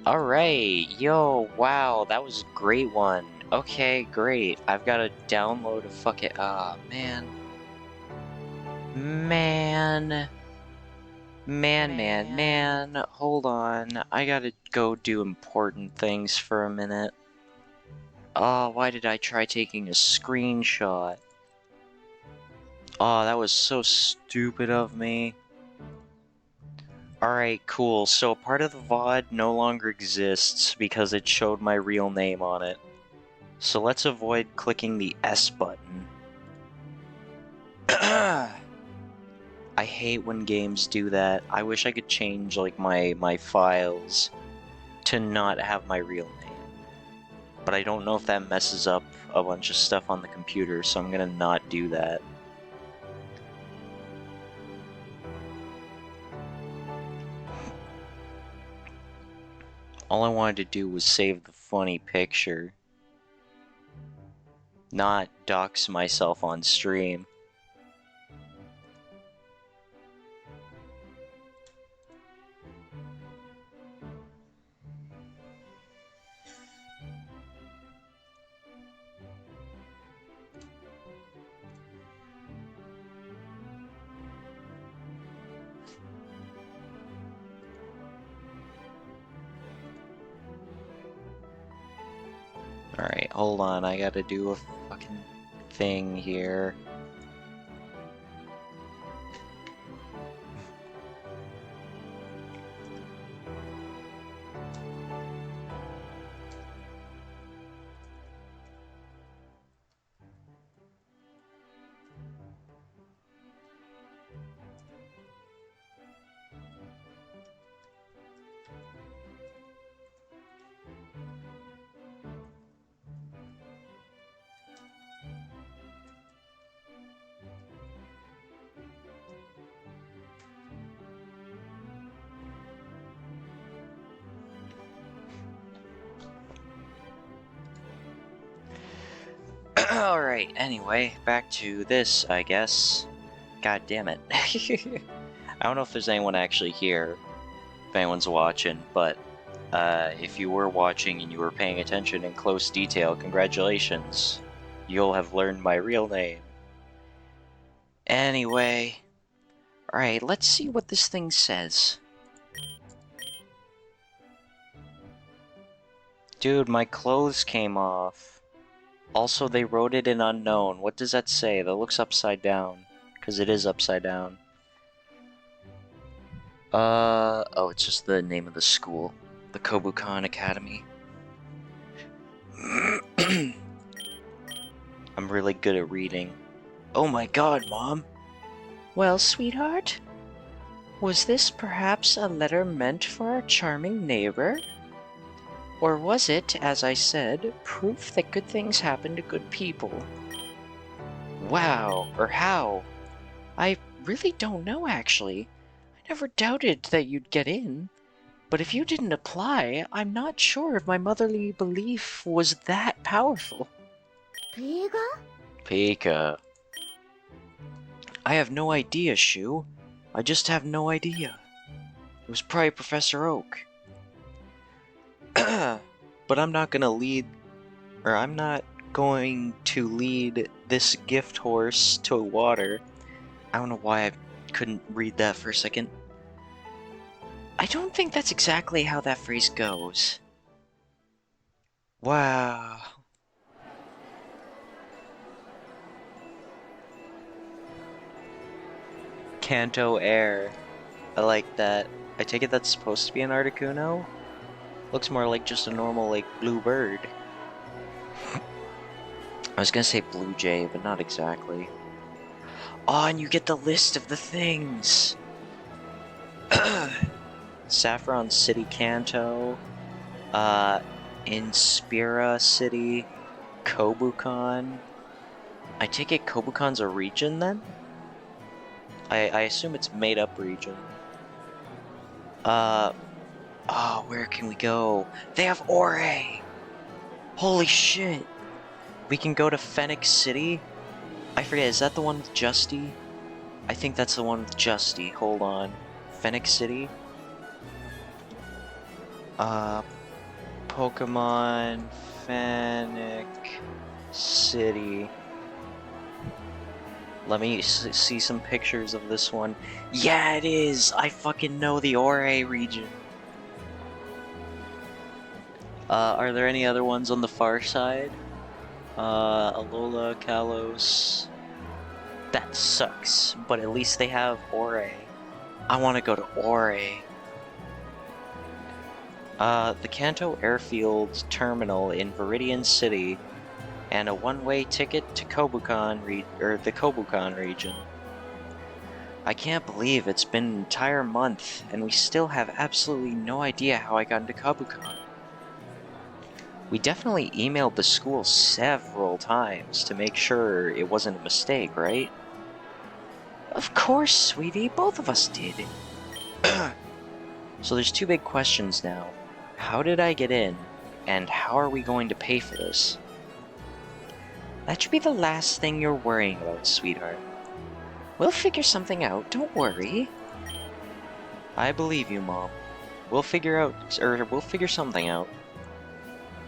Alright, yo, wow, that was a great one. Okay, great. I've got to download a fucking. Ah, man. Man. Man. Hold on. I gotta go do important things for a minute. Oh, why did I try taking a screenshot? Oh, that was so stupid of me. Alright, cool. So part of the VOD no longer exists because it showed my real name on it. So let's avoid clicking the S button. I hate when games do that. I wish I could change like my files to not have my real name. But I don't know if that messes up a bunch of stuff on the computer, so I'm gonna not do that. All I wanted to do was save the funny picture, not dox myself on stream. Alright, hold on, I gotta do a fucking thing here. Alright, anyway, back to this, I guess. God damn it. I don't know if there's anyone actually here, if anyone's watching, but if you were watching and you were paying attention in close detail, congratulations. You'll have learned my real name. Anyway, alright, let's see what this thing says. Dude, my clothes came off. Also, they wrote it in unknown. What does that say? That looks upside down. Because it is upside down. Oh, it's just the name of the school. The Kobukan Academy. I'm really good at reading. Oh my god, Mom! Well, sweetheart, was this perhaps a letter meant for our charming neighbor? Or was it, as I said, proof that good things happen to good people? Wow, or how? I really don't know, actually. I never doubted that you'd get in. But if you didn't apply, I'm not sure if my motherly belief was that powerful. Pika. I have no idea, Shu. I just have no idea. It was probably Professor Oak. But I'm not gonna lead... Or I'm not going to lead this gift horse to water. I don't know why I couldn't read that for a second. I don't think that's exactly how that phrase goes. Wow. Kanto Air. I like that. I take it that's supposed to be an Articuno? Looks more like just a normal, like, blue bird. I was gonna say Blue Jay, but not exactly. Oh, and you get the list of the things! Saffron City Kanto, Inspira City, Kobukan. I take it Kobukan's a region then? I assume it's made up region. Oh, where can we go? They have Ore! Holy shit! We can go to Phoenix City? I forget, is that the one with Justy? I think that's the one with Justy. Hold on. Phoenix City? Pokemon Fanic City. Let me see some pictures of this one. Yeah, it is! I fucking know the Ore region. Are there any other ones on the far side? Alola, Kalos. That sucks, but at least they have Ore. I want to go to Ore. The Kanto Airfield Terminal in Viridian City, and a one-way ticket to Kobukan the Kobukan region. I can't believe it's been an entire month, and we still have absolutely no idea how I got into Kobukan. We definitely emailed the school several times to make sure it wasn't a mistake, right? Of course, sweetie, both of us did. So there's two big questions now. How did I get in, and how are we going to pay for this? That should be the last thing you're worrying about, sweetheart. We'll figure something out, don't worry. I believe you, Mom. We'll figure something out.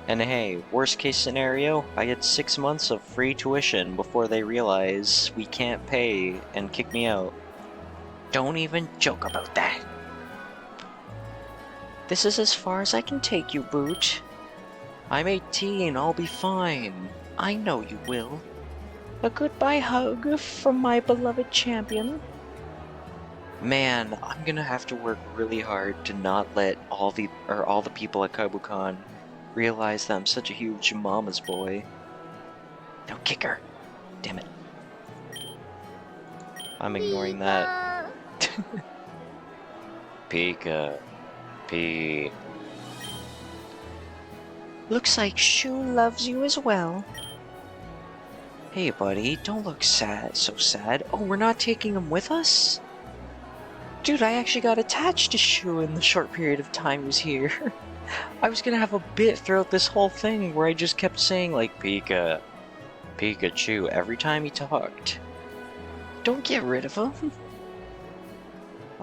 And hey, worst case scenario, I get 6 months of free tuition before they realize we can't pay and kick me out. Don't even joke about that. This is as far as I can take you, Boot. I'm 18, I'll be fine. I know you will. A goodbye hug from my beloved champion. Man, I'm gonna have to work really hard to not let all the people at Kobukan realize that I'm such a huge mama's boy. No, kick her. Damn it. I'm ignoring that. Pika. P. Looks like Shu loves you as well. Hey, buddy, don't look so sad. Oh, we're not taking him with us? Dude, I actually got attached to Shu in the short period of time he was here. I was gonna have a bit throughout this whole thing where I just kept saying, like, Pikachu every time he talked. Don't get rid of him.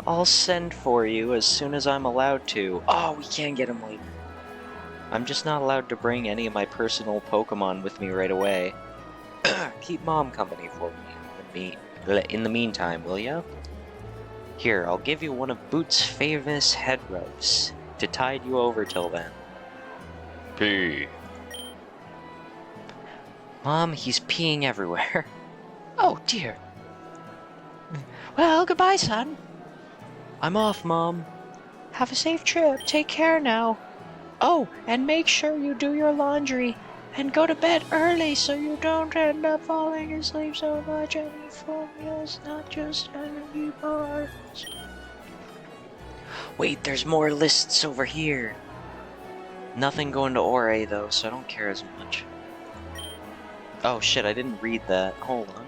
I'll send for you as soon as I'm allowed to. Oh, we can't get him later. I'm just not allowed to bring any of my personal Pokemon with me right away. Keep Mom company for me in the meantime, will ya? Here, I'll give you one of Boot's famous head rubs to tide you over till then. Pee. Mom, he's peeing everywhere. Oh, dear. Well, goodbye, son. I'm off, Mom. Have a safe trip. Take care now. Oh, and make sure you do your laundry. And go to bed early so you don't end up falling asleep so much and eat full meals, not just energy bars. Wait, there's more lists over here. Nothing going to Ore though, so I don't care as much. Oh shit, I didn't read that. Hold on.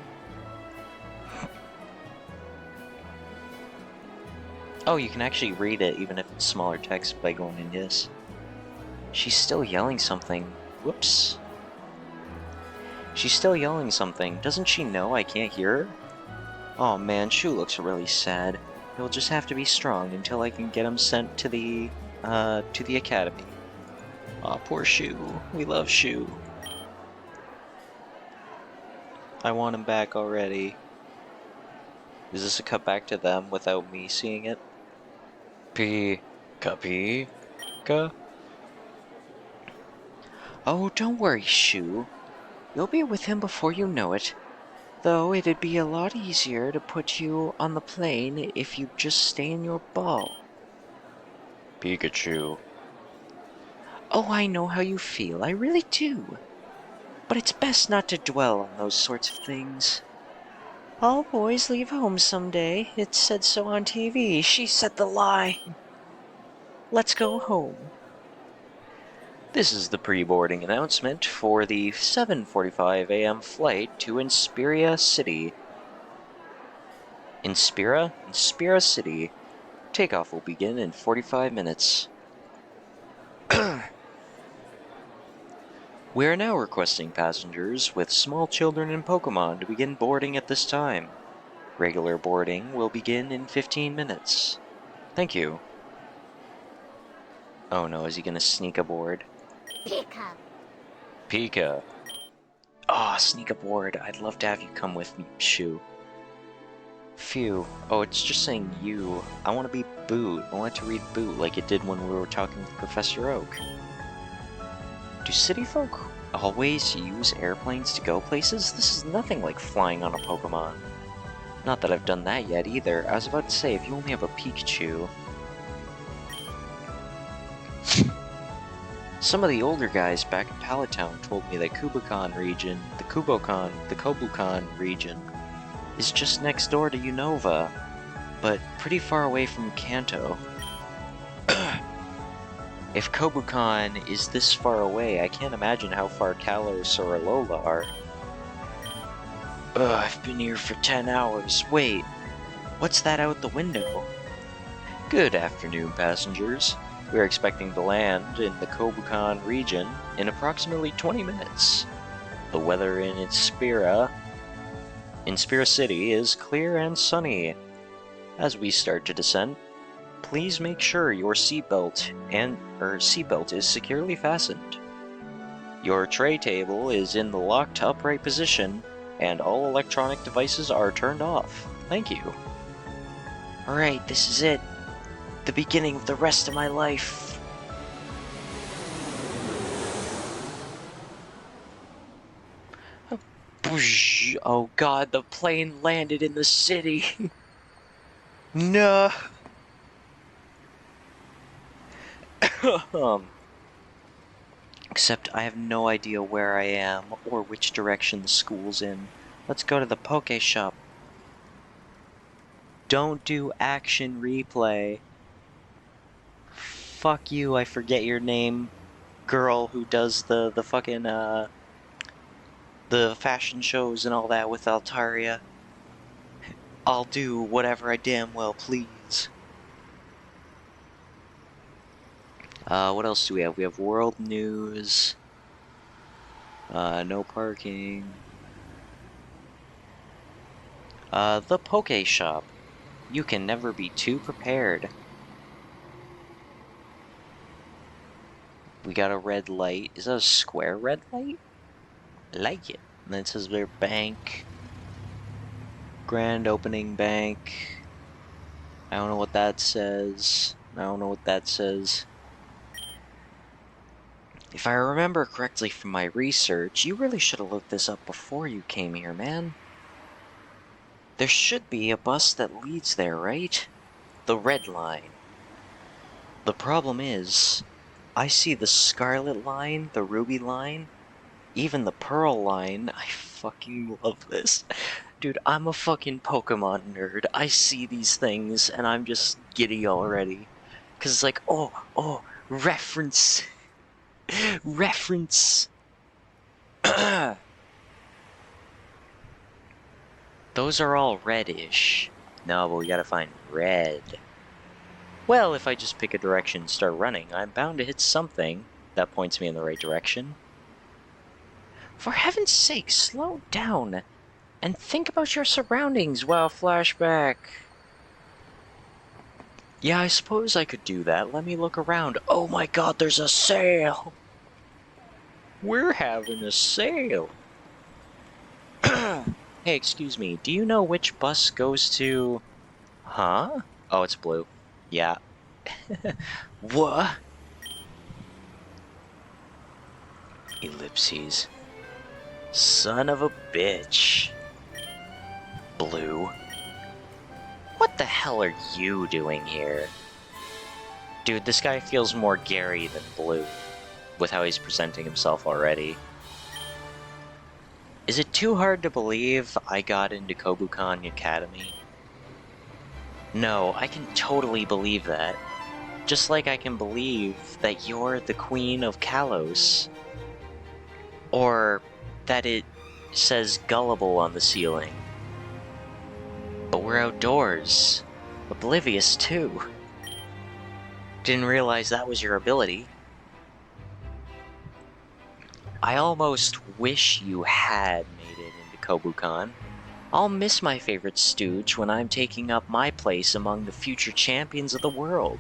Oh, you can actually read it even if it's smaller text by going in this. She's still yelling something. Whoops. She's still yelling something. Doesn't she know I can't hear her? Oh man, Shu looks really sad. He'll just have to be strong until I can get him sent to the academy. Aw, poor Shu. We love Shu. I want him back already. Is this a cut back to them without me seeing it? Pika? Oh, don't worry, Shu. You'll be with him before you know it. Though it'd be a lot easier to put you on the plane if you just stay in your ball. Pikachu. Oh, I know how you feel. I really do. But it's best not to dwell on those sorts of things. All boys leave home someday. It said so on TV. She said the lie. Let's go home. This is the pre-boarding announcement for the 7:45 a.m. flight to Inspira City. Inspira City. Takeoff will begin in 45 minutes. We are now requesting passengers with small children and Pokemon to begin boarding at this time. Regular boarding will begin in 15 minutes. Thank you. Oh no, is he gonna sneak aboard? Pika. Pika. Ah, sneak aboard. I'd love to have you come with me, Shu. Phew. Oh, it's just saying you. I want to be Boo. I want it to read Boo like it did when we were talking with Professor Oak. Do city folk always use airplanes to go places? This is nothing like flying on a Pokemon. Not that I've done that yet either. I was about to say, if you only have a Pikachu... Some of the older guys back in Pallet Town told me that Kubokan region, the Kobukan region, is just next door to Unova, but pretty far away from Kanto. If Kobukan is this far away, I can't imagine how far Kalos or Alola are. Ugh, I've been here for 10 hours. Wait, what's that out the window? Good afternoon, passengers. We are expecting to land in the Kobukan region in approximately 20 minutes. The weather in Inspira City is clear and sunny. As we start to descend, please make sure your seatbelt is securely fastened. Your tray table is in the locked upright position, and all electronic devices are turned off. Thank you. Alright, this is it. The beginning of the rest of my life. Oh god, the plane landed in the city. No. Except I have no idea where I am or which direction the school's in. Let's go to the Poke Shop. Don't do action replay. Fuck you, I forget your name. Girl who does the fucking, the fashion shows and all that with Altaria. I'll do whatever I damn well please. What else do we have? We have world news. No parking. The Poke Shop. You can never be too prepared. We got a red light. Is that a square red light? I like it. And then it says their bank. Grand opening bank. I don't know what that says. If I remember correctly from my research, you really should have looked this up before you came here, man. There should be a bus that leads there, right? The Red Line. The problem is, I see the Scarlet Line, the Ruby Line, even the Pearl Line. I fucking love this. Dude, I'm a fucking Pokemon nerd. I see these things, and I'm just giddy already. Because it's like, oh, reference. Reference. Those are all reddish. No, but we gotta find red. Well, if I just pick a direction and start running, I'm bound to hit something that points me in the right direction. For heaven's sake, slow down and think about your surroundings. Wow, flashback. Yeah, I suppose I could do that. Let me look around. Oh my god, there's a sale! We're having a sale! Hey, excuse me, do you know which bus goes to... Huh? Oh, it's blue. Yeah. What? Ellipses. Son of a bitch. Blue. What the hell are you doing here? Dude, this guy feels more Gary than Blue, with how he's presenting himself already. Is it too hard to believe I got into Kobukan Academy? No, I can totally believe that. Just like I can believe that you're the Queen of Kalos. Or that it says gullible on the ceiling. But we're outdoors. Oblivious, too. Didn't realize that was your ability. I almost wish you had made it into Kobukan. I'll miss my favorite stooge when I'm taking up my place among the future champions of the world.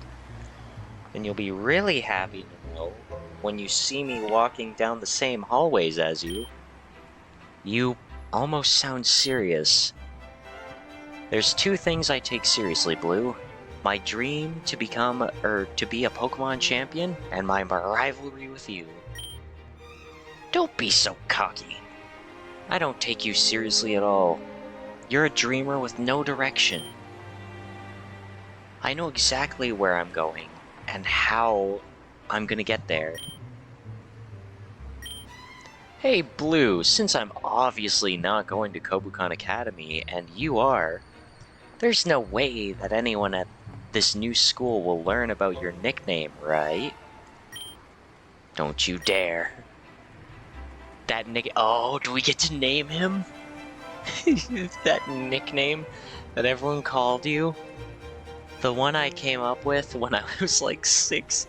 And you'll be really happy to know when you see me walking down the same hallways as you. You almost sound serious. There's two things I take seriously, Blue. My dream to become, to be a Pokemon champion, and my rivalry with you. Don't be so cocky. I don't take you seriously at all. You're a dreamer with no direction. I know exactly where I'm going, and how I'm gonna get there. Hey, Blue, since I'm obviously not going to Kobukan Academy, and you are, there's no way that anyone at this new school will learn about your nickname, right? Don't you dare. That oh, do we get to name him? That nickname that everyone called you? The one I came up with when I was like 6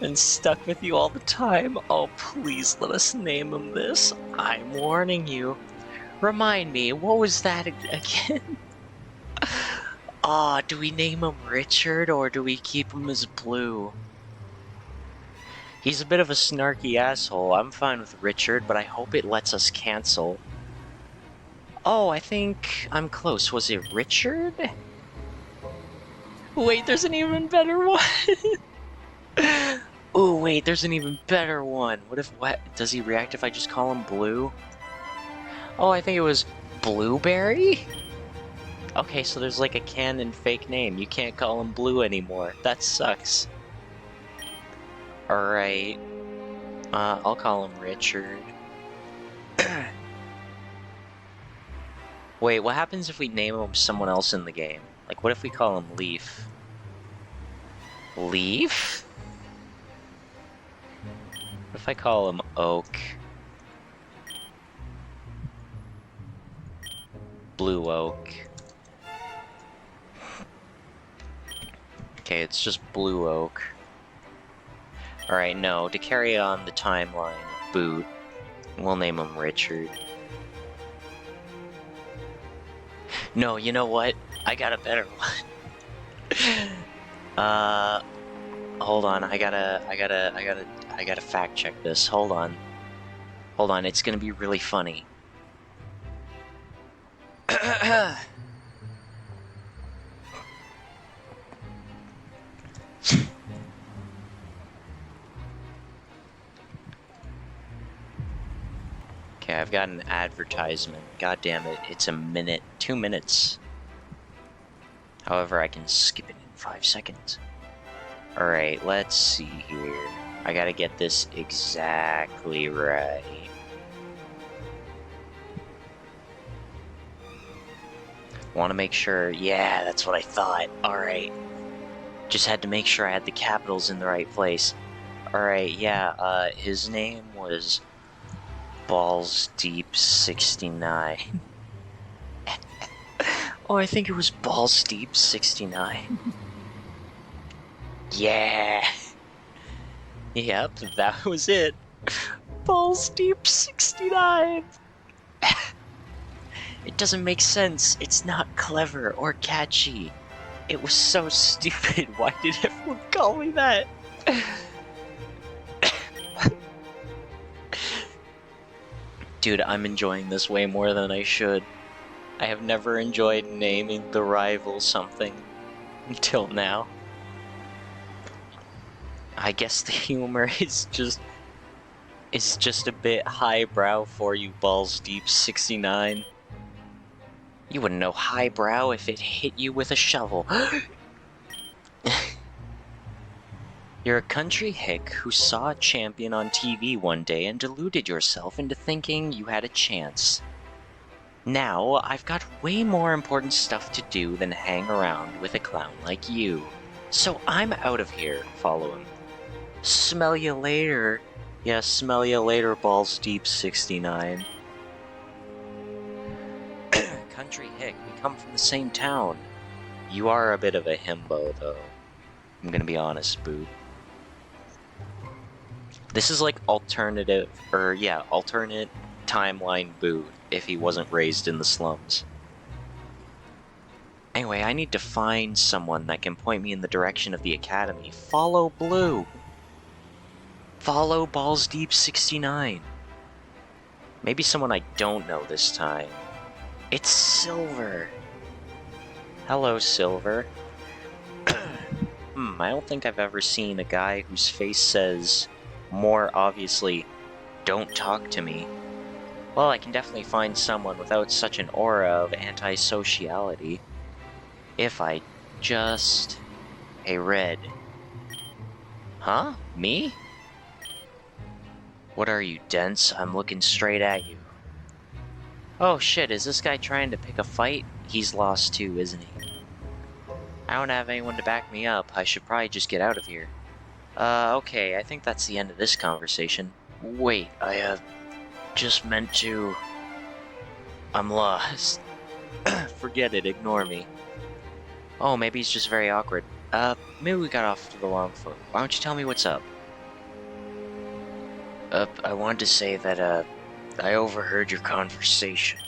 and stuck with you all the time. Oh, please let us name him this. I'm warning you. Remind me, what was that again? Do we name him Richard or do we keep him as Blue? He's a bit of a snarky asshole. I'm fine with Richard, but I hope it lets us cancel. Oh, I think I'm close. Was it Richard? Wait, there's an even better one! Oh, wait, there's an even better one. What does he react if I just call him Blue? Oh, I think it was Blueberry? Okay, so there's like a canon fake name. You can't call him Blue anymore. That sucks. Alright. I'll call him Richard. Wait, what happens if we name him someone else in the game? Like, what if we call him Leaf? Leaf? What if I call him Oak? Blue Oak. Okay, it's just Blue Oak. Alright, no, to carry on the timeline of Boot, we'll name him Richard. No, you know what? I got a better one. Hold on, I gotta fact check this. Hold on, it's gonna be really funny. Okay, I've got an advertisement. God damn it, it's a minute, 2 minutes. However, I can skip it in 5 seconds. Alright, let's see here. I gotta get this exactly right. Want to make sure, yeah, that's what I thought. Alright. Just had to make sure I had the capitals in the right place. Alright, yeah, his name was Balls Deep 69. Oh, I think it was Balls Deep 69. Yeah. Yep, that was it. Balls Deep 69. It doesn't make sense. It's not clever or catchy. It was so stupid. Why did everyone call me that? Dude, I'm enjoying this way more than I should. I have never enjoyed naming the rival something until now. I guess the humor is just a bit highbrow for you, Balls Deep 69. You wouldn't know highbrow if it hit you with a shovel. You're a country hick who saw a champion on TV one day and deluded yourself into thinking you had a chance. Now, I've got way more important stuff to do than hang around with a clown like you. So I'm out of here. Follow him. Smell you later. Yeah, smell you later, Balls Deep 69. Country hick, we come from the same town. You are a bit of a himbo, though. I'm gonna be honest, Boot. This is like alternate timeline Boot if he wasn't raised in the slums. Anyway, I need to find someone that can point me in the direction of the academy. Follow Blue! Follow Balls Deep 69. Maybe someone I don't know this time. It's Silver. Hello, Silver. I don't think I've ever seen a guy whose face says, more obviously, "Don't talk to me." Well, I can definitely find someone without such an aura of antisociality. If I just... Hey, Red. Huh? Me? What are you, dense? I'm looking straight at you. Oh shit, is this guy trying to pick a fight? He's lost too, isn't he? I don't have anyone to back me up. I should probably just get out of here. Okay, I think that's the end of this conversation. Wait, I, just meant to... I'm lost. Forget it, ignore me. Oh, maybe he's just very awkward. Maybe we got off to the wrong foot. Why don't you tell me what's up? I wanted to say that, I overheard your conversation.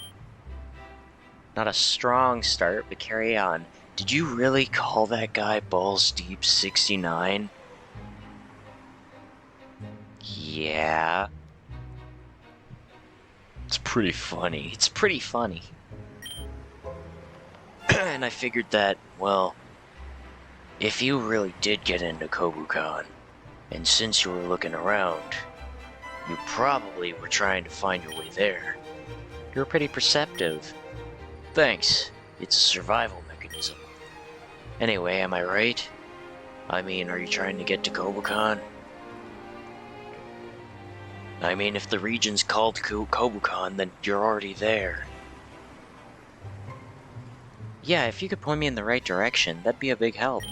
Not a strong start, but carry on. Did you really call that guy Balls Deep 69? Yeah. It's pretty funny. It's pretty funny. And I figured that, well, if you really did get into Kobukan, and since you were looking around, you probably were trying to find your way there. You're pretty perceptive. Thanks. It's a survival mechanism. Anyway, am I right? I mean, are you trying to get to Kobukan? I mean, if the region's called Kobukan, then you're already there. Yeah, if you could point me in the right direction, that'd be a big help.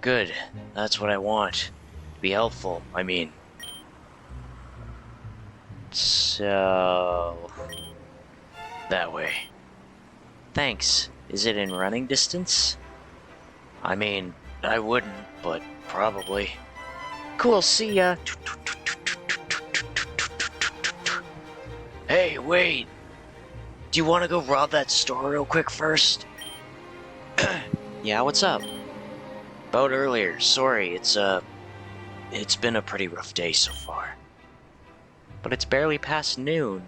Good. That's what I want. Be helpful, I mean. So... that way. Thanks. Is it in running distance? I mean, I wouldn't, but probably. Cool, see ya. Hey, wait! Do you want to go rob that store real quick first? Yeah, what's up? About earlier, sorry, it's been a pretty rough day so far. But it's barely past noon.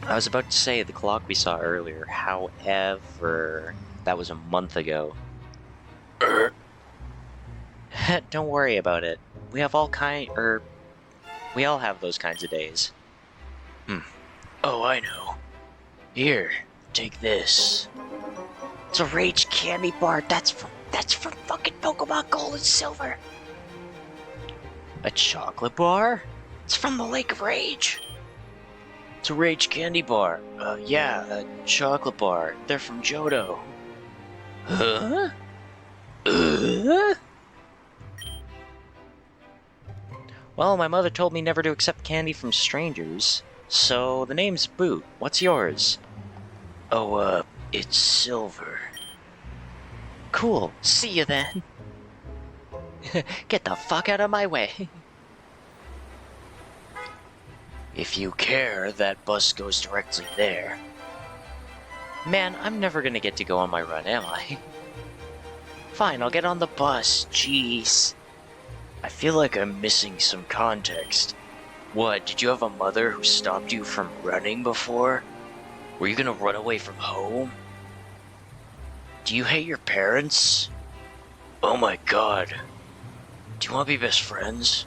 I was about to say the clock we saw earlier, however, that was a month ago. Don't worry about it. We have we all have those kinds of days. Oh, I know. Here, take this. It's a Rage candy bar. That's from fucking Pokemon Gold and Silver. A chocolate bar? It's from the Lake of Rage. It's a Rage candy bar. Yeah, a chocolate bar. They're from Johto. Huh? Well, my mother told me never to accept candy from strangers. So, the name's Boot. What's yours? Oh, it's Silver. Cool. See you then. Get the fuck out of my way. If you care, that bus goes directly there. Man, I'm never gonna get to go on my run, am I? Fine, I'll get on the bus. Jeez. I feel like I'm missing some context. What, did you have a mother who stopped you from running before? Were you gonna run away from home? Do you hate your parents? Oh my god. Do you want to be best friends?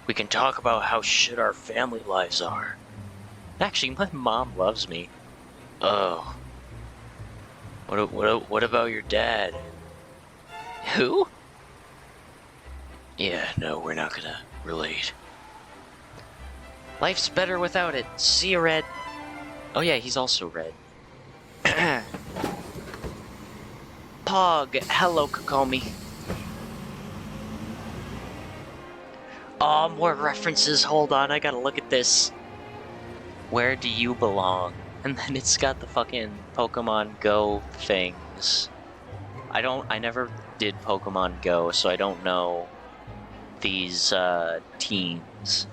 We can talk about how shit our family lives are. Actually, my mom loves me. Oh. What about your dad? Who? Yeah, no, we're not gonna relate. Life's better without it. See you, Red. Oh yeah, he's also red. Pog, hello, Kokomi. Oh, more references. Hold on, I gotta look at this. Where do you belong? And then it's got the fucking Pokemon Go things. I never did Pokemon Go, so I don't know these, teams.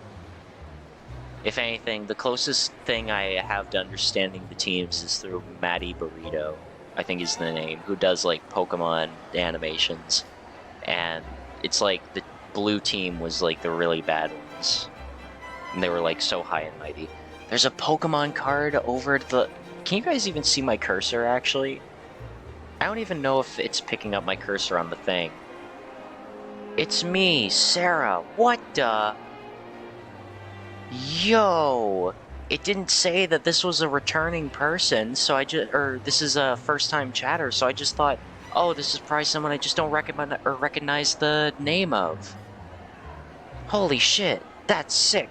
If anything, the closest thing I have to understanding the teams is through Matty Burrito, I think is the name, who does, like, Pokemon animations. And it's like the blue team was like the really bad ones. And they were like so high and mighty. There's a Pokemon card over the... Can you guys even see my cursor, actually? I don't even know if it's picking up my cursor on the thing. It's me, Sarah. What the... Yo! It didn't say that this was a returning person, so I just... Or this is a first-time chatter, so I just thought, oh, this is probably someone I just don't recognize the name of. Holy shit, that's sick.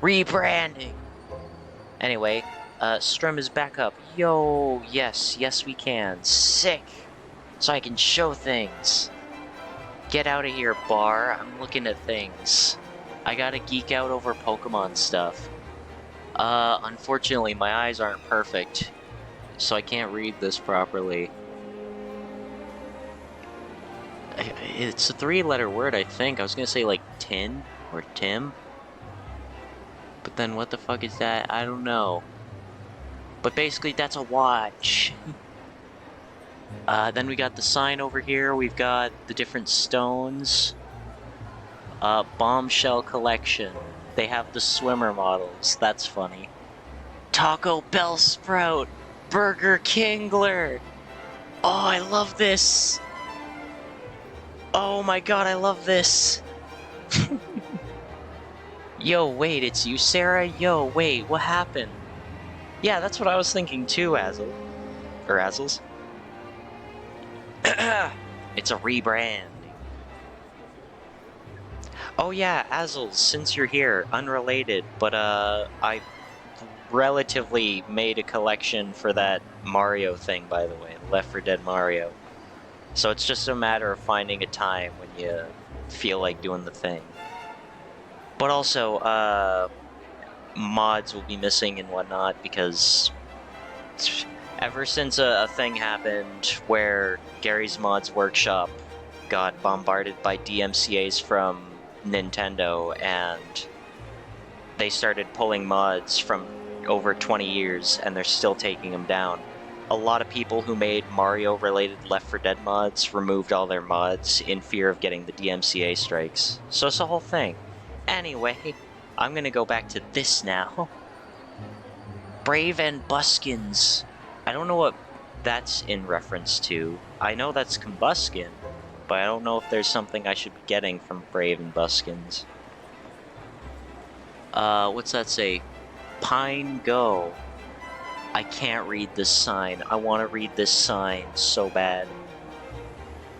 Rebranding. Anyway, Strum is back up. Yo, yes we can. Sick. So I can show things. Get out of here, Bar. I'm looking at things. I gotta geek out over Pokemon stuff. Unfortunately, my eyes aren't perfect, so I can't read this properly. It's a 3-letter word, I think. I was gonna say, like, Tin or Tim. But then what the fuck is that? I don't know. But basically, that's a watch. Then we got the sign over here. We've got the different stones. Bombshell collection. They have the swimmer models. That's funny. Taco Bell Sprout. Burger Kingler. Oh, I love this. Oh my god, I love this. Yo, wait, it's you, Sarah? Yo, wait, what happened? Yeah, that's what I was thinking too, Azel. Or Azels. It's a rebrand. Oh yeah, Azels, since you're here, unrelated, but I relatively made a collection for that Mario thing, by the way, Left 4 Dead Mario. So it's just a matter of finding a time when you feel like doing the thing. But also, mods will be missing and whatnot, because ever since a thing happened where Gary's Mods Workshop got bombarded by DMCAs from Nintendo, and they started pulling mods from over 20 years, and they're still taking them down. A lot of people who made Mario-related Left 4 Dead mods removed all their mods in fear of getting the DMCA strikes. So it's a whole thing. Anyway, I'm gonna go back to this now. Brave and Buskins. I don't know what that's in reference to. I know that's Combuskin, but I don't know if there's something I should be getting from Brave and Buskins. What's that say? Pine Go. I can't read this sign. I want to read this sign so bad.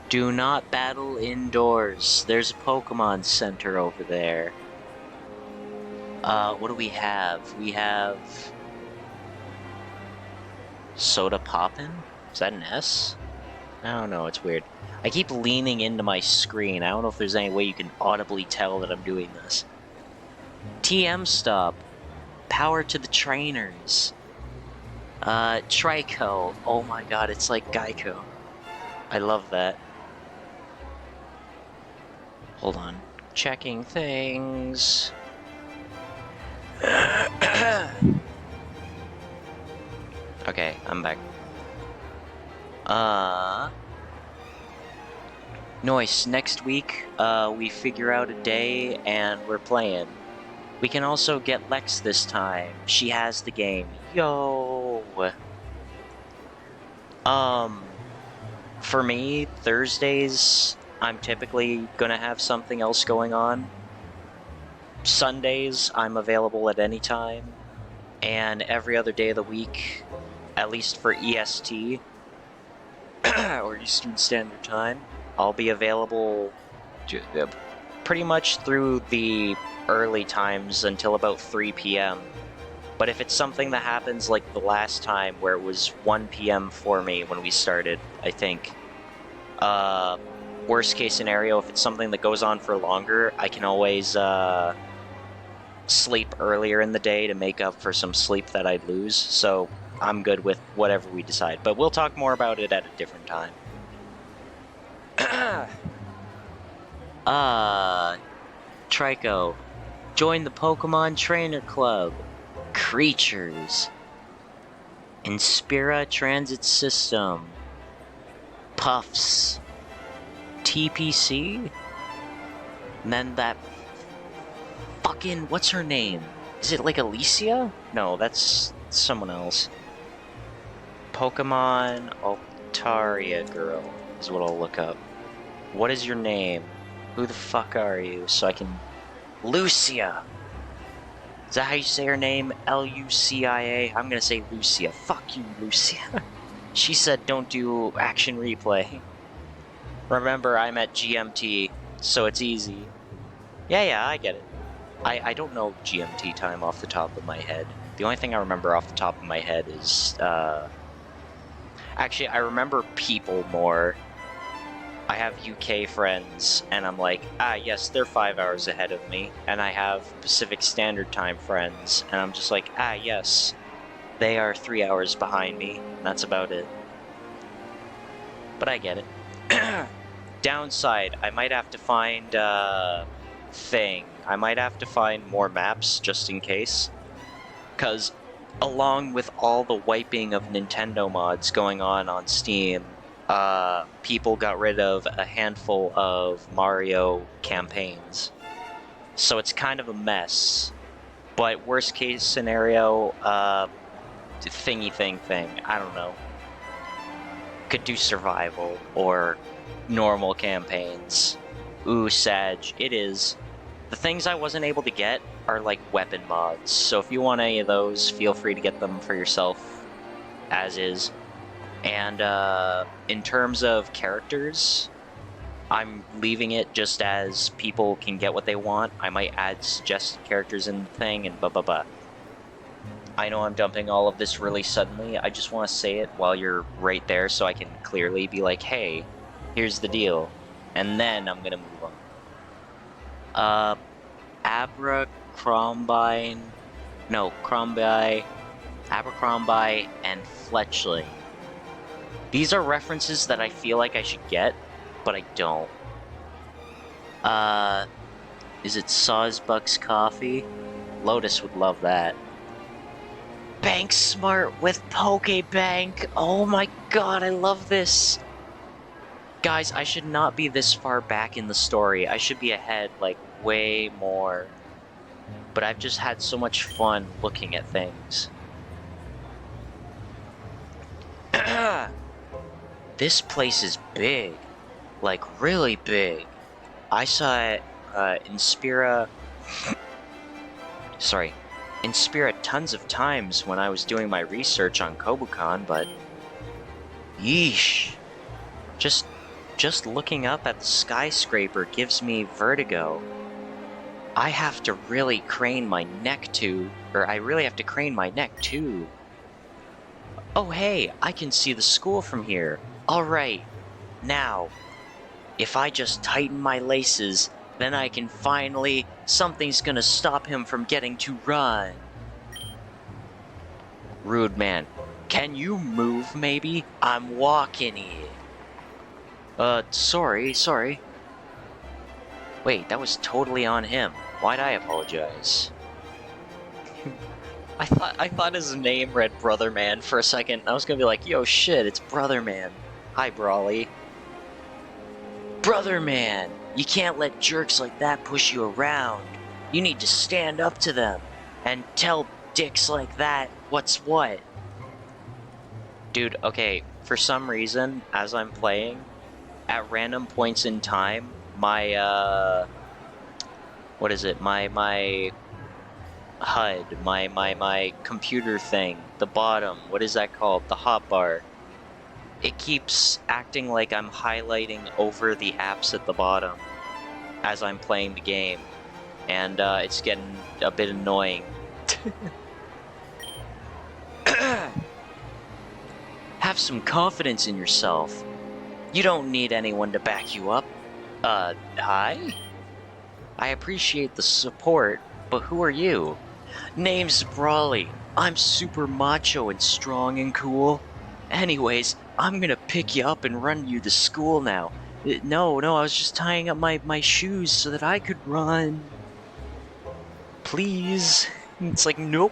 Do not battle indoors. There's a Pokemon Center over there. What do we have? We have... Soda Poppin'? Is that an S? I don't know, it's weird. I keep leaning into my screen. I don't know if there's any way you can audibly tell that I'm doing this. TM Stop. Power to the trainers. Trico. Oh my god, it's like Geico. I love that. Hold on. Checking things. Okay, I'm back. Noise, next week, we figure out a day and we're playing. We can also get Lex this time. She has the game. Yo! For me, Thursdays, I'm typically gonna have something else going on. Sundays, I'm available at any time. And every other day of the week, at least for EST, or Eastern Standard Time, I'll be available pretty much through the early times until about 3 p.m. But if it's something that happens like the last time where it was 1 p.m. for me when we started, I think, worst case scenario, if it's something that goes on for longer, I can always sleep earlier in the day to make up for some sleep that I'd lose, so I'm good with whatever we decide. But we'll talk more about it at a different time. Trico. Join the Pokemon Trainer Club. Creatures. Inspira Transit System. Puffs. TPC? And then that fucking, what's her name? Is it like Alicia? No, that's someone else. Pokemon Altaria girl is what I'll look up. What is your name? Who the fuck are you? So I can... Lucia! Is that how you say her name? Lucia? I'm gonna say Lucia. Fuck you, Lucia. She said don't do action replay. Remember, I'm at GMT, so it's easy. Yeah, I get it. I don't know GMT time off the top of my head. The only thing I remember off the top of my head is, actually, I remember people more. I have UK friends, and I'm like, yes, they're 5 hours ahead of me. And I have Pacific Standard Time friends, and I'm just like, yes, they are 3 hours behind me. That's about it. But I get it. Downside, I might have to find, thing. I might have to find more maps, just in case. Because, along with all the wiping of Nintendo mods going on Steam, people got rid of a handful of Mario campaigns. So it's kind of a mess. But worst case scenario, thingy thing. I don't know. Could do survival or normal campaigns. Ooh, Sag. It is. The things I wasn't able to get are like weapon mods. So if you want any of those, feel free to get them for yourself as is. And in terms of characters, I'm leaving it just as people can get what they want. I might add suggested characters in the thing and blah blah blah. I know I'm dumping all of this really suddenly. I just want to say it while you're right there so I can clearly be like, hey, here's the deal. And then I'm gonna move on. Abercrombie, and Fletchling. These are references that I feel like I should get, but I don't. Is it Sawsbuck's Coffee? Lotus would love that. Bank Smart with Pokebank! Oh my god, I love this! Guys, I should not be this far back in the story. I should be ahead, like, way more. But I've just had so much fun looking at things. This place is big. Like, really big. I saw it, Inspira tons of times when I was doing my research on Kobukan, but... Yeesh. Just looking up at the skyscraper gives me vertigo. I have to really crane my neck too. Oh hey, I can see the school from here. Alright, now, if I just tighten my laces, then I can finally... Something's gonna stop him from getting to run. Rude man, can you move maybe? I'm walking it. Sorry. Wait, that was totally on him. Why'd I apologize? I thought his name read Brother Man for a second. I was gonna be like, yo shit, it's Brother Man. Hi, Brawly. Brother Man! You can't let jerks like that push you around. You need to stand up to them and tell dicks like that what's what. Dude, okay, for some reason, as I'm playing, at random points in time, my, what is it? My HUD, my computer thing, the bottom, what is that called? The hotbar. It keeps acting like I'm highlighting over the apps at the bottom as I'm playing the game, and it's getting a bit annoying. Have some confidence in yourself. You don't need anyone to back you up. Hi? I appreciate the support, but who are you? Name's Brawly. I'm super macho and strong and cool. Anyways, I'm gonna pick you up and run you to school now. No, I was just tying up my shoes so that I could run. Please. It's like, nope.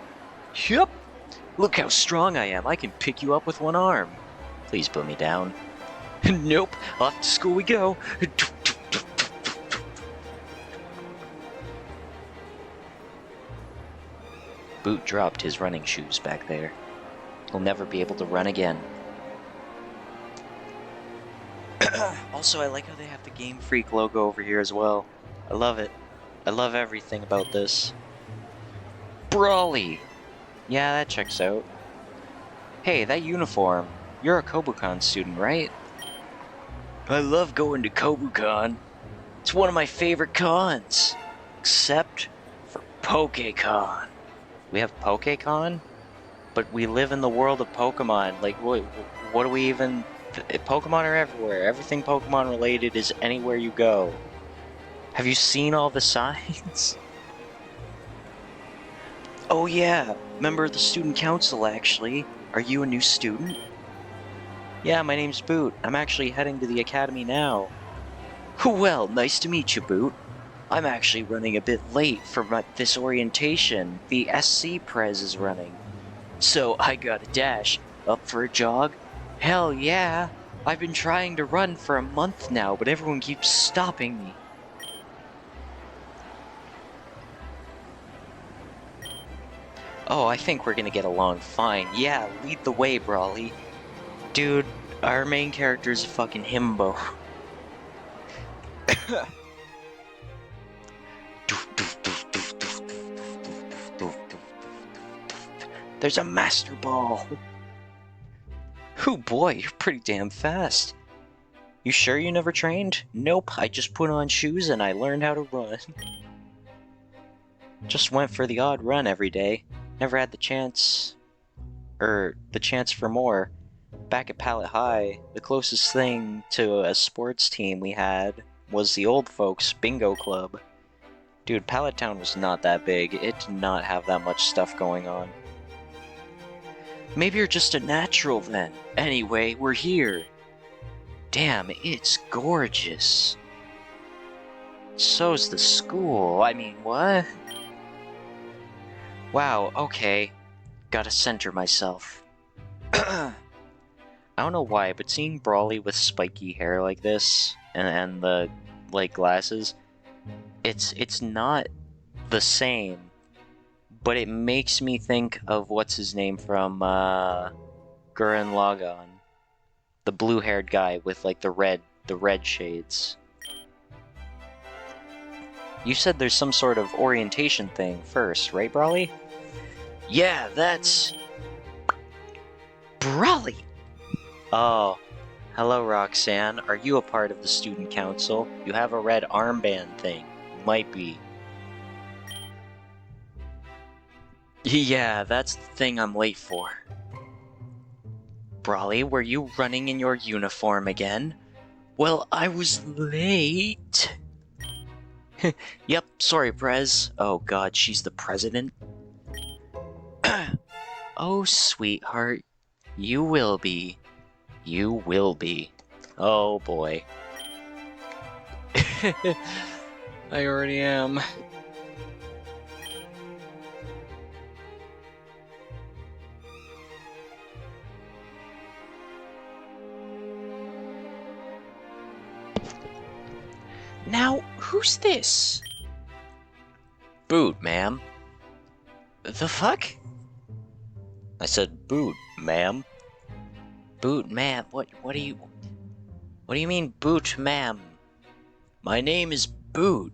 Yep. Look how strong I am. I can pick you up with one arm. Please put me down. Nope, off to school we go. Boot dropped his running shoes back there. He'll never be able to run again. Also, I like how they have the Game Freak logo over here as well. I love it. I love everything about this. Brawly! Yeah, that checks out. Hey, that uniform. You're a Kobukan student, right? I love going to Kobukan. It's one of my favorite cons. Except for PokeCon. We have PokeCon? But we live in the world of Pokemon. Like, what do we even... Pokemon are everywhere. Everything Pokemon related is anywhere you go. Have you seen all the signs? Oh yeah, member of the student council actually. Are you a new student? Yeah, my name's Boot. I'm actually heading to the academy now. Well, nice to meet you, Boot. I'm actually running a bit late for this orientation. The SC Prez is running. So I gotta dash. Up for a jog? Hell yeah! I've been trying to run for a month now, but everyone keeps stopping me. Oh, I think we're gonna get along fine. Yeah, lead the way, Brawly. Dude, our main character is a fucking himbo. There's a Master Ball! Oh boy, you're pretty damn fast. You sure you never trained? Nope, I just put on shoes and I learned how to run. Just went for the odd run every day. Never had the chance for more. Back at Pallet High, the closest thing to a sports team we had was the old folks bingo club. Dude, Pallet Town was not that big. It did not have that much stuff going on. Maybe you're just a natural then. Anyway, we're here. Damn, it's gorgeous. So's the school. I mean, what? Wow, okay. Gotta center myself. I don't know why, but seeing Brawly with spiky hair like this, and the, like, glasses, it's not the same, but it makes me think of what's his name from, Gurren Lagann. The blue-haired guy with, like, the red shades. You said there's some sort of orientation thing first, right, Brawly? Yeah, that's... Brawly! Oh, hello, Roxanne. Are you a part of the student council? You have a red armband thing. Might be. Yeah, that's the thing I'm late for. Brawly, were you running in your uniform again? Well, I was late. Yep, sorry, Prez. Oh god, she's the president? Oh, sweetheart. You will be. You will be. Oh boy. I already am. Now, who's this? Boot, ma'am. The fuck? I said boot, ma'am. Boot, ma'am. What do you mean boot, ma'am? My name is Boot.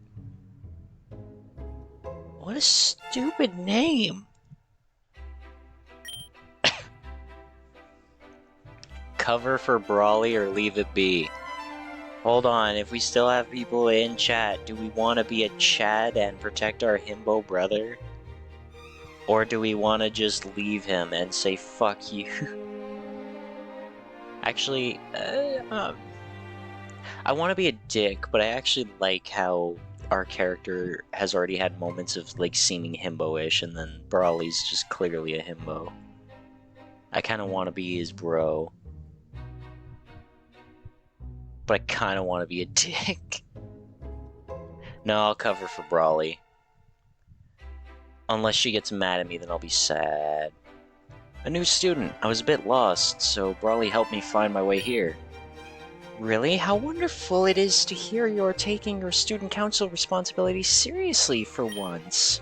What a stupid name. Cover for Brawly or leave it be? Hold on, if we still have people in chat, do we want to be a Chad and protect our himbo brother? Or do we want to just leave him and say fuck you? Actually, I want to be a dick, but I actually like how our character has already had moments of, like, seeming himbo-ish, and then Brawly's just clearly a himbo. I kind of want to be his bro. But I kind of want to be a dick. No, I'll cover for Brawly. Unless she gets mad at me, then I'll be sad. A new student. I was a bit lost, so Brawly helped me find my way here. Really? How wonderful it is to hear you're taking your student council responsibilities seriously for once.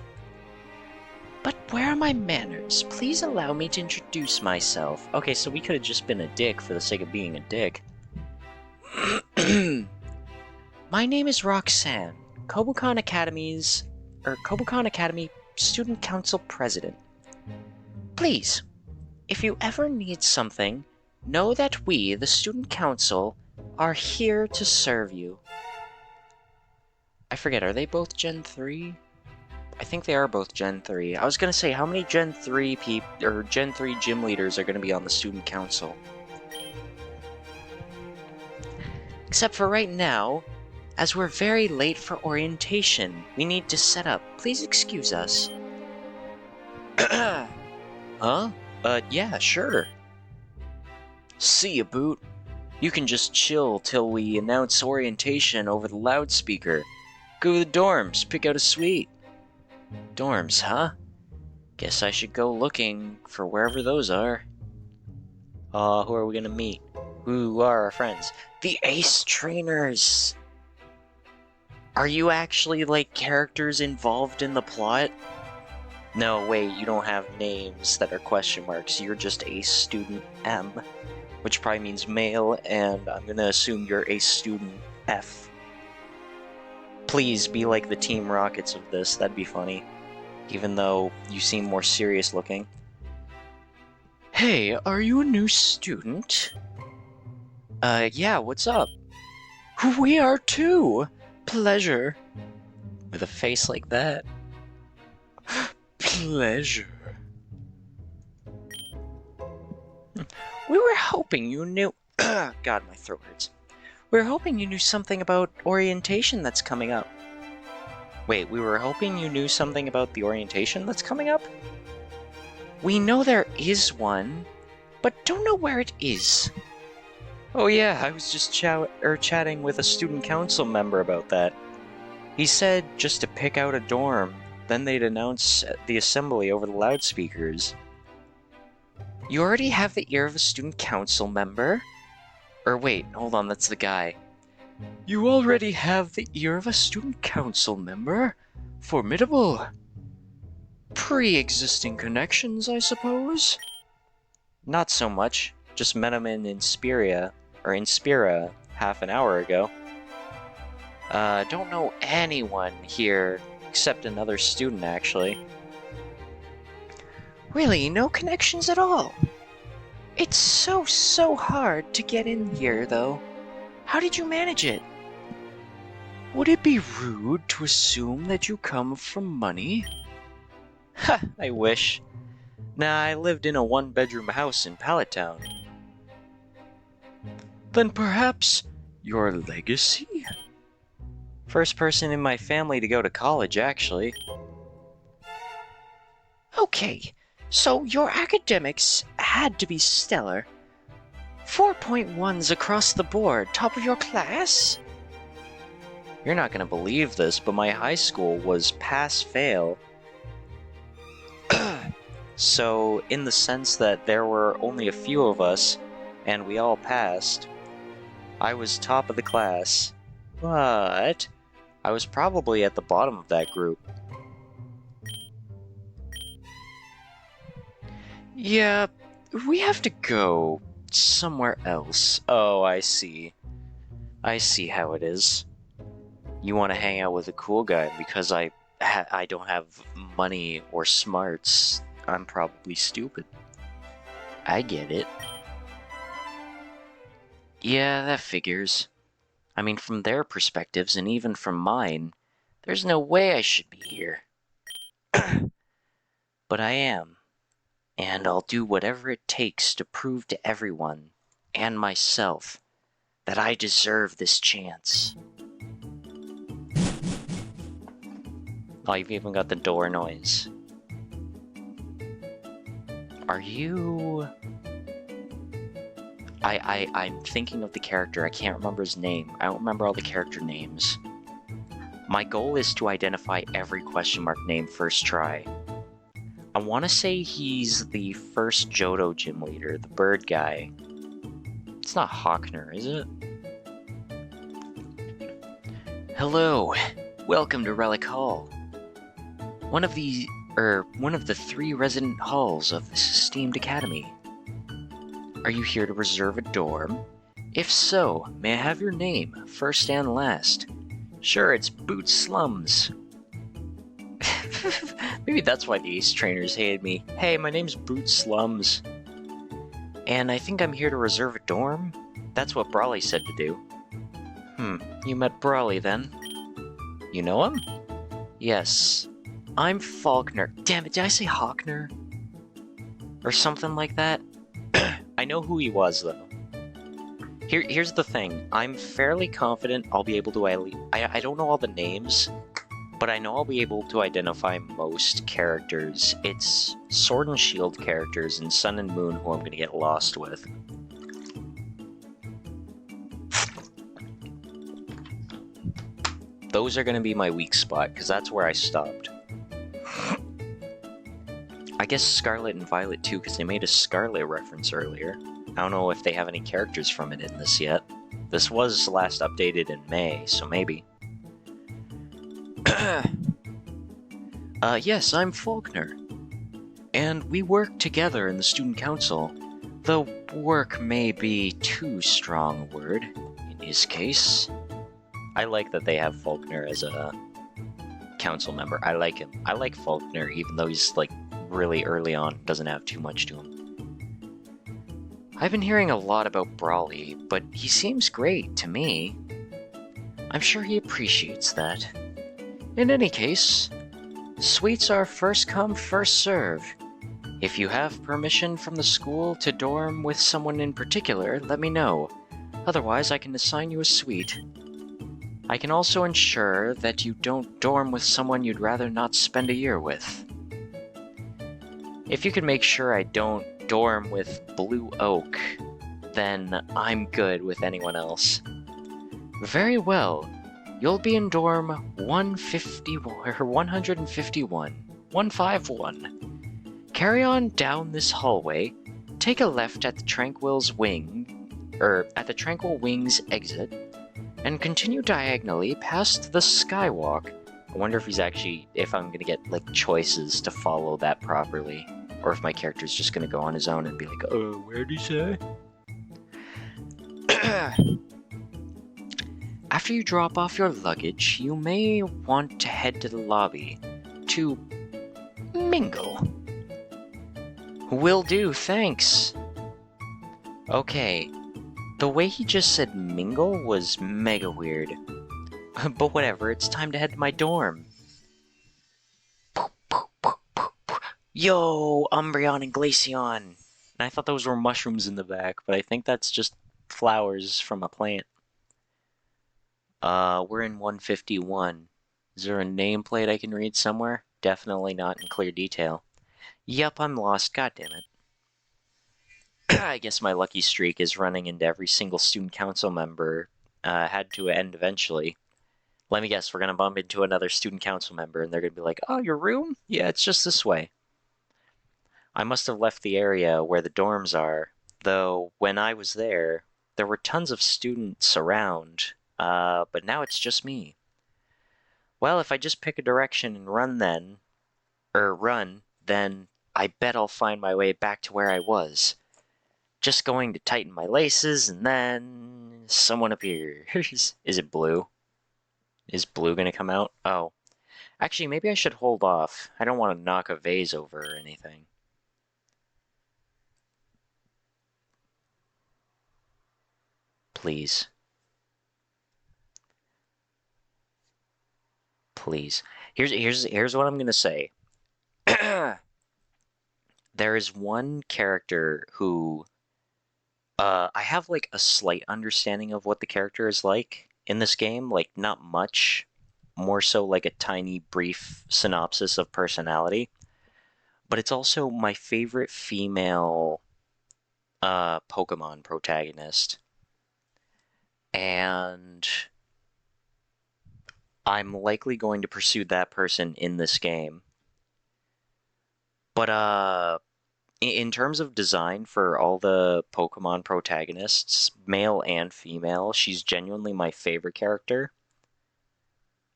But where are my manners? Please allow me to introduce myself. Okay, so we could have just been a dick for the sake of being a dick. My name is Roxanne, Kobukan Academy Student Council President. Please, if you ever need something, know that we, the Student Council, are here to serve you. I forget, are they both Gen 3? I think they are both Gen 3. I was gonna say, how many Gen 3 Gen 3 gym leaders are gonna be on the Student Council? Except for right now, as we're very late for orientation, we need to set up. Please excuse us. Huh? Yeah, sure. See ya, Boot. You can just chill till we announce orientation over the loudspeaker. Go to the dorms, pick out a suite. Dorms, huh? Guess I should go looking for wherever those are. Who are we gonna meet? Who are our friends? The Ace Trainers! Are you actually, like, characters involved in the plot? No, wait, you don't have names that are question marks. You're just Ace Student M, which probably means male, and I'm gonna assume you're Ace Student F. Please be like the Team Rockets of this, that'd be funny. Even though you seem more serious looking. Hey, are you a new student? Yeah, what's up? We are too! Pleasure. With a face like that. Pleasure. We were hoping you knew... God, my throat hurts. We were hoping you knew something about orientation that's coming up. Wait, we were hoping you knew something about the orientation that's coming up? We know there is one, but don't know where it is. Oh yeah, I was just chatting with a student council member about that. He said just to pick out a dorm, then they'd announce the assembly over the loudspeakers. You already have the ear of a student council member? Or wait, hold on, that's the guy. You already have the ear of a student council member? Formidable. Pre-existing connections, I suppose? Not so much. Just met him in Inspira half an hour ago. Don't know anyone here except another student, actually. Really, no connections at all? It's so hard to get in here, though. How did you manage it? Would it be rude to assume that you come from money? Ha, I wish. Nah, I lived in a one-bedroom house in Pallet Town. Then perhaps your legacy? First person in my family to go to college, actually. Okay, so your academics had to be stellar. 4.1s across the board, top of your class? You're not gonna believe this, but my high school was pass-fail. So, in the sense that there were only a few of us, and we all passed, I was top of the class, but I was probably at the bottom of that group. Yeah, we have to go somewhere else. Oh, I see. I see how it is. You want to hang out with a cool guy because I don't have money or smarts. I'm probably stupid. I get it. Yeah, that figures. I mean, from their perspectives, and even from mine, there's no way I should be here. But I am. And I'll do whatever it takes to prove to everyone, and myself, that I deserve this chance. Oh, you've even got the door noise. Are you... I'm thinking of the character. I can't remember his name. I don't remember all the character names. My goal is to identify every question mark name first try. I want to say he's the first Johto gym leader, the bird guy. It's not Hawkner, is it? Hello, welcome to Relic Hall. One of the three resident halls of this esteemed academy. Are you here to reserve a dorm? If so, may I have your name, first and last? Sure, it's Boot Slums. Maybe that's why the Ace trainers hated me. Hey, my name's Boot Slums. And I think I'm here to reserve a dorm? That's what Brawley said to do. You met Brawley then? You know him? Yes. I'm Faulkner. Damn it, did I say Hawkner? Or something like that? I know who he was, though. Here's the thing. I'm fairly confident I'll be able to... I don't know all the names, but I know I'll be able to identify most characters. It's Sword and Shield characters and Sun and Moon who I'm going to get lost with. Those are going to be my weak spot, because that's where I stopped. I guess Scarlet and Violet too, because they made a Scarlet reference earlier. I don't know if they have any characters from it in this yet. This was last updated in May, so maybe. Yes, I'm Faulkner. And we work together in the Student Council. Though work may be too strong a word in his case. I like that they have Faulkner as a council member. I like him. I like Faulkner, even though he's, like, really early on, doesn't have too much to him. I've been hearing a lot about Brawley, but he seems great to me. I'm sure he appreciates that. In any case, suites are first come, first serve. If you have permission from the school to dorm with someone in particular, let me know. Otherwise, I can assign you a suite. I can also ensure that you don't dorm with someone you'd rather not spend a year with. If you can make sure I don't dorm with Blue Oak, then I'm good with anyone else. Very well. You'll be in dorm 151. Carry on down this hallway, take a left at the Tranquil Wings exit, and continue diagonally past the Skywalk. I wonder if I'm gonna get, like, choices to follow that properly. Or if my character's just gonna go on his own and be like, where'd he say? After you drop off your luggage, you may want to head to the lobby to mingle. Will do, thanks. Okay. The way he just said mingle was mega weird. But whatever, it's time to head to my dorm. Yo, Umbreon and Glaceon! And I thought those were mushrooms in the back, but I think that's just flowers from a plant. We're in 151. Is there a nameplate I can read somewhere? Definitely not in clear detail. Yup, I'm lost, goddammit. I guess my lucky streak is running into every single student council member. Had to end eventually. Let me guess, we're gonna bump into another student council member and they're gonna be like, oh, your room? Yeah, it's just this way. I must have left the area where the dorms are, though when I was there were tons of students around, but now it's just me. Well, if I just pick a direction and run, then I bet I'll find my way back to where I was. Just going to tighten my laces, and then someone appears. Is it Blue? Is Blue gonna come out? Oh. Actually, maybe I should hold off. I don't want to knock a vase over or anything. Please. Please. Here's what I'm gonna say. There is one character who I have, like, a slight understanding of what the character is like in this game. Like, not much. More so like a tiny, brief synopsis of personality. But it's also my favorite female Pokemon protagonist. And I'm likely going to pursue that person in this game. But, in terms of design for all the Pokemon protagonists, male and female, she's genuinely my favorite character.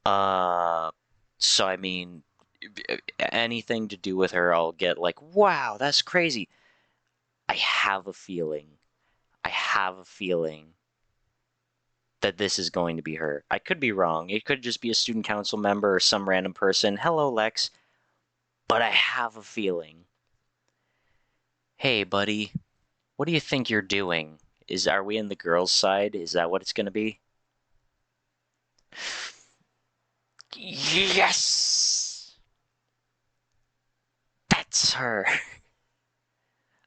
So I mean, anything to do with her, I'll get like, wow, that's crazy. I have a feeling. I have a feeling that this is going to be her. I could be wrong. It could just be a student council member or some random person. Hello, Lex. But I have a feeling. Hey, buddy, what do you think you're doing? Are we in the girls' side? Is that what it's gonna be? Yes! That's her.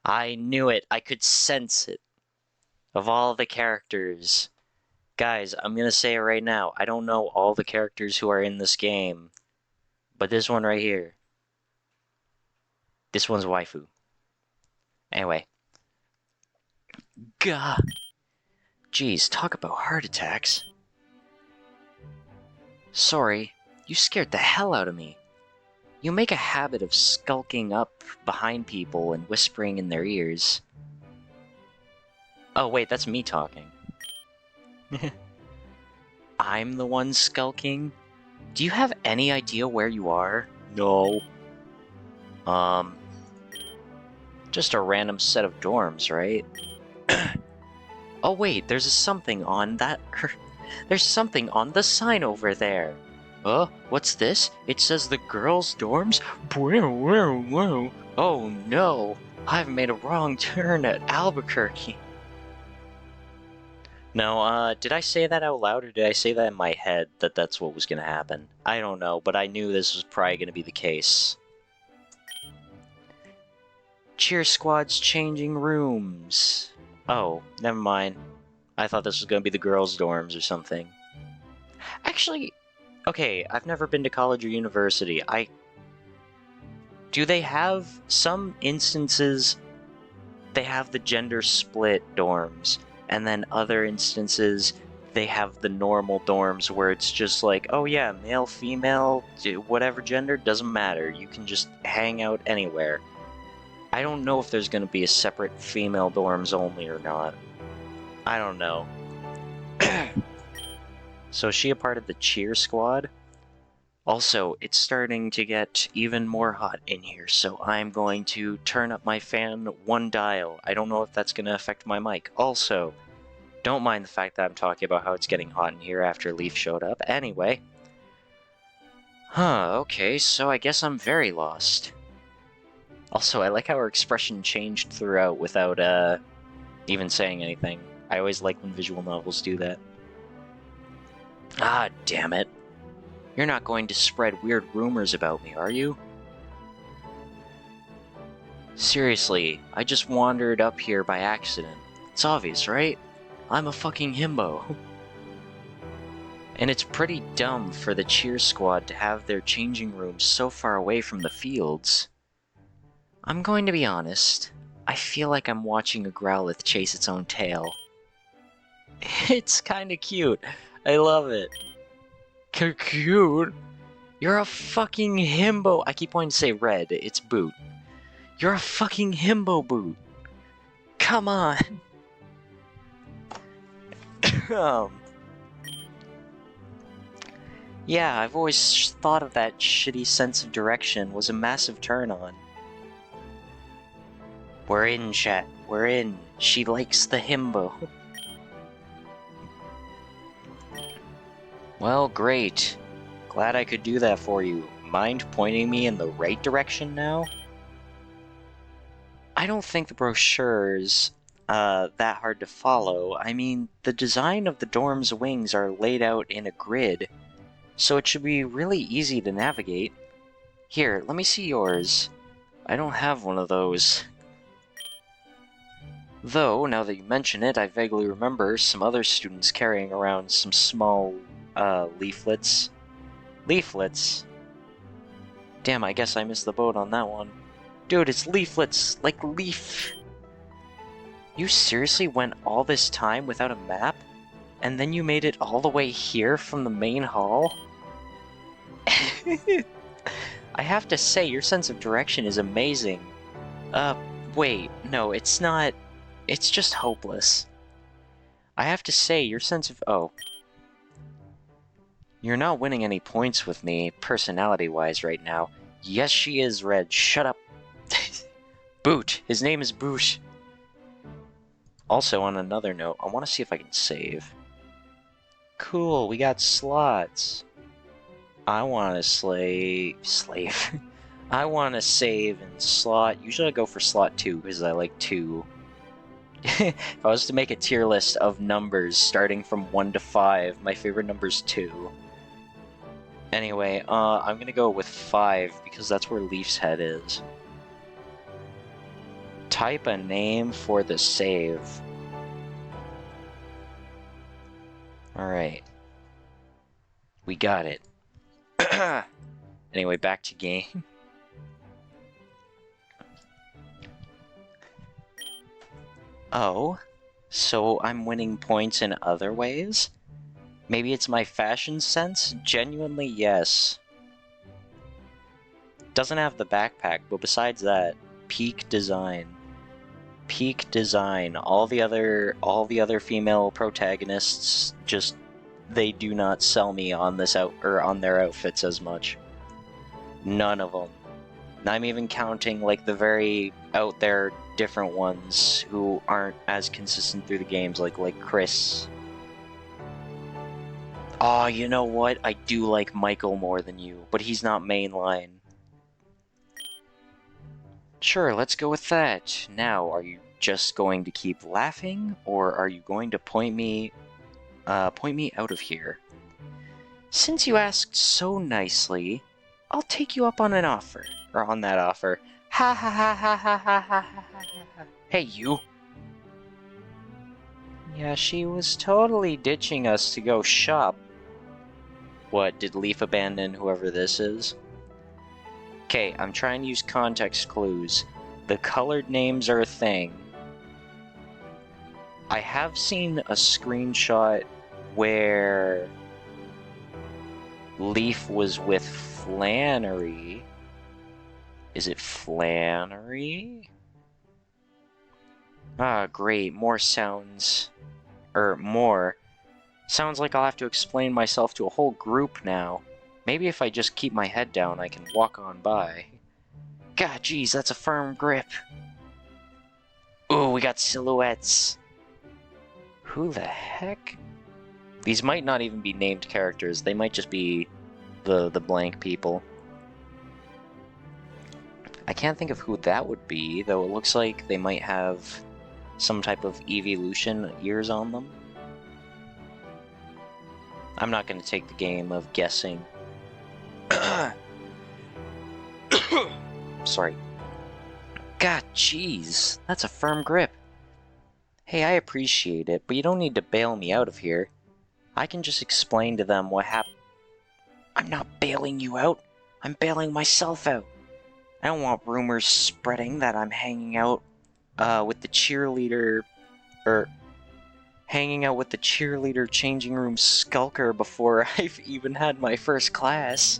I knew it. I could sense it. Of all the characters. Guys, I'm gonna say it right now. I don't know all the characters who are in this game. But this one right here. This one's waifu. Anyway. Gah. Jeez, talk about heart attacks. Sorry, you scared the hell out of me. You make a habit of skulking up behind people and whispering in their ears. Oh wait, that's me talking. I'm the one skulking? Do you have any idea where you are? No. Just a random set of dorms, right? Oh wait, there's something on that... There's something on the sign over there. What's this? It says the girls' dorms? Oh no, I've made a wrong turn at Albuquerque. No, did I say that out loud or did I say that in my head that that's what was gonna happen? I don't know, but I knew this was probably gonna be the case. Cheer squad's changing rooms. Oh, never mind. I thought this was gonna be the girls' dorms or something. Actually, okay, I've never been to college or university. Do they have some instances they have the gender split dorms, and then other instances they have the normal dorms where it's just like, oh yeah, male, female, whatever gender, doesn't matter. You can just hang out anywhere. I don't know if there's going to be a separate female dorms only or not. I don't know. So is she a part of the cheer squad? Also, it's starting to get even more hot in here, so I'm going to turn up my fan one dial. I don't know if that's going to affect my mic. Also, don't mind the fact that I'm talking about how it's getting hot in here after Leaf showed up. Anyway. Okay, so I guess I'm very lost. Also, I like how her expression changed throughout without, even saying anything. I always like when visual novels do that. Ah, damn it. You're not going to spread weird rumors about me, are you? Seriously, I just wandered up here by accident. It's obvious, right? I'm a fucking himbo. And it's pretty dumb for the cheer squad to have their changing rooms so far away from the fields. I'm going to be honest. I feel like I'm watching a Growlithe chase its own tail. It's kinda cute. I love it. Cute? You're a fucking himbo. I keep wanting to say red. It's Boot. You're a fucking himbo, Boot. Come on. Yeah, I've always thought of that shitty sense of direction was a massive turn on. We're in, chat. We're in. She likes the himbo. Well, great. Glad I could do that for you. Mind pointing me in the right direction now? I don't think the brochure's that hard to follow. I mean, the design of the dorm's wings are laid out in a grid, so it should be really easy to navigate. Here, let me see yours. I don't have one of those. Though, now that you mention it, I vaguely remember some other students carrying around some small, leaflets. Leaflets? Damn, I guess I missed the boat on that one. Dude, it's leaflets! Like leaf! You seriously went all this time without a map? And then you made it all the way here from the main hall? I have to say, your sense of direction is amazing. Wait, no, it's not... It's just hopeless. I have to say, your sense of... Oh. You're not winning any points with me, personality-wise, right now. Yes, she is red. Shut up. Boot. His name is Boot. Also, on another note, I want to see if I can save. Cool, we got slots. I want to slave. I want to save in slot. Usually I go for slot 2 because I like 2. If I was to make a tier list of numbers starting from 1 to 5, my favorite number is 2. Anyway, I'm gonna go with 5 because that's where Leaf's head is. Type a name for the save. Alright. We got it. Anyway, back to game. Oh, so I'm winning points in other ways? Maybe it's my fashion sense? Genuinely, yes. Doesn't have the backpack, but besides that, peak design. Peak design. All the other female protagonists just they do not sell me on this on their outfits as much. None of them. I'm even counting like the very out there different ones who aren't as consistent through the games, like Chris. Oh, you know what? I do like Michael more than you, but he's not mainline. Sure, let's go with that. Now, are you just going to keep laughing, or are you going to point me out of here? Since you asked so nicely, I'll take you up on an offer. Or on that offer. Ha ha ha ha ha ha ha ha ha. Hey, you! Yeah, she was totally ditching us to go shop. What, did Leaf abandon whoever this is? Okay, I'm trying to use context clues. The colored names are a thing. I have seen a screenshot where Leaf was with Flannery. Is it Flannery? Ah, great. More sounds. More. Sounds like I'll have to explain myself to a whole group now. Maybe if I just keep my head down, I can walk on by. God, geez, that's a firm grip. Ooh, we got silhouettes. Who the heck? These might not even be named characters. They might just be the blank people. I can't think of who that would be, though it looks like they might have some type of evolution ears on them. I'm not going to take the game of guessing. Sorry. God, jeez, that's a firm grip. Hey, I appreciate it, but you don't need to bail me out of here. I can just explain to them what happened. I'm not bailing you out. I'm bailing myself out. I don't want rumors spreading that I'm hanging out with the cheerleader, hanging out with the cheerleader changing room skulker before I've even had my first class.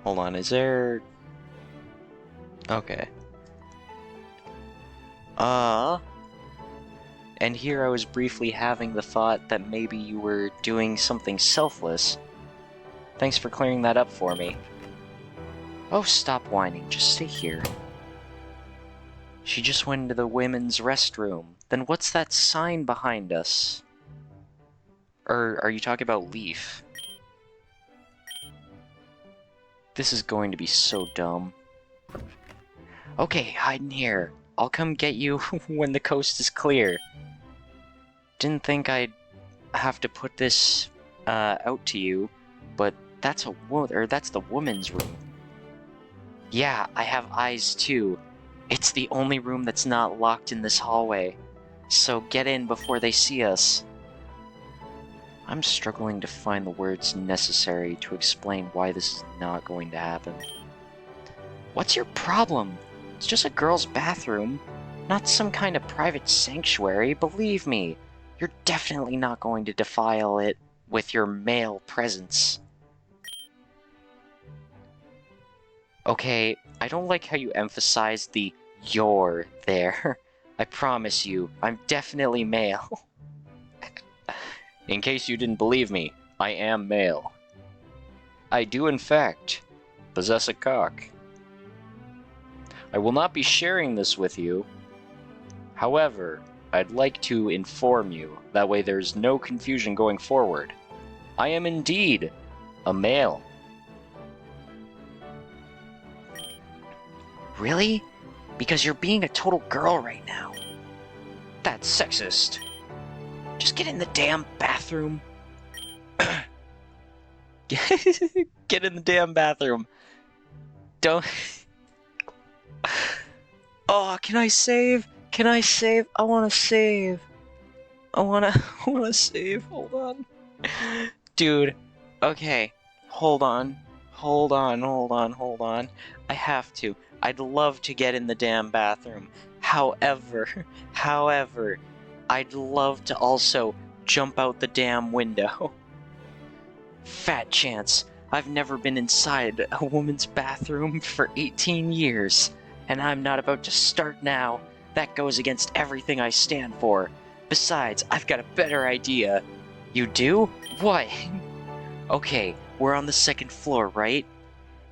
Hold on, is there... Okay. And here I was briefly having the thought that maybe you were doing something selfless. Thanks for clearing that up for me. Oh, stop whining, just stay here. She just went into the women's restroom. Then what's that sign behind us? Or are you talking about Leaf? This is going to be so dumb. Okay, hide in here. I'll come get you when the coast is clear. Didn't think I'd have to put this out to you, but that's that's the woman's room. Yeah, I have eyes too. It's the only room that's not locked in this hallway. So get in before they see us. I'm struggling to find the words necessary to explain why this is not going to happen. What's your problem? It's just a girl's bathroom, not some kind of private sanctuary, believe me. You're definitely not going to defile it with your male presence. Okay, I don't like how you emphasize the "you're" there. I promise you, I'm definitely male. In case you didn't believe me, I am male. I do, in fact, possess a cock. I will not be sharing this with you. However, I'd like to inform you, that way there's no confusion going forward. I am indeed a male. Really? Because you're being a total girl right now. That's sexist. Just get in the damn bathroom. Get in the damn bathroom. Don't... Oh, can I save? Can I save? I want to save. I want to save. Hold on. Dude. Okay. Hold on. Hold on. I have to. I'd love to get in the damn bathroom. However, I'd love to also jump out the damn window. Fat chance. I've never been inside a woman's bathroom for 18 years, and I'm not about to start now. That goes against everything I stand for. Besides, I've got a better idea. You do? What? Okay, we're on the second floor, right?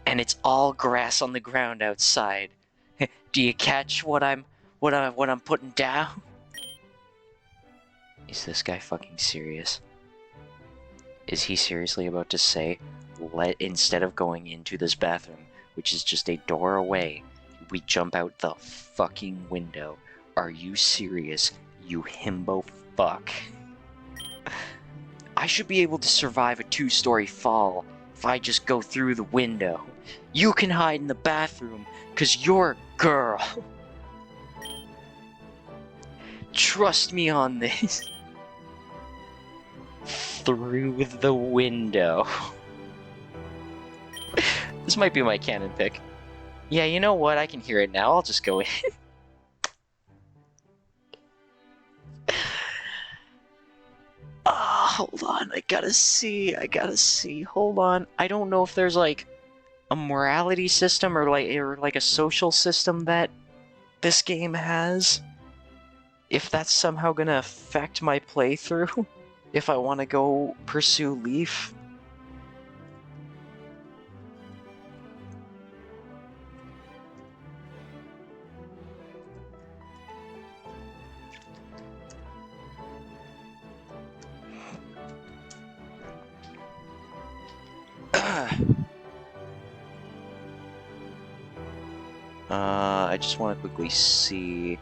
And it's all grass on the ground outside. Do you catch what I'm putting down? Is this guy fucking serious? Is he seriously about to say, instead of going into this bathroom, which is just a door away, we jump out the fucking window? Are you serious, you himbo fuck? I should be able to survive a 2-story fall if I just go through the window. You can hide in the bathroom, 'cause you're a girl. Trust me on this. Through the window. This might be my canon pick. Yeah, you know what? I can hear it now. I'll just go in. Hold on. I gotta see. Hold on. I don't know if there's like a morality system or like a social system that this game has. If that's somehow gonna affect my playthrough. If I want to go pursue Leaf. I just want to quickly see.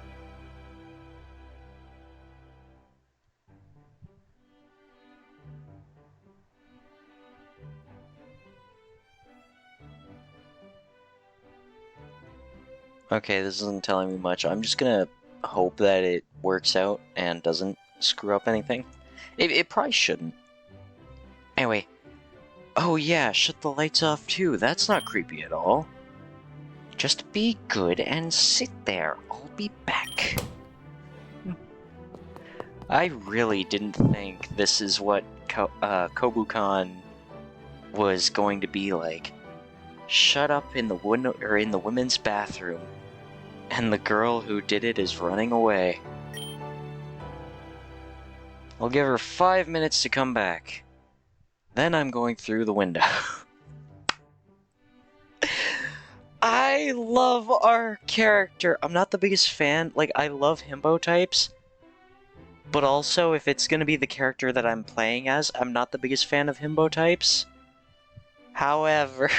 Okay, this isn't telling me much. I'm just gonna hope that it works out and doesn't screw up anything. It probably shouldn't. Anyway. Oh yeah, shut the lights off too. That's not creepy at all. Just be good and sit there. I'll be back. I really didn't think this is what Kobukan was going to be like. Shut up in the women's bathroom, and the girl who did it is running away. I'll give her 5 minutes to come back. Then I'm going through the window. I love our character. I'm not the biggest fan. Like, I love himbo types. But also, if it's gonna be the character that I'm playing as, I'm not the biggest fan of himbo types. However,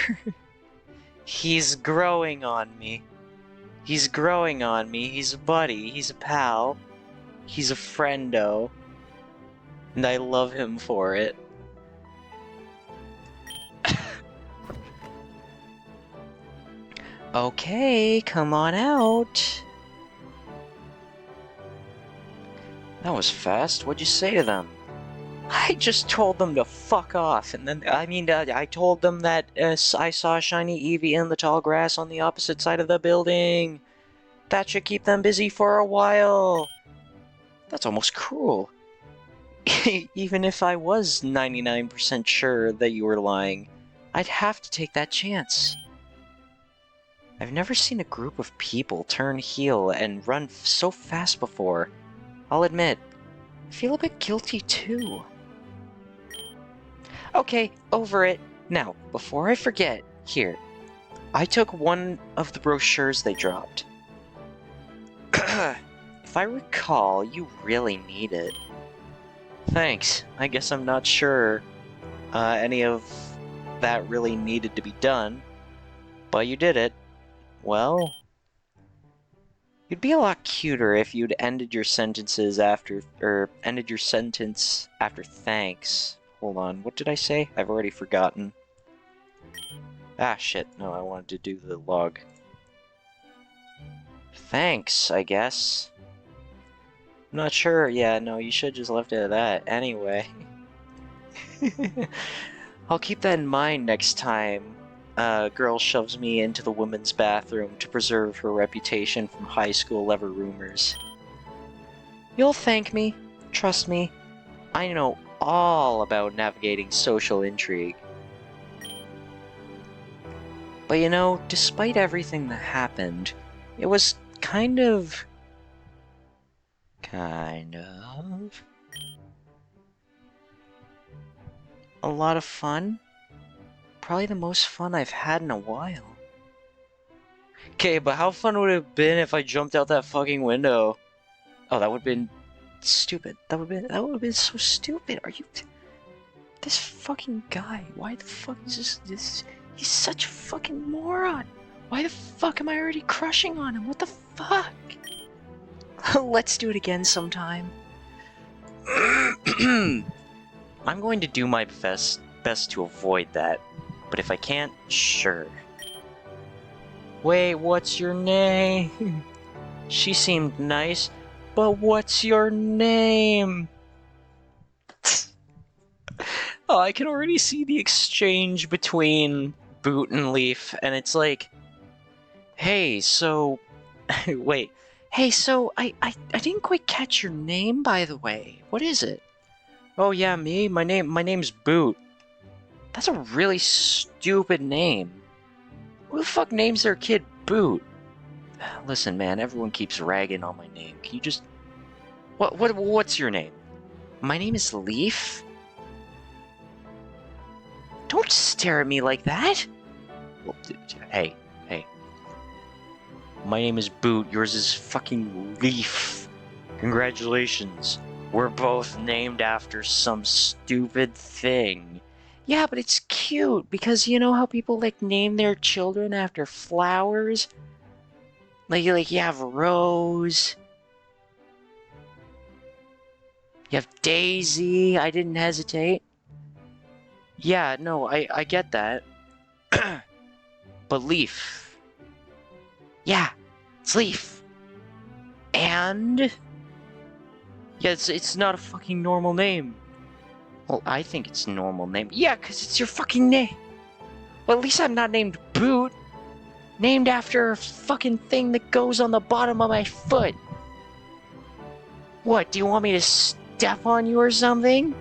he's growing on me. He's growing on me. He's a buddy. He's a pal. He's a friendo. And I love him for it. Okay, come on out. That was fast. What'd you say to them? I just told them to fuck off, and then, I told them that I saw a shiny Eevee in the tall grass on the opposite side of the building. That should keep them busy for a while. That's almost cruel. Even if I was 99% sure that you were lying, I'd have to take that chance. I've never seen a group of people turn heel and run so fast before. I'll admit, I feel a bit guilty too. Okay, over it. Now, before I forget, here. I took one of the brochures they dropped. If I recall, you really need it. Thanks. I guess I'm not sure any of that really needed to be done, but you did it. Well, you'd be a lot cuter if you'd ended your sentences after, ended your sentence after thanks. Hold on, what did I say? I've already forgotten. Ah, shit, no, I wanted to do the log. Thanks, I guess. I'm not sure, yeah, no, you should just left it at that. Anyway. I'll keep that in mind next time a girl shoves me into the women's bathroom to preserve her reputation from high school lover rumors. You'll thank me. Trust me. I know all about navigating social intrigue. But you know, despite everything that happened, it was kind of... a lot of fun. Probably the most fun I've had in a while. Okay, but how fun would it have been if I jumped out that fucking window? Oh, that would have been stupid. That would have been so stupid. Are you... This fucking guy. Why the fuck is this? He's such a fucking moron. Why the fuck am I already crushing on him? What the fuck? Let's do it again sometime. I'm going to do my best to avoid that. But if I can't, sure. Wait, what's your name? She seemed nice, but what's your name? Oh, I can already see the exchange between Boot and Leaf, and it's like, hey, so... Wait. Hey, so, I didn't quite catch your name, by the way. What is it? Oh, yeah, me? My name's Boot. That's a really stupid name. Who the fuck names their kid Boot? Listen, man, everyone keeps ragging on my name. Can you just... What's your name? My name is Leaf? Don't stare at me like that! Well, hey. My name is Boot, yours is fucking Leaf. Congratulations. We're both named after some stupid thing. Yeah, but it's cute, because you know how people, like, name their children after flowers? Like you have Rose. You have Daisy. I didn't hesitate. Yeah, no, I get that. But Leaf. Yeah, it's Leaf. And... yeah, it's not a fucking normal name. Well, I think it's a normal name. Yeah, because it's your fucking name. Well, at least I'm not named Boot. Named after a fucking thing that goes on the bottom of my foot. What, do you want me to step on you or something?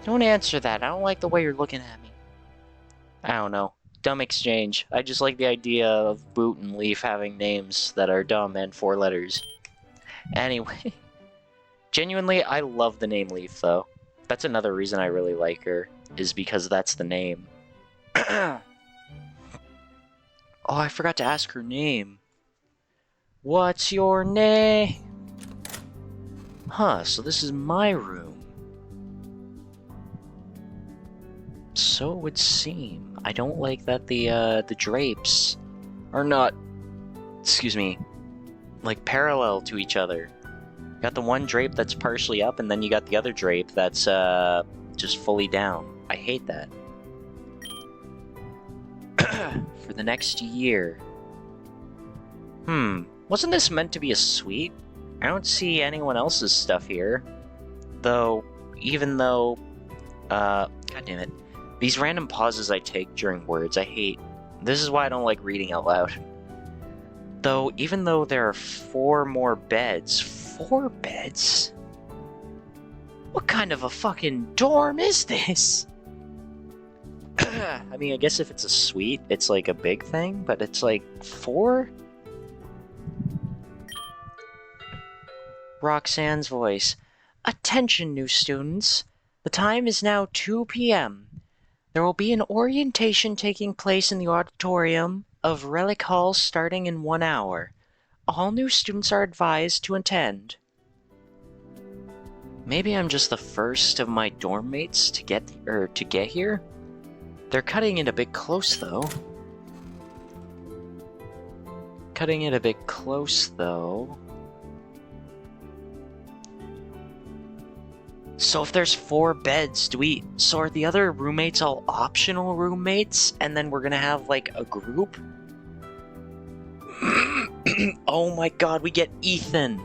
Don't answer that. I don't like the way you're looking at me. I don't know. Dumb exchange. I just like the idea of Boot and Leaf having names that are dumb and 4 letters. Anyway. Genuinely, I love the name Leaf, though. That's another reason I really like her, is because that's the name. Oh, I forgot to ask her name. What's your name? Huh, so this is my room. So it would seem. I don't like that the drapes are not, excuse me, like parallel to each other. You got the one drape that's partially up, and then you got the other drape that's just fully down. I hate that. For the next year. Wasn't this meant to be a suite? I don't see anyone else's stuff here. Though, even though, god damn it. These random pauses I take during words, I hate. This is why I don't like reading out loud. Though, even though there are 4 more beds... 4 beds? What kind of a fucking dorm is this? I mean, I guess if it's a suite, it's like a big thing, but it's like 4? Roxanne's voice. Attention, new students. The time is now 2 p.m. There will be an orientation taking place in the auditorium of Relic Hall starting in 1 hour. All new students are advised to attend. Maybe I'm just the first of my dorm mates to get here? They're cutting it a bit close, though. So if there's 4 beds, so are the other roommates all optional roommates? And then we're gonna have, like, a group? Oh my god, we get Ethan!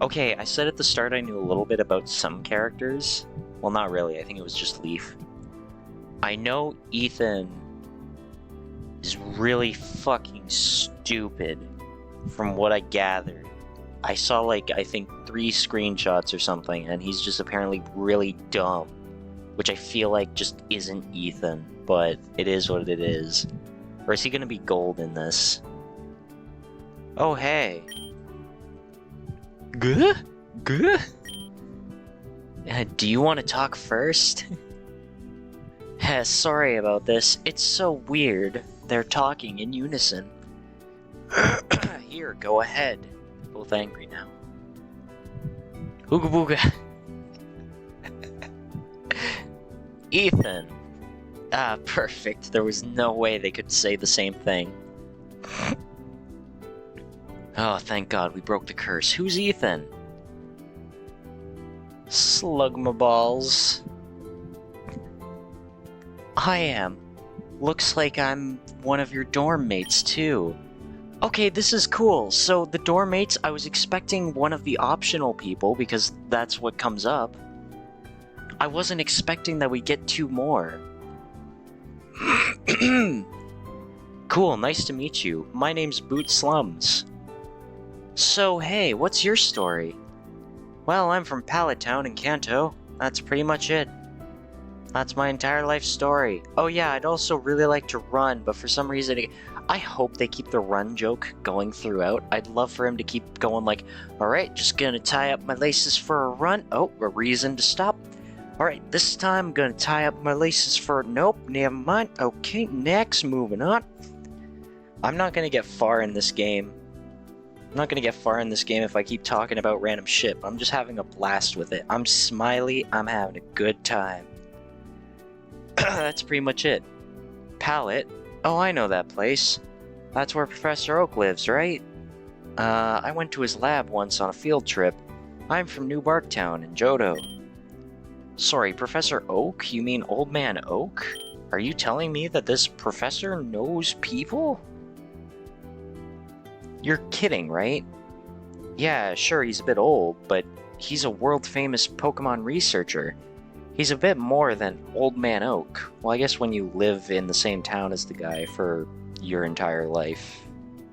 Okay, I said at the start I knew a little bit about some characters. Well, not really, I think it was just Leaf. I know Ethan is really fucking stupid, from what I gathered. I saw, like, I think 3 screenshots or something, and he's just apparently really dumb. Which I feel like just isn't Ethan, but it is what it is. Or is he gonna be gold in this? Oh, hey. Good? Do you want to talk first? Sorry about this. It's so weird. They're talking in unison. Here, go ahead. Both angry now. Ooga booga. Ethan. Ah, perfect. There was no way they could say the same thing. Oh, thank God we broke the curse. Who's Ethan? Slugmaballs. I am. Looks like I'm one of your dorm mates, too. Okay, this is cool. So, the dorm mates, I was expecting one of the optional people, because that's what comes up. I wasn't expecting that we'd get 2 more. Cool, nice to meet you. My name's Boot Slums. So, hey, what's your story? Well, I'm from Pallet Town in Kanto. That's pretty much it. That's my entire life story. Oh yeah, I'd also really like to run, but for some reason, I hope they keep the run joke going throughout. I'd love for him to keep going like, alright, just gonna tie up my laces for a run. Oh, a reason to stop. Alright, this time I'm gonna tie up my laces for... Nope, never mind. Okay, next, moving on. I'm not gonna get far in this game. If I keep talking about random shit. I'm just having a blast with it. I'm smiley, I'm having a good time. That's pretty much it. Pallet? Oh, I know that place. That's where Professor Oak lives, right? I went to his lab once on a field trip. I'm from New Barktown in Johto. Sorry, Professor Oak? You mean Old Man Oak? Are you telling me that this professor knows people? You're kidding, right? Yeah, sure, he's a bit old, but he's a world-famous Pokemon researcher. He's a bit more than Old Man Oak. Well, I guess when you live in the same town as the guy for your entire life,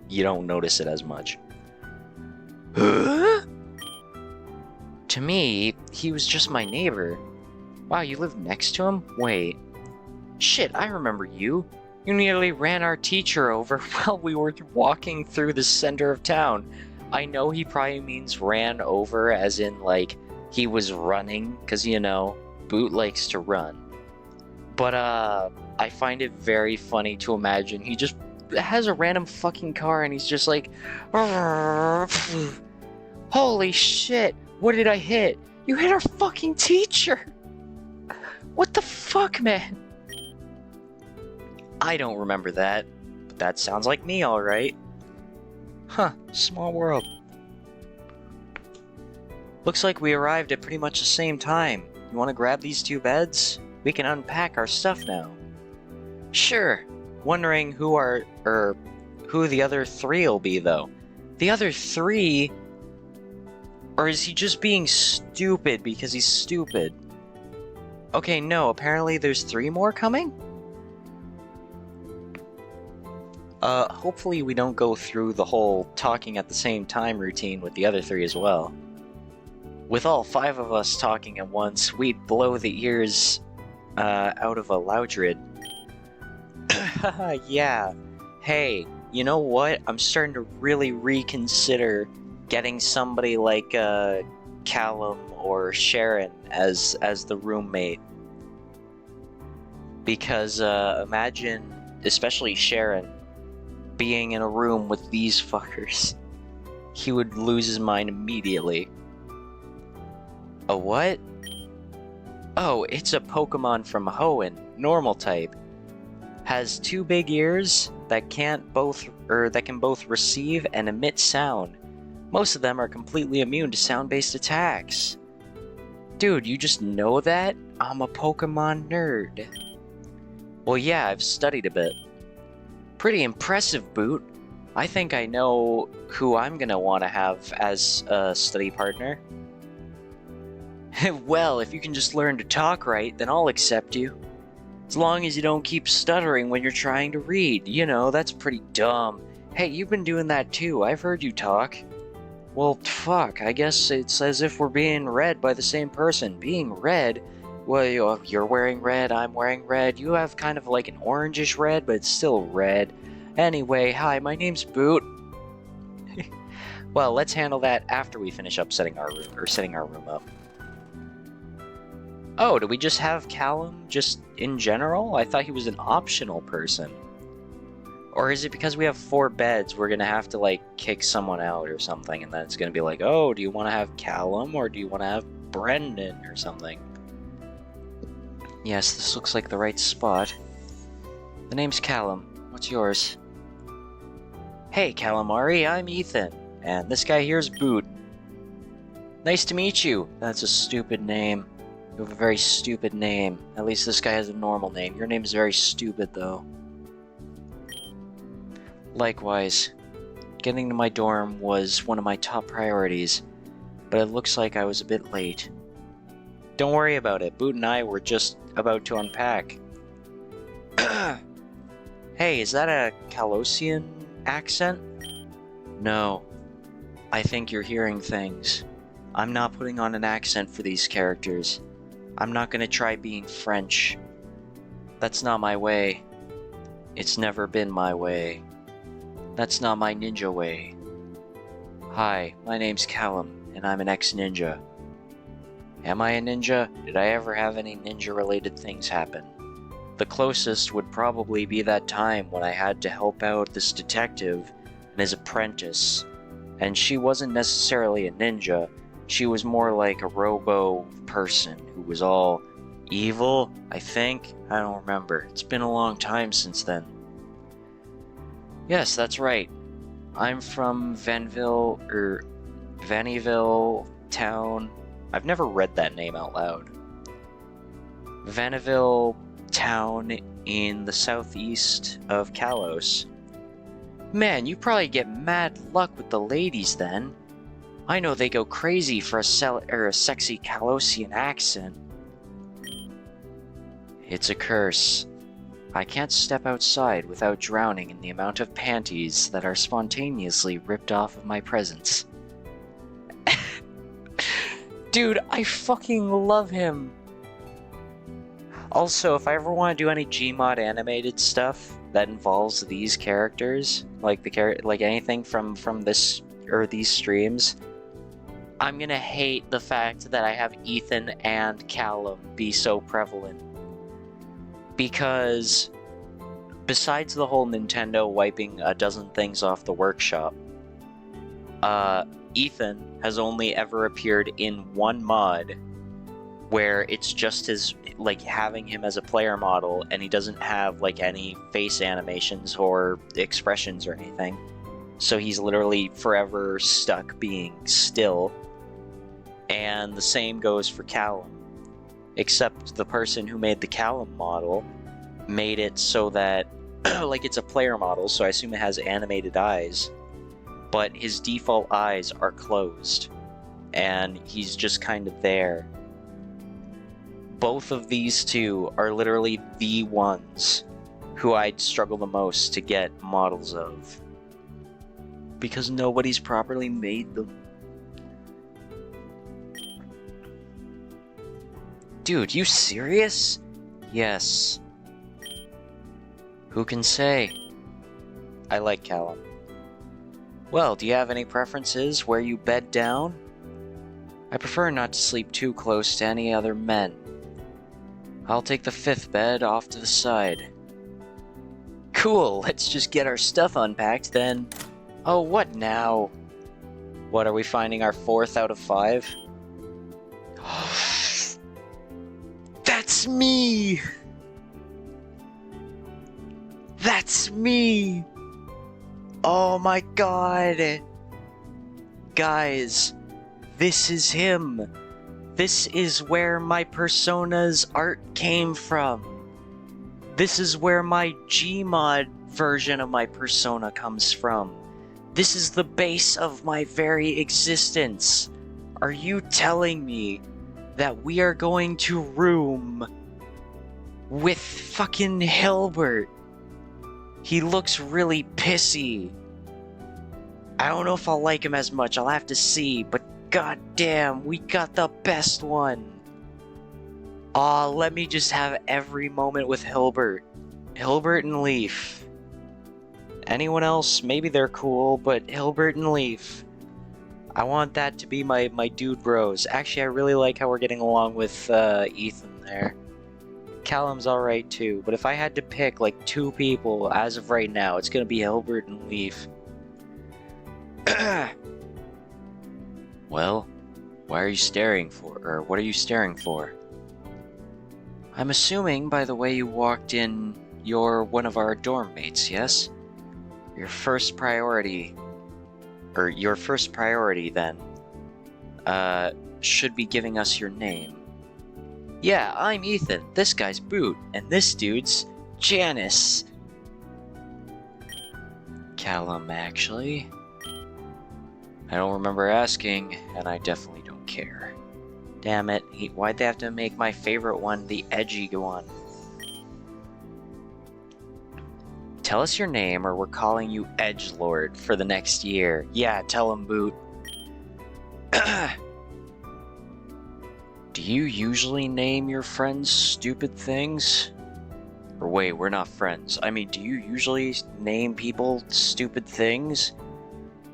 you don't notice it as much. Huh? To me, he was just my neighbor. Wow, you live next to him? Wait. Shit, I remember you. You nearly ran our teacher over while we were walking through the center of town. I know he probably means ran over as in, like, he was running, because, you know, Boot likes to run. But, I find it very funny to imagine he just has a random fucking car and he's just like, holy shit, what did I hit? You hit our fucking teacher! What the fuck, man? I don't remember that, but that sounds like me, alright. Huh, small world. Looks like we arrived at pretty much the same time. You want to grab these 2 beds? We can unpack our stuff now. Sure. Wondering who the other 3 will be, though. The other 3? Or is he just being stupid because he's stupid? Okay, no, apparently there's 3 more coming? Hopefully we don't go through the whole talking at the same time routine with the other 3 as well. With all 5 of us talking at once, we'd blow the ears, out of a Loudred. Yeah. Hey, you know what? I'm starting to really reconsider getting somebody like, Callum or Sharon as the roommate. Because imagine, especially Sharon, being in a room with these fuckers. He would lose his mind immediately. A what? Oh, it's a Pokemon from Hoenn, normal type. Has 2 big ears that can both receive and emit sound. Most of them are completely immune to sound-based attacks. Dude, you just know that? I'm a Pokemon nerd. Well, yeah, I've studied a bit. Pretty impressive, Boot. I think I know who I'm gonna want to have as a study partner. Well, if you can just learn to talk right, then I'll accept you. As long as you don't keep stuttering when you're trying to read. You know, that's pretty dumb. Hey, you've been doing that too. I've heard you talk. Well, fuck, I guess it's as if we're being read by the same person. Being read? Well, you're wearing red, I'm wearing red. You have kind of like an orangish red, but it's still red. Anyway, hi, my name's Boot. Well, let's handle that after we finish up setting our room up. Oh, do we just have Callum just in general? I thought he was an optional person. Or is it because we have 4 beds, we're gonna have to, like, kick someone out or something, and then it's gonna be like, oh, do you want to have Callum, or do you want to have Brendan, or something? Yes, this looks like the right spot. The name's Callum. What's yours? Hey, Calamari, I'm Ethan, and this guy here's Boot. Nice to meet you. That's a stupid name. You have a very stupid name. At least this guy has a normal name. Your name is very stupid, though. Likewise. Getting to my dorm was one of my top priorities, but it looks like I was a bit late. Don't worry about it. Boot and I were just about to unpack. Hey, is that a Kalosian accent? No. I think you're hearing things. I'm not putting on an accent for these characters. I'm not gonna try being French. That's not my way. It's never been my way. That's not my ninja way. Hi, my name's Callum, and I'm an ex-ninja. Am I a ninja? Did I ever have any ninja-related things happen? The closest would probably be that time when I had to help out this detective and his apprentice. And she wasn't necessarily a ninja, she was more like a robo person who was all evil, I think? I don't remember. It's been a long time since then. Yes, that's right. I'm from Vanville Town. I've never read that name out loud. Vaniville Town in the southeast of Kalos. Man, you probably get mad luck with the ladies then. I know they go crazy for a sexy Kalosian accent. It's a curse. I can't step outside without drowning in the amount of panties that are spontaneously ripped off of my presence. Dude, I fucking love him! Also, if I ever want to do any Gmod animated stuff that involves these characters, like anything from this or these streams, I'm gonna hate the fact that I have Ethan and Callum be so prevalent. Because besides the whole Nintendo wiping a dozen things off the workshop, Ethan has only ever appeared in one mod where it's just his, like, having him as a player model, and he doesn't have, like, any face animations or expressions or anything. So he's literally forever stuck being still. And the same goes for Callum. Except the person who made the Callum model made it so that, like, it's a player model, so I assume it has animated eyes, but his default eyes are closed, and he's just kind of there. Both of these two are literally the ones who I'd struggle the most to get models of, because nobody's properly made them. Dude, you serious? Yes. Who can say? I like Callum. Well, do you have any preferences where you bed down? I prefer not to sleep too close to any other men. I'll take the 5th bed off to the side. Cool, let's just get our stuff unpacked then. Oh, what now? What, are we finding our 4th out of 5? That's me! That's me! Oh my god! Guys, this is him! This is where my Persona's art came from. This is where my Gmod version of my Persona comes from. This is the base of my very existence. Are you telling me that we are going to room with fucking Hilbert? He looks really pissy. I don't know if I'll like him as much, I'll have to see, but goddamn, we got the best one. Aw, let me just have every moment with Hilbert. Hilbert and Leaf. Anyone else, maybe they're cool, but Hilbert and Leaf. I want that to be my dude bros. Actually, I really like how we're getting along with Ethan there. Callum's alright too, but if I had to pick like 2 people as of right now, it's gonna be Hilbert and Leaf. Well, why are you staring for, or what are you staring for? I'm assuming by the way you walked in, you're one of our dorm mates, yes? Your first priority then, should be giving us your name. Yeah, I'm Ethan, this guy's Boot, and this dude's Janice. Callum, actually. I don't remember asking, and I definitely don't care. Damn it, why'd they have to make my favorite one the edgy one? Tell us your name or we're calling you Edgelord for the next year. Yeah, tell him, Boot. Do you usually name your friends stupid things? Or wait, we're not friends. I mean, do you usually name people stupid things?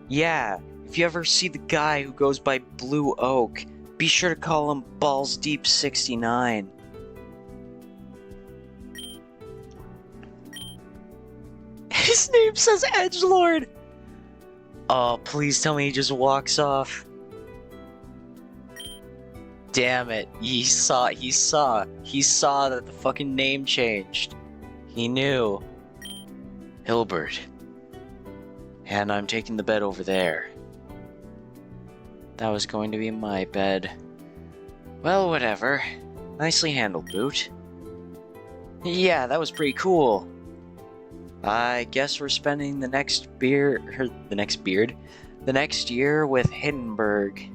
Yeah, if you ever see the guy who goes by Blue Oak, be sure to call him Balls Deep 69. His name says Edgelord! Oh, please tell me he just walks off. Damn it, he saw that the fucking name changed. He knew. Hilbert. And I'm taking the bed over there. That was going to be my bed. Well, whatever. Nicely handled, Boot. Yeah, that was pretty cool. I guess we're spending the next year with Hindenburg.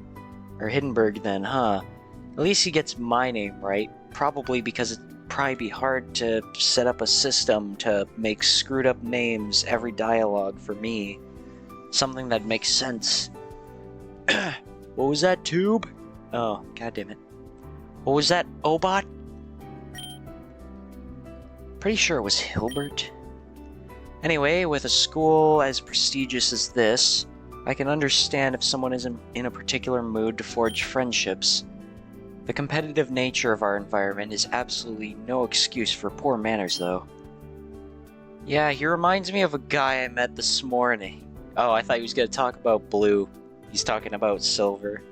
Or Hindenburg then, huh? At least he gets my name right. Probably because it'd probably be hard to set up a system to make screwed up names every dialogue for me. Something that makes sense. What was that, Tube? Oh, goddammit. What was that, Obot? Pretty sure it was Hilbert. Anyway, with a school as prestigious as this, I can understand if someone is in a particular mood to forge friendships. The competitive nature of our environment is absolutely no excuse for poor manners, though. Yeah, he reminds me of a guy I met this morning. Oh, I thought he was going to talk about Blue. He's talking about Silver.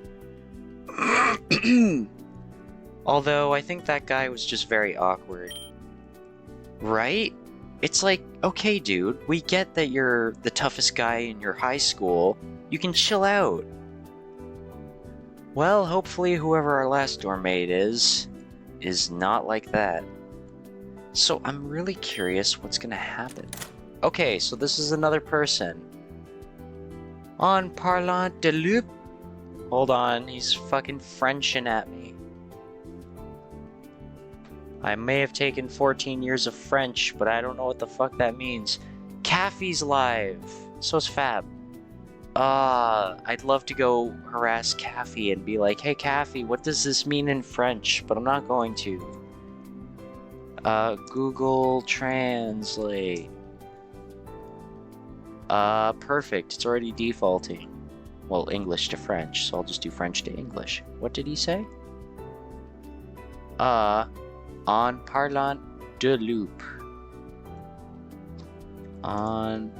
Although, I think that guy was just very awkward. Right? It's like, okay, dude, we get that you're the toughest guy in your high school. You can chill out. Well, hopefully whoever our last dorm mate is not like that. So I'm really curious what's gonna happen. Okay, so this is another person. En parlant de loup. Hold on, he's fucking Frenching at me. I may have taken 14 years of French, but I don't know what the fuck that means. Caffey's live. So is Fab. I'd love to go harass Caffey and be like, hey Caffey, what does this mean in French? But I'm not going to. Google Translate. Perfect. It's already defaulting. Well, English to French, so I'll just do French to English. What did he say? En parlant de loup. En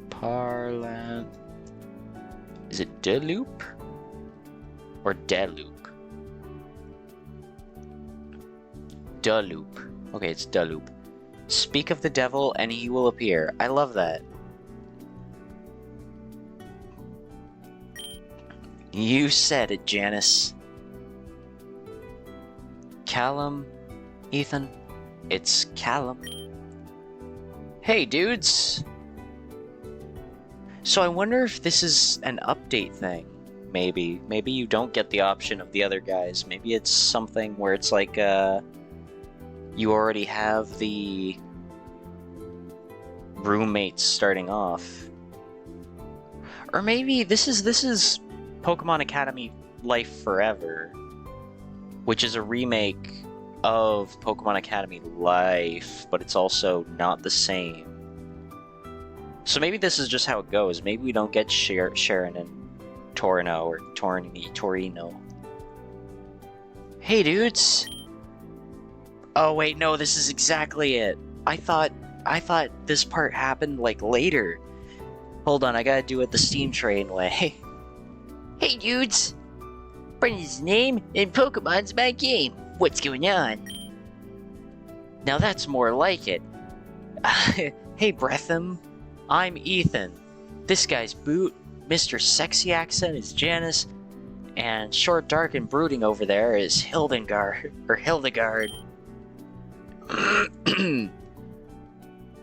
parlant... Is it de loup? Or de loup? De loup. Okay, it's de loup. Speak of the devil and he will appear. I love that. You said it, Janice. Callum, Ethan, it's Callum. Hey, dudes! So I wonder if this is an update thing. Maybe. Maybe you don't get the option of the other guys. Maybe it's something where it's like, you already have the roommates starting off. Or maybe this is Pokemon Academy Life Forever, which is a remake of Pokemon Academy Life, but it's also not the same. So maybe this is just how it goes. Maybe we don't get Sharon and Torino or Torino. Hey, dudes! Oh wait, no, this is exactly it. I thought this part happened like later. Hold on, I gotta do it the Steam Train way. Hey, dudes! Brendan's name and Pokemon's my game. What's going on? Now that's more like it. Hey, Bretham. I'm Ethan. This guy's Boot. Mr. Sexy Accent is Janice. And short, dark, and brooding over there is Hildegard.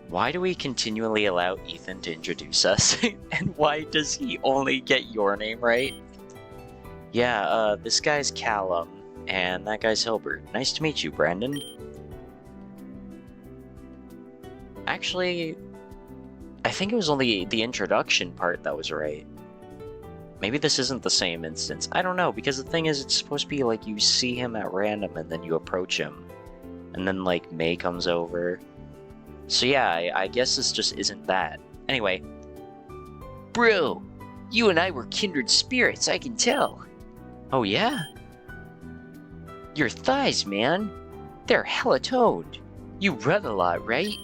Why do we continually allow Ethan to introduce us? And why does he only get your name right? Yeah, this guy's Callum, and that guy's Hilbert. Nice to meet you, Brandon. Actually, I think it was only the introduction part that was right. Maybe this isn't the same instance. I don't know, because the thing is, it's supposed to be like you see him at random and then you approach him. And then, like, May comes over. So yeah, I guess this just isn't that. Anyway. Bro, you and I were kindred spirits, I can tell. Oh yeah? Your thighs, man. They're hella toned. You run a lot, right?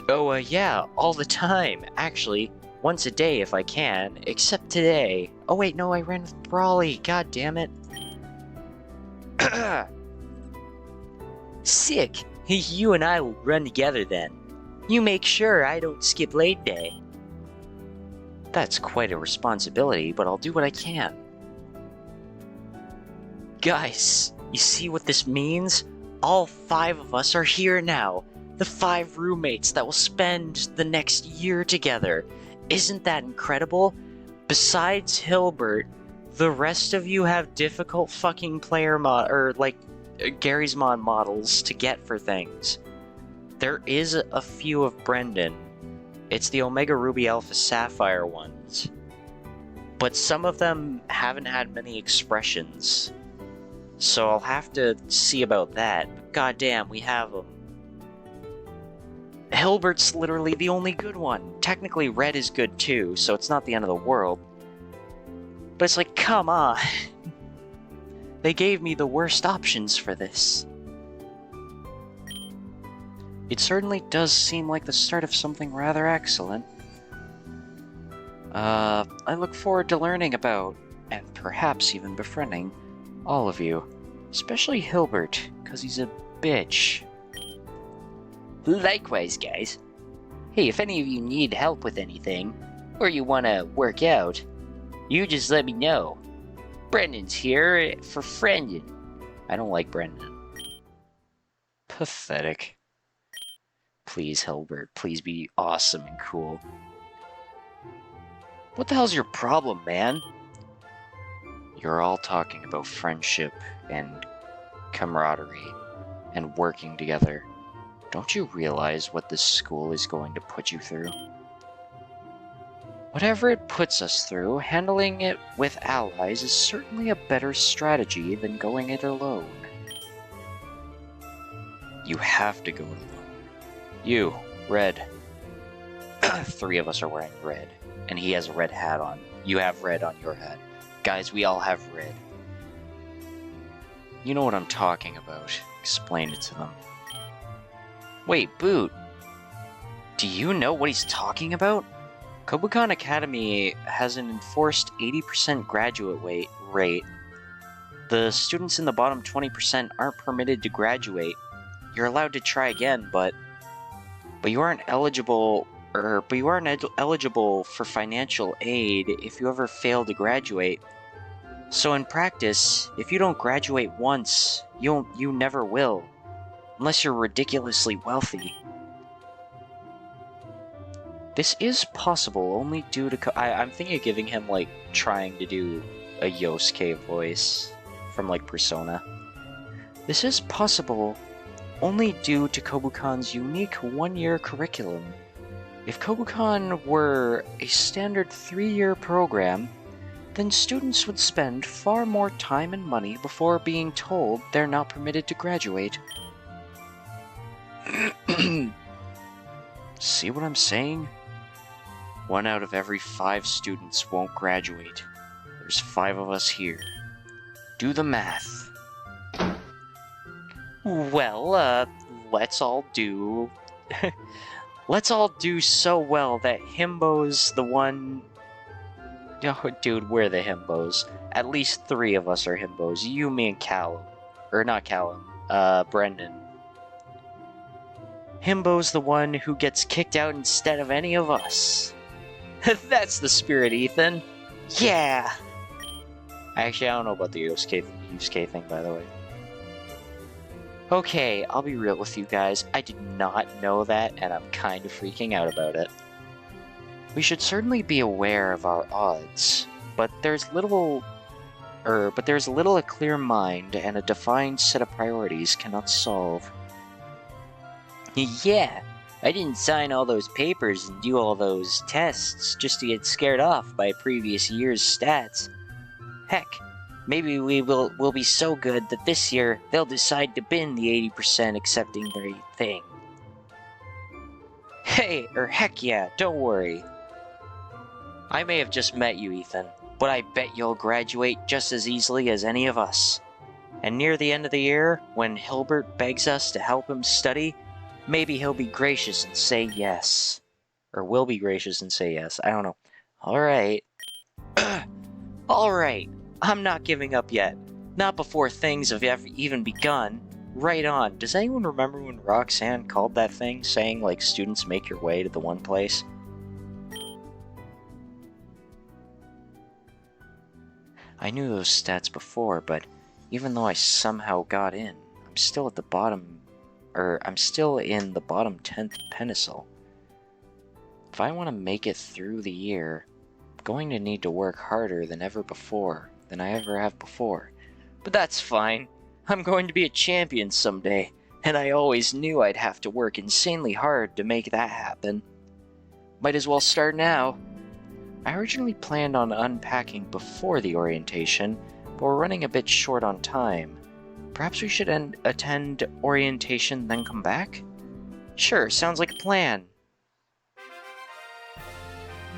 Oh, yeah, all the time, actually. Once a day if I can, except today. Oh wait, no, I ran with Brawly, god damn it. Sick! You and I will run together then. You make sure I don't skip leg day. That's quite a responsibility, but I'll do what I can. Guys, you see what this means? All 5 of us are here now. The 5 roommates that will spend the next year together. Isn't that incredible? Besides Hilbert, the rest of you have difficult fucking player Gary's Mod models to get for things. There is a few of Brendan. It's the Omega Ruby Alpha Sapphire ones. But some of them haven't had many expressions. So I'll have to see about that. But goddamn, we have them. Hilbert's literally the only good one. Technically, Red is good too, so it's not the end of the world. But it's like, come on. They gave me the worst options for this. It certainly does seem like the start of something rather excellent. I look forward to learning about, and perhaps even befriending, all of you. Especially Hilbert, because he's a bitch. Likewise, guys. Hey, if any of you need help with anything, or you want to work out, you just let me know. Brendan's here for friending. I don't like Brendan. Pathetic. Please, Hilbert, please be awesome and cool. What the hell's your problem, man? You're all talking about friendship and camaraderie and working together. Don't you realize what this school is going to put you through? Whatever it puts us through, handling it with allies is certainly a better strategy than going it alone. You have to go it alone. You, Red. 3 of us are wearing red. And he has a red hat on. You have red on your hat. Guys, we all have red. You know what I'm talking about. Explain it to them. Wait, Boot. Do you know what he's talking about? Kobukan Academy has an enforced 80% graduate rate. The students in the bottom 20% aren't permitted to graduate. You're allowed to try again, but you aren't eligible for financial aid if you ever fail to graduate. So in practice, if you don't graduate once, you never will, unless you're ridiculously wealthy. This is possible only due to I'm thinking of giving him, like, trying to do a Yosuke voice from, like, Persona. This is possible only due to Kobukan's unique one-year curriculum. If Kobukan were a standard 3-year program, then students would spend far more time and money before being told they're not permitted to graduate. See what I'm saying? 1 out of every 5 students won't graduate. There's 5 of us here. Do the math. Well, let's all do... let's all do so well that Himbo's the one... Oh, dude, we're the Himbos. At least 3 of us are Himbos. You, me, and Callum. Or not Callum. Brendan. Himbo's the one who gets kicked out instead of any of us. That's the spirit, Ethan. Yeah! Actually, I don't know about the Yusuke thing, by the way. Okay, I'll be real with you guys. I did not know that, and I'm kind of freaking out about it. We should certainly be aware of our odds, but there's little a clear mind and a defined set of priorities cannot solve. Yeah, I didn't sign all those papers and do all those tests just to get scared off by previous year's stats. Heck, maybe we'll be so good that this year they'll decide to bin the 80% accepting their thing. Hey, or heck yeah, don't worry. I may have just met you, Ethan, but I bet you'll graduate just as easily as any of us. And near the end of the year, when Hilbert begs us to help him study, maybe he'll be gracious and say yes. Or will be gracious and say yes, I don't know. Alright. Alright, I'm not giving up yet. Not before things have even begun. Right on. Does anyone remember when Roxanne called that thing, saying, like, students make your way to the one place? I knew those stats before, but even though I somehow got in, I'm still in the bottom 10th penicil. If I want to make it through the year, I'm going to need to work harder than I ever have before. But that's fine. I'm going to be a champion someday, and I always knew I'd have to work insanely hard to make that happen. Might as well start now. I originally planned on unpacking before the orientation, but we're running a bit short on time. Perhaps we should attend orientation, then come back? Sure, sounds like a plan.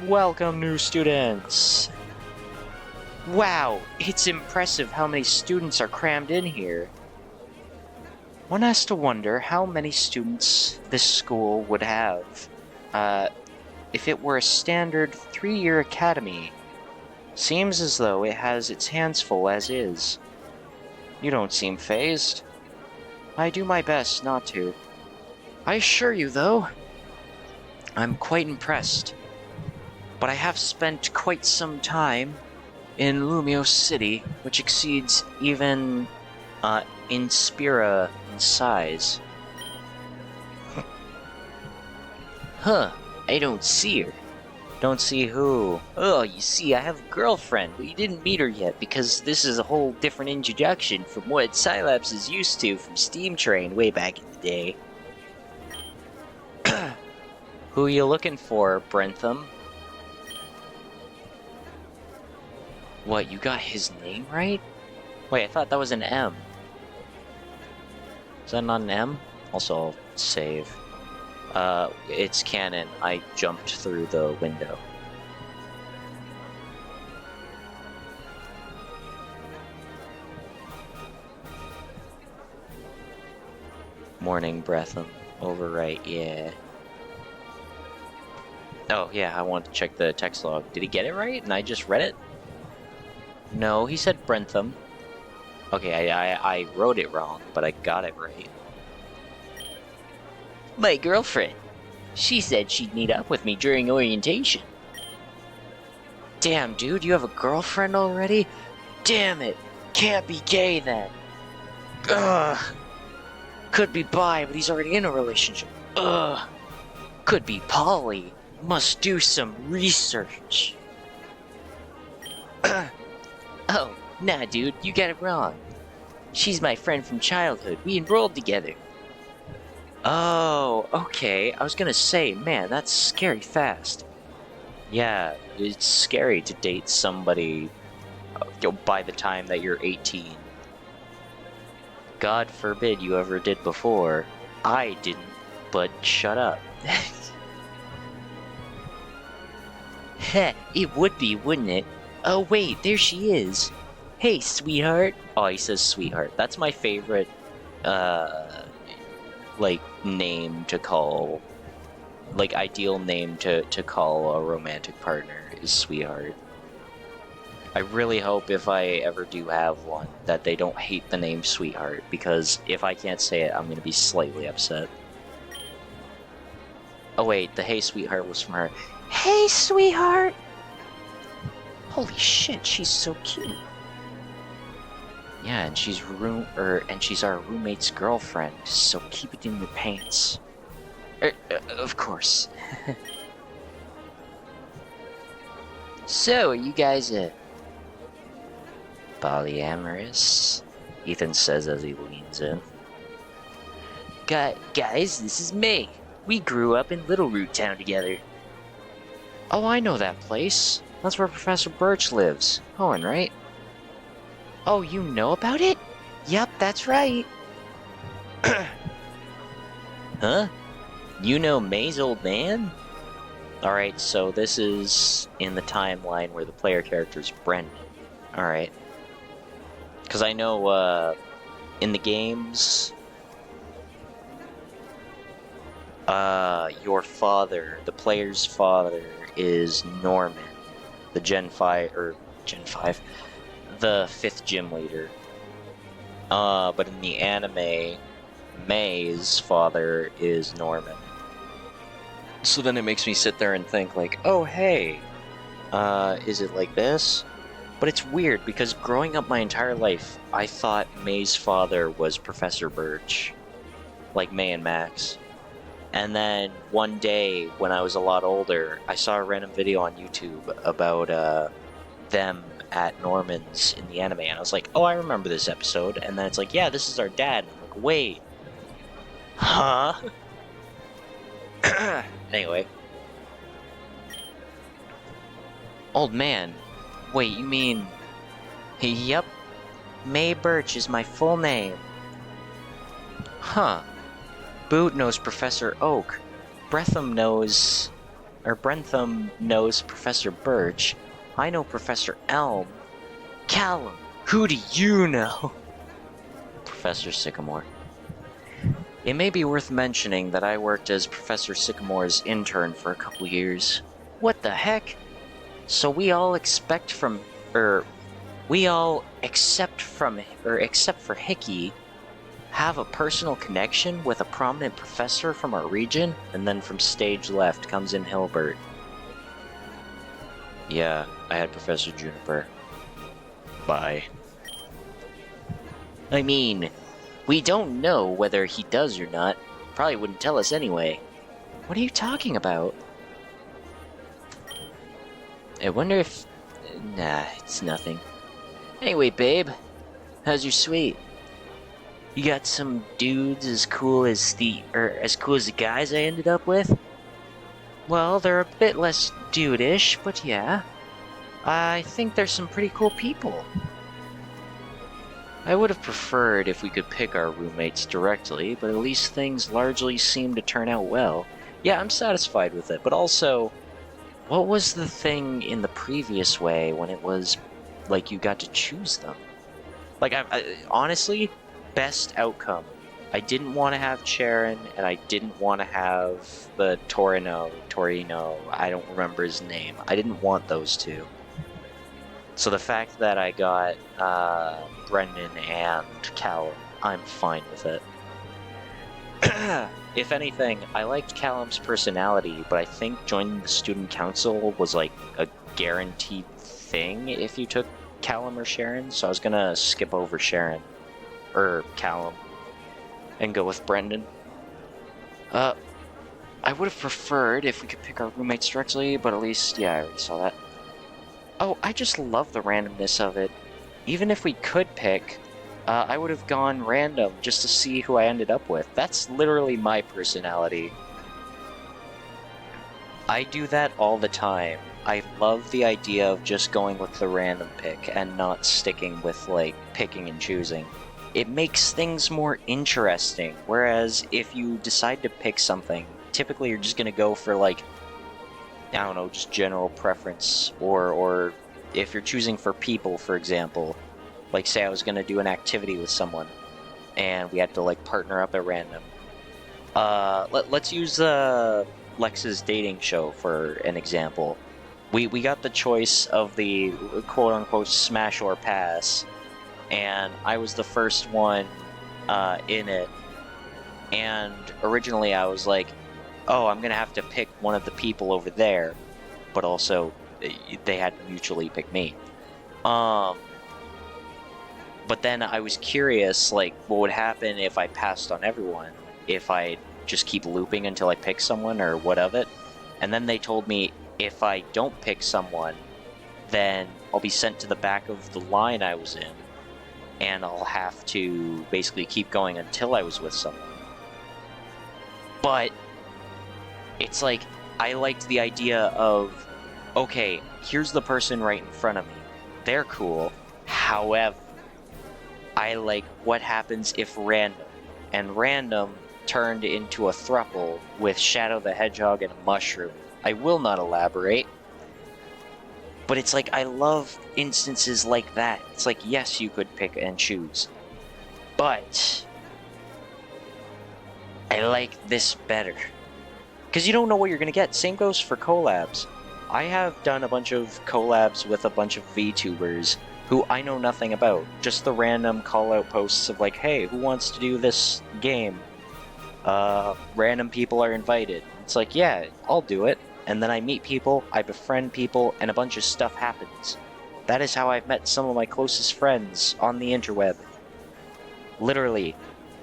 Welcome, new students! Wow, it's impressive how many students are crammed in here. One has to wonder how many students this school would have, if it were a standard 3-year academy. Seems as though it has its hands full as is. You don't seem fazed. I do my best not to. I assure you, though, I'm quite impressed. But I have spent quite some time in Lumio City, which exceeds even Inspira in size. Huh, I don't see her. Don't see who? Oh, you see, I have a girlfriend, but you didn't meet her yet because this is a whole different introduction from what Scilabs is used to from Steam Train way back in the day. Who you looking for, Brentham? What, you got his name right? Wait, I thought that was an M. Is that not an M? Also, I'll save. It's canon. I jumped through the window. Morning Breatham. Overwrite, yeah. Oh, yeah, I wanted to check the text log. Did he get it right? And I just read it? No, he said Brentham. Okay, I wrote it wrong, but I got it right. My girlfriend. She said she'd meet up with me during orientation. Damn, dude, you have a girlfriend already? Damn it. Can't be gay then. Ugh. Could be bi, but he's already in a relationship. Ugh. Could be poly. Must do some research. Oh, nah, dude, you got it wrong. She's my friend from childhood. We enrolled together. Oh, okay. I was gonna say, man, that's scary fast. Yeah, it's scary to date somebody by the time that you're 18. God forbid you ever did before. I didn't, but shut up. Heh, it would be, wouldn't it? Oh wait, there she is. Hey, sweetheart. Oh, he says sweetheart. That's my favorite, like, name to call, like, ideal name to call a romantic partner is sweetheart. I really hope if I ever do have one that they don't hate the name sweetheart, because if I can't say it, I'm gonna be slightly upset. Oh wait, the hey sweetheart was from her. Hey sweetheart! Holy shit, she's so cute. Yeah, and she's our roommate's girlfriend, so keep it in your pants. Of course. So, are you guys polyamorous? Ethan says as he leans in. Guys, this is May. We grew up in Little Root Town together. Oh, I know that place. That's where Professor Birch lives. Owen, right? Oh, you know about it? Yep, that's right. Huh? You know May's old man? Alright, so this is in the timeline where the player character is Brendan. Alright. Because I know, in the games, your father, the player's father, is Norman, the Gen 5, the 5th gym leader. But in the anime, May's father is Norman. So then it makes me sit there and think, like, oh, hey, is it like this? But it's weird, because growing up my entire life, I thought May's father was Professor Birch, like May and Max. And then one day, when I was a lot older, I saw a random video on YouTube about them at Norman's in the anime, and I was like, oh, I remember this episode. And then it's like, yeah, this is our dad. And I'm like, wait. Huh? Anyway. Old man. Wait, you mean... Yep. May Birch is my full name. Huh. Boot knows Professor Oak. Brentham knows Professor Birch. I know Professor Elm. Callum, who do you know? Professor Sycamore. It may be worth mentioning that I worked as Professor Sycamore's intern for a couple years. What the heck? So except for Hickey, have a personal connection with a prominent professor from our region? And then from stage left comes in Hilbert. Yeah, I had Professor Juniper. Bye. I mean, we don't know whether he does or not. Probably wouldn't tell us anyway. What are you talking about? I wonder if... Nah, it's nothing. Anyway, babe, how's your suite? You got some dudes as cool as the guys I ended up with? Well, they're a bit less dude-ish, but yeah. I think there's some pretty cool people. I would have preferred if we could pick our roommates directly, but at least things largely seem to turn out well. Yeah, I'm satisfied with it, but also, what was the thing in the previous way when it was, like, you got to choose them? Like, I honestly, best outcome I didn't want to have Charon, and I didn't want to have the Torino, I don't remember his name. I didn't want those two. So the fact that I got Brendan and Callum, I'm fine with it. If anything, I liked Callum's personality, but I think joining the student council was like a guaranteed thing if you took Callum or Sharon, so I was gonna skip over Sharon, or Callum, and go with Brendan. I would have preferred if we could pick our roommates directly, but at least, yeah, I already saw that. Oh, I just love the randomness of it. Even if we could pick, I would have gone random just to see who I ended up with. That's literally my personality. I do that all the time. I love the idea of just going with the random pick and not sticking with, like, picking and choosing. It makes things more interesting, whereas if you decide to pick something, typically you're just gonna go for, like, I don't know, just general preference, or if you're choosing for people, for example, like say I was gonna do an activity with someone, and we had to like partner up at random. Let's use Lex's dating show for an example. We got the choice of the quote-unquote smash or pass, and I was the first one in it, and originally I was like, oh, I'm gonna have to pick one of the people over there, but also they had to mutually pick me. But then I was curious, like, what would happen if I passed on everyone, if I just keep looping until I pick someone, or what of it? And then they told me if I don't pick someone, then I'll be sent to the back of the line I was in, and I'll have to basically keep going until I was with someone. But it's like, I liked the idea of, okay, here's the person right in front of me. They're cool. However, I like what happens if random. And random turned into a throuple with Shadow the Hedgehog and a mushroom. I will not elaborate. But it's like, I love instances like that. It's like, yes, you could pick and choose. But I like this better. Because you don't know what you're going to get. Same goes for collabs. I have done a bunch of collabs with a bunch of VTubers who I know nothing about. Just the random call-out posts of like, hey, who wants to do this game? Random people are invited. It's like, yeah, I'll do it. And then I meet people, I befriend people, and a bunch of stuff happens. That is how I've met some of my closest friends on the interweb. Literally,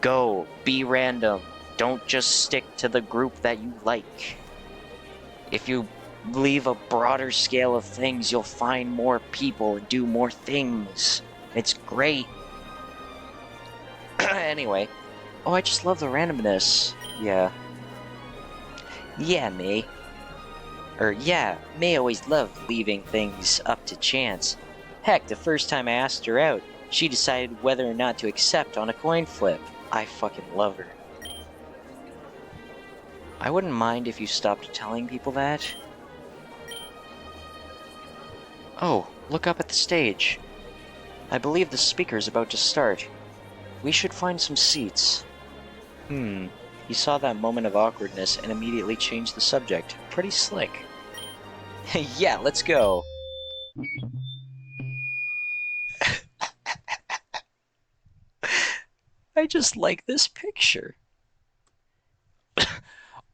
go, be random. Don't just stick to the group that you like. If you leave a broader scale of things, you'll find more people and do more things. It's great. Anyway. Oh, I just love the randomness. Yeah. Yeah, May. Yeah, May always loved leaving things up to chance. Heck, the first time I asked her out, she decided whether or not to accept on a coin flip. I fucking love her. I wouldn't mind if you stopped telling people that. Oh, look up at the stage. I believe the speaker's about to start. We should find some seats. He saw that moment of awkwardness and immediately changed the subject. Pretty slick. Yeah, let's go. I just like this picture.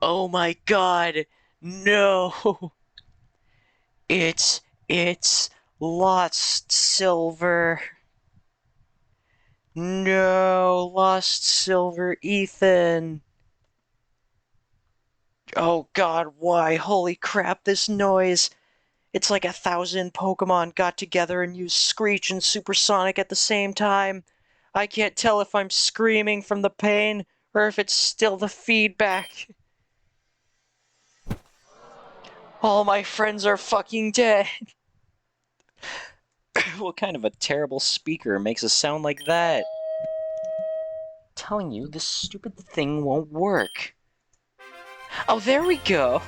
Oh my god! No! It's Lost Silver. No, Lost Silver Ethan. Oh god, why? Holy crap, this noise. It's like 1,000 Pokemon got together and used Screech and Supersonic at the same time. I can't tell if I'm screaming from the pain or if it's still the feedback. All my friends are fucking dead. What kind of a terrible speaker makes a sound like that? I'm telling you, this stupid thing won't work. Oh, there we go!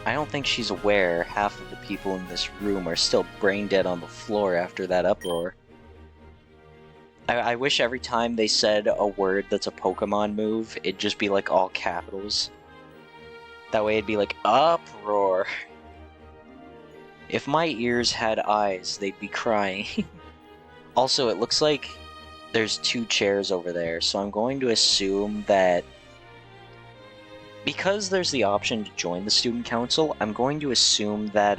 I don't think she's aware half of the people in this room are still brain dead on the floor after that uproar. I wish every time they said a word that's a Pokemon move, it'd just be like all capitals. That way it'd be like, uproar. If my ears had eyes, they'd be crying. Also, it looks like there's 2 chairs over there, so I'm going to assume that because there's the option to join the student council, I'm going to assume that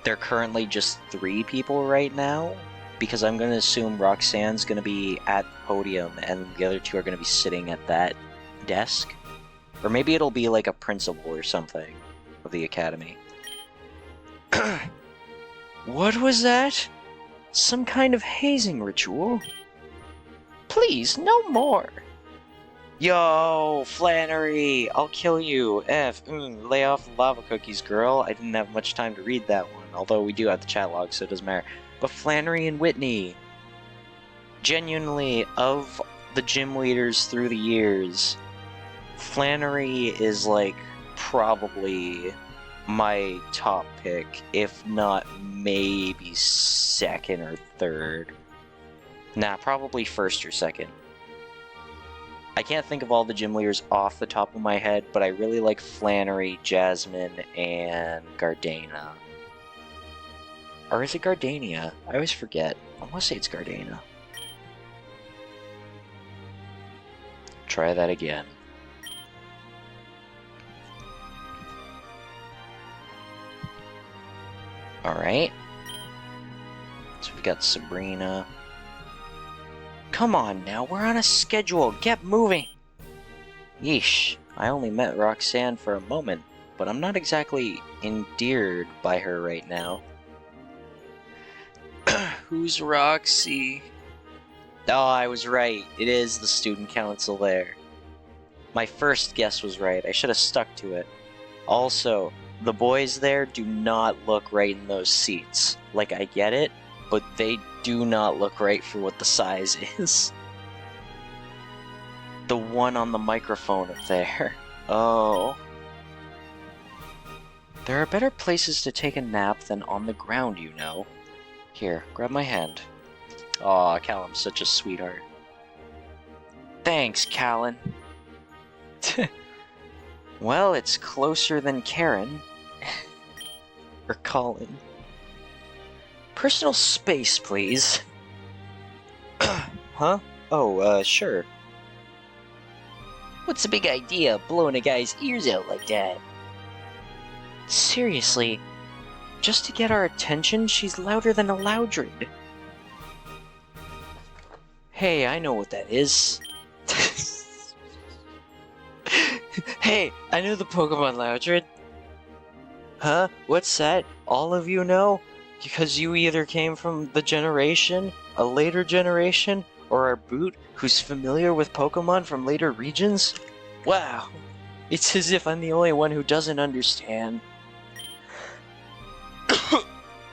there are currently just 3 people right now, because I'm going to assume Roxanne's going to be at the podium and the other 2 are going to be sitting at that desk. Or maybe it'll be like a principal or something of the academy. What was that? Some kind of hazing ritual? Please, no more. Yo, Flannery! I'll kill you! Lay off the lava cookies, girl. I didn't have much time to read that one, although we do have the chat log, so it doesn't matter. But Flannery and Whitney, genuinely, of the gym leaders through the years, Flannery is, like, probably my top pick, if not maybe second or third. Nah, probably first or second. I can't think of all the gym leaders off the top of my head, but I really like Flannery, Jasmine, and Gardena. Or is it Gardania? I always forget. I want to say it's Gardena. Try that again. Alright. So we've got Sabrina. Come on now, we're on a schedule. Get moving! Yeesh, I only met Roxanne for a moment, but I'm not exactly endeared by her right now. Who's Roxy? Oh, I was right. It is the student council there. My first guess was right. I should have stuck to it. Also, the boys there do not look right in those seats. Like, I get it, but they do not look right for what the size is. The one on the microphone up there. Oh. There are better places to take a nap than on the ground, you know. Here, grab my hand. Aw, Callum's such a sweetheart. Thanks, Callan. Well, it's closer than Karen. Or Colin. Personal space, please. Huh? Oh, sure. What's the big idea, blowing a guy's ears out like that? Seriously, just to get our attention, she's louder than a Loudred. Hey, I know what that is. Hey, I know the Pokemon Loudred. Huh? What's that? All of you know? Because you either came from the generation, a later generation, or our boot, who's familiar with Pokemon from later regions? Wow, it's as if I'm the only one who doesn't understand.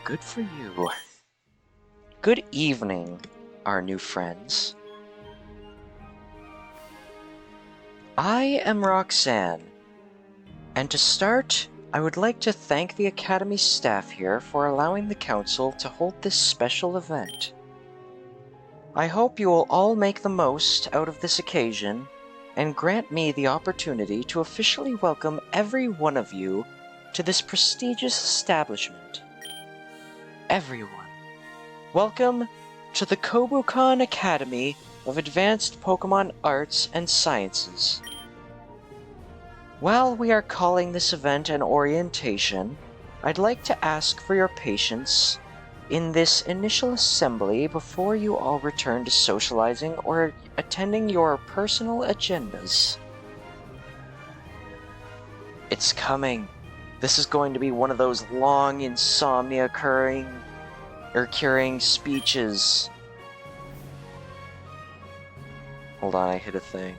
Good for you. Good evening, our new friends. I am Roxanne, and to start, I would like to thank the Academy staff here for allowing the Council to hold this special event. I hope you will all make the most out of this occasion and grant me the opportunity to officially welcome every one of you to this prestigious establishment. Everyone, welcome to the Kobukan Academy of Advanced Pokemon Arts and Sciences. While we are calling this event an orientation, I'd like to ask for your patience in this initial assembly before you all return to socializing or attending your personal agendas. It's coming. This is going to be one of those long insomnia curing speeches. Hold on, I hit a thing.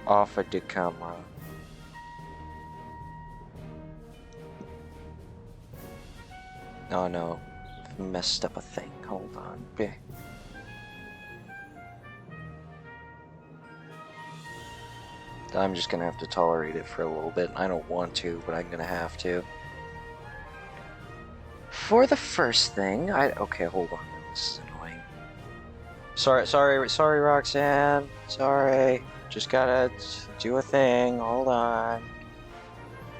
Off of the camera. Oh no, I've messed up a thing. Hold on. Bleh. I'm just gonna have to tolerate it for a little bit. I don't want to, but I'm gonna have to. For the first thing, okay, hold on. this is annoying. Sorry, Roxanne. Sorry. Just gotta do a thing. Hold on.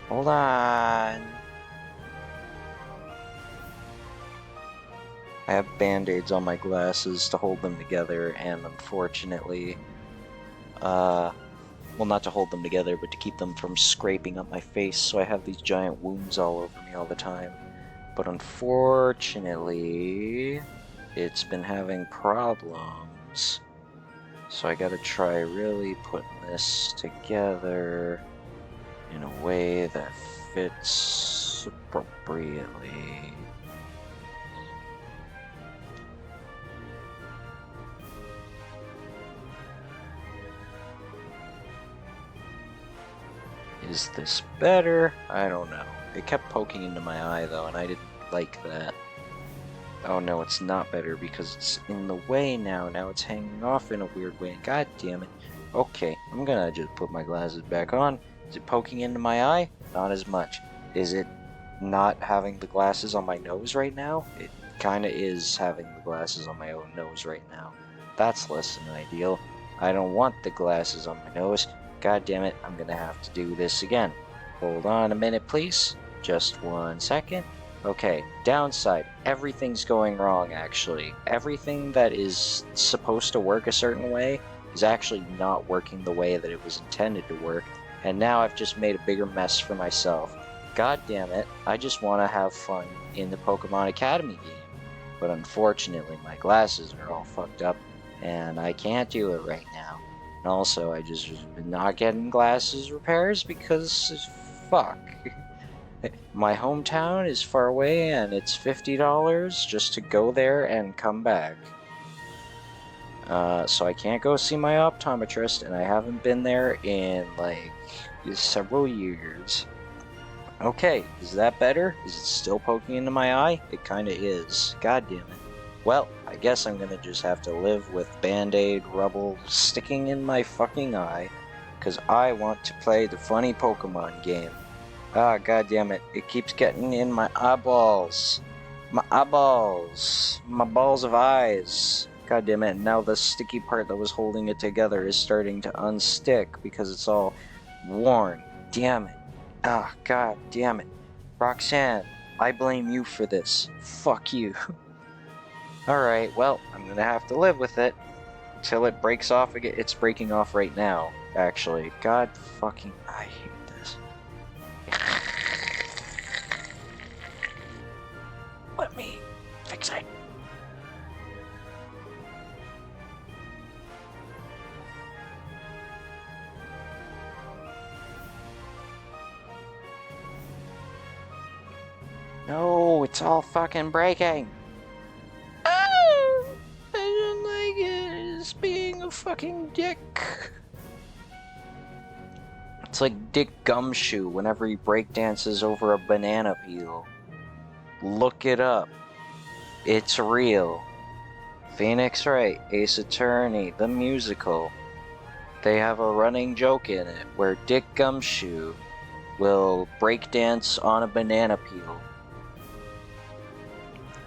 Hold on. I have band-aids on my glasses to hold them together, and unfortunately, well, not to hold them together, but to keep them from scraping up my face, so I have these giant wounds all over me all the time. But unfortunately, it's been having problems. So I gotta try really putting this together in a way that fits appropriately. Is this better? I don't know. It kept poking into my eye though, and I didn't like that. Oh no, it's not better because it's in the way now. Now it's hanging off in a weird way. God damn it. Okay, I'm gonna just put my glasses back on. Is it poking into my eye? Not as much. Is it not having the glasses on my nose right now? It kinda is having the glasses on my own nose right now. That's less than ideal. I don't want the glasses on my nose. God damn it, I'm gonna have to do this again. Hold on a minute, please. Just 1 second. Okay, downside. Everything's going wrong, actually. Everything that is supposed to work a certain way is actually not working the way that it was intended to work, and now I've just made a bigger mess for myself. God damn it, I just want to have fun in the Pokemon Academy game, but unfortunately my glasses are all fucked up, and I can't do it right now. And also, I just been not getting glasses repairs because fuck. My hometown is far away and it's $50 just to go there and come back. So I can't go see my optometrist, and I haven't been there in like several years. Okay, is that better? Is it still poking into my eye? It kinda is. God damn it. Well, I guess I'm gonna just have to live with Band-Aid rubble sticking in my fucking eye, because I want to play the funny Pokemon game. Ah, god damn it. It keeps getting in my eyeballs. My eyeballs. My balls of eyes. God damn it. Now the sticky part that was holding it together is starting to unstick because it's all worn. Damn it. Ah, god damn it. Roxanne, I blame you for this. Fuck you. Alright, well, I'm gonna have to live with it until it breaks off again. It's breaking off right now, actually. God fucking, I hate this. Let me fix it. No, it's all fucking breaking. Oh, I don't like it. It's being a fucking dick. It's like Dick Gumshoe whenever he breakdances over a banana peel. Look it up. It's real. Phoenix Wright, Ace Attorney, the musical. They have a running joke in it where Dick Gumshoe will breakdance on a banana peel.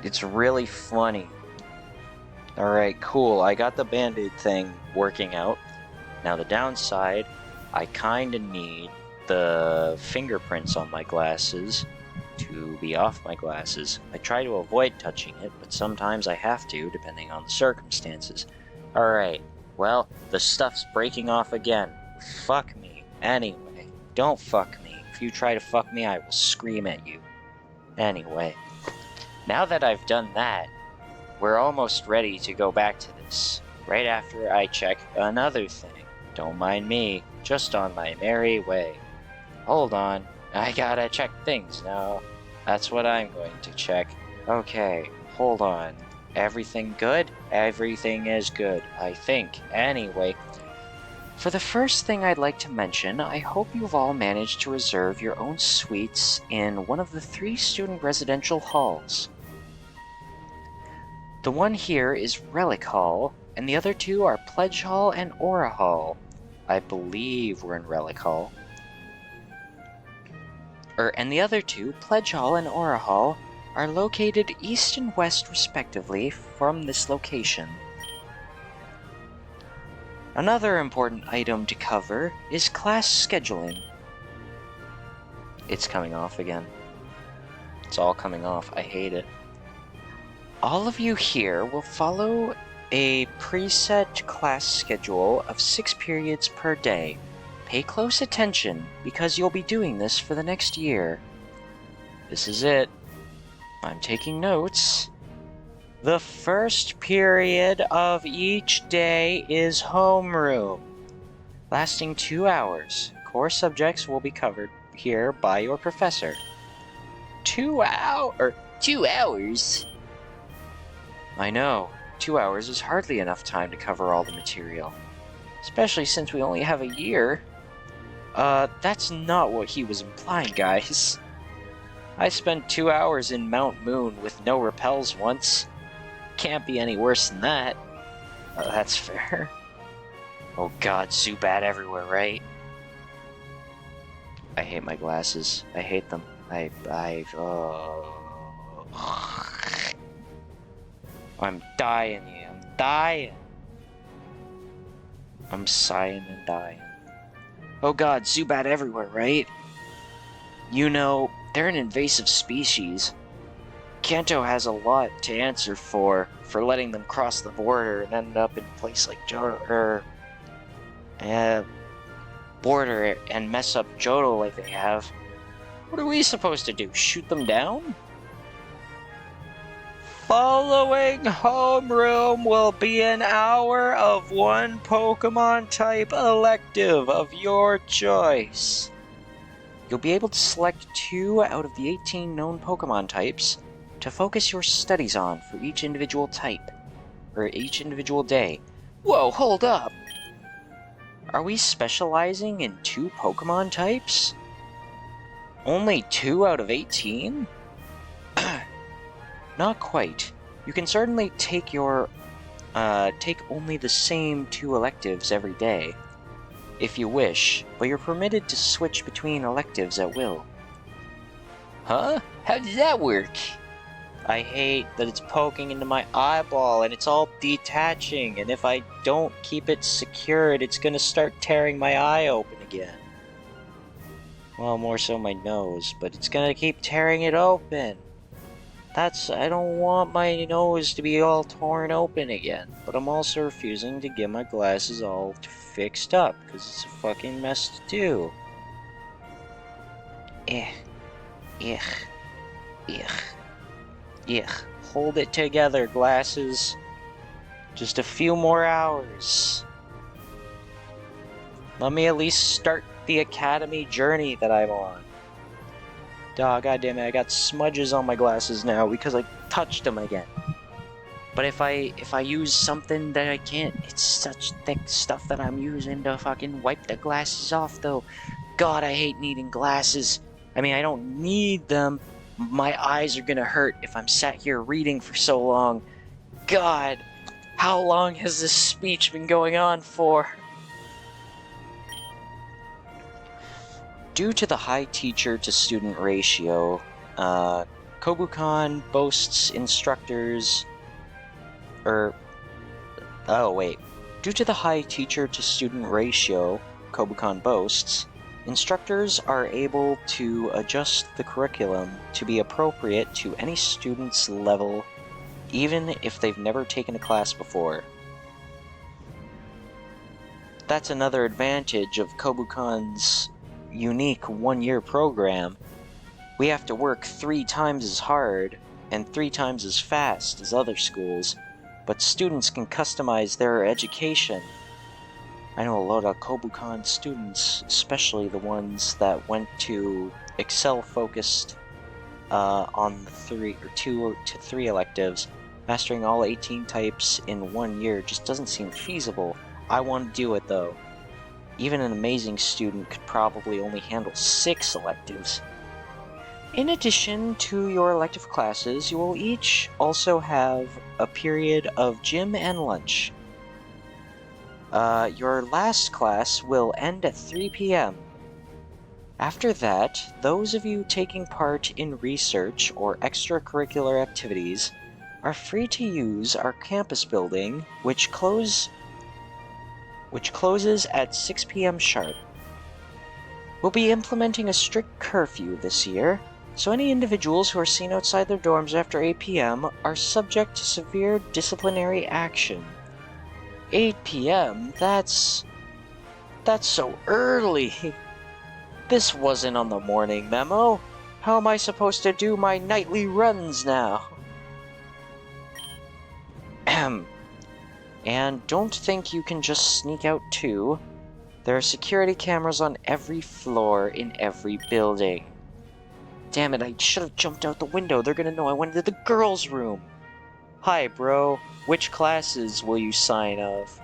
It's really funny. Alright, cool. I got the Band-Aid thing working out. Now the downside, I kinda need the fingerprints on my glasses to be off my glasses. I try to avoid touching it, but sometimes I have to, depending on the circumstances. Alright, well, the stuff's breaking off again. Fuck me. Anyway, don't fuck me. If you try to fuck me, I will scream at you. Anyway, now that I've done that, we're almost ready to go back to this. Right after I check another thing. Don't mind me, just on my merry way. Hold on, I gotta check things now. That's what I'm going to check. Okay, hold on. Everything good? Everything is good, I think. Anyway, for the first thing I'd like to mention, I hope you've all managed to reserve your own suites in one of the 3 student residential halls. The one here is Relic Hall, and the other 2 are Pledge Hall and Aura Hall. I believe we're in Relic Hall. And the other 2, Pledge Hall and Aura Hall, are located east and west respectively from this location. Another important item to cover is class scheduling. It's coming off again. It's all coming off. I hate it. All of you here will follow a preset class schedule of 6 periods per day. Pay close attention, because you'll be doing this for the next year. This is it. I'm taking notes. The first period of each day is homeroom, lasting 2 hours. Core subjects will be covered here by your professor. 2 hours? I know. 2 hours is hardly enough time to cover all the material, especially since we only have a year. That's not what he was implying, guys. I spent 2 hours in Mount Moon with no repels once. Can't be any worse than that. That's fair. Oh god, Zubat everywhere, right? I hate my glasses. I hate them. I'm dying here. I'm dying. I'm sighing and dying. Oh god, Zubat everywhere, right? You know, they're an invasive species. Kanto has a lot to answer for letting them cross the border and end up in a place like border and mess up Johto like they have. What are we supposed to do? Shoot them down? Following homeroom will be an hour of one Pokemon type elective of your choice. You'll be able to select 2 out of the 18 known Pokemon types to focus your studies on for each individual type, or each individual day. Whoa, hold up! Are we specializing in 2 Pokemon types? Only 2 out of 18? Not quite. You can certainly take only the same 2 electives every day, if you wish, but you're permitted to switch between electives at will. Huh? How does that work? I hate that it's poking into my eyeball and it's all detaching, and if I don't keep it secured, it's gonna start tearing my eye open again. Well, more so my nose, but it's gonna keep tearing it open. I don't want my nose to be all torn open again, but I'm also refusing to get my glasses all fixed up, because it's a fucking mess to do. Hold it together, glasses. Just a few more hours. Let me at least start the academy journey that I'm on. God damn it, I got smudges on my glasses now because I touched them again. But if I use something that I can't, it's such thick stuff that I'm using to fucking wipe the glasses off though. God, I hate needing glasses. I mean, I don't need them. My eyes are gonna hurt if I'm sat here reading for so long. God, how long has this speech been going on for? Due to the high teacher-to-student ratio, Kobukan boasts instructors... Due to the high teacher-to-student ratio Kobukan boasts, instructors are able to adjust the curriculum to be appropriate to any student's level, even if they've never taken a class before. That's another advantage of Kobukan's unique one-year program. We have to work 3 times as hard and 3 times as fast as other schools, but students can customize their education. I know a lot of Kobukan students, especially the ones that went to Excel focused on the 2 to 3 electives. Mastering all 18 types in 1 year just doesn't seem feasible. I want to do it though. Even an amazing student could probably only handle 6 electives. In addition to your elective classes, you will each also have a period of gym and lunch. Your last class will end at 3 p.m. After that, those of you taking part in research or extracurricular activities are free to use our campus building, which closes at 6 p.m. sharp. We'll be implementing a strict curfew this year, so any individuals who are seen outside their dorms after 8 p.m. are subject to severe disciplinary action. 8 p.m.? That's so early! This wasn't on the morning memo. How am I supposed to do my nightly runs now? Ahem. And don't think you can just sneak out too. There are security cameras on every floor in every building. Damn it, I should have jumped out the window. They're gonna know I went into the girls' room. Hi, bro. Which classes will you sign of?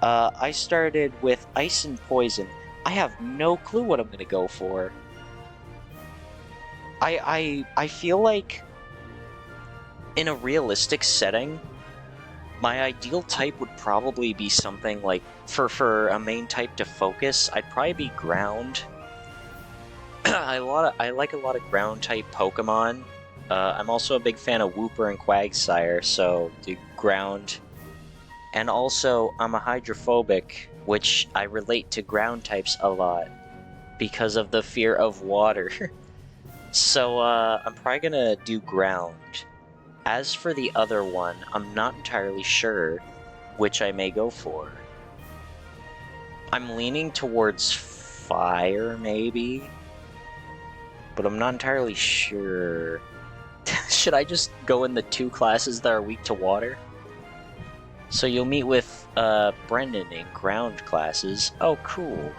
I started with Ice and Poison. I have no clue what I'm gonna go for. I feel like in a realistic setting, my ideal type would probably be something like, for a main type to focus, I'd probably be Ground. I like a lot of Ground type Pokemon. I'm also a big fan of Wooper and Quagsire, so do Ground. And also, I'm a Hydrophobic, which I relate to Ground types a lot because of the fear of water. So, I'm probably gonna do Ground. As for the other one, I'm not entirely sure which I may go for. I'm leaning towards Fire, maybe? But I'm not entirely sure. Should I just go in the 2 classes that are weak to water? So you'll meet with, Brendan in Ground classes. Oh, cool.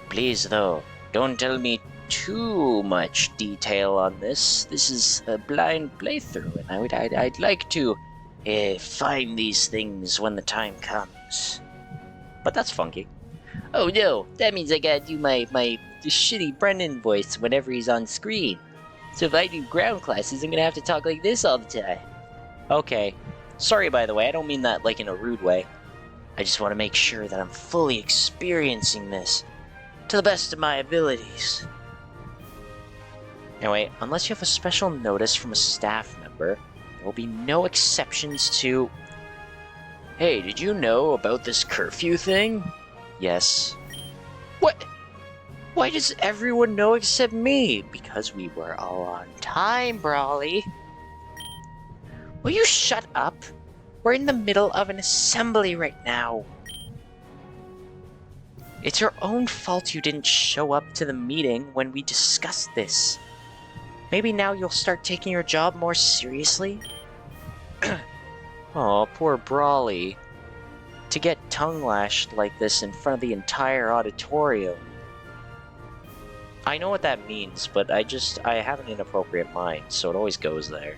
Please, though, don't tell me too much detail on this. This is a blind playthrough, and I'd like to find these things when the time comes. But that's funky. Oh no, that means I gotta do my shitty Brendan voice whenever he's on screen. So if I do Ground classes, I'm gonna have to talk like this all the time. Okay. Sorry, by the way, I don't mean that like in a rude way. I just want to make sure that I'm fully experiencing this to the best of my abilities. Anyway, unless you have a special notice from a staff member, there will be no exceptions to... Hey, did you know about this curfew thing? Yes. What? Why does everyone know except me? Because we were all on time, Brawly. Will you shut up? We're in the middle of an assembly right now. It's your own fault you didn't show up to the meeting when we discussed this. Maybe now you'll start taking your job more seriously? Aw, poor Brawly. To get tongue-lashed like this in front of the entire auditorium. I know what that means, but I have an inappropriate mind, so it always goes there.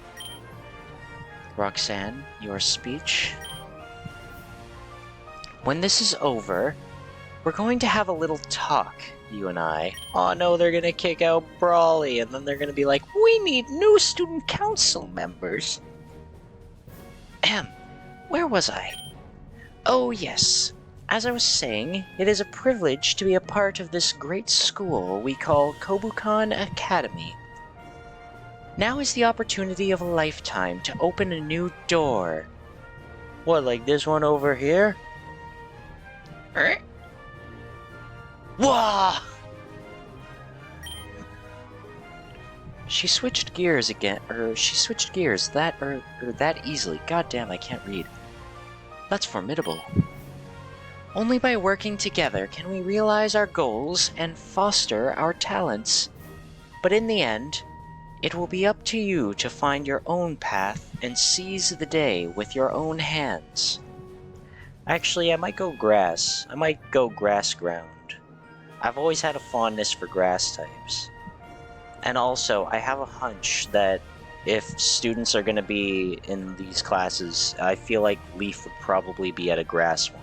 Roxanne, your speech? When this is over, we're going to have a little talk, you and I. Oh no, they're gonna kick out Brawly, and then they're gonna be like, we need new student council members. Where was I? Oh yes, as I was saying, it is a privilege to be a part of this great school we call Kobukan Academy. Now is the opportunity of a lifetime to open a new door. What, like this one over here? Wah! She switched gears that easily. God damn, I can't read. That's formidable. Only by working together can we realize our goals and foster our talents. But in the end, it will be up to you to find your own path and seize the day with your own hands. Actually, I might go grass. I might go grass ground. I've always had a fondness for grass types. And also, I have a hunch that if students are going to be in these classes, I feel like Leaf would probably be at a grass one.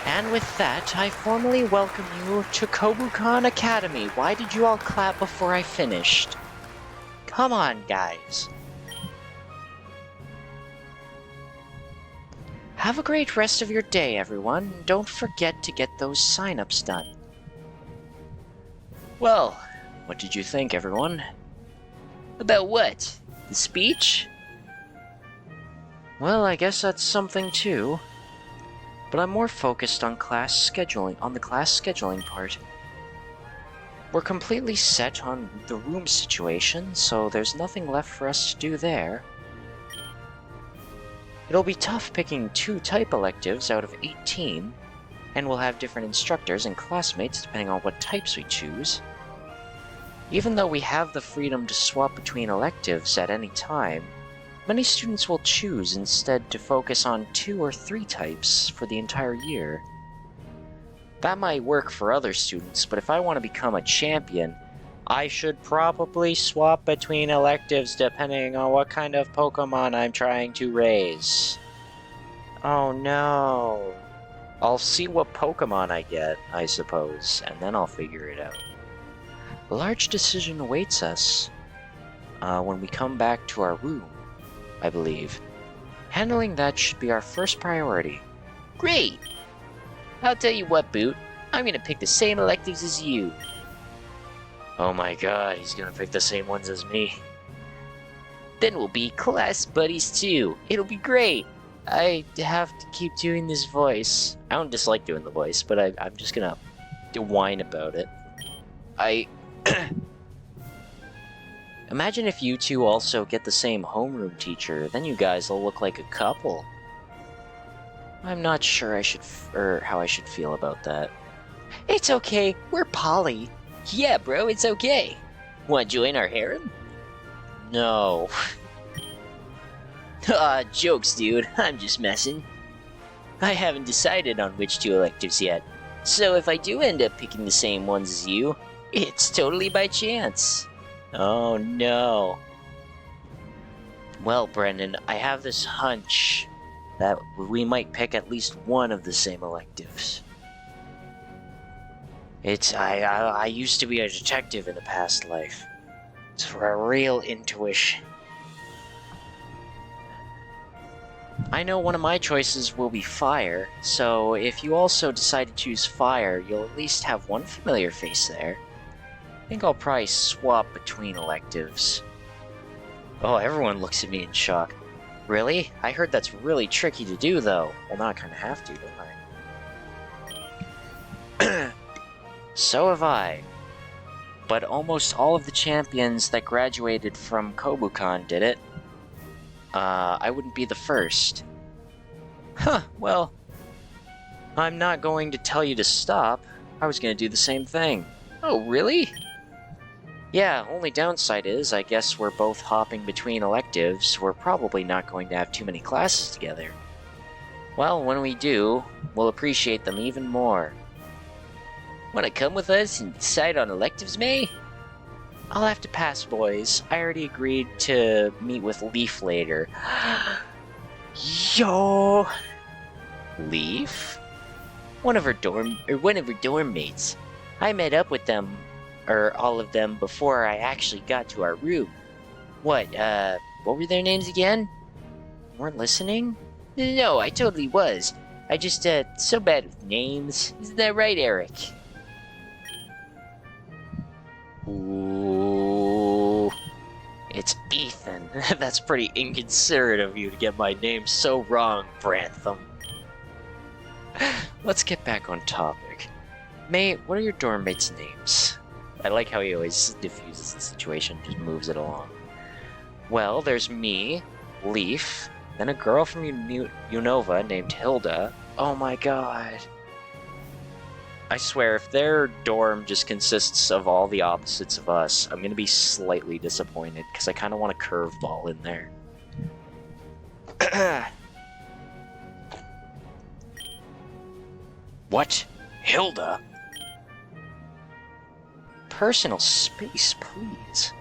And with that, I formally welcome you to Kobukan Academy. Why did you all clap before I finished? Come on, guys. Have a great rest of your day, everyone. Don't forget to get those sign-ups done. Well, what did you think, everyone? About what? The speech? Well, I guess that's something too. But I'm more focused on the class scheduling part. We're completely set on the room situation, so there's nothing left for us to do there. It'll be tough picking 2 type electives out of 18, and we'll have different instructors and classmates depending on what types we choose. Even though we have the freedom to swap between electives at any time, many students will choose instead to focus on 2 or 3 types for the entire year. That might work for other students, but if I want to become a champion, I should probably swap between electives depending on what kind of Pokemon I'm trying to raise. Oh no. I'll see what Pokemon I get, I suppose, and then I'll figure it out. A large decision awaits us when we come back to our room, I believe. Handling that should be our first priority. Great! I'll tell you what, Boot. I'm gonna pick the same electives as you. Oh my god, he's gonna pick the same ones as me. Then we'll be class buddies too. It'll be great. I have to keep doing this voice. I don't dislike doing the voice, but I'm just gonna whine about it. Imagine if you two also get the same homeroom teacher, then you guys will look like a couple. I'm not sure how I should feel about that. It's okay, we're poly. Yeah, bro, it's okay. Wanna join our harem? No. Jokes, dude. I'm just messing. I haven't decided on which 2 electives yet, so if I do end up picking the same ones as you, it's totally by chance. Oh no. Well, Brendan, I have this hunch that we might pick at least one of the same electives. I used to be a detective in a past life. It's for a real intuition. I know one of my choices will be fire, so if you also decide to choose fire, you'll at least have one familiar face there. I think I'll probably swap between electives. Oh, everyone looks at me in shock. Really? I heard that's really tricky to do, though. Well, now I kind of have to, don't I? So have I. But almost all of the champions that graduated from Kobukan did it. I wouldn't be the first. Huh, well, I'm not going to tell you to stop. I was going to do the same thing. Oh, really? Yeah, only downside is, I guess we're both hopping between electives. We're probably not going to have too many classes together. Well, when we do, we'll appreciate them even more. Wanna come with us and decide on electives, May? I'll have to pass, boys. I already agreed to meet with Leaf later. Yo! Leaf? One of her dorm mates. I met up with them, or all of them, before I actually got to our room. What were their names again? You weren't listening? No, I totally was. I just, so bad with names. Isn't that right, Eric? Ooh. It's Ethan. That's pretty inconsiderate of you to get my name so wrong, Brantham. Let's get back on topic. May, what are your dorm mates' names? I like how he always diffuses the situation, just moves it along. Well, there's me, Leaf, then a girl from Unova named Hilda. Oh my god. I swear, if their dorm just consists of all the opposites of us, I'm gonna be slightly disappointed, because I kind of want a curveball in there. What? Hilda? Personal space, please.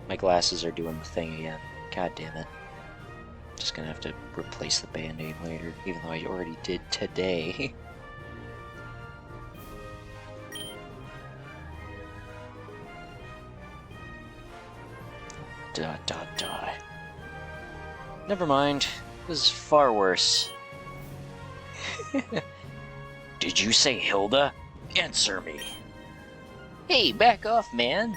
My glasses are doing the thing again. God damn it. Just gonna have to replace the band-aid later, even though I already did today. Dot. Never mind. This is far worse. Did you say Hilda? Answer me. Hey, back off, man.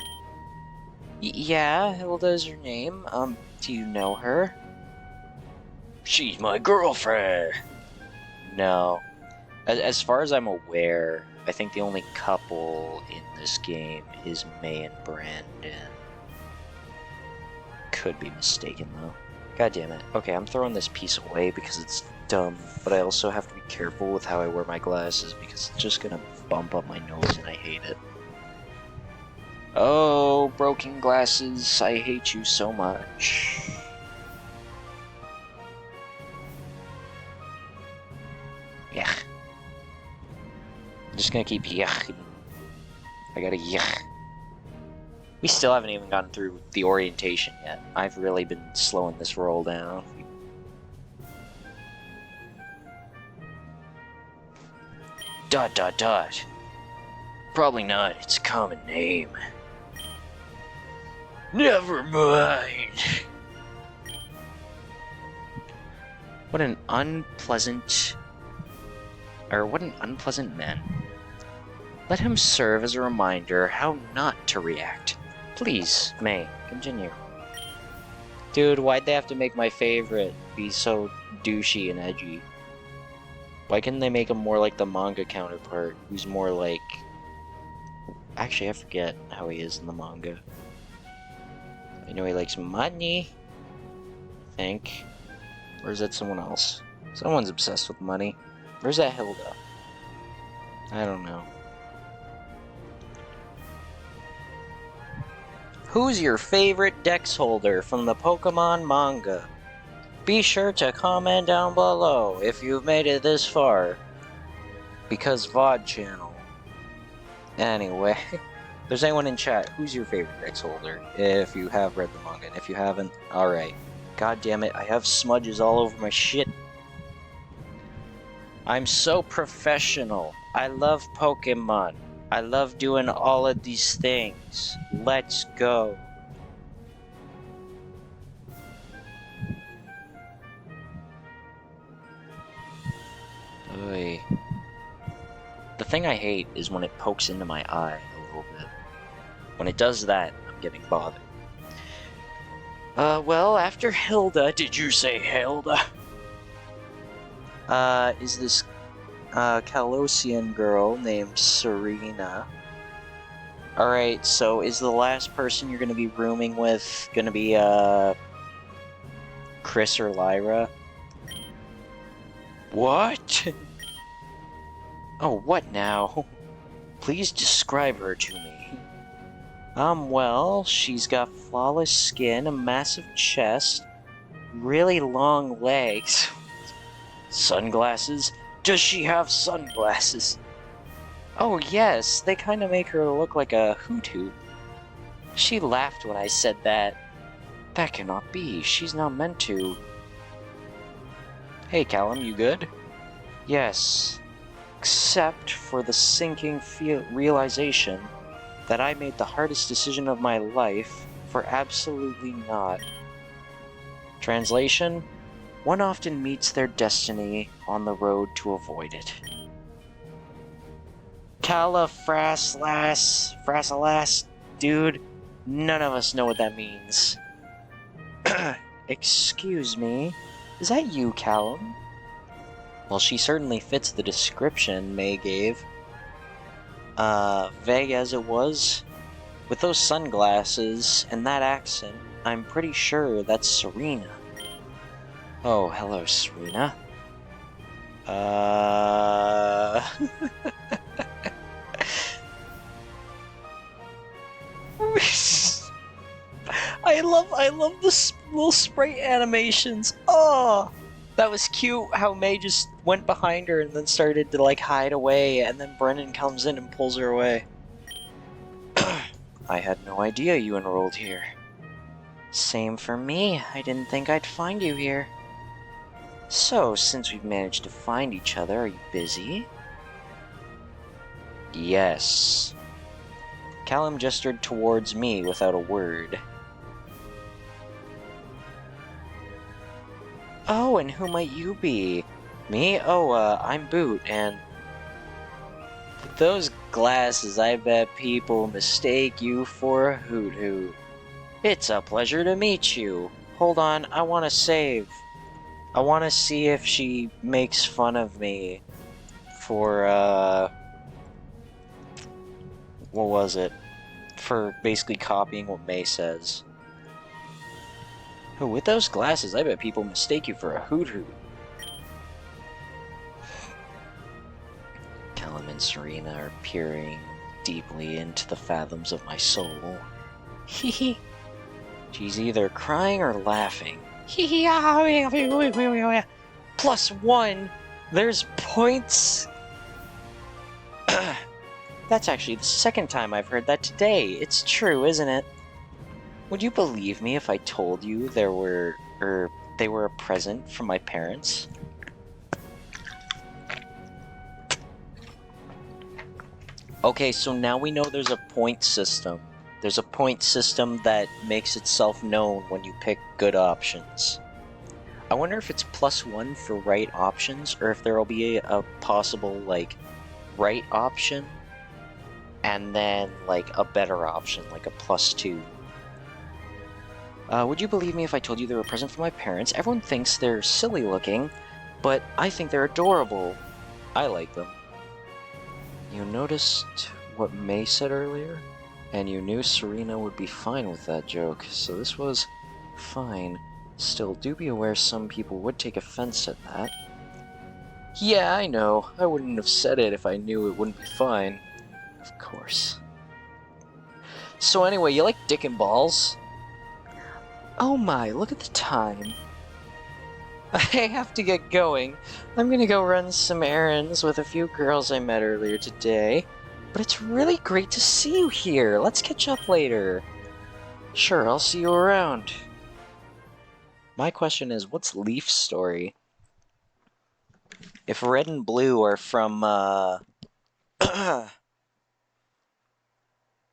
Yeah, Hilda is her name. Do you know her? She's my girlfriend. No. As far as I'm aware, I think the only couple in this game is May and Brandon. Could be mistaken, though. God damn it. Okay, I'm throwing this piece away because it's dumb, but I also have to be careful with how I wear my glasses because it's just gonna bump up my nose and I hate it. Oh, broken glasses, I hate you so much. Yeah. I'm just gonna keep yucking. I gotta yuck. We still haven't even gotten through the orientation yet. I've really been slowing this roll down. Dot dot dot. Probably not. It's a common name. Never mind. What an unpleasant man. Let him serve as a reminder how not to react. Please, May, continue. Dude, why'd they have to make my favorite be so douchey and edgy? Why couldn't they make him more like the manga counterpart, who's more like... Actually, I forget how he is in the manga. I know he likes money, I think. Or is that someone else? Someone's obsessed with money. Where's that Hilda? I don't know. Who's your favorite Dex holder from the Pokemon manga? Be sure to comment down below if you've made it this far. Because VOD channel. Anyway, if there's anyone in chat, who's your favorite Dex holder? If you have read the manga, and if you haven't, alright. God damn it, I have smudges all over my shit. I'm so professional. I love Pokemon. I love doing all of these things. Let's go. Oy. The thing I hate is when it pokes into my eye a little bit. When it does that, I'm getting bothered. Well, after Hilda, Did you say Hilda? is this Calosian girl named Serena. Alright, so is the last person you're gonna be rooming with gonna be, Chris or Lyra? What? Oh, what now? Please describe her to me. Well, she's got flawless skin, a massive chest, really long legs. Sunglasses? Does she have sunglasses? Oh yes, they kind of make her look like a hoot hoot. She laughed when I said that. That cannot be, she's not meant to. Hey Callum, you good? Yes, except for the sinking realization that I made the hardest decision of my life for absolutely not. Translation? One often meets their destiny on the road to avoid it. Frasilas, dude, none of us know what that means. Excuse me, is that you, Callum? Well, she certainly fits the description May gave. Vague as it was, with those sunglasses and that accent, I'm pretty sure that's Serena. Oh, hello, Serena. I love the little sprite animations. Oh, that was cute. How May just went behind her and then started to like hide away, and then Brennan comes in and pulls her away. I had no idea you enrolled here. Same for me. I didn't think I'd find you here. So, since we've managed to find each other, are you busy? Yes. Callum gestured towards me without a word. Oh, and who might you be? Me? Oh, I'm Boot, and... With those glasses, I bet people mistake you for a Hoot Hoot. It's a pleasure to meet you. Hold on, I want to save. I want to see if she makes fun of me for, what was it? For basically copying what May says. Oh, with those glasses, I bet people mistake you for a Hoot Hoot. Callum and Serena are peering deeply into the fathoms of my soul. Hee. She's either crying or laughing. Hee. +1! There's points! That's actually the second time I've heard that today. It's true, isn't it? Would you believe me if I told you they were a present from my parents? Okay, so now we know there's a point system. There's a point system that makes itself known when you pick good options. I wonder if it's +1 for right options, or if there will be a possible, like, right option, and then, like, a better option, like a +2. Would you believe me if I told you they were a present from my parents? Everyone thinks they're silly looking, but I think they're adorable. I like them. You noticed what May said earlier? And you knew Serena would be fine with that joke, so this was fine. Still, do be aware some people would take offense at that. Yeah, I know. I wouldn't have said it if I knew it wouldn't be fine. Of course. So anyway, you like dick and balls? Oh my, look at the time. I have to get going. I'm gonna go run some errands with a few girls I met earlier today. But it's really great to see you here. Let's catch up later. Sure, I'll see you around. My question is, what's Leaf's story? If Red and Blue are from,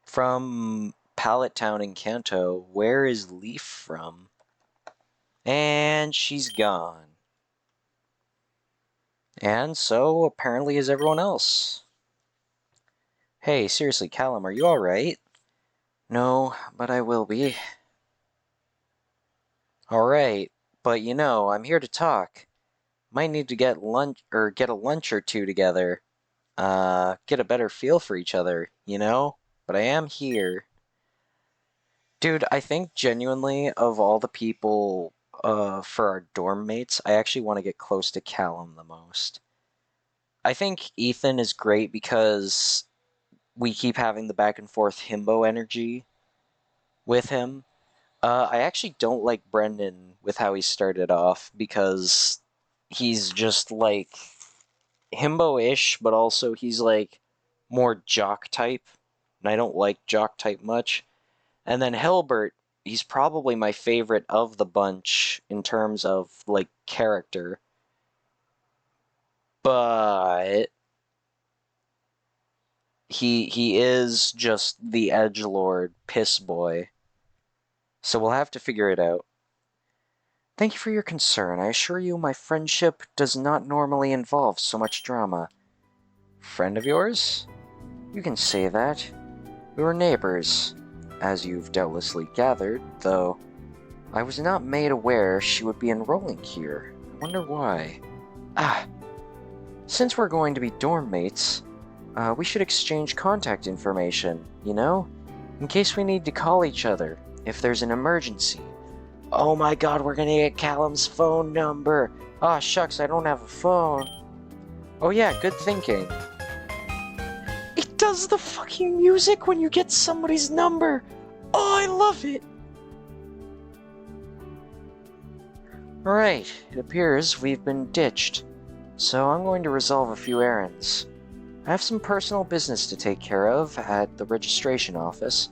from Pallet Town in Kanto, where is Leaf from? And she's gone. And so, apparently, is everyone else. Hey, seriously, Callum, are you alright? No, but I will be. Alright, but you know, I'm here to talk. Might need to get lunch, or get a lunch or two together. Get a better feel for each other, you know? But I am here. Dude, I think genuinely, of all the people, for our dorm mates, I actually want to get close to Callum the most. I think Ethan is great because we keep having the back and forth himbo energy with him. I actually don't like Brendan with how he started off because he's just like himbo-ish, but also he's like more jock type, and I don't like jock type much. And then Hilbert, he's probably my favorite of the bunch in terms of like character. But he is just the edgelord piss boy. So we'll have to figure it out. Thank you for your concern. I assure you my friendship does not normally involve so much drama. Friend of yours? You can say that. We were neighbors, as you've doubtlessly gathered, though I was not made aware she would be enrolling here. I wonder why. Since we're going to be dorm mates, we should exchange contact information, you know? In case we need to call each other, if there's an emergency. Oh my god, we're gonna get Callum's phone number! Aw, shucks, I don't have a phone. Oh yeah, good thinking. It does the fucking music when you get somebody's number! Oh, I love it! Alright, it appears we've been ditched. So I'm going to resolve a few errands. I have some personal business to take care of at the registration office.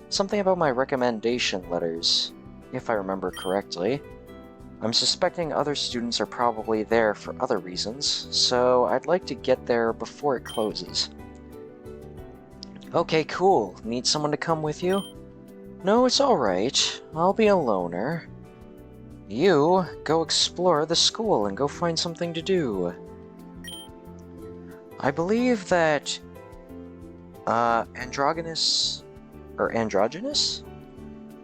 Something about my recommendation letters, if I remember correctly. I'm suspecting other students are probably there for other reasons, so I'd like to get there before it closes. Okay, cool. Need someone to come with you? No, it's alright. I'll be a loner. You go explore the school and go find something to do. I believe that androgynous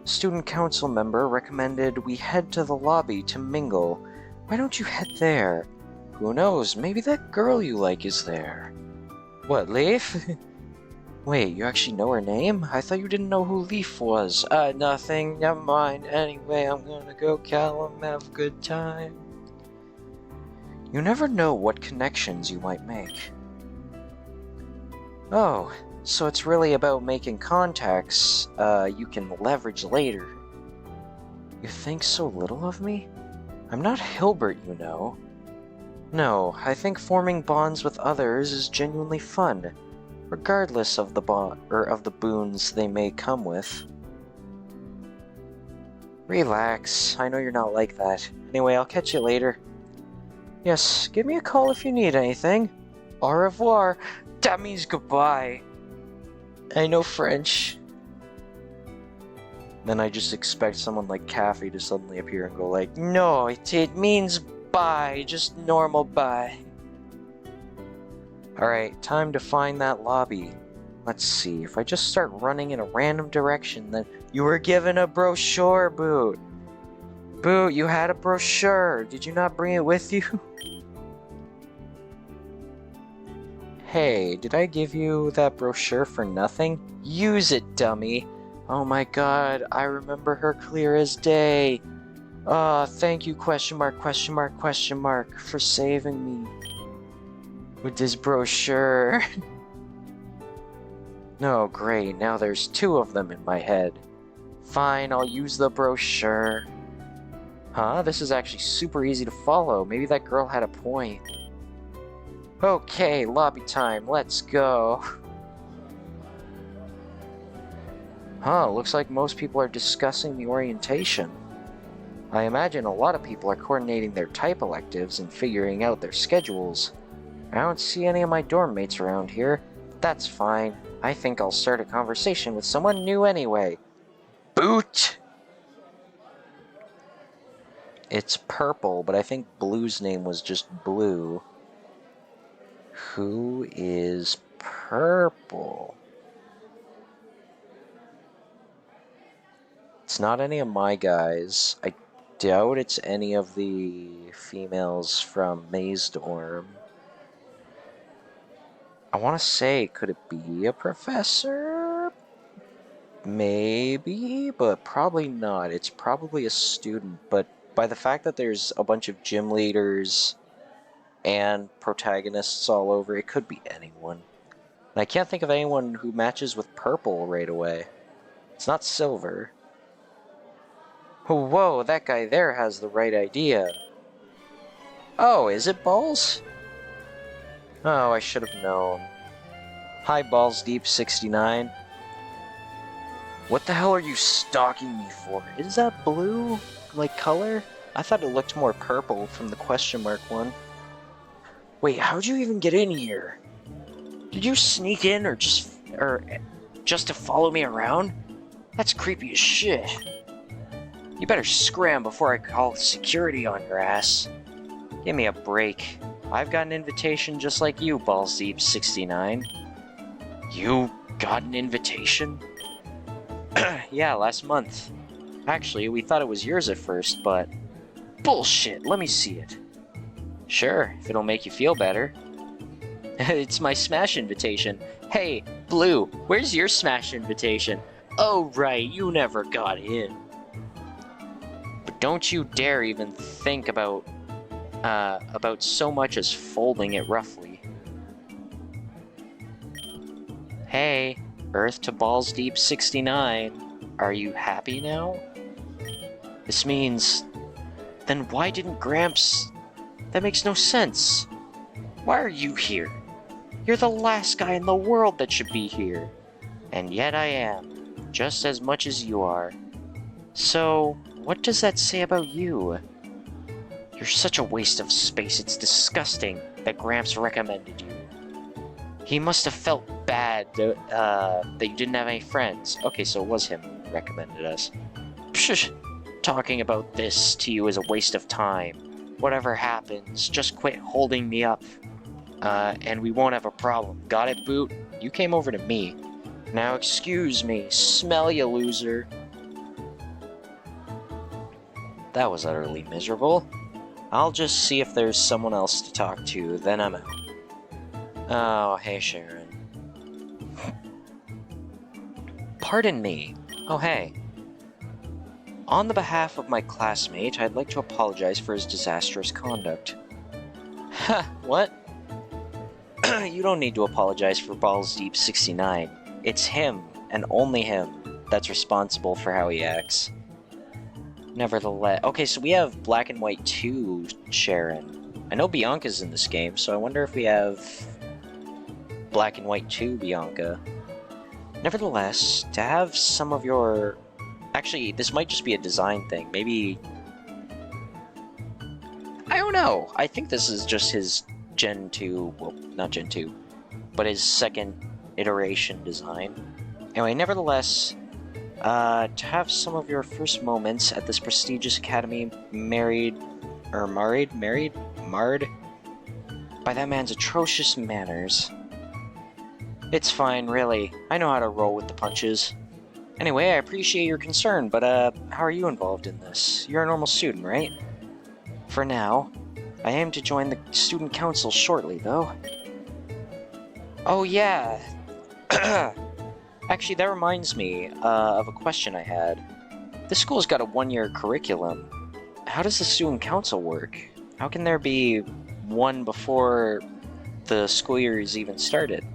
student council member recommended we head to the lobby to mingle. Why don't you head there? Who knows, maybe that girl you like is there. What, Leaf? Wait, you actually know her name? I thought you didn't know who Leaf was. Nothing, never mind. Anyway, I'm gonna go Callum, have a good time. You never know what connections you might make. Oh, so it's really about making contacts you can leverage later. You think so little of me? I'm not Hilbert, you know. No, I think forming bonds with others is genuinely fun, regardless of the boons they may come with. Relax, I know you're not like that. Anyway, I'll catch you later. Yes, give me a call if you need anything. Au revoir. That means goodbye. I know French. Then I just expect someone like Kathy to suddenly appear and go like, no, it means bye, just normal bye. Alright, time to find that lobby. Let's see, if I just start running in a random direction, then you were given a brochure, Boot. Boot, you had a brochure. Did you not bring it with you? Hey, did I give you that brochure for nothing? Use it, dummy. Oh my god, I remember her clear as day. Thank you, question mark, for saving me. With this brochure. No, great, now there's two of them in my head. Fine, I'll use the brochure. Huh, this is actually super easy to follow. Maybe that girl had a point. Okay, lobby time, let's go. Huh, looks like most people are discussing the orientation. I imagine a lot of people are coordinating their type electives and figuring out their schedules. I don't see any of my dorm mates around here. That's fine. I think I'll start a conversation with someone new anyway. Boot! It's Purple, but I think Blue's name was just Blue. Who is Purple? It's not any of my guys. I doubt it's any of the females from May's dorm. I want to say, could it be a professor? Maybe, but probably not. It's probably a student, but by the fact that there's a bunch of gym leaders and protagonists all over, it could be anyone. And I can't think of anyone who matches with Purple right away. It's not Silver. Whoa, that guy there has the right idea. Oh, is it Balls? Oh, I should have known. Hi, Balls Deep 69. What the hell are you stalking me for? Is that blue, like, color? I thought it looked more purple from the question mark one. Wait, how'd you even get in here? Did you sneak in or just to follow me around? That's creepy as shit. You better scram before I call security on your ass. Give me a break. I've got an invitation just like you, Balls Deep 69. You got an invitation? Yeah, last month. Actually, we thought it was yours at first, but... Bullshit, let me see it. Sure, if it'll make you feel better. It's my Smash invitation. Hey, Blue, where's your Smash invitation? Oh, right, you never got in. But don't you dare even think about so much as folding it roughly. Hey, Earth to Balls Deep 69. Are you happy now? This means... Then why didn't Gramps... That makes no sense. Why are you here? You're the last guy in the world that should be here. And yet I am, just as much as you are. So, what does that say about you? You're such a waste of space, it's disgusting that Gramps recommended you. He must have felt bad that you didn't have any friends. Okay, so it was him who recommended us. Psh, Talking about this to you is a waste of time. Whatever happens, just quit holding me up. And we won't have a problem. Got it, Boot? You came over to me. Now excuse me, smell you loser. That was utterly miserable. I'll just see if there's someone else to talk to, then I'm out. Oh, hey Sharon. Pardon me. Oh, hey. On the behalf of my classmate, I'd like to apologize for his disastrous conduct. Ha, what? You don't need to apologize for Balls Deep 69. It's him, and only him, that's responsible for how he acts. Nevertheless... Okay, so we have Black and White 2, Sharon. I know Bianca's in this game, so I wonder if we have Black and White 2 Bianca. Nevertheless, to have some of your... Actually, this might just be a design thing. Maybe... I don't know. I think this is just his Gen 2... Well, not Gen 2. But his second iteration design. Anyway, nevertheless... to have some of your first moments at this prestigious academy marred by that man's atrocious manners. It's fine, really. I know how to roll with the punches. Anyway, I appreciate your concern, but how are you involved in this? You're a normal student, right? For now. I aim to join the student council shortly, though. Oh yeah. Actually, that reminds me of a question I had. This school's got a one-year curriculum. How does the student council work? How can there be one before the school year is even started?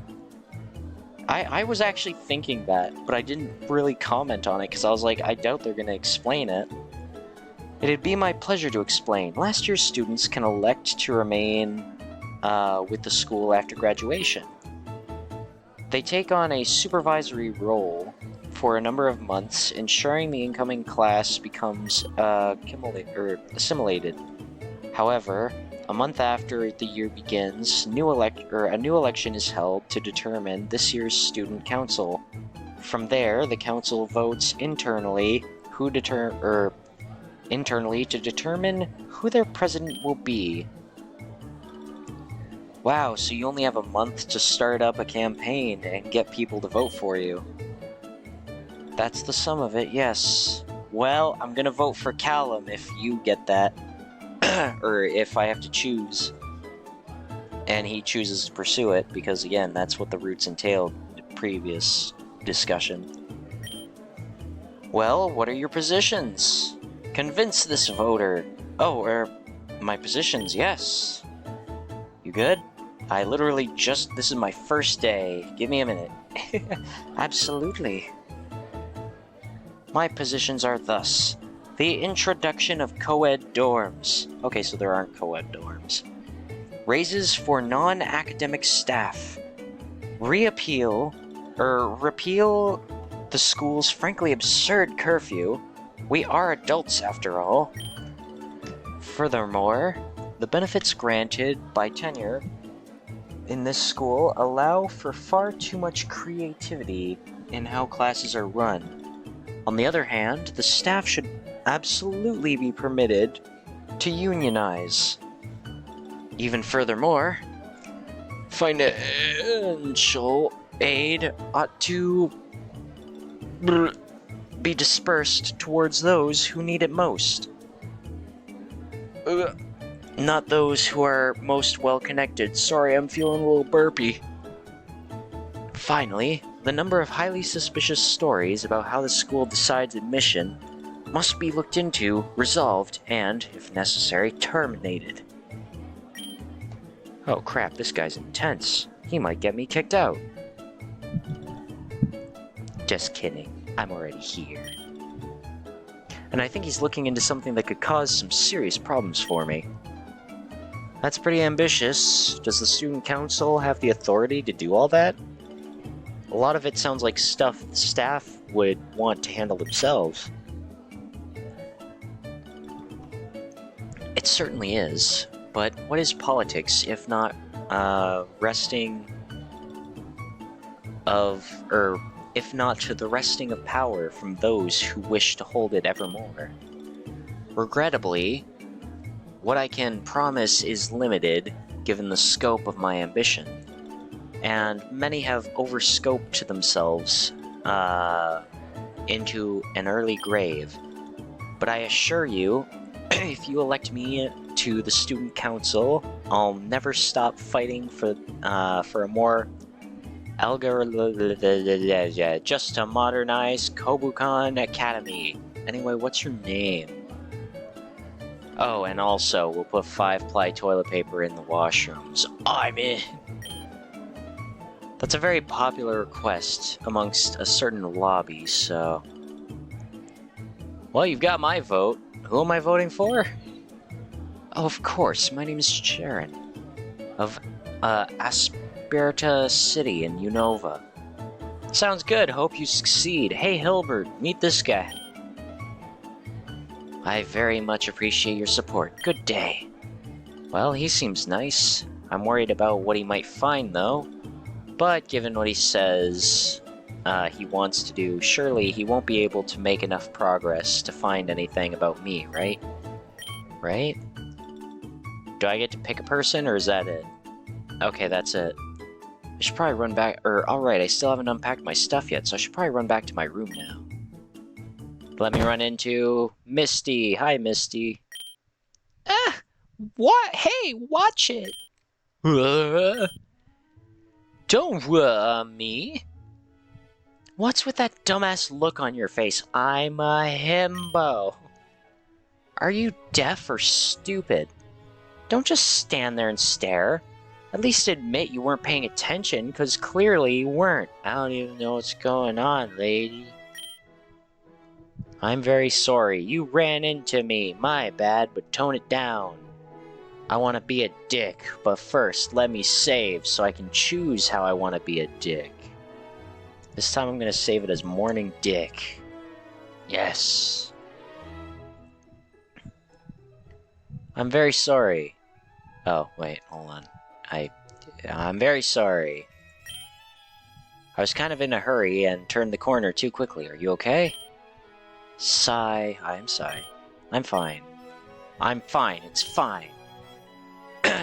I was actually thinking that, but I didn't really comment on it because I was like, I doubt they're going to explain it. It'd be my pleasure to explain. Last year's students can elect to remain with the school after graduation. They take on a supervisory role for a number of months, ensuring the incoming class becomes assimilated. However, a month after the year begins, a new election is held to determine this year's student council. From there, the council votes internally to determine who their president will be. Wow, so you only have a month to start up a campaign and get people to vote for you. That's the sum of it, yes. Well, I'm gonna vote for Callum if you get that. Or if I have to choose. And he chooses to pursue it, because again, that's what the roots entailed in the previous discussion. Well, what are your positions? Convince this voter. Oh, my positions, yes. You good? I literally this is my first day. Give me a minute. Absolutely. My positions are thus. The introduction of co-ed dorms. Okay, so there aren't co-ed dorms. Raises for non-academic staff. Repeal the school's frankly absurd curfew. We are adults after all. Furthermore, the benefits granted by tenure in this school allow for far too much creativity in how classes are run. On the other hand, the staff should absolutely be permitted to unionize. Even furthermore, financial aid ought to be dispersed towards those who need it most. Not those who are most well-connected. Sorry, I'm feeling a little burpy. Finally, the number of highly suspicious stories about how the school decides admission must be looked into, resolved, and, if necessary, terminated. Oh crap, this guy's intense. He might get me kicked out. Just kidding. I'm already here. And I think he's looking into something that could cause some serious problems for me. That's pretty ambitious. Does the student council have the authority to do all that? A lot of it sounds like stuff the staff would want to handle themselves. It certainly is, but what is politics if not if not to the wresting of power from those who wish to hold it evermore? Regrettably, what I can promise is limited given the scope of my ambition, and many have overscoped themselves into an early grave. But I assure you, if you elect me to the student council, I'll never stop fighting for a more just to modernize Kobukan Academy. Anyway, what's your name? Oh, and also, we'll put 5-ply toilet paper in the washrooms. I'm in! That's a very popular request amongst a certain lobby, so... Well, you've got my vote. Who am I voting for? Oh, of course, my name is Sharon. Of, Asperta City in Unova. Sounds good, hope you succeed. Hey, Hilbert, meet this guy. I very much appreciate your support. Good day. Well, he seems nice. I'm worried about what he might find, though. But given what he says he wants to do, surely he won't be able to make enough progress to find anything about me, right? Right? Do I get to pick a person, or is that it? Okay, that's it. I should probably run back, alright, I still haven't unpacked my stuff yet, so I should probably run back to my room now. Let me run into Misty. Hi, Misty. Ah! What? Hey, watch it! Don't me. What's with that dumbass look on your face? I'm a himbo. Are you deaf or stupid? Don't just stand there and stare. At least admit you weren't paying attention, because clearly you weren't. I don't even know what's going on, lady. I'm very sorry. You ran into me. My bad, but tone it down. I want to be a dick, but first, let me save so I can choose how I want to be a dick. This time I'm going to save it as Morning Dick. Yes. I'm very sorry. Oh, wait, hold on. I'm very sorry. I was kind of in a hurry and turned the corner too quickly. Are you okay? Sigh. I'm sigh. I'm fine. I'm fine. It's fine.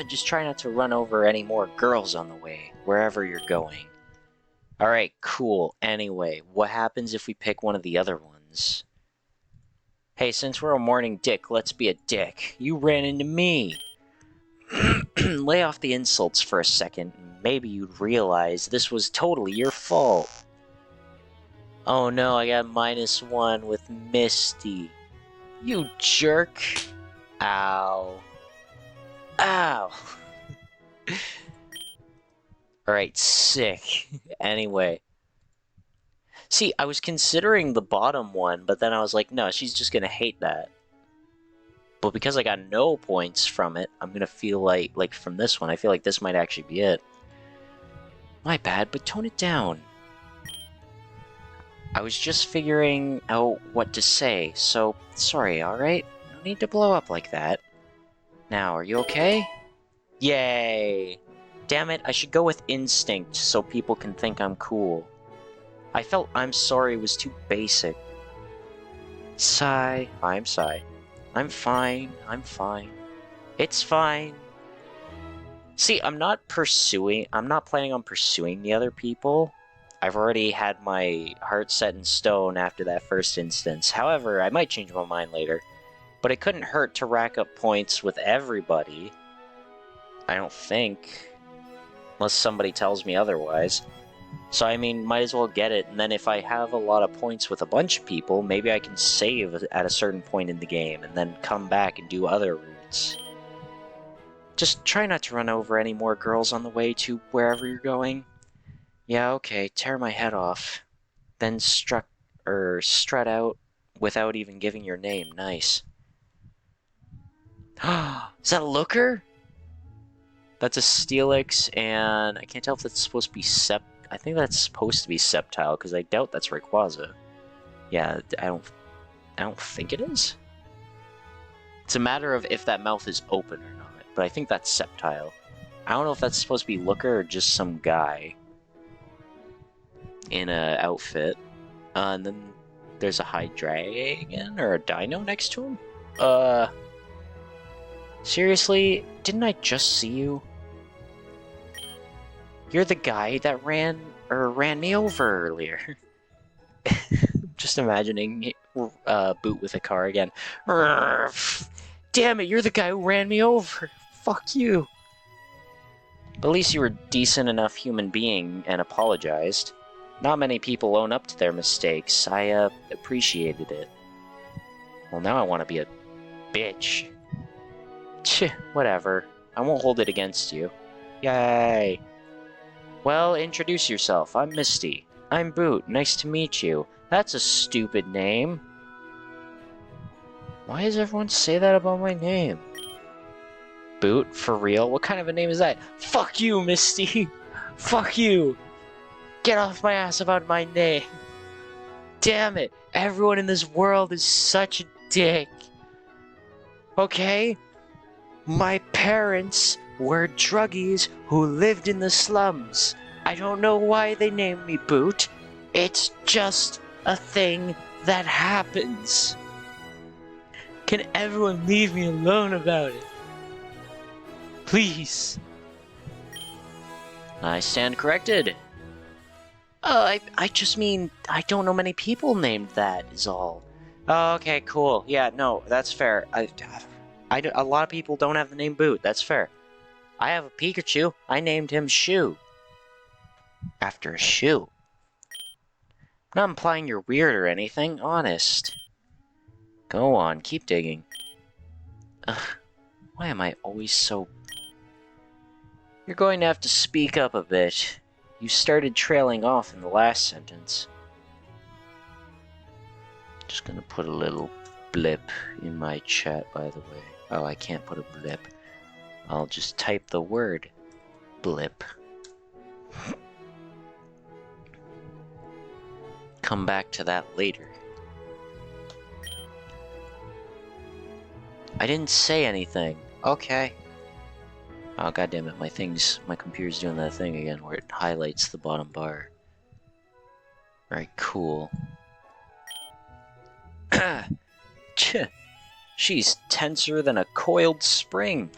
Just try not to run over any more girls on the way, wherever you're going. Alright, cool. Anyway, what happens if we pick one of the other ones? Hey, since we're a morning dick, let's be a dick. You ran into me. Lay off the insults for a second, and maybe you'd realize this was totally your fault. Oh no, I got -1 with Misty. You jerk. Ow. Ow. Alright, sick. Anyway. See, I was considering the bottom one, but then I was like, no, she's just gonna hate that. But because I got no points from it, I'm gonna feel like from this one, I feel like this might actually be it. My bad, but tone it down. I was just figuring out what to say, so sorry, alright? No need to blow up like that. Now, are you okay? Yay! Damn it, I should go with instinct so people can think I'm cool. I felt I'm sorry was too basic. Sigh. I'm sigh. I'm fine. I'm fine. It's fine. See, I'm not planning on pursuing the other people. I've already had my heart set in stone after that first instance. However, I might change my mind later. But it couldn't hurt to rack up points with everybody. I don't think. Unless somebody tells me otherwise. So, I mean, might as well get it, and then if I have a lot of points with a bunch of people, maybe I can save at a certain point in the game, and then come back and do other routes. Just try not to run over any more girls on the way to wherever you're going. Yeah, okay, tear my head off. Then strut out without even giving your name. Nice. Is that a looker? That's a Steelix, and I can't tell if that's supposed to be I think that's supposed to be Sceptile, because I doubt that's Rayquaza. Yeah, I don't think it is. It's a matter of if that mouth is open or not, but I think that's Sceptile. I don't know if that's supposed to be Looker or just some guy in a outfit. And then there's a Hydreigon or a Dino next to him. Seriously? Didn't I just see you? You're the guy that ran me over earlier. Just imagining Boot with a car again. Damn it, you're the guy who ran me over. Fuck you. But at least you were a decent enough human being and apologized. Not many people own up to their mistakes. I appreciated it. Well, now I want to be a bitch. Whatever. I won't hold it against you. Yay. Well, introduce yourself. I'm Misty. I'm Boot. Nice to meet you. That's a stupid name. Why does everyone say that about my name? Boot? For real? What kind of a name is that? Fuck you, Misty! Fuck you! Get off my ass about my name! Damn it! Everyone in this world is such a dick! Okay? My parents were druggies who lived in the slums. I don't know why they named me Boot. It's just a thing that happens. Can everyone leave me alone about it? Please. I stand corrected. I just mean, I don't know many people named that, is all. Oh, okay, cool. Yeah, no, that's fair. A lot of people don't have the name Boot, that's fair. I have a Pikachu. I named him Shoe. After a shoe. I'm not implying you're weird or anything, honest. Go on, keep digging. Ugh, why am I always so... You're going to have to speak up a bit. You started trailing off in the last sentence. Just gonna put a little blip in my chat, by the way. Oh, I can't put a blip. I'll just type the word blip. Come back to that later. I didn't say anything. Okay. Oh, goddammit, my computer's doing that thing again where it highlights the bottom bar. Very cool. She's tenser than a coiled spring.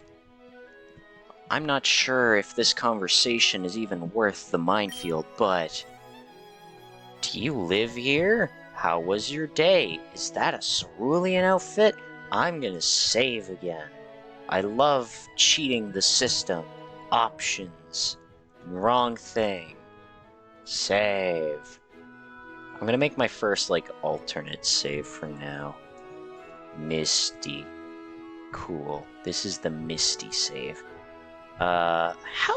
I'm not sure if this conversation is even worth the minefield, but... Do you live here? How was your day? Is that a cerulean outfit? I'm gonna save again. I love cheating the system. Options. Wrong thing. Save. I'm gonna make my first, alternate save for now. Misty. Cool. This is the Misty save. How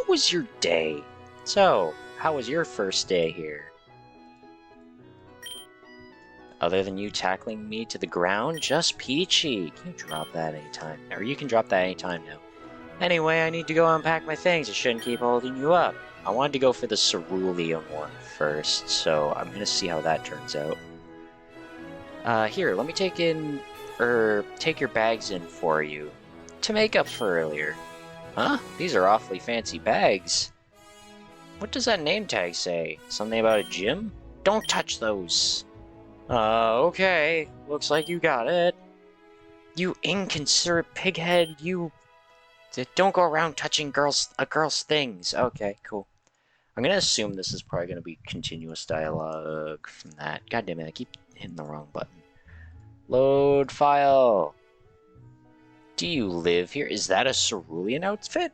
was your day? So, how was your first day here? Other than you tackling me to the ground? Just peachy. Can you drop that anytime? Or you can drop that anytime now. Anyway, I need to go unpack my things. I shouldn't keep holding you up. I wanted to go for the cerulean one first, so I'm gonna see how that turns out. Here, let me take your bags in for you. To make up for earlier. Huh? These are awfully fancy bags. What does that name tag say? Something about a gym? Don't touch those! Okay. Looks like you got it. You inconsiderate pighead, you... Don't go around touching a girl's things. Okay, cool. I'm gonna assume this is probably gonna be continuous dialogue from that. God damn it, I keep hitting the wrong button. Load file. Do you live here? Is that a cerulean outfit?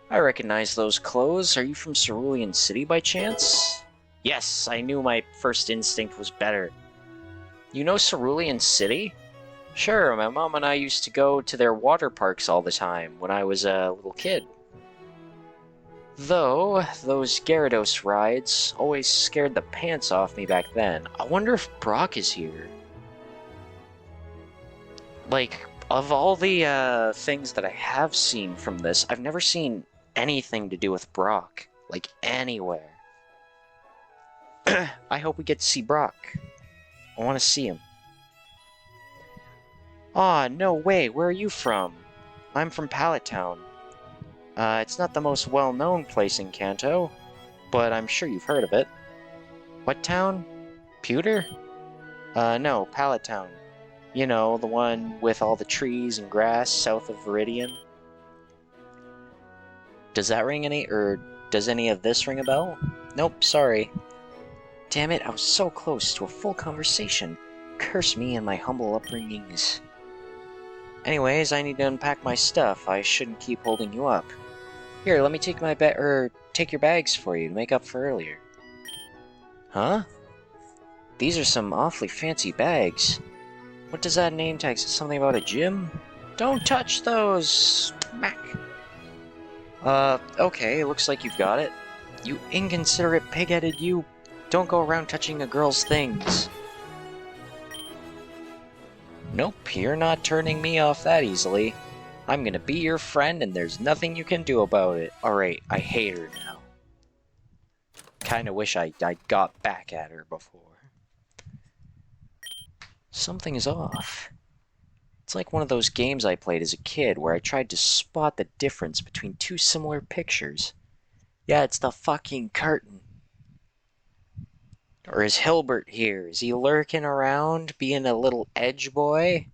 I recognize those clothes. Are you from Cerulean City by chance? Yes, I knew my first instinct was better. You know Cerulean City? Sure, my mom and I used to go to their water parks all the time when I was a little kid. Though, those Gyarados rides always scared the pants off me back then. I wonder if Brock is here. Of all the things that I have seen from this, I've never seen anything to do with Brock. Anywhere. I hope we get to see Brock. I want to see him. Aw, no way, where are you from? I'm from Pallet Town. It's not the most well-known place in Kanto, but I'm sure you've heard of it. What town? Pewter? No, Pallet Town. You know, the one with all the trees and grass south of Viridian. Does that ring any, or does any of this ring a bell? Nope, sorry. Damn it, I was so close to a full conversation. Curse me and my humble upbringings. Anyways, I need to unpack my stuff. I shouldn't keep holding you up. Here, let me take my take your bags for you to make up for earlier. Huh? These are some awfully fancy bags. What does that name tag say? Something about a gym? Don't touch those! Smack! Okay, looks like you've got it. You inconsiderate pig-headed you. Don't go around touching a girl's things. Nope, you're not turning me off that easily. I'm gonna be your friend and there's nothing you can do about it. Alright, I hate her now. Kinda wish I got back at her before. Something is off. It's like one of those games I played as a kid where I tried to spot the difference between two similar pictures. Yeah, it's the fucking curtain. Or is Hilbert here? Is he lurking around, being a little edge boy?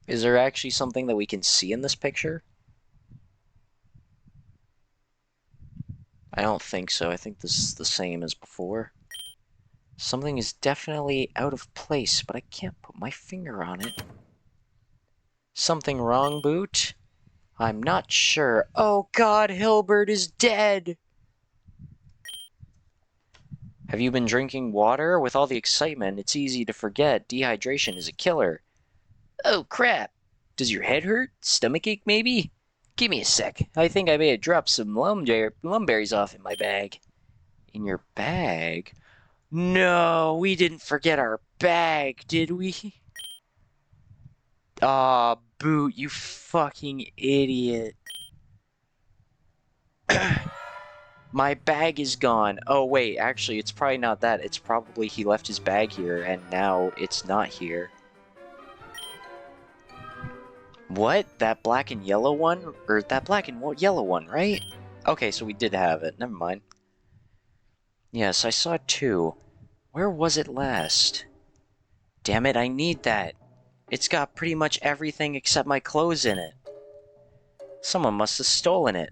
Is there actually something that we can see in this picture? I don't think so. I think this is the same as before. Something is definitely out of place, but I can't put my finger on it. Something wrong, Boot? I'm not sure. Oh god, Hilbert is dead! Have you been drinking water? With all the excitement, it's easy to forget. Dehydration is a killer. Oh crap! Does your head hurt? Stomachache, maybe? Give me a sec. I think I may have dropped some lumberries off in my bag. In your bag? No, we didn't forget our bag, did we? Aw, Boot, you fucking idiot. My bag is gone. Oh, wait, actually, it's probably not that. It's probably he left his bag here, and now it's not here. What? That black and yellow one? Or that black and yellow one, right? Okay, so we did have it. Never mind. Yes, I saw it too. Where was it last? Damn it, I need that. It's got pretty much everything except my clothes in it. Someone must have stolen it.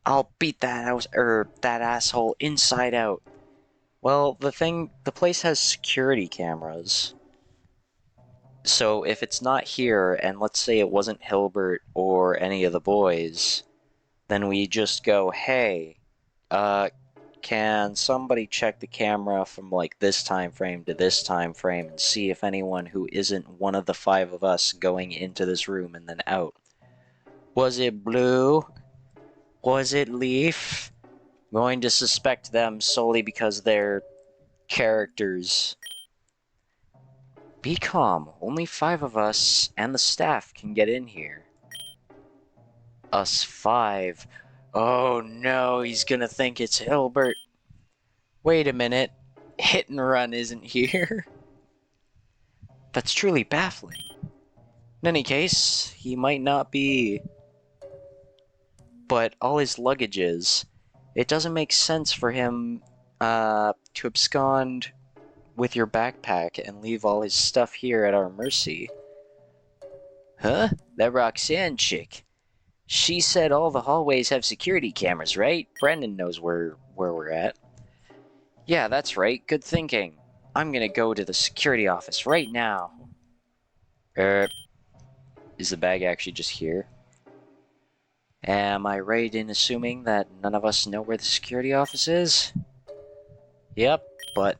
I'll beat that asshole inside out. Well, the place has security cameras. So if it's not here, and let's say it wasn't Hilbert or any of the boys, then we just go, hey, can somebody check the camera from like this time frame to this time frame and see if anyone who isn't one of the 5 of us going into this room and then out? Was it Blue? Was it Leaf? I'm going to suspect them solely because they're characters. Be calm. Only 5 of us and the staff can get in here. Us 5. Oh no, he's gonna think it's Hilbert. Wait a minute. Hit and Run isn't here. That's truly baffling. In any case, he might not be... But all his luggage is. It doesn't make sense for him to abscond with your backpack and leave all his stuff here at our mercy. Huh? That Roxanne chick. She said all the hallways have security cameras, right? Brendan knows where we're at. Yeah, that's right. Good thinking. I'm gonna go to the security office right now. Is the bag actually just here? Am I right in assuming that none of us know where the security office is? Yep, but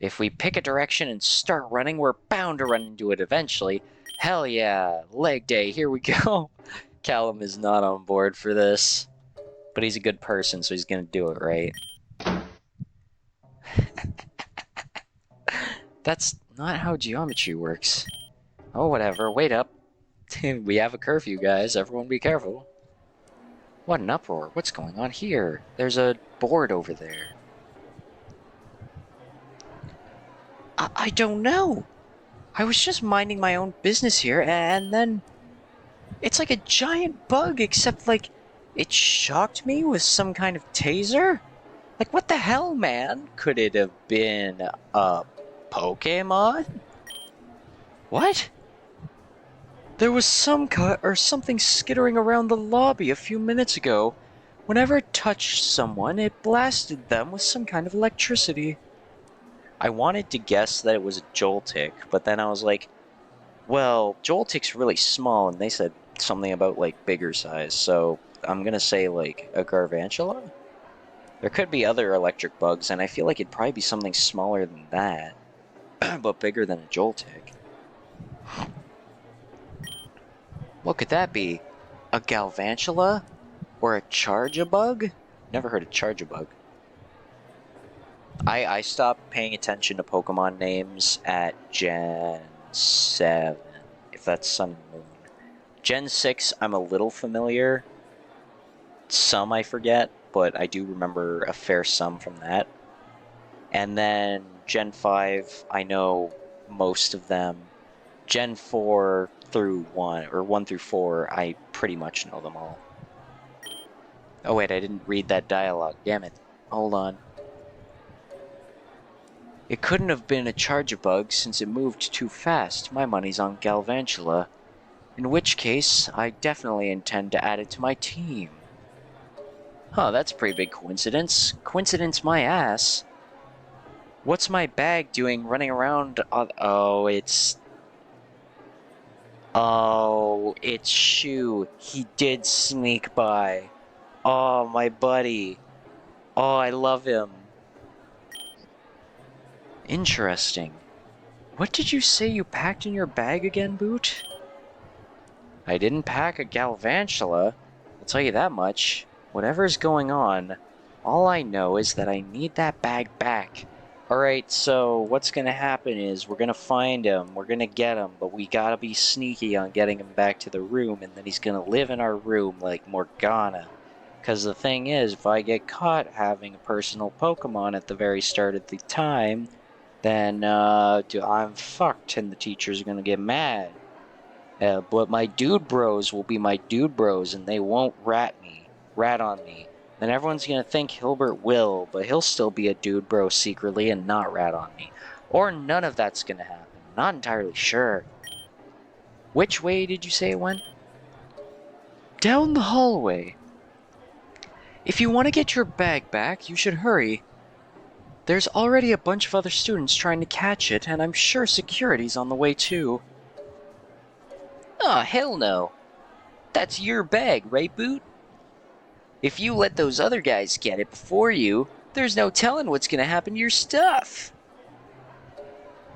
if we pick a direction and start running, we're bound to run into it eventually. Hell yeah, leg day, here we go. Callum is not on board for this, but he's a good person, so he's gonna do it right. That's not how geometry works. Oh, whatever, wait up. We have a curfew, guys, everyone be careful. What an uproar, what's going on here? There's a board over there. I don't know. I was just minding my own business here, and then... It's like a giant bug, except, like, it shocked me with some kind of taser? Like, what the hell, man? Could it have been a Pokemon? What? There was some cut or something skittering around the lobby a few minutes ago. Whenever it touched someone, it blasted them with some kind of electricity. I wanted to guess that it was a Joltik, but then I was like, well, Joltik's really small, and they said something about, like, bigger size, so I'm gonna say, like, a Garvantula? There could be other electric bugs, and I feel like it'd probably be something smaller than that, but bigger than a Joltik. What could that be? A Galvantula? Or a Charge-a-Bug? Never heard of Charge-a-Bug. I stopped paying attention to Pokemon names at Gen 7, if that's Sun and Moon. Gen 6, I'm a little familiar. Some I forget, but I do remember a fair sum from that. And then Gen 5, I know most of them. Gen 4 through 1, or 1 through 4, I pretty much know them all. Oh wait, I didn't read that dialogue, damn it. Hold on. It couldn't have been a Charge-a-Bug since it moved too fast. My money's on Galvantula. In which case, I definitely intend to add it to my team. Huh, that's a pretty big coincidence. Coincidence my ass. What's my bag doing running around on... Oh, it's Shu. He did sneak by. Oh, my buddy. Oh, I love him. Interesting. What did you say you packed in your bag again, Boot? I didn't pack a Galvantula. I'll tell you that much. Whatever's going on, all I know is that I need that bag back. Alright, so what's gonna happen is we're gonna find him, we're gonna get him, but we gotta be sneaky on getting him back to the room, and then he's gonna live in our room like Morgana. Because the thing is, if I get caught having a personal Pokemon at the very start of the time, then I'm fucked, and the teacher's gonna get mad. But my dude bros will be my dude bros, and they won't rat on me. Then everyone's gonna think Hilbert will, but he'll still be a dude bro secretly and not rat on me. Or none of that's gonna happen. Not entirely sure. Which way did you say it went? Down the hallway. If you want to get your bag back, you should hurry. There's already a bunch of other students trying to catch it, and I'm sure security's on the way too. Oh, hell no. That's your bag, right, Boot? If you let those other guys get it before you, there's no telling what's gonna happen to your stuff.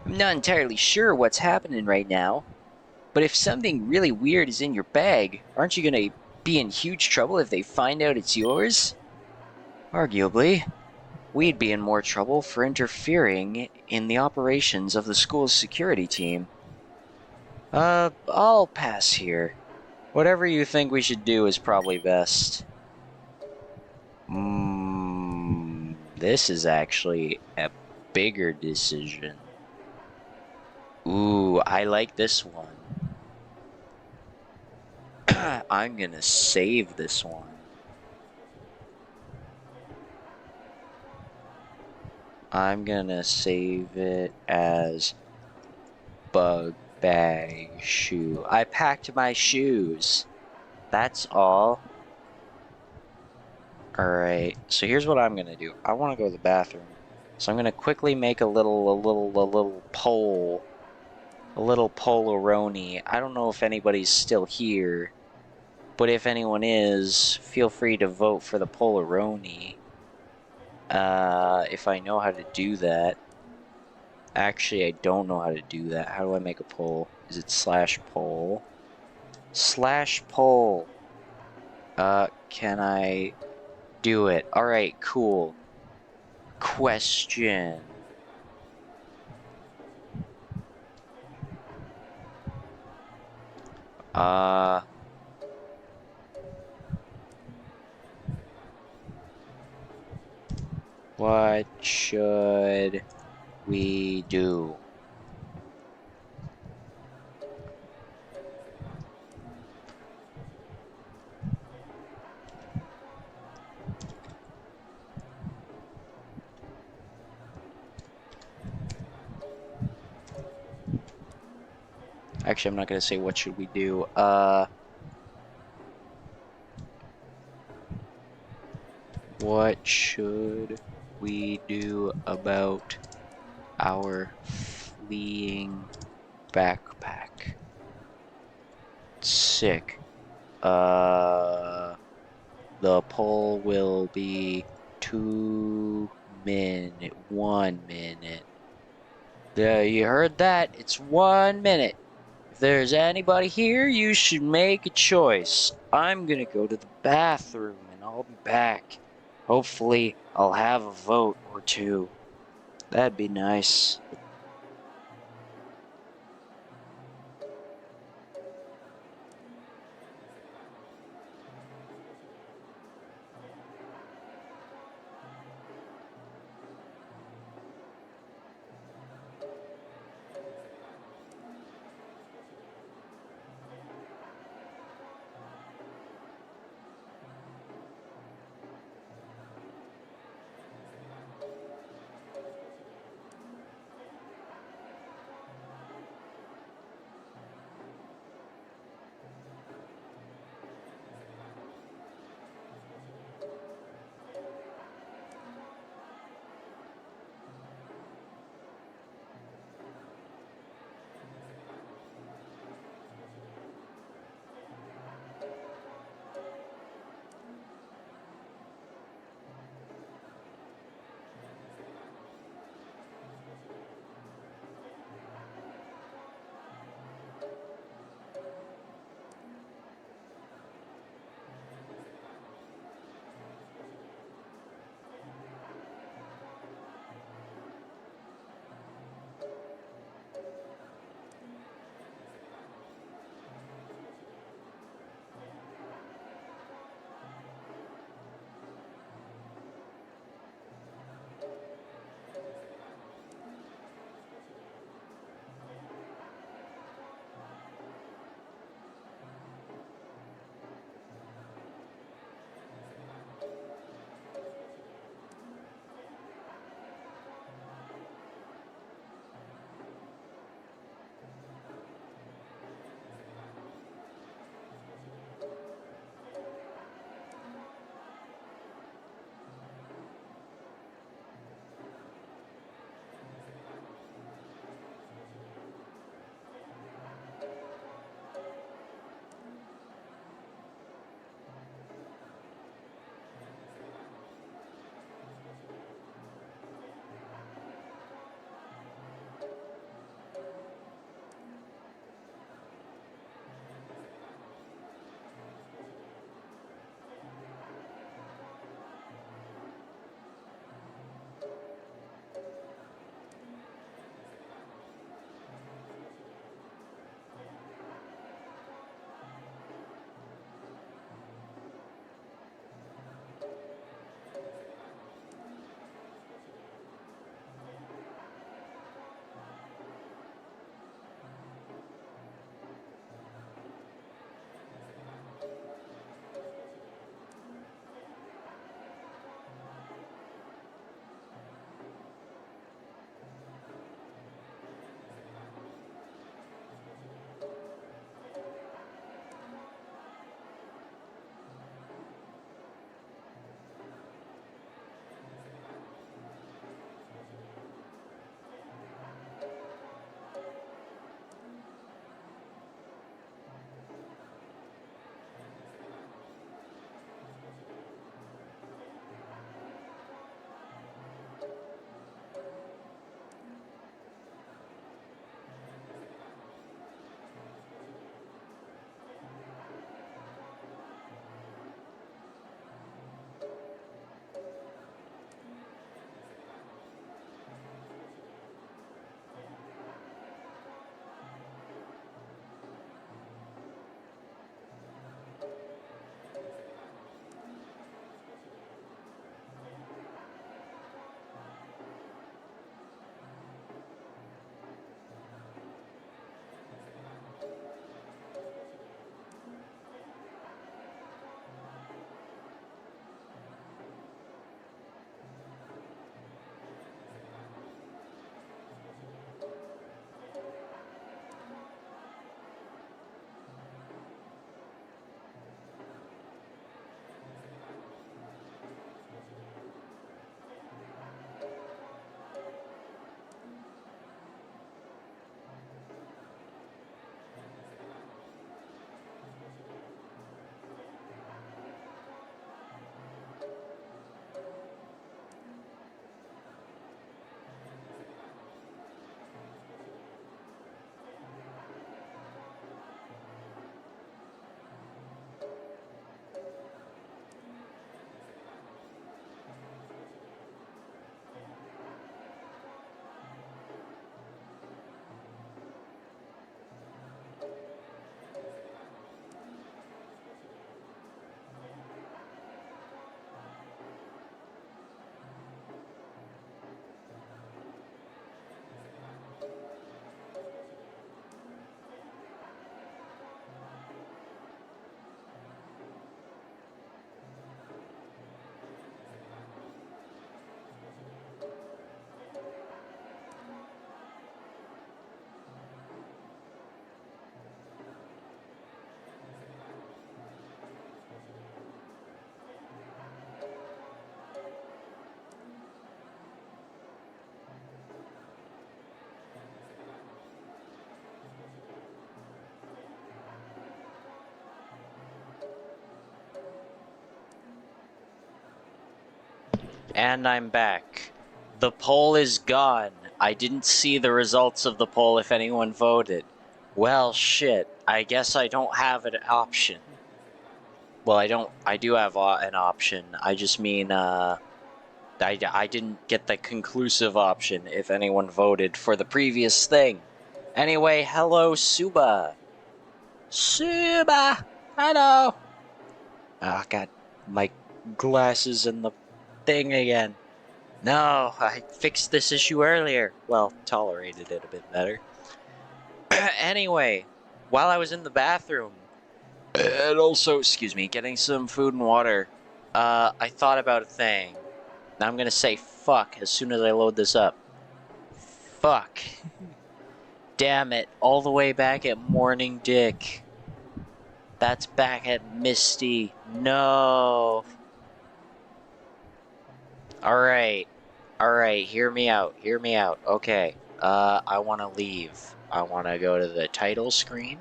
I'm not entirely sure what's happening right now, but if something really weird is in your bag, aren't you gonna be in huge trouble if they find out it's yours? Arguably. We'd be in more trouble for interfering in the operations of the school's security team. I'll pass here. Whatever you think we should do is probably best. This is actually a bigger decision. Ooh, I like this one. I'm gonna save this one. I'm gonna save it as bug bag shoe. I packed my shoes. That's all. Alright, so here's what I'm gonna do. I wanna go to the bathroom. So I'm gonna quickly make a little poll. A little Polaroni. I don't know if anybody's still here. But if anyone is, feel free to vote for the Polaroni. If I know how to do that. Actually, I don't know how to do that. How do I make a poll? Is it /poll? /poll. Can I do it? Alright, cool. Question. What should we do? Actually, I'm not gonna say what should we do. What should we do about our fleeing backpack? Sick. The poll will be 1 minute. There, you heard that? It's 1 minute. If there's anybody here, you should make a choice. I'm gonna go to the bathroom and I'll be back. Hopefully, I'll have a vote or two. That'd be nice. And I'm back. The poll is gone. I didn't see the results of the poll if anyone voted. Well, shit. I guess I don't have an option. Well, I do have an option. I just mean, I didn't get the conclusive option if anyone voted for the previous thing. Anyway, hello, Suba. Suba! Hello! Oh, God. My glasses and the thing again. No, I fixed this issue earlier. Well, tolerated it a bit better. Anyway, while I was in the bathroom, and also, excuse me, getting some food and water, I thought about a thing. Now I'm gonna say fuck as soon as I load this up. Fuck. Damn it, all the way back at Morning Dick. That's back at Misty. No. Alright, hear me out, okay. I wanna leave. I wanna go to the title screen.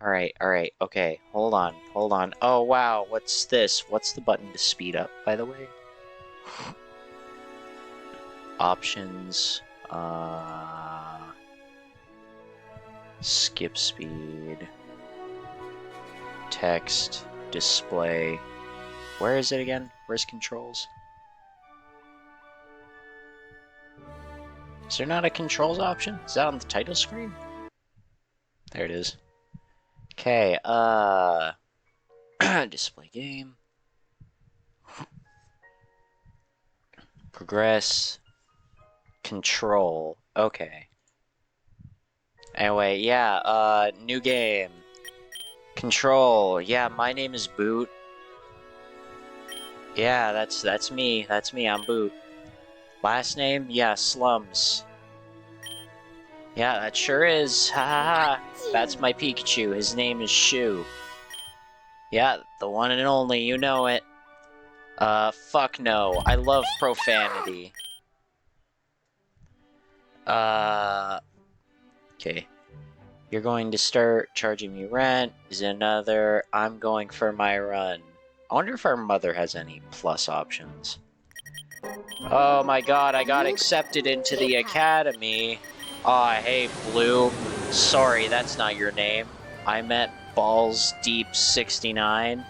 Alright, okay, hold on. Oh wow, what's this? What's the button to speed up, by the way? Options, skip speed, text, display. Where is it again? Where's controls? Is there not a controls option? Is that on the title screen? There it is. Okay, display game. Progress. Control. Okay. Anyway, yeah, new game. Control. Yeah, my name is Boot. Yeah, that's me. I'm Boot. Last name? Yeah, Slums. Yeah, that sure is. Ha ha ha. That's my Pikachu. His name is Shu. Yeah, the one and only. You know it. Fuck no. I love profanity. Okay. You're going to start charging me rent. Is another. I'm going for my run. I wonder if our mother has any plus options. Oh my god, I got accepted into the academy. Aw, hey, Blue. Sorry, that's not your name. I meant Balls Deep 69.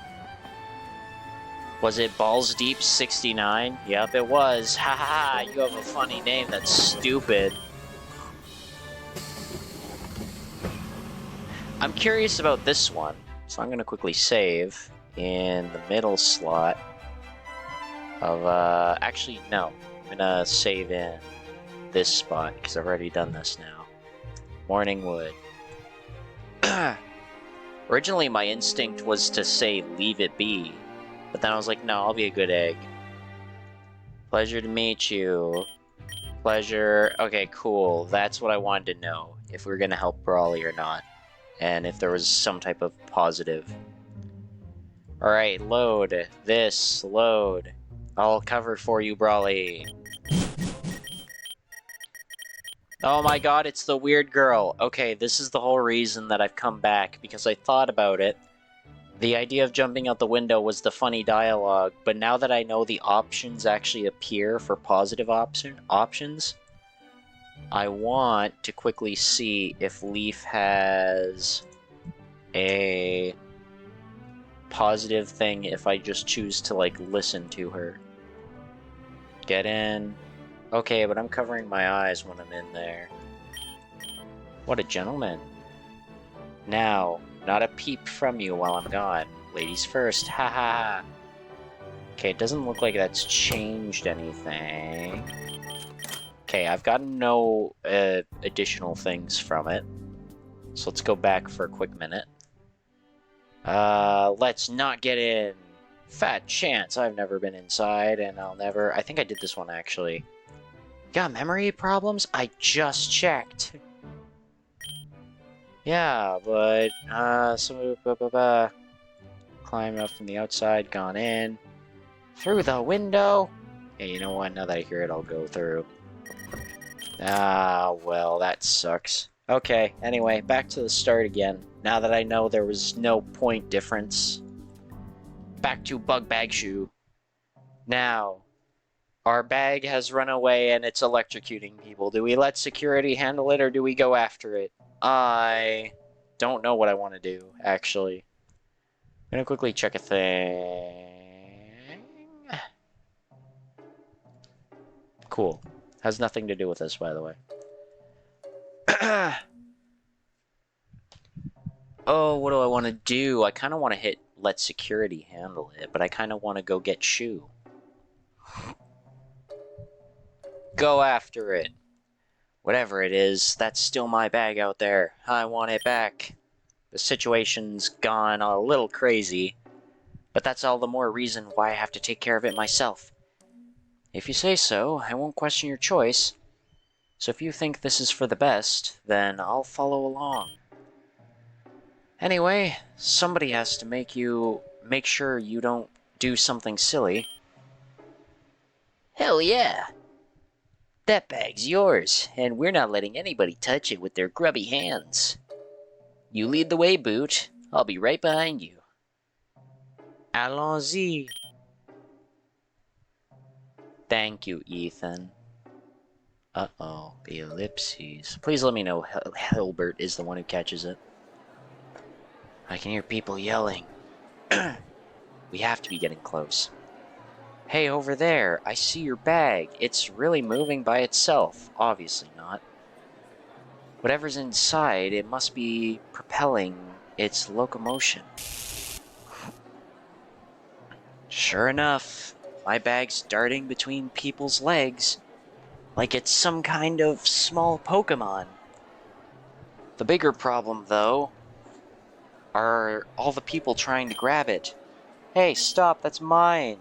Was it Balls Deep 69? Yep, it was. Ha ha ha, you have a funny name that's stupid. I'm curious about this one, so I'm gonna quickly save in the middle slot of, actually, no. I'm gonna save in this spot, because I've already done this now. Morningwood. Originally, my instinct was to say, leave it be. But then I was like, no, I'll be a good egg. Pleasure to meet you. Pleasure. Okay, cool. That's what I wanted to know. If we were gonna help Brawly or not. And if there was some type of positive. Alright, load. This. Load. I'll cover for you, Brawly. Oh my god, it's the weird girl. Okay, this is the whole reason that I've come back, because I thought about it. The idea of jumping out the window was the funny dialogue, but now that I know the options actually appear for positive options, I want to quickly see if Leaf has a positive thing if I just choose to, like, listen to her. Get in. Okay, but I'm covering my eyes when I'm in there. What a gentleman. Now, not a peep from you while I'm gone. Ladies first, ha ha ha. Okay, it doesn't look like that's changed anything. Okay, I've gotten no additional things from it. So let's go back for a quick minute. Let's not get in. Fat chance, I've never been inside, and I'll never... I think I did this one, actually. Got memory problems? I just checked. Yeah, but, climb up from the outside, gone in. Through the window? Hey, you know what? Now that I hear it, I'll go through. Ah, well, that sucks. Okay, anyway, back to the start again. Now that I know there was no point difference. back to Bug Bag Shoe. Now, our bag has run away and it's electrocuting people. Do we let security handle it or do we go after it? I don't know what I want to do, actually. I'm gonna quickly check a thing. Cool. Has nothing to do with this, by the way. Oh, what do I want to do? I kind of want to hit let security handle it, but I kind of want to go get Shoe. Go after it. Whatever it is, that's still my bag out there. I want it back. The situation's gone a little crazy, but that's all the more reason why I have to take care of it myself. If you say so, I won't question your choice. So if you think this is for the best, then I'll follow along. Anyway, somebody has to make sure you don't do something silly. Hell yeah! That bag's yours, and we're not letting anybody touch it with their grubby hands. You lead the way, Boot. I'll be right behind you. Allons-y. Thank you, Ethan. Uh-oh, ellipses. Please let me know Hilbert is the one who catches it. I can hear people yelling. We have to be getting close. Hey, over there, I see your bag. It's really moving by itself. Obviously not. Whatever's inside, it must be propelling its locomotion. Sure enough, my bag's darting between people's legs, like it's some kind of small Pokemon. The bigger problem, though, are all the people trying to grab it. Hey, stop, that's mine.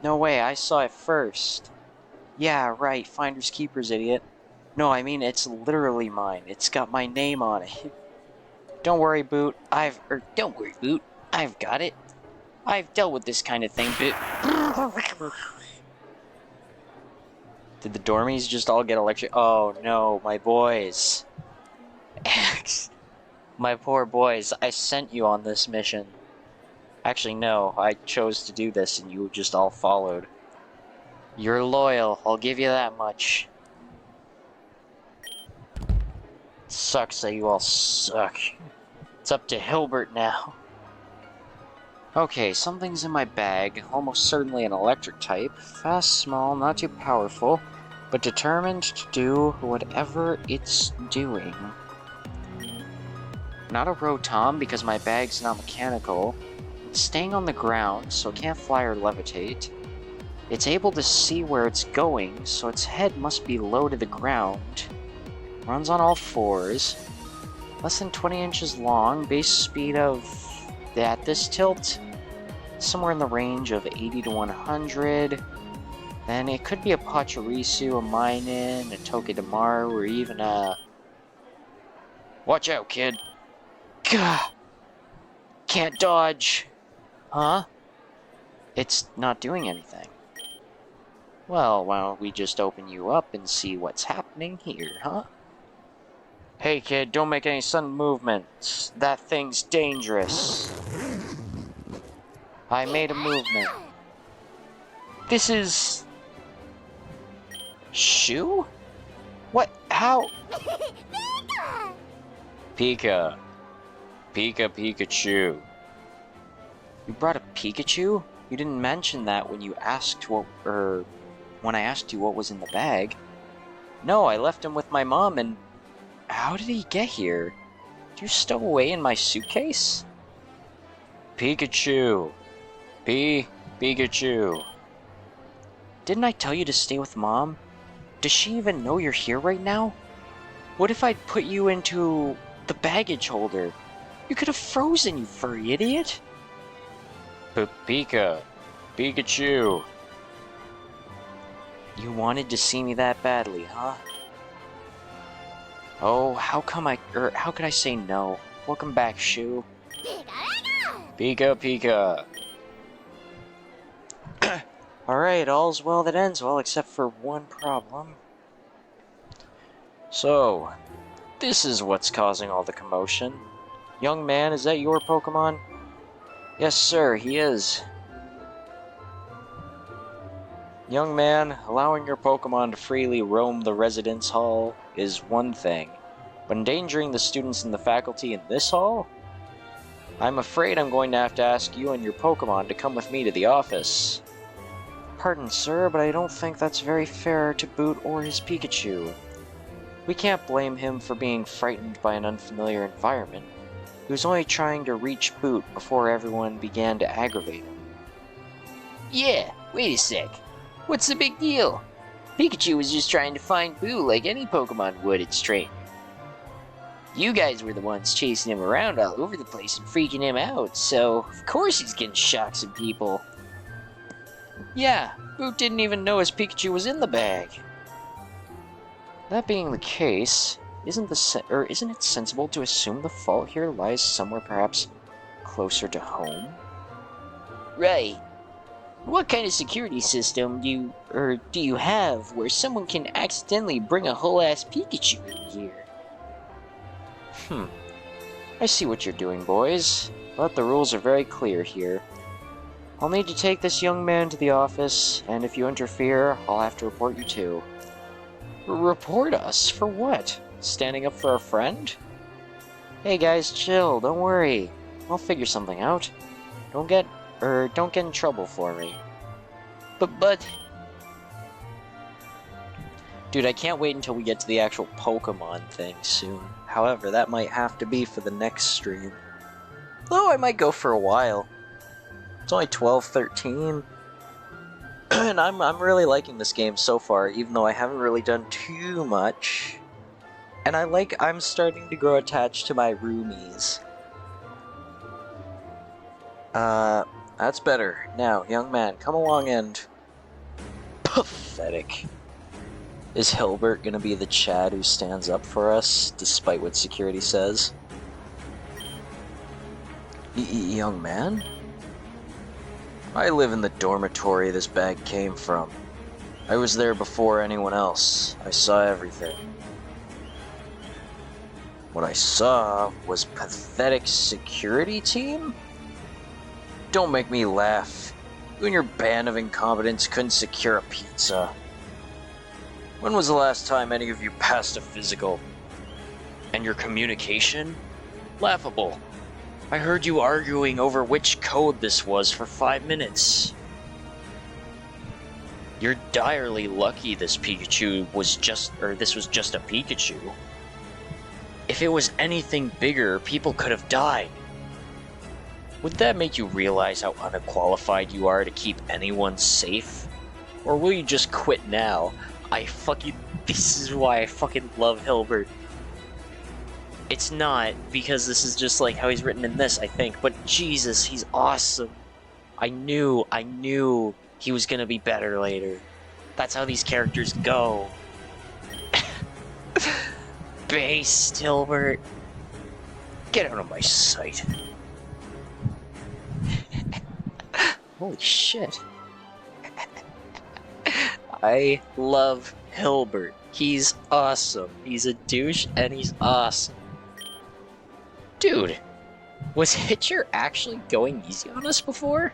No way, I saw it first. Yeah, right, finders keepers, idiot. No, I mean, it's literally mine. It's got my name on it. Don't worry, Boot. Don't worry, Boot. I've got it. I've dealt with this kind of thing, Boot. Did the dormies just all get electric? Oh no, my boys. My poor boys, I sent you on this mission. Actually, no, I chose to do this and you just all followed. You're loyal, I'll give you that much. Sucks that you all suck. It's up to Hilbert now. Okay, something's in my bag, almost certainly an electric type. Fast, small, not too powerful, but determined to do whatever it's doing. Not a Rotom, because my bag's not mechanical. It's staying on the ground, so it can't fly or levitate. It's able to see where it's going, so its head must be low to the ground. Runs on all fours. Less than 20 inches long, base speed of, at this tilt, somewhere in the range of 80 to 100. Then it could be a Pachirisu, a Minun, a Togedemaru, or even a... Watch out, kid. Gah! Can't dodge. Huh? It's not doing anything. Well, why don't we just open you up and see what's happening here, huh? Hey kid, don't make any sudden movements. That thing's dangerous. I made a movement. This is... Shoe? What? How? Pika. Pika Pikachu. You brought a Pikachu? You didn't mention that when you asked when I asked you what was in the bag. No, I left him with my mom and... How did he get here? Did you stow away in my suitcase? Pikachu. Pikachu. Didn't I tell you to stay with Mom? Does she even know you're here right now? What if I'd put you into the baggage holder? You could have frozen, you furry idiot. Pikachu. You wanted to see me that badly, huh? Oh, how could I say no? Welcome back, Shoe. Pika. Alright, all's well that ends well, except for one problem. So, this is what's causing all the commotion. Young man, is that your Pokemon? Yes, sir, he is. Young man, allowing your Pokemon to freely roam the residence hall is one thing, but endangering the students and the faculty in this hall? I'm afraid I'm going to have to ask you and your Pokemon to come with me to the office. Pardon, sir, but I don't think that's very fair to Boot or his Pikachu. We can't blame him for being frightened by an unfamiliar environment. He was only trying to reach Boot before everyone began to aggravate him. Yeah, wait a sec. What's the big deal? Pikachu was just trying to find Boo like any Pokemon would its trainer. You guys were the ones chasing him around all over the place and freaking him out, so of course he's getting shocks some people. Yeah, Boot didn't even know his Pikachu was in the bag. That being the case, isn't it sensible to assume the fault here lies somewhere perhaps closer to home? Right. What kind of security system do you have where someone can accidentally bring a whole ass Pikachu in here? I see what you're doing, boys, but the rules are very clear here. I'll need to take this young man to the office, and if you interfere, I'll have to report you too. Report us? For what? Standing up for a friend? Hey guys, chill, don't worry. I'll figure something out. Don't get in trouble for me. But... Dude, I can't wait until we get to the actual Pokemon thing soon. However, that might have to be for the next stream. Though I might go for a while. It's only 12:13. And I'm really liking this game so far, even though I haven't really done too much. And I'm starting to grow attached to my roomies. That's better. Now, young man, come along and... Pathetic. Is Hilbert gonna be the Chad who stands up for us, despite what security says? Young man? I live in the dormitory this bag came from. I was there before anyone else. I saw everything. What I saw was pathetic security team? Don't make me laugh. You and your band of incompetents couldn't secure a pizza. When was the last time any of you passed a physical? And your communication? Laughable. I heard you arguing over which code this was for 5 minutes. You're direly lucky this was just a Pikachu. If it was anything bigger, people could have died. Would that make you realize how unqualified you are to keep anyone safe? Or will you just quit now? This is why I fucking love Hilbert. It's not, because this is just like how he's written in this, I think, but Jesus, he's awesome. I knew he was gonna be better later. That's how these characters go. Based, Hilbert. Get out of my sight. Holy shit. I love Hilbert. He's awesome. He's a douche and he's awesome. Dude, was Hitcher actually going easy on us before?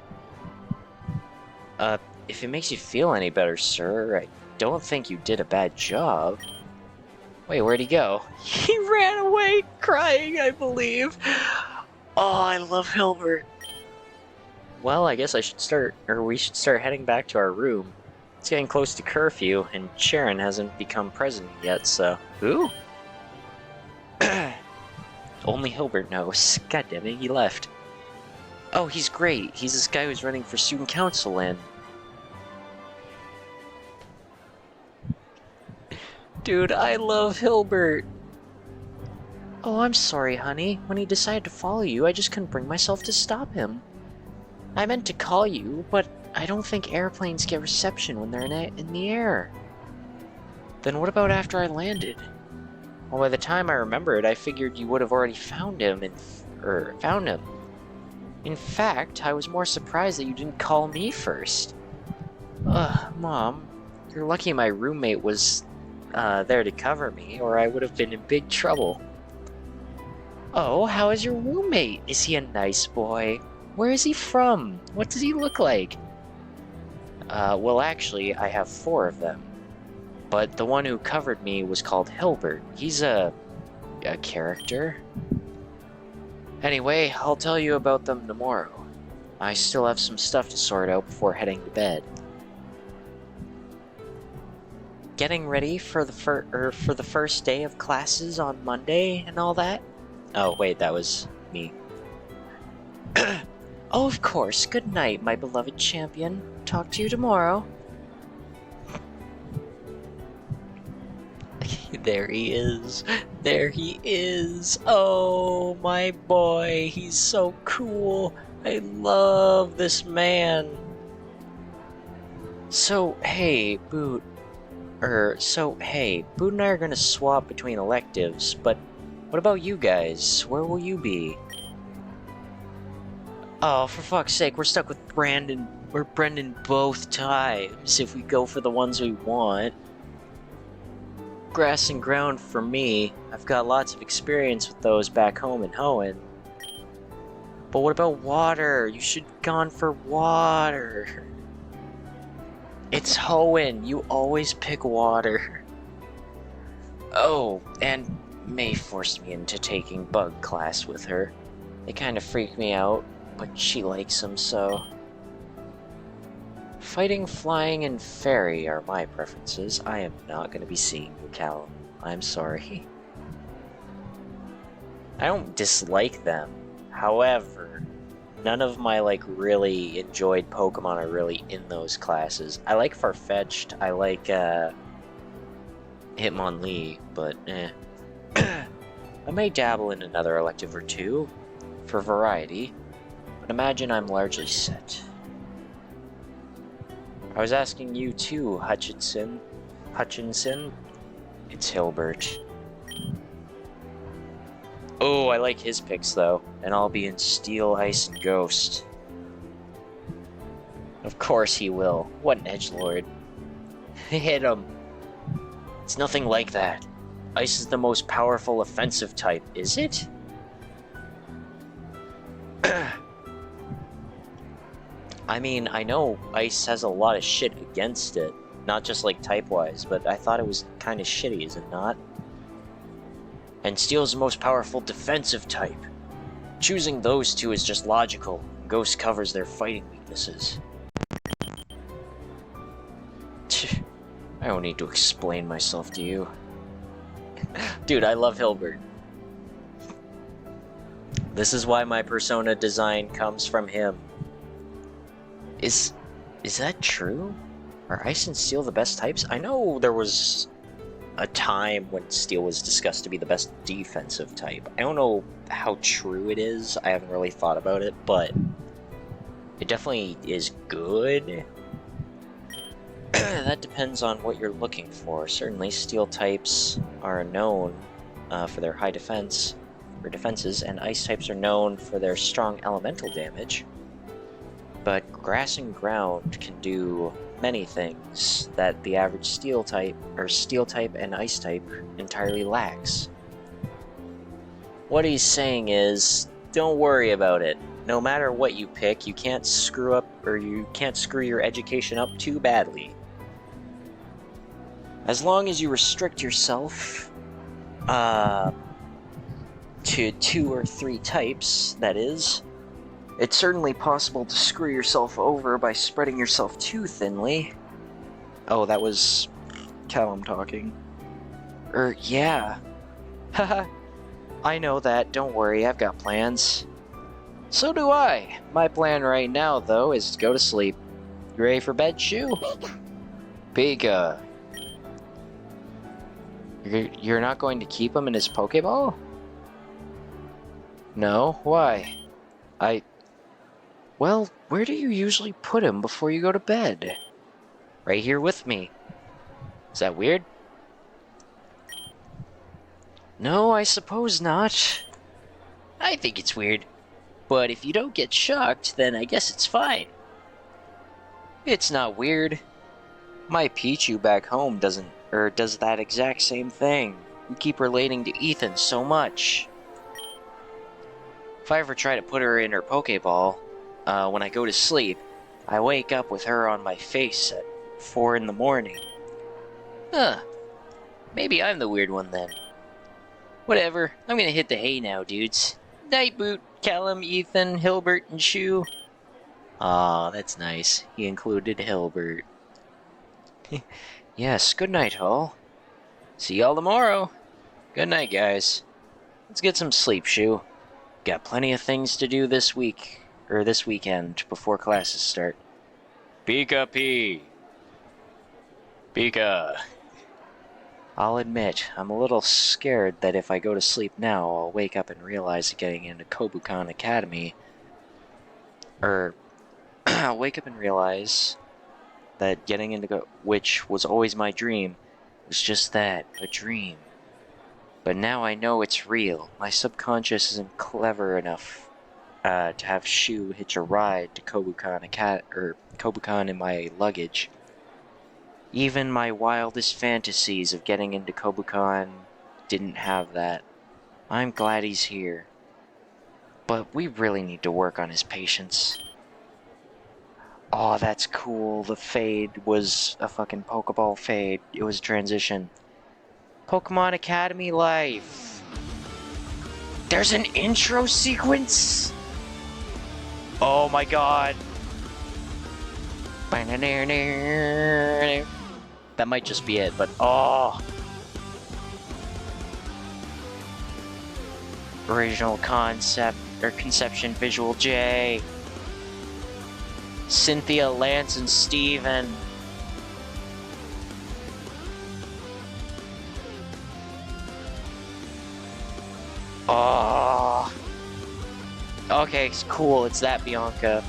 If it makes you feel any better, sir, I don't think you did a bad job. Wait, where'd he go? He ran away crying, I believe. Oh, I love Hilbert. Well, I guess we should start heading back to our room. It's getting close to curfew, and Sharon hasn't become president yet, so... Who? Only Hilbert knows. God damn it, he left. Oh, he's great. He's this guy who's running for student council, and... Dude, I love Hilbert! Oh, I'm sorry, honey. When he decided to follow you, I just couldn't bring myself to stop him. I meant to call you, but I don't think airplanes get reception when they're in the air. Then what about after I landed? Well, by the time I remembered, I figured you would have already found him, In fact, I was more surprised that you didn't call me first. Mom, you're lucky my roommate was there to cover me, or I would have been in big trouble. Oh, how is your roommate? Is he a nice boy? Where is he from? What does he look like? Well, actually, I have 4 of them. But the one who covered me was called Hilbert. He's a character. Anyway, I'll tell you about them tomorrow. I still have some stuff to sort out before heading to bed. Getting ready for the first day of classes on Monday and all that? Oh, wait, that was me. Oh, of course. Good night, my beloved champion. Talk to you tomorrow. There he is. There he is. Oh, my boy. He's so cool. I love this man. So, hey, Boot and I are gonna swap between electives, but what about you guys? Where will you be? Oh, for fuck's sake, we're stuck with Brendan both times if we go for the ones we want. Grass and ground for me. I've got lots of experience with those back home in Hoenn. But what about water? You should have gone for water. It's Hoenn. You always pick water. Oh, and May forced me into taking bug class with her. They kind of freak me out, but she likes them so. Fighting, flying, and fairy are my preferences. I am not going to be seeing you, Callum. I'm sorry. I don't dislike them. However, none of my, really enjoyed Pokemon are really in those classes. I like Farfetch'd, I like, Hitmonlee, but, eh. I may dabble in another elective or two, for variety, but imagine I'm largely set. I was asking you too, Hutchinson. It's Hilbert. Oh, I like his picks though, and I'll be in Steel, Ice, and Ghost. Of course he will. What an edgelord. Hit him. It's nothing like that. Ice is the most powerful offensive type, is it? I mean, I know Ice has a lot of shit against it, not just type-wise, but I thought it was kind of shitty, is it not? And Steel is the most powerful defensive type. Choosing those two is just logical. Ghost covers their fighting weaknesses. I don't need to explain myself to you. Dude, I love Hilbert. This is why my persona design comes from him. Is that true? Are Ice and Steel the best types? I know there was a time when Steel was discussed to be the best defensive type. I don't know how true it is. I haven't really thought about it, but it definitely is good. That depends on what you're looking for. Certainly, Steel types are known for their high defenses, and Ice types are known for their strong elemental damage. But Grass and Ground can do many things that the average Steel type and Ice type entirely lacks. What he's saying is, don't worry about it. No matter what you pick, you can't screw up, or you can't screw your education up too badly. As long as you restrict yourself to 2 or 3 types, that is, it's certainly possible to screw yourself over by spreading yourself too thinly. Oh, that was Callum talking. Yeah. Haha. I know that, don't worry, I've got plans. So do I. My plan right now, though, is to go to sleep. You ready for bed, Shu? Pika. You're not going to keep him in his Pokeball? No? Why? Well, where do you usually put him before you go to bed? Right here with me. Is that weird? No, I suppose not. I think it's weird. But if you don't get shocked, then I guess it's fine. It's not weird. My Pichu back home does that exact same thing. We keep relating to Ethan so much. If I ever try to put her in her Pokeball, when I go to sleep, I wake up with her on my face at 4 in the morning. Huh. Maybe I'm the weird one then. Whatever, I'm gonna hit the hay now, dudes. Night, Boot, Callum, Ethan, Hilbert, and Shu. Aw, that's nice. He included Hilbert. Yes, good night, all. See y'all tomorrow. Good night, guys. Let's get some sleep, Shu. Got plenty of things to do this week, or this weekend, before classes start. Pika P. Pika. I'll admit, I'm a little scared that if I go to sleep now, I'll wake up and realize getting into Kobukan Academy... I'll wake up and realize that getting into which was always my dream, was just that, a dream. But now I know it's real. My subconscious isn't clever enough to have Shu hitch a ride to Kobukan in my luggage. Even my wildest fantasies of getting into Kobukan didn't have that. I'm glad he's here. But we really need to work on his patience. Oh, that's cool. The fade was a fucking Pokeball fade. It was a transition. Pokemon Academy life. There's an intro sequence? Oh my god. That might just be it, but oh. Original concept, or conception, Visual J. Cynthia, Lance, and Steven. Oh. Okay, it's cool. It's that Bianca.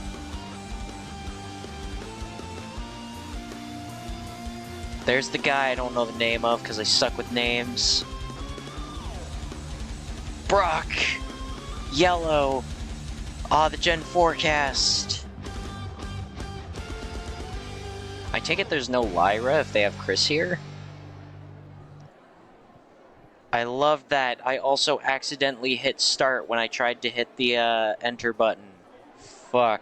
There's the guy I don't know the name of because I suck with names. Brock. Yellow. The Gen 4 cast. I take it there's no Lyra if they have Chris here. I love that I also accidentally hit start when I tried to hit the enter button. Fuck.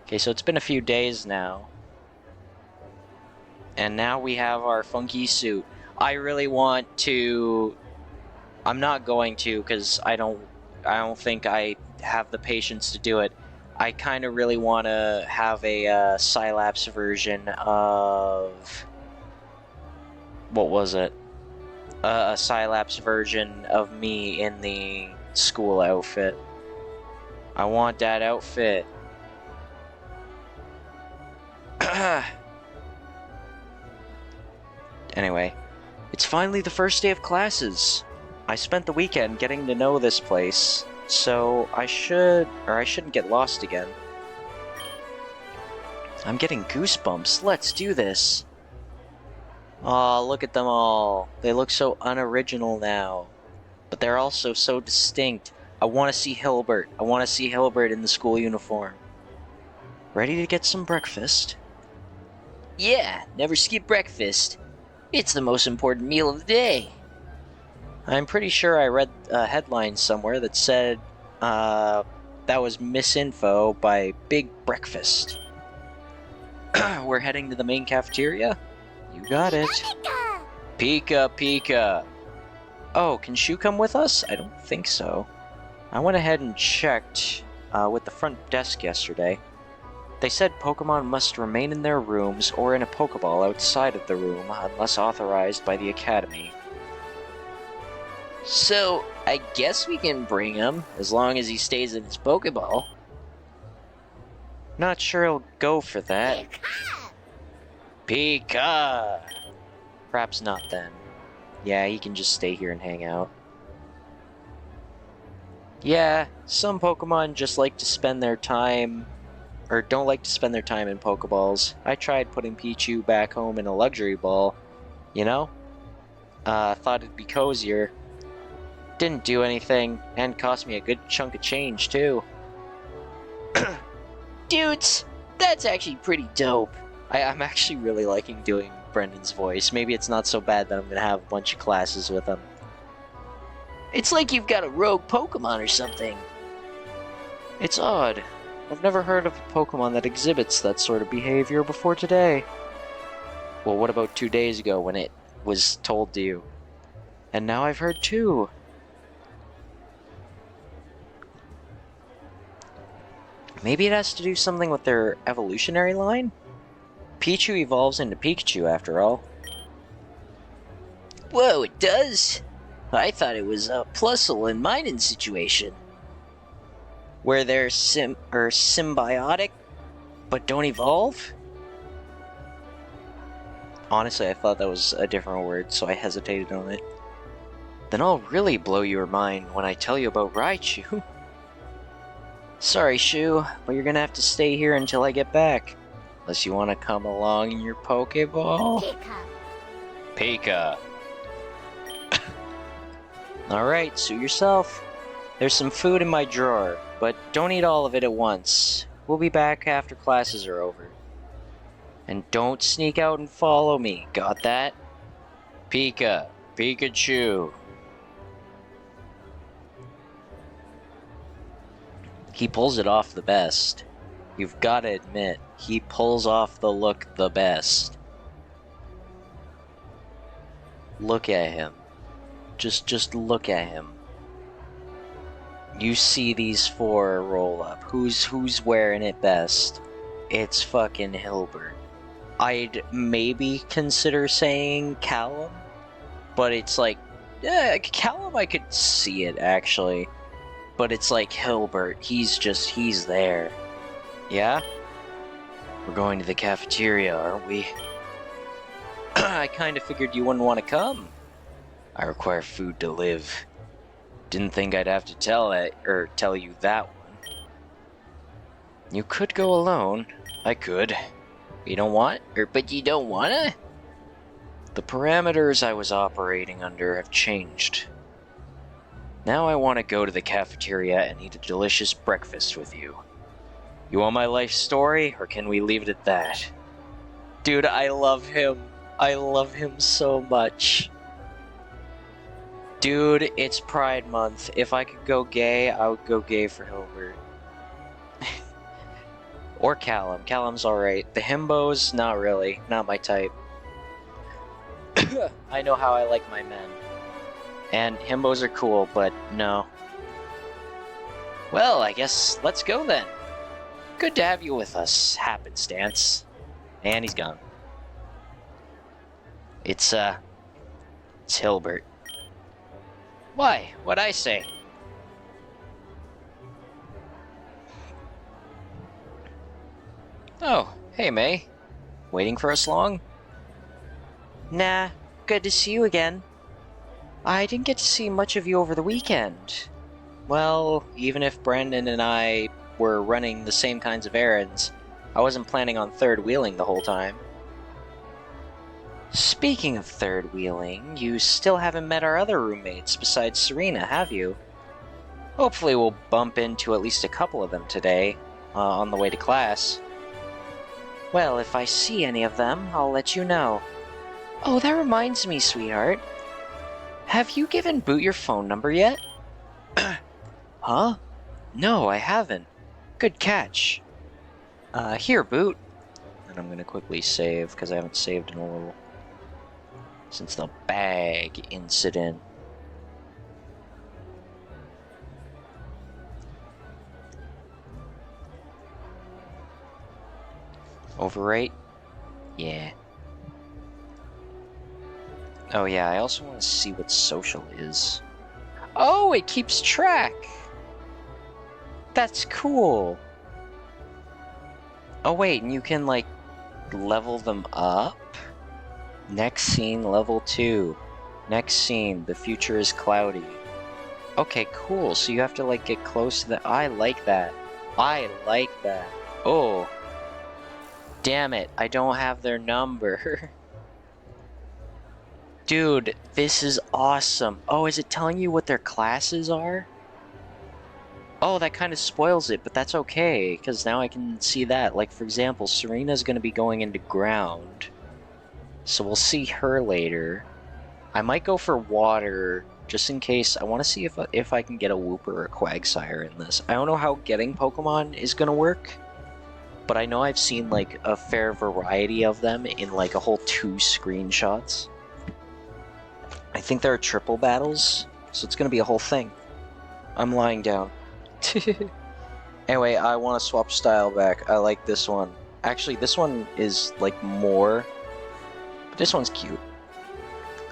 Okay, so it's been a few days now. And now we have our funky suit. I really want to... I'm not going to because I don't think I have the patience to do it. I kind of really want to have a Cylaps version of... What was it? A Cylaps version of me in the school outfit. I want that outfit. Anyway, it's finally the first day of classes. I spent the weekend getting to know this place, so I shouldn't get lost again. I'm getting goosebumps. Let's do this. Aw, look at them all. They look so unoriginal now. But they're also so distinct. I want to see Hilbert. I want to see Hilbert in the school uniform. Ready to get some breakfast? Yeah, never skip breakfast. It's the most important meal of the day. I'm pretty sure I read a headline somewhere that said that was misinfo by Big Breakfast. We're heading to the main cafeteria? You got it. Pika Pika. Oh, can Shu come with us? I don't think so. I went ahead and checked with the front desk yesterday. They said Pokemon must remain in their rooms or in a Pokeball outside of the room unless authorized by the Academy. So, I guess we can bring him as long as he stays in his Pokeball. Not sure he'll go for that. Pika! Perhaps not then. Yeah, he can just stay here and hang out. Yeah, some Pokemon just like to spend their time... or don't like to spend their time in Pokeballs. I tried putting Pichu back home in a luxury ball. You know? Thought it'd be cozier. Didn't do anything, and cost me a good chunk of change, too. Dudes, that's actually pretty dope. I'm actually really liking doing Brendan's voice. Maybe it's not so bad that I'm gonna have a bunch of classes with him. It's like you've got a rogue Pokemon or something. It's odd. I've never heard of a Pokemon that exhibits that sort of behavior before today. Well, what about 2 days ago when it was told to you? And now I've heard two. Maybe it has to do something with their evolutionary line? Pichu evolves into Pikachu, after all. Whoa, it does? I thought it was a Plusle and Minun situation. Where they're symbiotic, but don't evolve? Honestly, I thought that was a different word, so I hesitated on it. Then I'll really blow your mind when I tell you about Raichu. Sorry, Shu, but you're gonna have to stay here until I get back. Unless you want to come along in your Pokeball. Pika. Alright, suit yourself. There's some food in my drawer, but don't eat all of it at once. We'll be back after classes are over. And don't sneak out and follow me, got that? Pika, Pikachu. He pulls it off the best. You've gotta admit, he pulls off the look the best. Look at him. Just look at him. You see these four roll up. Who's wearing it best? It's fucking Hilbert. I'd maybe consider saying Callum, but it's like, yeah, Callum I could see it actually. But it's like Hilbert, he's there. Yeah? We're going to the cafeteria, aren't we? I kinda figured you wouldn't want to come. I require food to live. Didn't think I'd have to tell you that one. You could go alone. I could. You don't want? But you don't wanna? The parameters I was operating under have changed. Now I want to go to the cafeteria and eat a delicious breakfast with you. You want my life story, or can we leave it at that? Dude, I love him. I love him so much. Dude, it's Pride Month. If I could go gay, I would go gay for Hilbert. Or Callum. Callum's alright. The himbos, not really. Not my type. I know how I like my men. And himbos are cool, but no. Well, I guess let's go then. Good to have you with us, happenstance. And he's gone. It's Hilbert. Why? What'd I say? Oh, hey May. Waiting for us long? Nah, good to see you again. I didn't get to see much of you over the weekend. Well, even if Brandon and I were running the same kinds of errands, I wasn't planning on third wheeling the whole time. Speaking of third wheeling, you still haven't met our other roommates besides Serena, have you? Hopefully we'll bump into at least a couple of them today, on the way to class. Well, if I see any of them, I'll let you know. Oh, that reminds me, sweetheart. Have you given Boot your phone number yet? Huh? No, I haven't. Good catch. Here, Boot. And I'm gonna quickly save, because I haven't saved in a little... since the bag incident. Overwrite? Yeah. Oh yeah, I also want to see what social is. Oh, it keeps track! That's cool! Oh wait, and you can like level them up? Next scene, level 2. Next scene, the future is cloudy. Okay, cool, so you have to like get close to the... I like that. I like that. Oh. Damn it, I don't have their number. Dude, this is awesome. Oh, is it telling you what their classes are? Oh, that kind of spoils it, but that's okay, because now I can see that. Like, for example, Serena's going to be going into ground. So we'll see her later. I might go for water just in case. I want to see if I can get a Wooper or a Quagsire in this. I don't know how getting Pokemon is gonna work, but I know I've seen like a fair variety of them in like a whole 2 screenshots. I think there are triple battles, so it's gonna be a whole thing. I'm lying down. Anyway, I want to swap style back. I like this one. Actually, this one is like more, but this one's cute.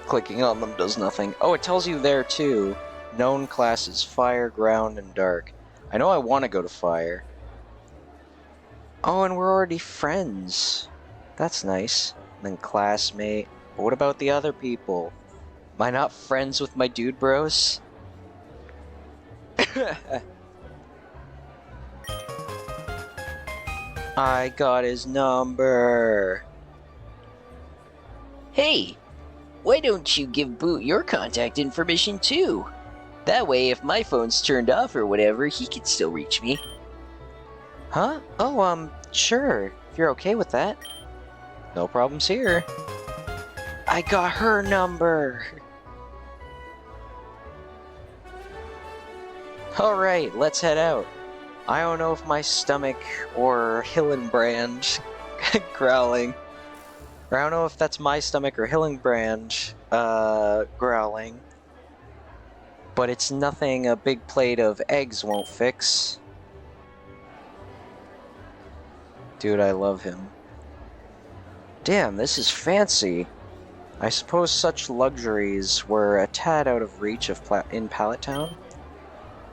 Clicking on them does nothing. Oh, it tells you there too. Known classes: fire, ground, and dark. I know I want to go to fire. Oh, and we're already friends. That's nice. And then classmate. But what about the other people? Am I not friends with my dude bros? I got his number. Hey, why don't you give Boot your contact information too? That way, if my phone's turned off or whatever, he can still reach me. Huh? Oh, sure. If you're okay with that. No problems here. I got her number. Alright, let's head out. I don't know if my stomach or Hillenbrand growling. Or I don't know if that's my stomach or Hillenbrand growling. But it's nothing a big plate of eggs won't fix. Dude, I love him. Damn, this is fancy. I suppose such luxuries were a tad out of reach in Pallet Town?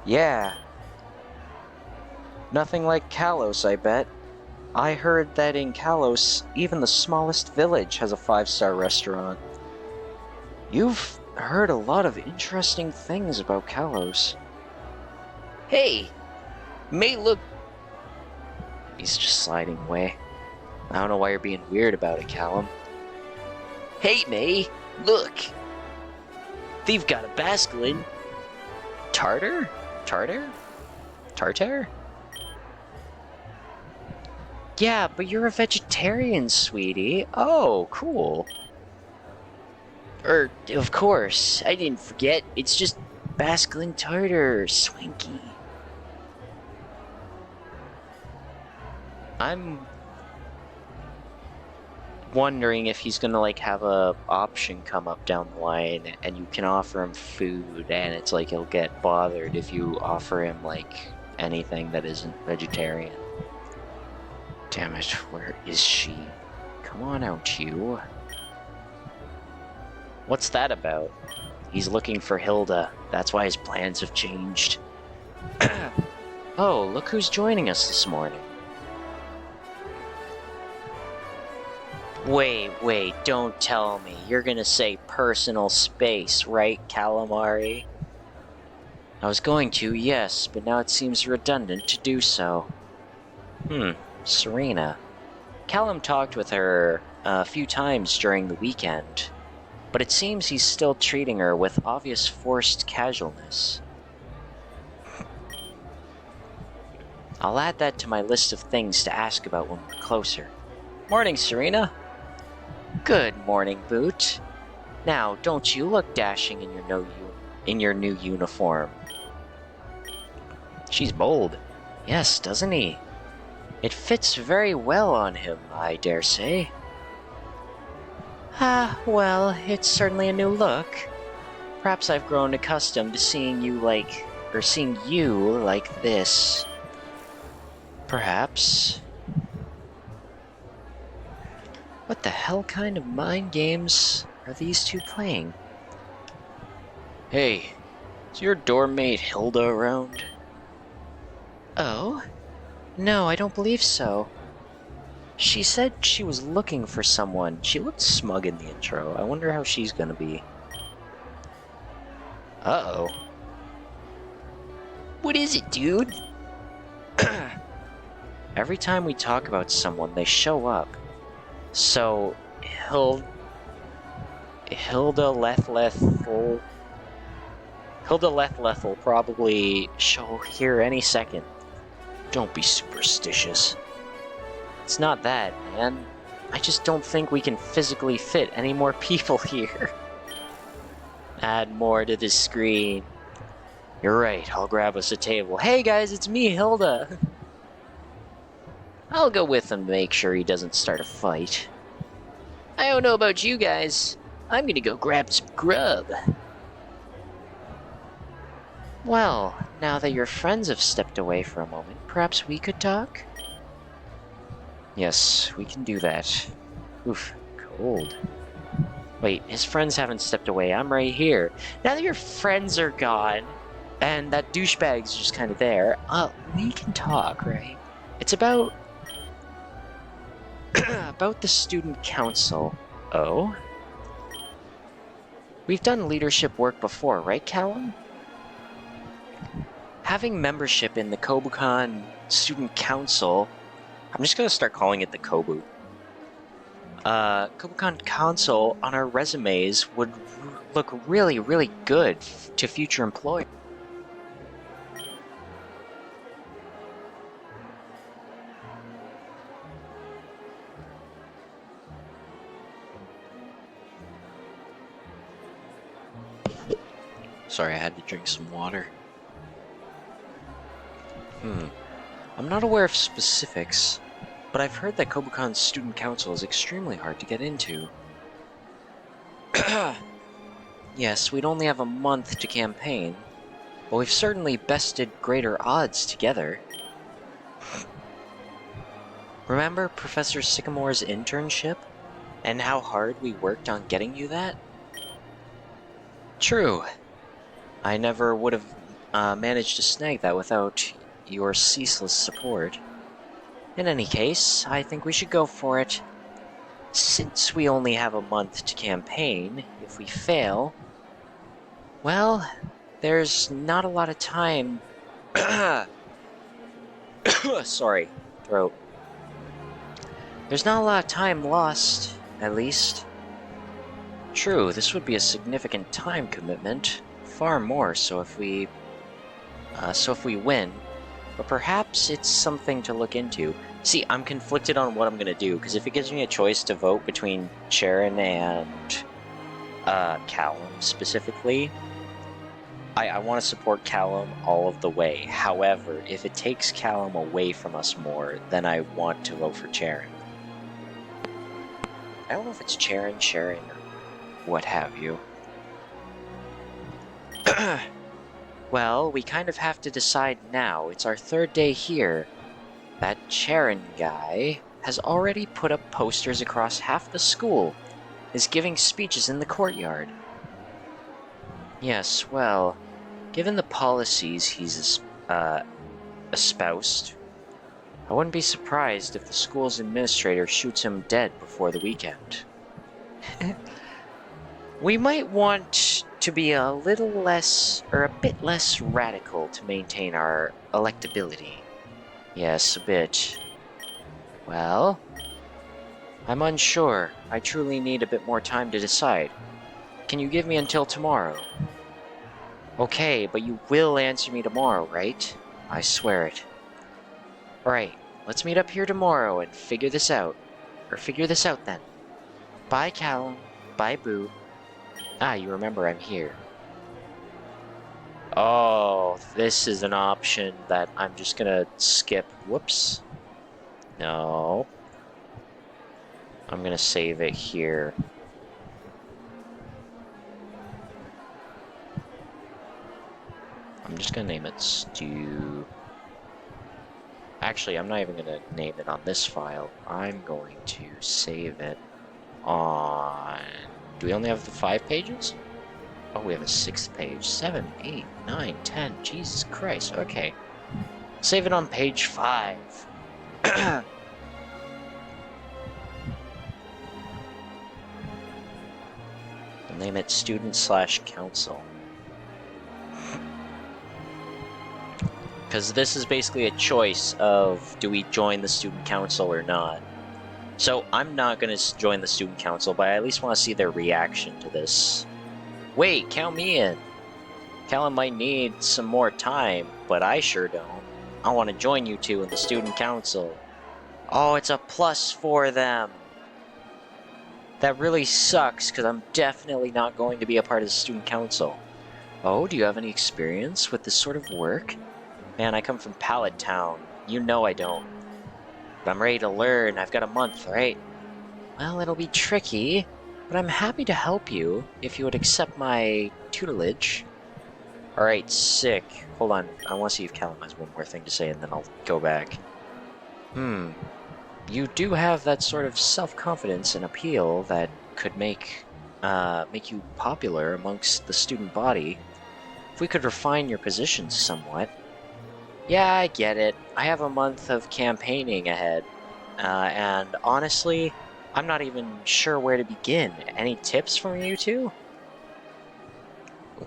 Yeah. Nothing like Kalos, I bet. I heard that in Kalos, even the smallest village has a 5-star restaurant. You've heard a lot of interesting things about Kalos. Hey, may look. He's just sliding away. I don't know why you're being weird about it, Callum. Hey, May, look. They've got a Basculin. Tartar? Tartar? Tartar? Yeah, but you're a vegetarian, sweetie. Oh, cool. Of course, I didn't forget. It's just Basculin Tartar, Swanky. I'm wondering if he's gonna like have a option come up down the line and you can offer him food and it's like he'll get bothered if you offer him like anything that isn't vegetarian. Damn it, where is she? Come on out, you. What's that about? He's looking for Hilda. That's why his plans have changed. Oh, look who's joining us this morning. Wait, don't tell me. You're gonna say personal space, right, Calamari? I was going to, yes, but now it seems redundant to do so. Serena. Callum talked with her a few times during the weekend, but it seems he's still treating her with obvious forced casualness. I'll add that to my list of things to ask about when we're closer. Morning, Serena. Good morning, Boot. Now, don't you look dashing in your new uniform. She's bold. Yes, doesn't he? It fits very well on him, I dare say. Well, it's certainly a new look. Perhaps I've grown accustomed to seeing you like this. Perhaps. What the hell kind of mind games are these two playing? Hey, is your dorm mate Hilda around? Oh? No, I don't believe so. She said she was looking for someone. She looked smug in the intro. I wonder how she's gonna be. Uh-oh. What is it, dude? Every time we talk about someone, they show up. So, Hilda Lethleth will probably show here any second. Don't be superstitious. It's not that, man. I just don't think we can physically fit any more people here. Add more to the screen. You're right, I'll grab us a table. Hey guys, it's me, Hilda. I'll go with him to make sure he doesn't start a fight. I don't know about you guys. I'm gonna go grab some grub. Well, now that your friends have stepped away for a moment, perhaps we could talk? Yes, we can do that. Oof, cold. Wait, his friends haven't stepped away. I'm right here. Now that your friends are gone, and that douchebag's just kind of there, we can talk, right? It's about... about the student council. Oh? We've done leadership work before, right, Callum? Having membership in the Kobukan Student Council... I'm just gonna start calling it the Kobu. Kobukan Council on our resumes would look really, really good to future employers. Sorry, I had to drink some water. I'm not aware of specifics, but I've heard that Kobukan's student council is extremely hard to get into. Yes, we'd only have a month to campaign, but we've certainly bested greater odds together. Remember Professor Sycamore's internship? And how hard we worked on getting you that? True. I never would have managed to snag that without your ceaseless support. In any case, I think we should go for it. Since we only have a month to campaign, if we fail... well, there's not a lot of time... Sorry, throat. There's not a lot of time lost, at least. True, this would be a significant time commitment. Far more so if we win. But perhaps it's something to look into. See, I'm conflicted on what I'm gonna do, because if it gives me a choice to vote between Sharon and Callum specifically, I want to support Callum all of the way. However, if it takes Callum away from us more, then I want to vote for Sharon. I don't know if it's Sharon, or what have you. Well, we kind of have to decide now. It's our third day here. That Charon guy has already put up posters across half the school, is giving speeches in the courtyard. Yes, well, given the policies he's espoused, I wouldn't be surprised if the school's administrator shoots him dead before the weekend. We might want to be a little less, or a bit less radical to maintain our electability. Yes, a bit. Well, I'm unsure. I truly need a bit more time to decide. Can you give me until tomorrow? Okay, but you will answer me tomorrow, right? I swear it. Alright, let's meet up here tomorrow and figure this out. Or figure this out then. Bye, Callum. Bye, Boo. Ah, you remember I'm here. Oh, this is an option that I'm just gonna skip. Whoops. No. I'm gonna save it here. I'm just gonna name it Stew. Actually, I'm not even gonna name it on this file. I'm going to save it on... Do we only have the 5 pages? Oh, we have a 6th page. 7, 8, 9, 10. Jesus Christ. Okay. Save it on page 5. I'll name it Student/Council. Because this is basically a choice of do we join the Student Council or not. So I'm not going to join the Student Council, but I at least want to see their reaction to this. Wait, count me in. Callum might need some more time, but I sure don't. I want to join you two in the Student Council. Oh, it's a plus for them. That really sucks, because I'm definitely not going to be a part of the student council. Oh, do you have any experience with this sort of work? Man, I come from Pallet Town. You know I don't. But I'm ready to learn. I've got a month, right? Well, it'll be tricky, but I'm happy to help you if you would accept my tutelage. Alright, sick. Hold on, I want to see if Callum has one more thing to say, and then I'll go back. You do have that sort of self-confidence and appeal that could make you popular amongst the student body. If we could refine your positions somewhat. Yeah, I get it. I have a month of campaigning ahead. And honestly, I'm not even sure where to begin. Any tips from you two?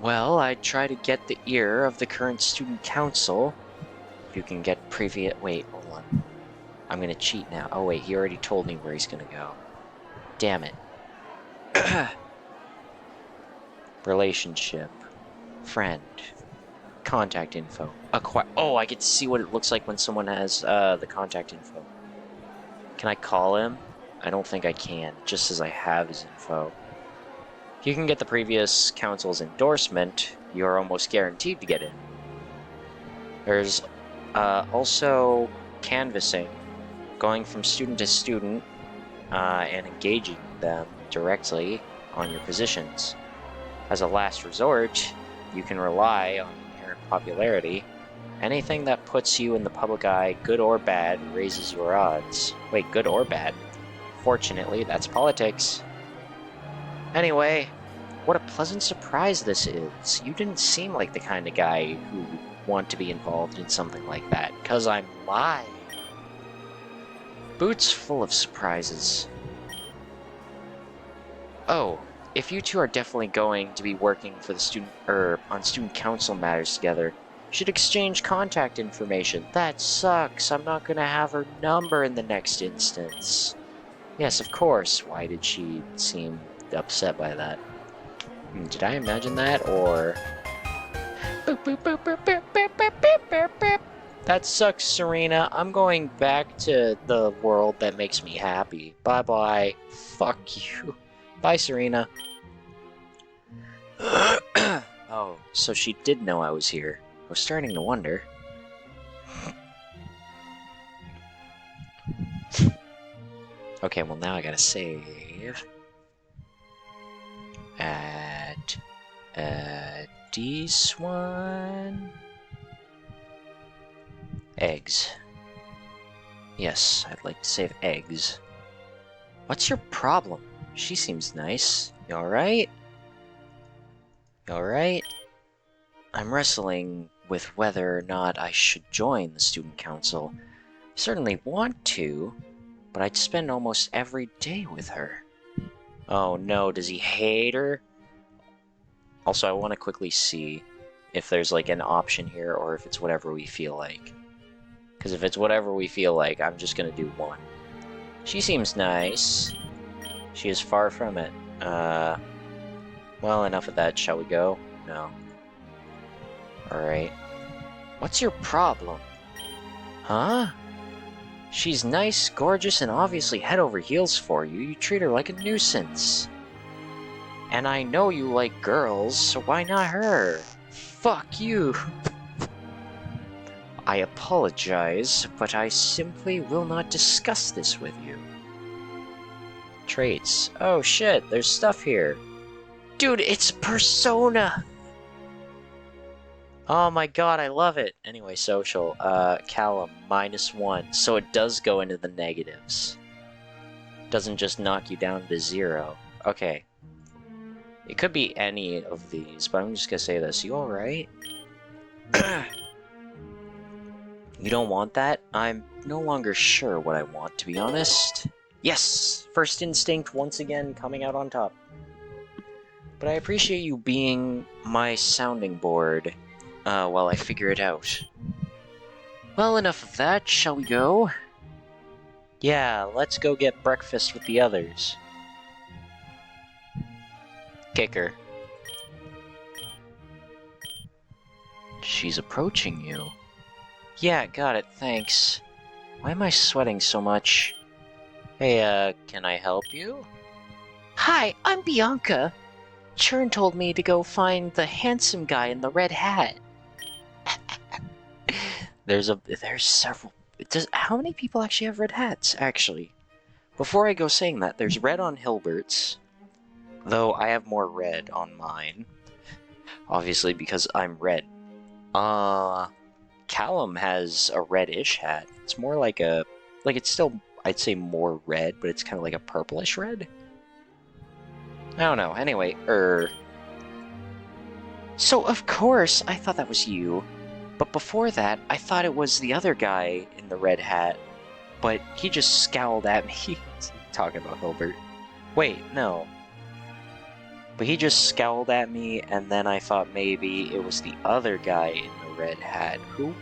Well, I'd try to get the ear of the current student council. If you can get previous... Wait, hold on. I'm gonna cheat now. Oh wait, he already told me where he's gonna go. Damn it. Relationship. Friend. Contact info. Acquire. Oh, I get to see what it looks like when someone has the contact info. Can I call him? I don't think I can, just as I have his info. If you can get the previous council's endorsement, you're almost guaranteed to get in. There's also canvassing, going from student to student and engaging them directly on your positions. As a last resort, you can rely on inherent popularity. Anything that puts you in the public eye, good or bad, raises your odds. Wait, good or bad? Fortunately, that's politics. Anyway, what a pleasant surprise this is. You didn't seem like the kind of guy who would want to be involved in something like that, 'cause I'm lying. Boot's full of surprises. Oh, if you two are definitely going to be working for the on student council matters together, you should exchange contact information. That sucks. I'm not gonna have her number in the next instance. Yes, of course. Why did she seem upset by that? Did I imagine that, or... Boop, boop, boop, boop, boop, boop, boop, boop, boop, boop. That sucks, Serena. I'm going back to the world that makes me happy. Bye-bye. Fuck you. Bye, Serena. Oh, so she did know I was here. I was starting to wonder. Okay, well now I gotta save. At this one. Eggs. Yes, I'd like to save eggs. What's your problem? She seems nice. You alright? You alright? I'm wrestling with whether or not I should join the student council. I certainly want to, but I'd spend almost every day with her. Oh no, does he hate her? Also, I want to quickly see if there's like an option here or if it's whatever we feel like. Because if it's whatever we feel like, I'm just gonna do one. She seems nice. She is far from it. Well, enough of that. Shall we go? No. Alright. What's your problem? Huh? She's nice, gorgeous, and obviously head over heels for you. You treat her like a nuisance. And I know you like girls, so why not her? Fuck you! I apologize, but I simply will not discuss this with you. Traits. Oh shit, there's stuff here. Dude, it's Persona! Oh my god, I love it! Anyway, social. Callum, -1. So it does go into the negatives. Doesn't just knock you down to 0. Okay. It could be any of these, but I'm just gonna say this. You alright? You don't want that? I'm no longer sure what I want, to be honest. Yes! First instinct once again coming out on top. But I appreciate you being my sounding board while I figure it out. Well, enough of that. Shall we go? Yeah, let's go get breakfast with the others. Kicker. She's approaching you. Yeah, got it, thanks. Why am I sweating so much? Hey, can I help you? Hi, I'm Bianca. Churn told me to go find the handsome guy in the red hat. There's several. How many people actually have red hats, actually? Before I go saying that, there's red on Hilbert's, though I have more red on mine. Obviously, because I'm red. Callum has a reddish hat. It's more like it's still, I'd say more red, but it's kind of like a purplish red. I don't know. Anyway, So, of course, I thought that was you. But before that, I thought it was the other guy in the red hat. But he just scowled at me. Talking about Hilbert. Wait, no. But he just scowled at me, and then I thought maybe it was the other guy in the red hat. Who?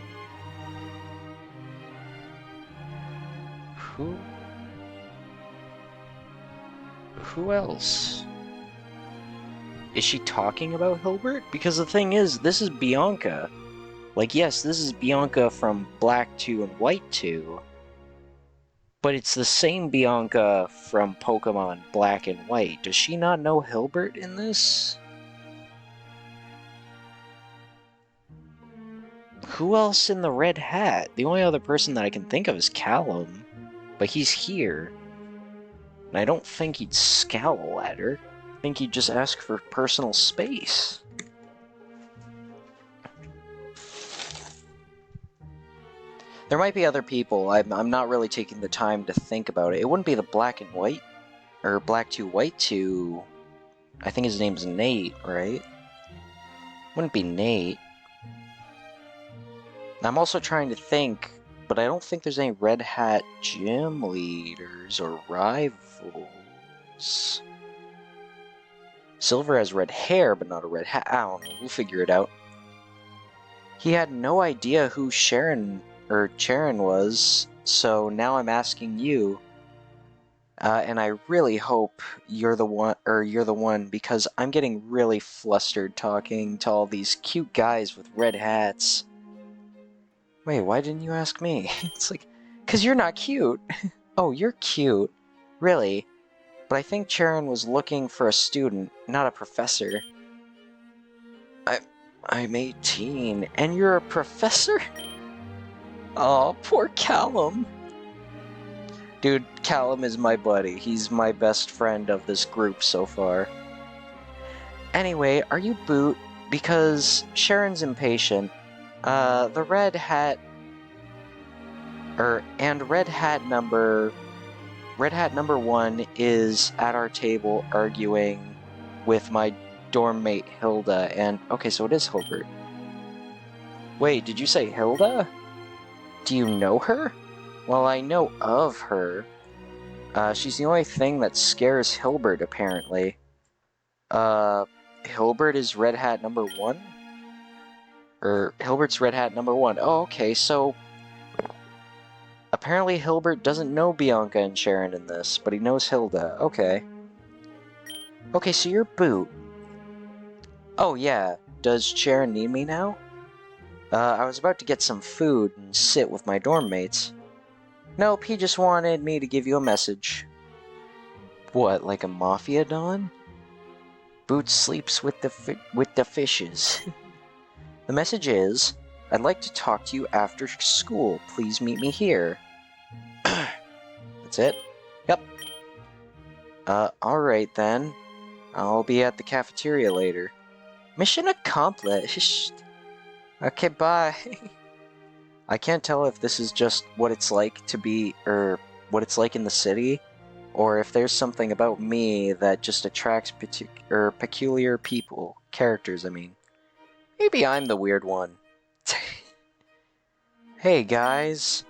Who else? Is she talking about Hilbert? Because the thing is, this is Bianca. Like, yes, this is Bianca from Black 2 and White 2. But it's the same Bianca from Pokemon Black and White. Does she not know Hilbert in this? Who else in the red hat? The only other person that I can think of is Callum. But he's here. And I don't think he'd scowl at her. I think he'd just ask for personal space. There might be other people. I'm not really taking the time to think about it. It wouldn't be the Black and White, or Black 2, White 2. I think his name's Nate, right? Wouldn't be Nate. I'm also trying to think, but I don't think there's any Red Hat gym leaders or rivals. Silver has red hair, but not a red hat. I don't know. We'll figure it out. He had no idea who Charon was, so now I'm asking you. And I really hope you're the one, because I'm getting really flustered talking to all these cute guys with red hats. Wait, why didn't you ask me? It's like, 'cause you're not cute. Oh, you're cute. Really? But I think Charon was looking for a student, not a professor. I'm 18, and you're a professor? Aw, poor Callum. Dude, Callum is my buddy. He's my best friend of this group so far. Anyway, are you Boot? Because Sharon's impatient. The red hat... and red hat number 1 is at our table arguing with my dorm mate Hilda, and... Okay, so it is Hilbert. Wait, did you say Hilda? Do you know her? Well, I know of her. She's the only thing that scares Hilbert, apparently. Hilbert is red hat number 1? Or, Hilbert's red hat number 1. Oh, okay, so... Apparently Hilbert doesn't know Bianca and Sharon in this, but he knows Hilda. Okay. Okay, so you're Boot. Oh, yeah. Does Sharon need me now? I was about to get some food and sit with my dorm mates. Nope, he just wanted me to give you a message. What, like a mafia don? Boot sleeps with the fishes. The message is, I'd like to talk to you after school. Please meet me here. That's it? Yep. Alright then. I'll be at the cafeteria later. Mission accomplished. Okay, bye. I can't tell if this is just what it's like to be, or what it's like in the city, or if there's something about me that just attracts peculiar characters, I mean. Maybe I'm the weird one. Hey, guys.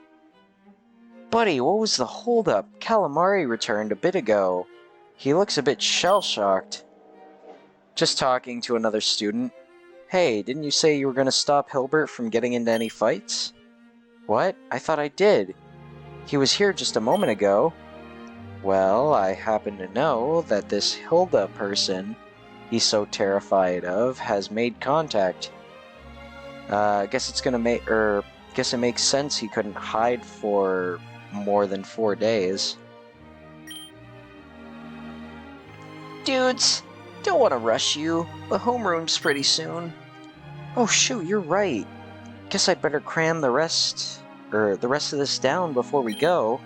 Buddy, what was the holdup? Calamari returned a bit ago. He looks a bit shell-shocked. Just talking to another student. Hey, didn't you say you were going to stop Hilbert from getting into any fights? What? I thought I did. He was here just a moment ago. Well, I happen to know that this Hilda person he's so terrified of has made contact. Guess it makes sense he couldn't hide for more than 4 days. Dudes, don't want to rush you, but homeroom's pretty soon. Oh shoot, you're right. Guess I'd better cram the rest of this down before we go.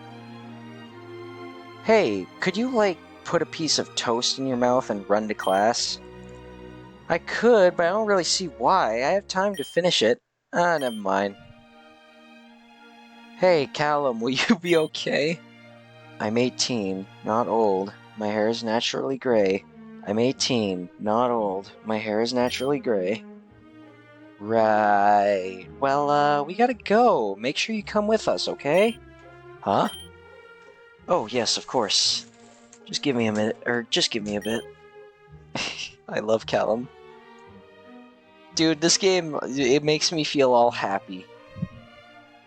Hey, could you, like, put a piece of toast in your mouth and run to class? I could, but I don't really see why. I have time to finish it. Ah, never mind. Hey, Callum, will you be okay? I'm 18, not old. My hair is naturally gray. I'm 18, not old. My hair is naturally gray. Right. Well, we gotta go. Make sure you come with us, okay? Huh? Oh, yes, of course. Just give me a minute, or just give me a bit. I love Callum. Dude, this game, it makes me feel all happy.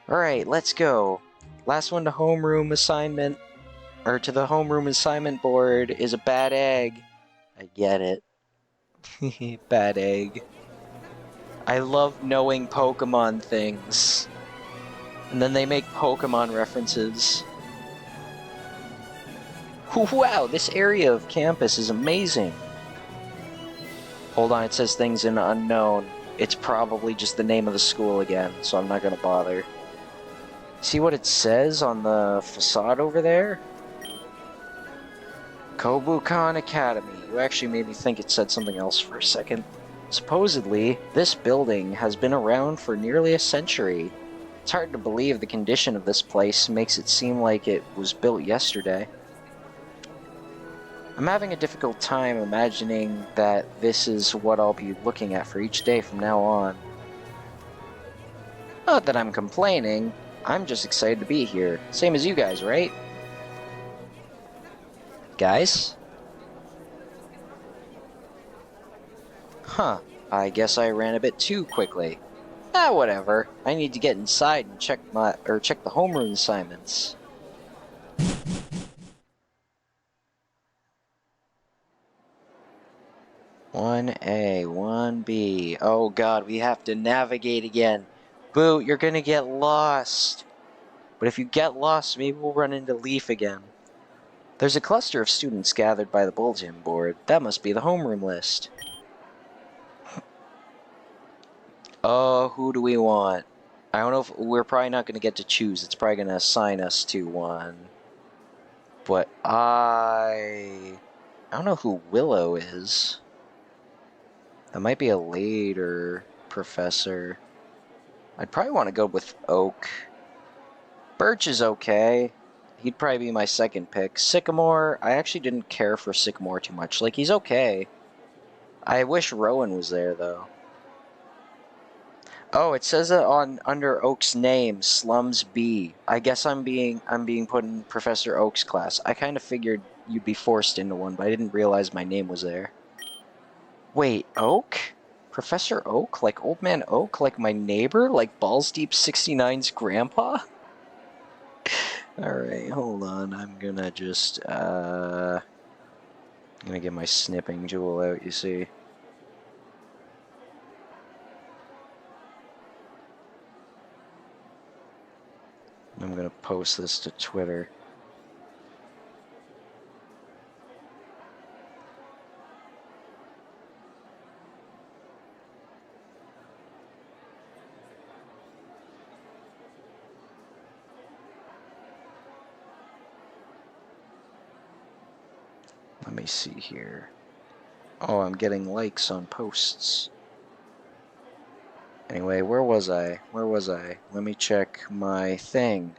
Alright, let's go. Last one to homeroom assignment, or to the homeroom assignment board is a bad egg. I get it. Bad egg. I love knowing Pokemon things. And then they make Pokemon references. Wow, this area of campus is amazing. Hold on, it says things in unknown. It's probably just the name of the school again, so I'm not gonna bother. See what it says on the facade over there? Kobukan Academy. You actually made me think it said something else for a second. Supposedly, this building has been around for nearly a century. It's hard to believe the condition of this place makes it seem like it was built yesterday. I'm having a difficult time imagining that this is what I'll be looking at for each day from now on. Not that I'm complaining, I'm just excited to be here. Same as you guys, right? Guys? Huh, I guess I ran a bit too quickly. Ah, whatever. I need to get inside and check the homeroom assignments. One A, 1B. Oh god, we have to navigate again. Boot, you're gonna get lost. But if you get lost, maybe we'll run into Leaf again. There's a cluster of students gathered by the bulletin board. That must be the homeroom list. Oh, who do we want? I don't know if we're probably not gonna get to choose. It's probably gonna assign us to one. But I don't know who Willow is. That might be a later professor. I'd probably want to go with Oak. Birch is okay. He'd probably be my second pick. Sycamore, I actually didn't care for Sycamore too much. Like, he's okay. I wish Rowan was there, though. Oh, it says it under Oak's name, Slums B. I guess I'm being put in Professor Oak's class. I kind of figured you'd be forced into one, but I didn't realize my name was there. Wait, Oak? Professor Oak? Like Old Man Oak? Like my neighbor? Like Balls Deep 69's grandpa? Alright, hold on. I'm gonna just, I'm gonna get my snipping jewel out, you see. I'm gonna post this to Twitter. Let me see here. Oh, I'm getting likes on posts. Anyway, where was I? Let me check my thing.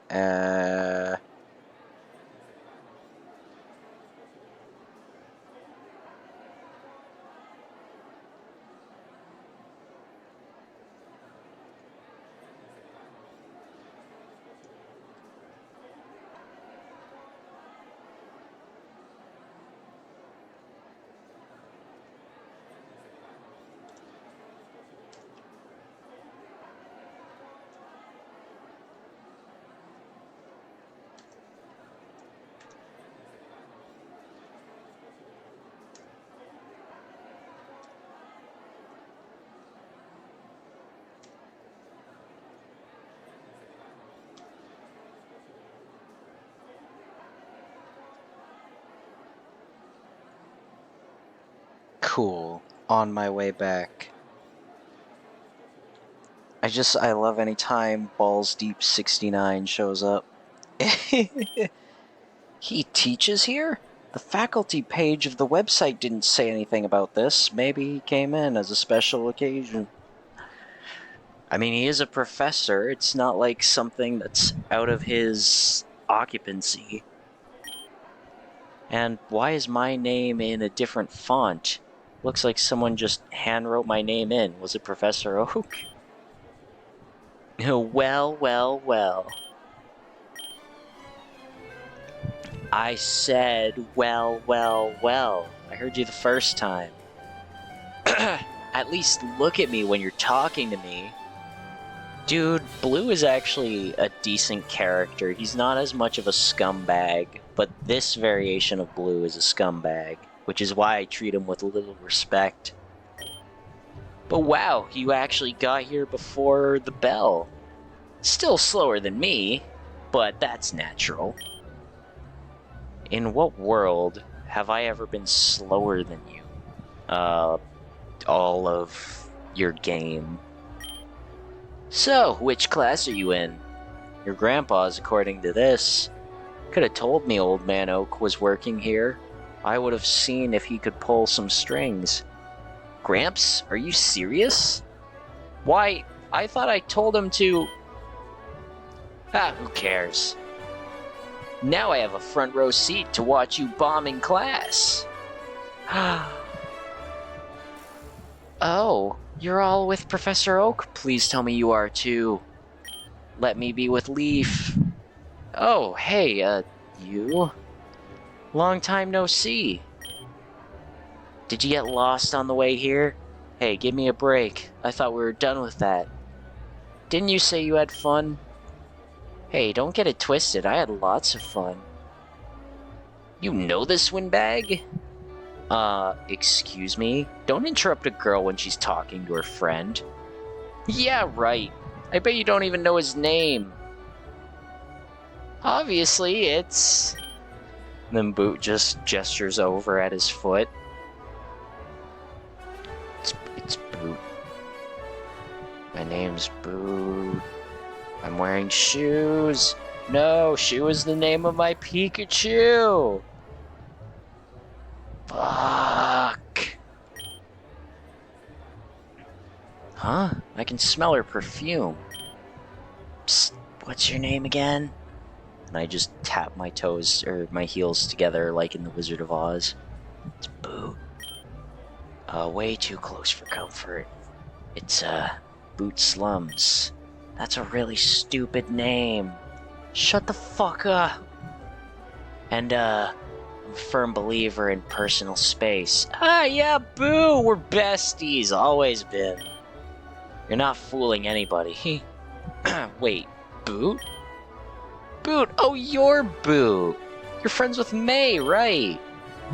Cool. On my way back. I love any time Balls Deep 69 shows up. He teaches here? The faculty page of the website didn't say anything about this. Maybe he came in as a special occasion. I mean, he is a professor. It's not like something that's out of his occupancy. And why is my name in a different font? Looks like someone just handwrote my name in. Was it Professor Oak? Well, well, well. I said, well, well, well. I heard you the first time. At least look at me when you're talking to me. Dude, Blue is actually a decent character. He's not as much of a scumbag, but this variation of Blue is a scumbag, which is why I treat him with a little respect. But wow, you actually got here before the bell. Still slower than me, but that's natural. In what world have I ever been slower than you? All of your game. So, which class are you in? Your grandpa's, according to this. Could have told me Old Man Oak was working here. I would have seen if he could pull some strings. Gramps, are you serious? Why, I thought I told him to... Ah, who cares? Now I have a front row seat to watch you bomb in class. Oh, you're all with Professor Oak? Please tell me you are too. Let me be with Leaf. Oh, hey, you? Long time no see. Did you get lost on the way here? Hey, give me a break. I thought we were done with that. Didn't you say you had fun? Hey, don't get it twisted. I had lots of fun. You know this, windbag? Excuse me? Don't interrupt a girl when she's talking to her friend. Yeah, right. I bet you don't even know his name. Obviously, it's... Then Boot just gestures over at his foot. It's Boot. My name's Boot. I'm wearing shoes. No, Shoe is the name of my Pikachu. Fuck. Huh? I can smell her perfume. Psst, what's your name again? And I just tap my toes, or my heels together like in The Wizard of Oz. It's Boot. Way too close for comfort. It's, Boot Slums. That's a really stupid name. Shut the fuck up. And, I'm a firm believer in personal space. Ah, yeah, Boo! We're besties, always been. You're not fooling anybody. Wait, Boot? Boot? Oh, you're Boot. You're friends with May, right?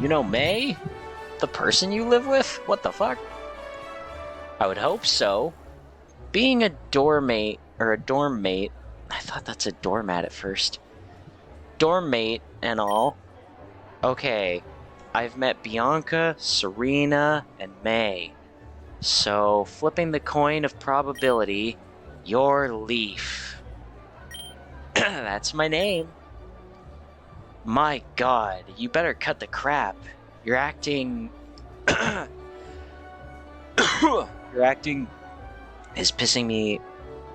You know May? The person you live with? What the fuck? I would hope so. Being a dormmate, or a dorm mate, I thought that's a doormat at first. Dorm mate and all. Okay, I've met Bianca, Serena, and May. So, flipping the coin of probability, you're Leaf. That's my name. My god, you better cut the crap. You're acting... Your acting is pissing me...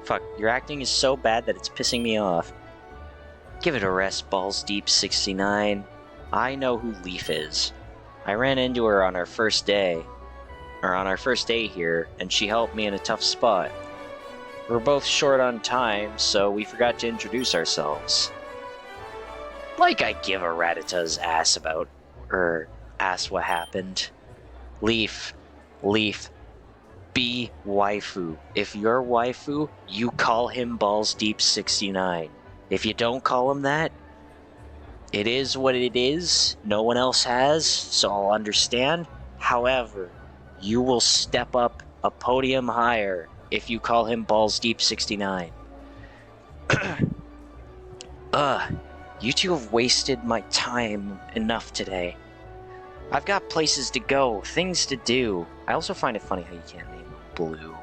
Fuck, your acting is so bad that it's pissing me off. Give it a rest, Balls Deep 69. I know who Leaf is. I ran into her on our first day. Or on our first day here, and she helped me in a tough spot. We're both short on time, so we forgot to introduce ourselves. Like I give a Rattata's ass about... ass what happened. Leaf. Be waifu. If you're waifu, you call him Balls Deep 69. If you don't call him that, it is what it is. No one else has, so I'll understand. However, you will step up a podium higher if you call him Balls Deep 69. You two have wasted my time enough today. I've got places to go, things to do. I also find it funny how you can't name him Blue.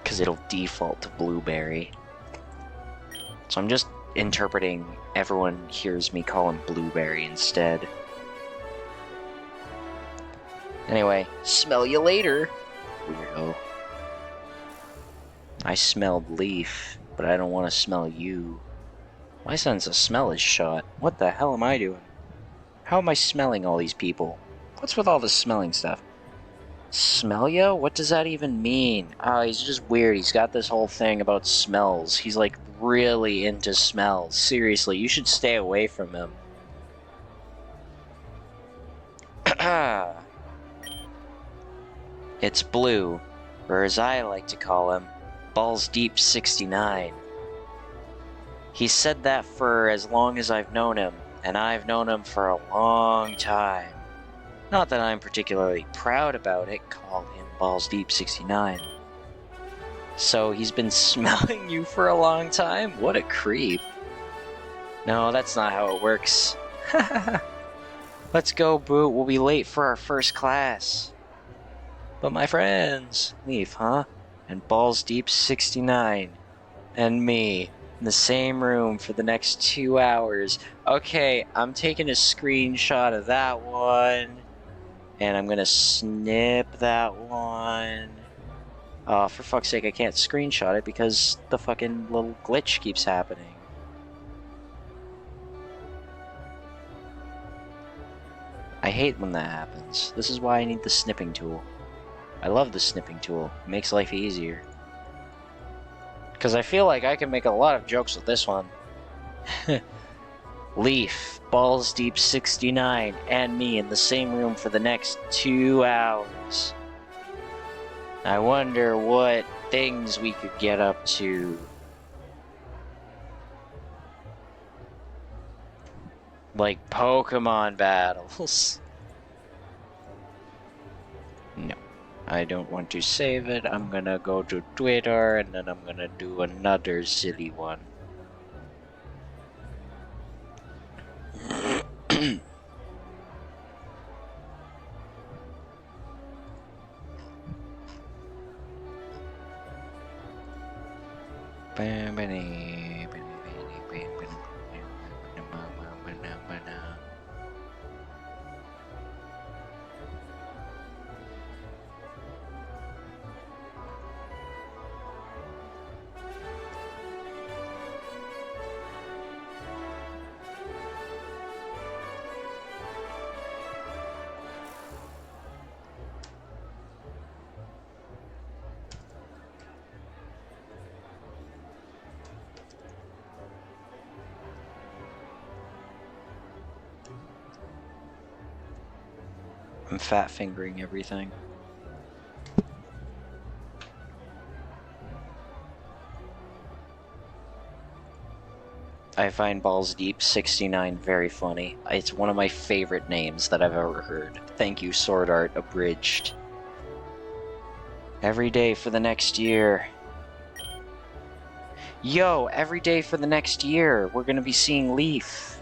Because it'll default to Blueberry. So I'm just interpreting everyone hears me call him Blueberry instead. Anyway, smell you later, weirdo. I smelled Leaf, but I don't want to smell you. My sense of smell is shot. What the hell am I doing? How am I smelling all these people? What's with all this smelling stuff? Smell ya? What does that even mean? Oh, he's just weird. He's got this whole thing about smells. He's like really into smells. Seriously, you should stay away from him. It's Blue, or as I like to call him, Balls Deep 69. He's said that for as long as I've known him, and I've known him for a long time. Not that I'm particularly proud about it, call him Balls Deep 69. So he's been smelling you for a long time? What a creep. No, that's not how it works. Let's go, Boot. We'll be late for our first class. But my friends, Leaf, huh? And Balls Deep 69. And me. In the same room for the next 2 hours. Okay, I'm taking a screenshot of that one. And I'm gonna snip that one. Oh, for fuck's sake, I can't screenshot it because the fucking little glitch keeps happening. I hate when that happens. This is why I need the snipping tool. I love the snipping tool. It makes life easier. Because I feel like I can make a lot of jokes with this one. Leaf, Balls Deep 69, and me in the same room for the next 2 hours. I wonder what things we could get up to. Like Pokemon battles. No. I don't want to save it. I'm gonna go to Twitter and then I'm gonna do another silly one. I'm fat fingering everything. I find Balls Deep 69 very funny. It's one of my favorite names that I've ever heard. Thank you, Sword Art Abridged. Every day for the next year. Yo, every day for the next year, we're gonna be seeing Leaf.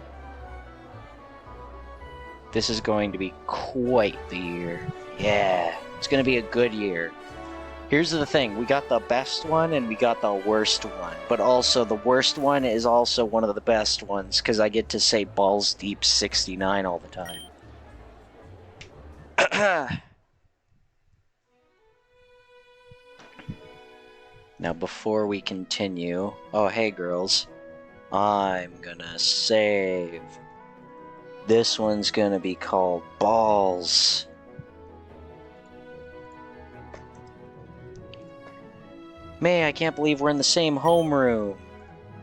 This is going to be quite the year. Yeah, it's gonna be a good year. Here's the thing, we got the best one and we got the worst one. But also, the worst one is also one of the best ones, because I get to say Balls Deep 69 all the time. Now, before we continue... Oh, hey, girls. I'm gonna save... This one's gonna be called Balls. May, I can't believe we're in the same homeroom.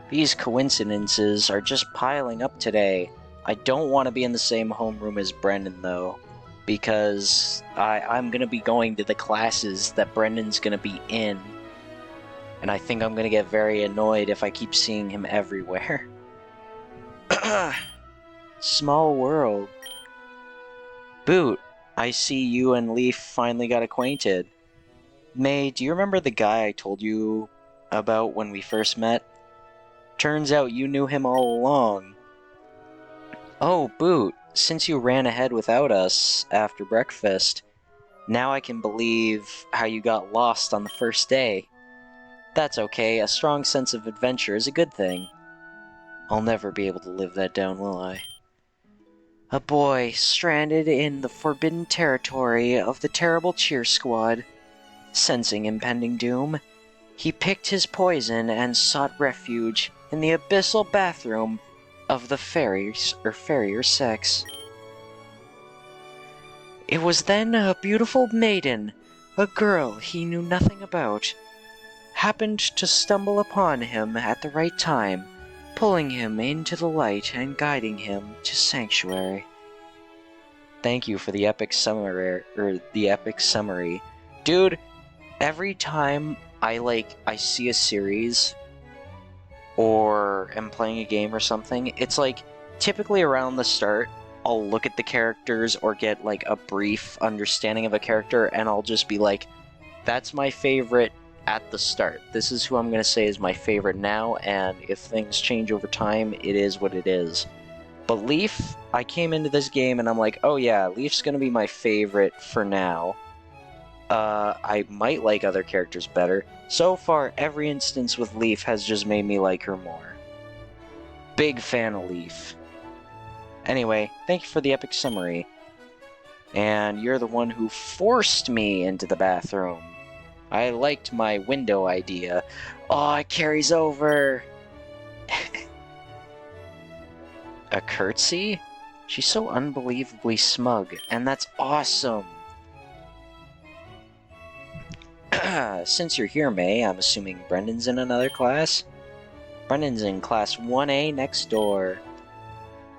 These coincidences are just piling up today. I don't want to be in the same homeroom as Brendan, though. Because I'm gonna be going to the classes that Brendan's gonna be in. And I think I'm gonna get very annoyed if I keep seeing him everywhere. Small world. Boot, I see you and Leaf finally got acquainted. May, do you remember the guy I told you about when we first met? Turns out you knew him all along. Oh, Boot, since you ran ahead without us after breakfast, now I can believe how you got lost on the first day. That's okay, a strong sense of adventure is a good thing. I'll never be able to live that down, will I? A boy stranded in the forbidden territory of the terrible Cheer Squad. Sensing impending doom, he picked his poison and sought refuge in the abyssal bathroom of the farrier sex. It was then a beautiful maiden, a girl he knew nothing about, happened to stumble upon him at the right time, pulling him into the light and guiding him to sanctuary. Thank you for the epic summary, Dude, every time I see a series or am playing a game or something, it's like typically around the start, I'll look at the characters or get like a brief understanding of a character and I'll just be like, that's my favorite at the start. This is who I'm going to say is my favorite now, and if things change over time, it is what it is. But Leaf, I came into this game and I'm like, oh yeah, Leaf's going to be my favorite for now. I might like other characters better. So far, every instance with Leaf has just made me like her more. Big fan of Leaf. Anyway, thank you for the epic summary. And you're the one who forced me into the bathroom. I liked my window idea. Oh, it carries over! A curtsy? She's so unbelievably smug, and that's awesome! Since you're here, May, I'm assuming Brendan's in another class? Brendan's in class 1A next door.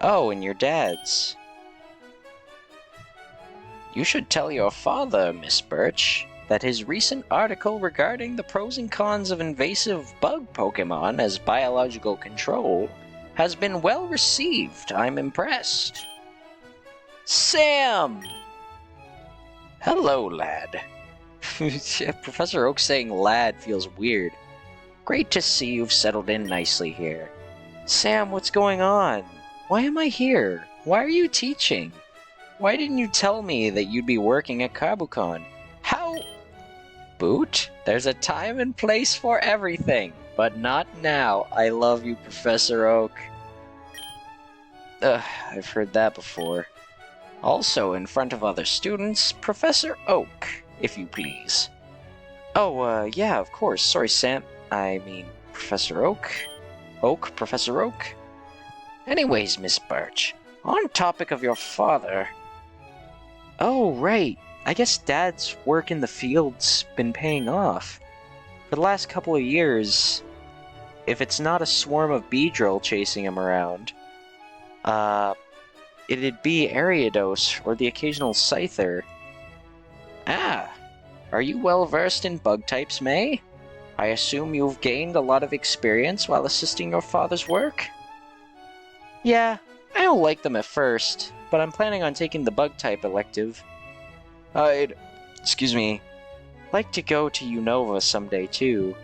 Oh, and your dad's. You should tell your father, Miss Birch, that his recent article regarding the pros and cons of invasive bug Pokemon as biological control has been well received. I'm impressed. Sam! Hello, lad. Professor Oak saying lad feels weird. Great to see you've settled in nicely here. Sam, what's going on? Why am I here? Why are you teaching? Why didn't you tell me that you'd be working at Kabucon? How? Boot, there's a time and place for everything, but not now. I love you, Professor Oak. I've heard that before. Also, in front of other students, Professor Oak, if you please. Oh, yeah, of course. Sorry, Sam. I mean, Professor Oak. Professor Oak. Anyways, Miss Birch, on topic of your father... Oh, right. I guess Dad's work in the field's been paying off. For the last couple of years, if it's not a swarm of Beedrill chasing him around, it'd be Ariados or the occasional Scyther. Ah, are you well versed in bug types, May? I assume you've gained a lot of experience while assisting your father's work? Yeah, I don't like them at first, but I'm planning on taking the bug type elective. I'd like to go to Unova someday too.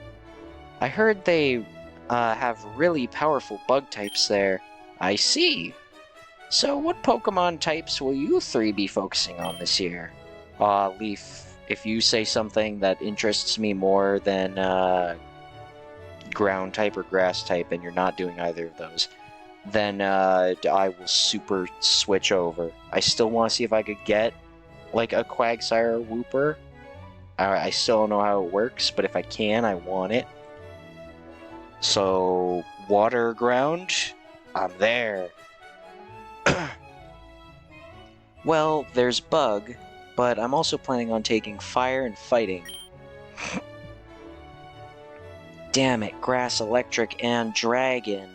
I heard they have really powerful bug types there. I see. So what Pokemon types will you three be focusing on this year? Leaf, if you say something that interests me more than ground type or grass type and you're not doing either of those, then I will super switch over. I still want to see if I could get like a Quagsire Wooper. I still don't know how it works, but if I can, I want it. So, water ground, I'm there. Well, there's bug, but I'm also planning on taking fire and fighting. Damn it, grass, electric, and dragon.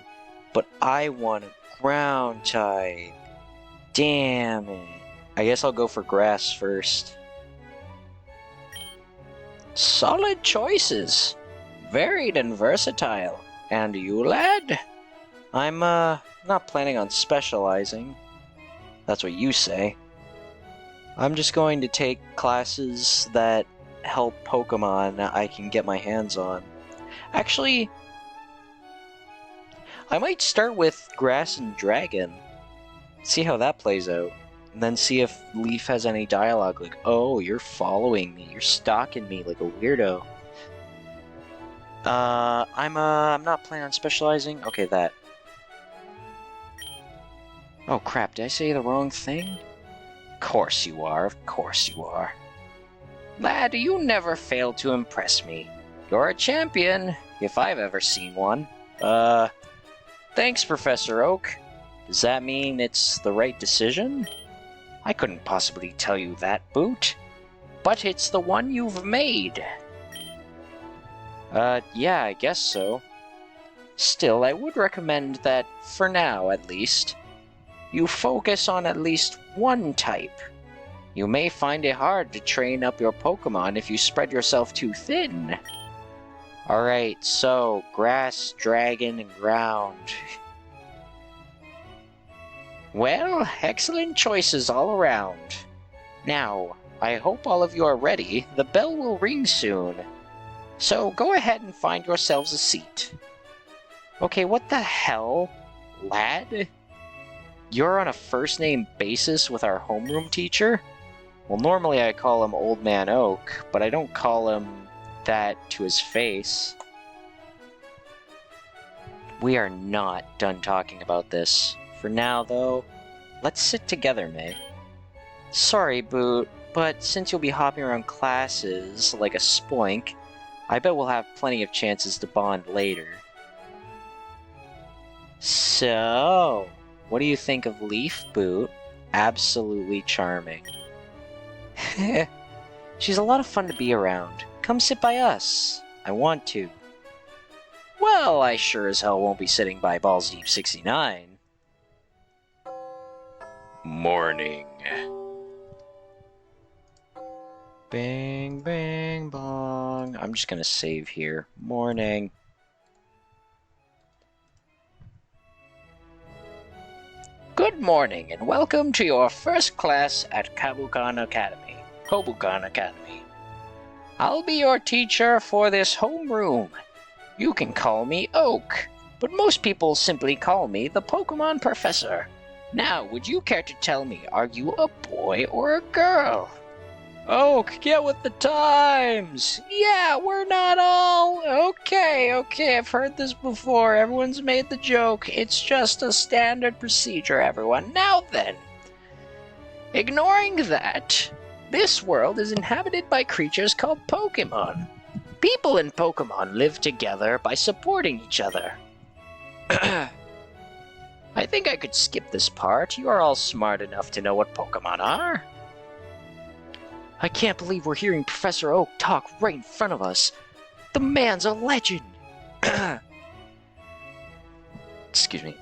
But I want a ground type. Damn it. I guess I'll go for grass first. Solid choices. Varied and versatile. And you, lad? I'm, not planning on specializing. That's what you say. I'm just going to take classes that help Pokemon I can get my hands on. Actually, I might start with Grass and Dragon. See how that plays out. And then see if Leaf has any dialogue like, oh, you're following me, you're stalking me like a weirdo. I'm not planning on specializing. Okay, that. Oh crap, did I say the wrong thing? Of course you are, of course you are. Lad, you never fail to impress me. You're a champion, if I've ever seen one. Thanks, Professor Oak. Does that mean it's the right decision? I couldn't possibly tell you that, Boot. But it's the one you've made. Yeah, I guess so. Still, I would recommend that, for now at least, you focus on at least one type. You may find it hard to train up your Pokemon if you spread yourself too thin. Alright, so, grass, dragon, and ground. Well, excellent choices all around. Now, I hope all of you are ready. The bell will ring soon. So go ahead and find yourselves a seat. Okay, what the hell, lad? You're on a first-name basis with our homeroom teacher? Well, normally I call him Old Man Oak, but I don't call him that to his face. We are not done talking about this. For now, though, let's sit together, May. Sorry, Boot, but since you'll be hopping around classes like a spoink, I bet we'll have plenty of chances to bond later. So, what do you think of Leaf, Boot? Absolutely charming. She's a lot of fun to be around. Come sit by us. I want to. Well, I sure as hell won't be sitting by Balls Deep 69. Morning. Bang, bang, bong. I'm just gonna save here. Morning. Good morning, and welcome to your first class at Kobukan Academy. I'll be your teacher for this homeroom. You can call me Oak, but most people simply call me the Pokemon Professor. Now, would you care to tell me, are you a boy or a girl? Oak, get with the times! Yeah, we're not all... Okay, I've heard this before. Everyone's made the joke. It's just a standard procedure, everyone. Now then, ignoring that, this world is inhabited by creatures called Pokemon. People and Pokemon live together by supporting each other. I think I could skip this part. You are all smart enough to know what Pokemon are. I can't believe we're hearing Professor Oak talk right in front of us. The man's a legend. Excuse me.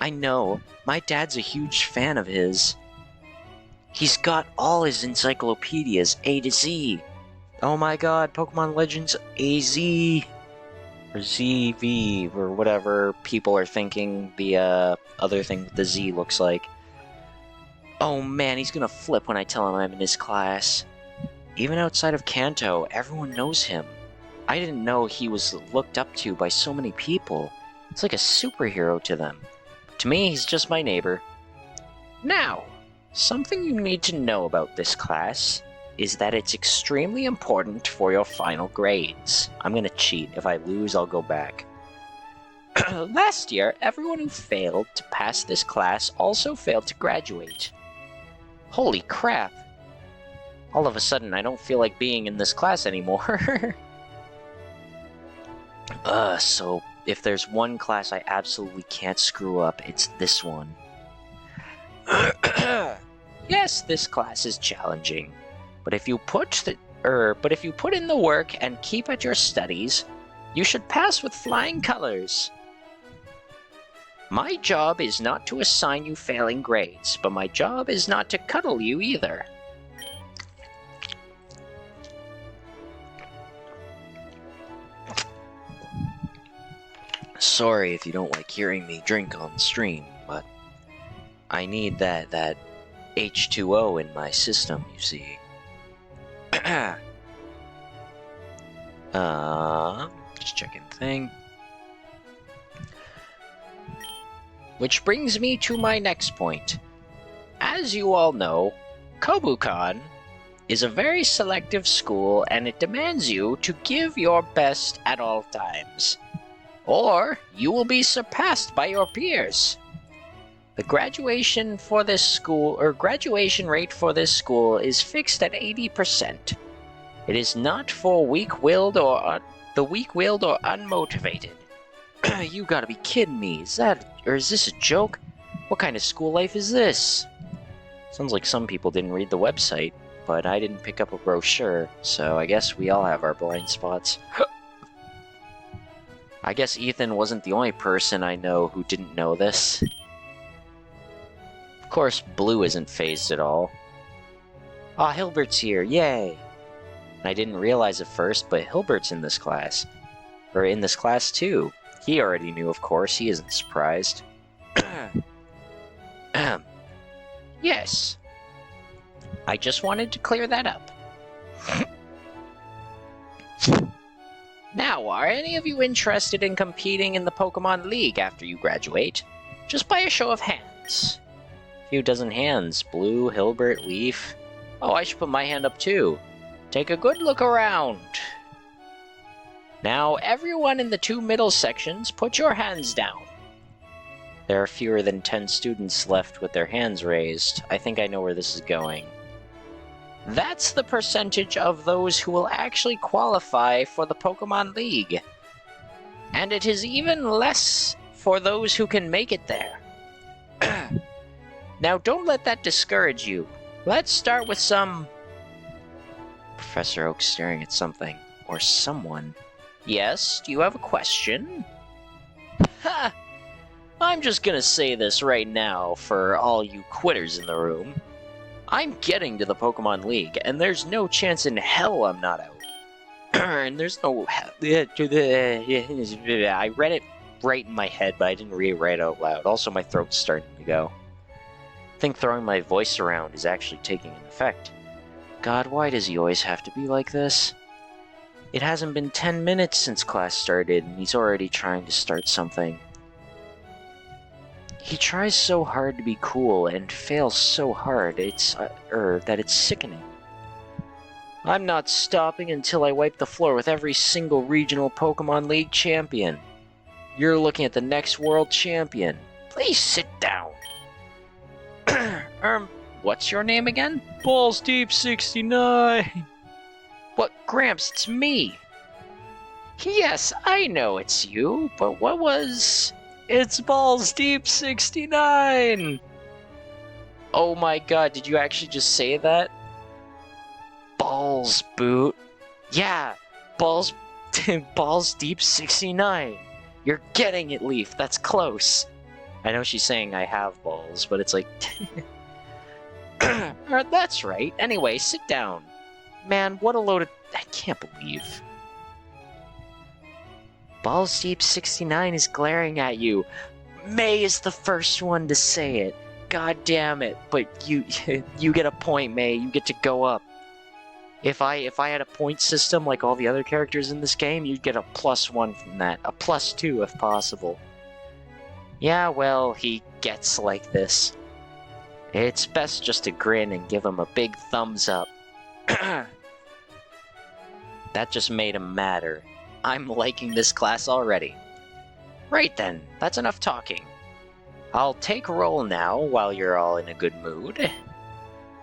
I know. My dad's a huge fan of his. He's got all his encyclopedias, A to Z. Oh my god, Pokemon Legends AZ. Or ZV, or whatever people are thinking the other thing with the Z looks like. Oh man, he's gonna flip when I tell him I'm in his class. Even outside of Kanto, everyone knows him. I didn't know he was looked up to by so many people. It's like a superhero to them. To me, he's just my neighbor. Now, something you need to know about this class is that it's extremely important for your final grades. I'm gonna cheat. If I lose, I'll go back. Last year, everyone who failed to pass this class also failed to graduate. Holy crap. All of a sudden, I don't feel like being in this class anymore. So if there's one class I absolutely can't screw up, it's this one. Yes, this class is challenging. But if you put in the work and keep at your studies, you should pass with flying colors. My job is not to assign you failing grades, but my job is not to cuddle you either. Sorry if you don't like hearing me drink on stream, but I need that H2O in my system, you see. Just checking the thing. Which brings me to my next point. As you all know, Kobukan is a very selective school and it demands you to give your best at all times, or you will be surpassed by your peers. The graduation rate for this school is fixed at 80%. It is not for weak-willed or unmotivated. You gotta be kidding me. Is this a joke? What kind of school life is this? Sounds like some people didn't read the website, but I didn't pick up a brochure, so I guess we all have our blind spots. I guess Ethan wasn't the only person I know who didn't know this. Of course, Blue isn't phased at all. Aw, Hilbert's here, yay! I didn't realize at first, but Hilbert's in this class. Or in this class too. He already knew, of course, he isn't surprised. Yes. I just wanted to clear that up. Now, are any of you interested in competing in the Pokemon League after you graduate? Just by a show of hands. A few dozen hands. Blue, Hilbert, Leaf. Oh, I should put my hand up too. Take a good look around. Now, everyone in the 2 middle sections, put your hands down. There are fewer than 10 students left with their hands raised. I think I know where this is going. That's the percentage of those who will actually qualify for the Pokemon League. And it is even less for those who can make it there. Now, don't let that discourage you. Let's start with some... Professor Oak staring at something. Or someone. Yes, do you have a question? Ha! I'm just gonna say this right now for all you quitters in the room. I'm getting to the Pokemon League, and there's no chance in hell I'm not out. And there's no... I read it right in my head, but I didn't read it right out loud. Also, my throat's starting to go. I think throwing my voice around is actually taking an effect. God, why does he always have to be like this? It hasn't been 10 minutes since class started, and he's already trying to start something. He tries so hard to be cool, and fails so hard, that it's sickening. I'm not stopping until I wipe the floor with every single regional Pokemon League champion. You're looking at the next world champion. Please sit down. What's your name again? Balls Deep 69. What, Gramps, it's me. Yes, I know it's you, but what was... It's Balls Deep 69! Oh my god, did you actually just say that? Balls, Boot. Yeah, Balls Deep 69. You're getting it, Leaf, that's close. I know she's saying I have balls, but it's like... That's right. Anyway, sit down. Man, what a load of... I can't believe... Balls Deep 69 is glaring at you. May is the first one to say it. God damn it. But you get a point, May. You get to go up. If I had a point system like all the other characters in this game, you'd get a +1 from that. A +2 if possible. Yeah, well, he gets like this. It's best just to grin and give him a big thumbs up. That just made him madder. I'm liking this class already. Right then, that's enough talking. I'll take roll now while you're all in a good mood.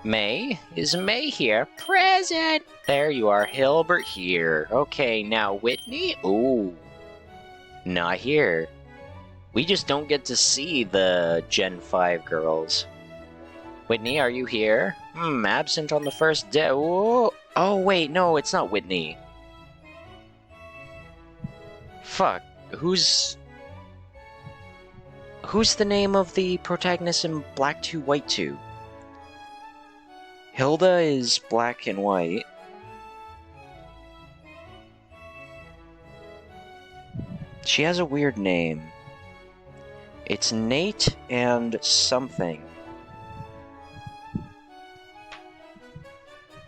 May? Is May here? Present! There you are, Hilbert here. Okay, now Whitney? Ooh. Not here. We just don't get to see the Gen 5 girls. Whitney, are you here? Absent on the first day. Oh, wait, no, it's not Whitney. Fuck, who's the name of the protagonist in Black 2, White 2? Hilda is black and white. She has a weird name. It's Nate and something.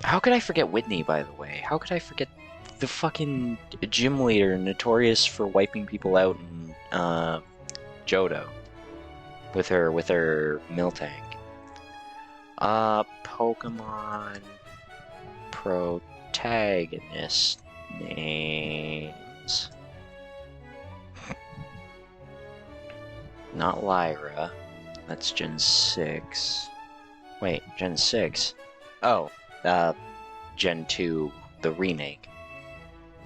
How could I forget Whitney, by the way? How could I forget the fucking gym leader, notorious for wiping people out in Johto with her Miltank. Pokemon protagonist names. Not Lyra. That's Gen 6. Wait, Gen 6? Oh, Gen 2, the remake.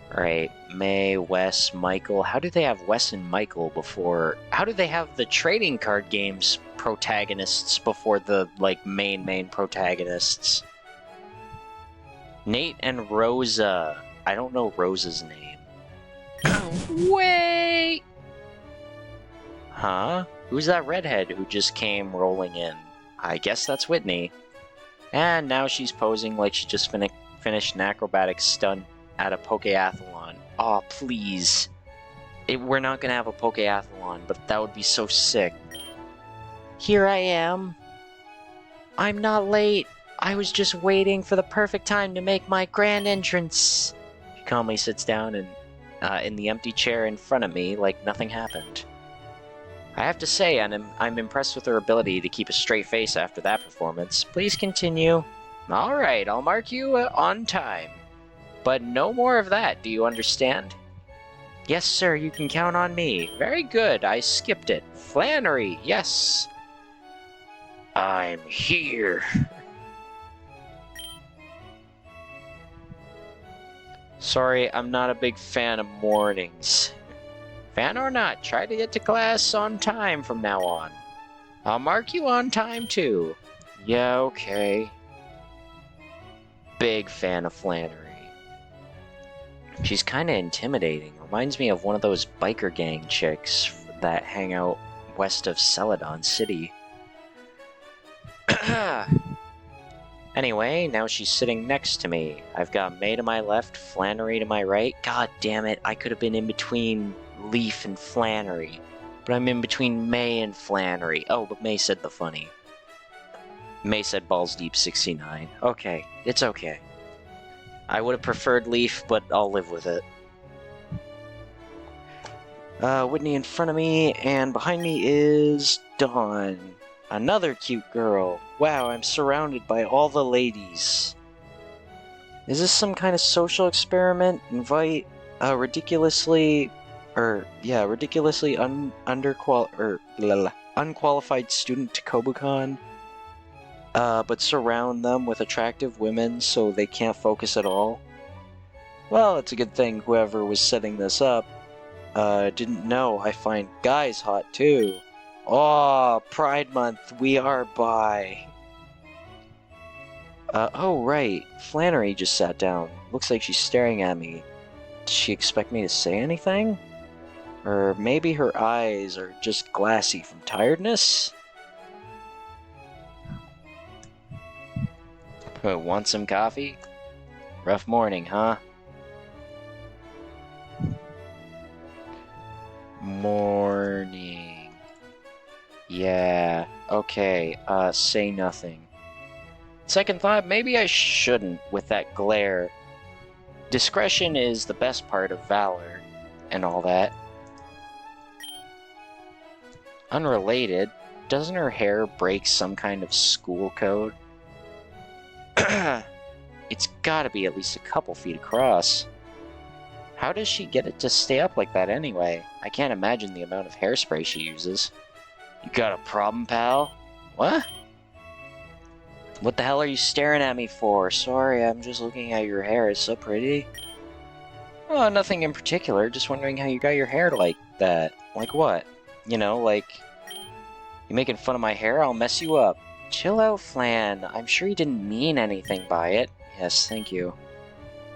Alright, May, Wes, Michael. How do they have Wes and Michael before... How do they have the trading card games protagonists before the, like, main protagonists? Nate and Rosa. I don't know Rosa's name. Wait! Huh? Who's that redhead who just came rolling in? I guess that's Whitney. And now she's posing like she just finished an acrobatic stunt at a Pokeathlon. Aw, please. We're not gonna have a Pokeathlon, but that would be so sick. Here I am. I'm not late. I was just waiting for the perfect time to make my grand entrance. She calmly sits down and in the empty chair in front of me like nothing happened. I have to say, I'm impressed with her ability to keep a straight face after that performance. Please continue. Alright, I'll mark you on time. But no more of that, do you understand? Yes, sir, you can count on me. Very good, I skipped it. Flannery, yes. I'm here. Sorry, I'm not a big fan of mornings. Fan or not, try to get to class on time from now on. I'll mark you on time too. Yeah, okay. Big fan of Flannery. She's kinda intimidating. Reminds me of one of those biker gang chicks that hang out west of Celadon City. Anyway, now she's sitting next to me. I've got May to my left, Flannery to my right. God damn it, I could have been in between Leaf and Flannery. But I'm in between May and Flannery. Oh, but May said the funny. May said balls deep 69. Okay, it's okay. I would have preferred Leaf, but I'll live with it. Whitney in front of me, and behind me is Dawn. Another cute girl. Wow, I'm surrounded by all the ladies. Is this some kind of social experiment? Invite a ridiculously unqualified student to Kobukan, but surround them with attractive women so they can't focus at all? Well, it's a good thing whoever was setting this up didn't know I find guys hot too. Oh, Pride Month, we are by. Oh right, Flannery just sat down. Looks like she's staring at me. Does she expect me to say anything? Or maybe her eyes are just glassy from tiredness? Want some coffee? Rough morning, huh? Morning. Yeah, okay, say nothing. Second thought, maybe I shouldn't with that glare. Discretion is the best part of valor, and all that. Unrelated, doesn't her hair break some kind of school code? It's gotta be at least a couple feet across. How does she get it to stay up like that anyway? I can't imagine the amount of hairspray she uses. You got a problem, pal? What? What the hell are you staring at me for? Sorry, I'm just looking at your hair. It's so pretty. Oh, nothing in particular. Just wondering how you got your hair like that. Like what? You know, like... You making fun of my hair? I'll mess you up. Chill out, Flan. I'm sure you didn't mean anything by it. Yes, thank you.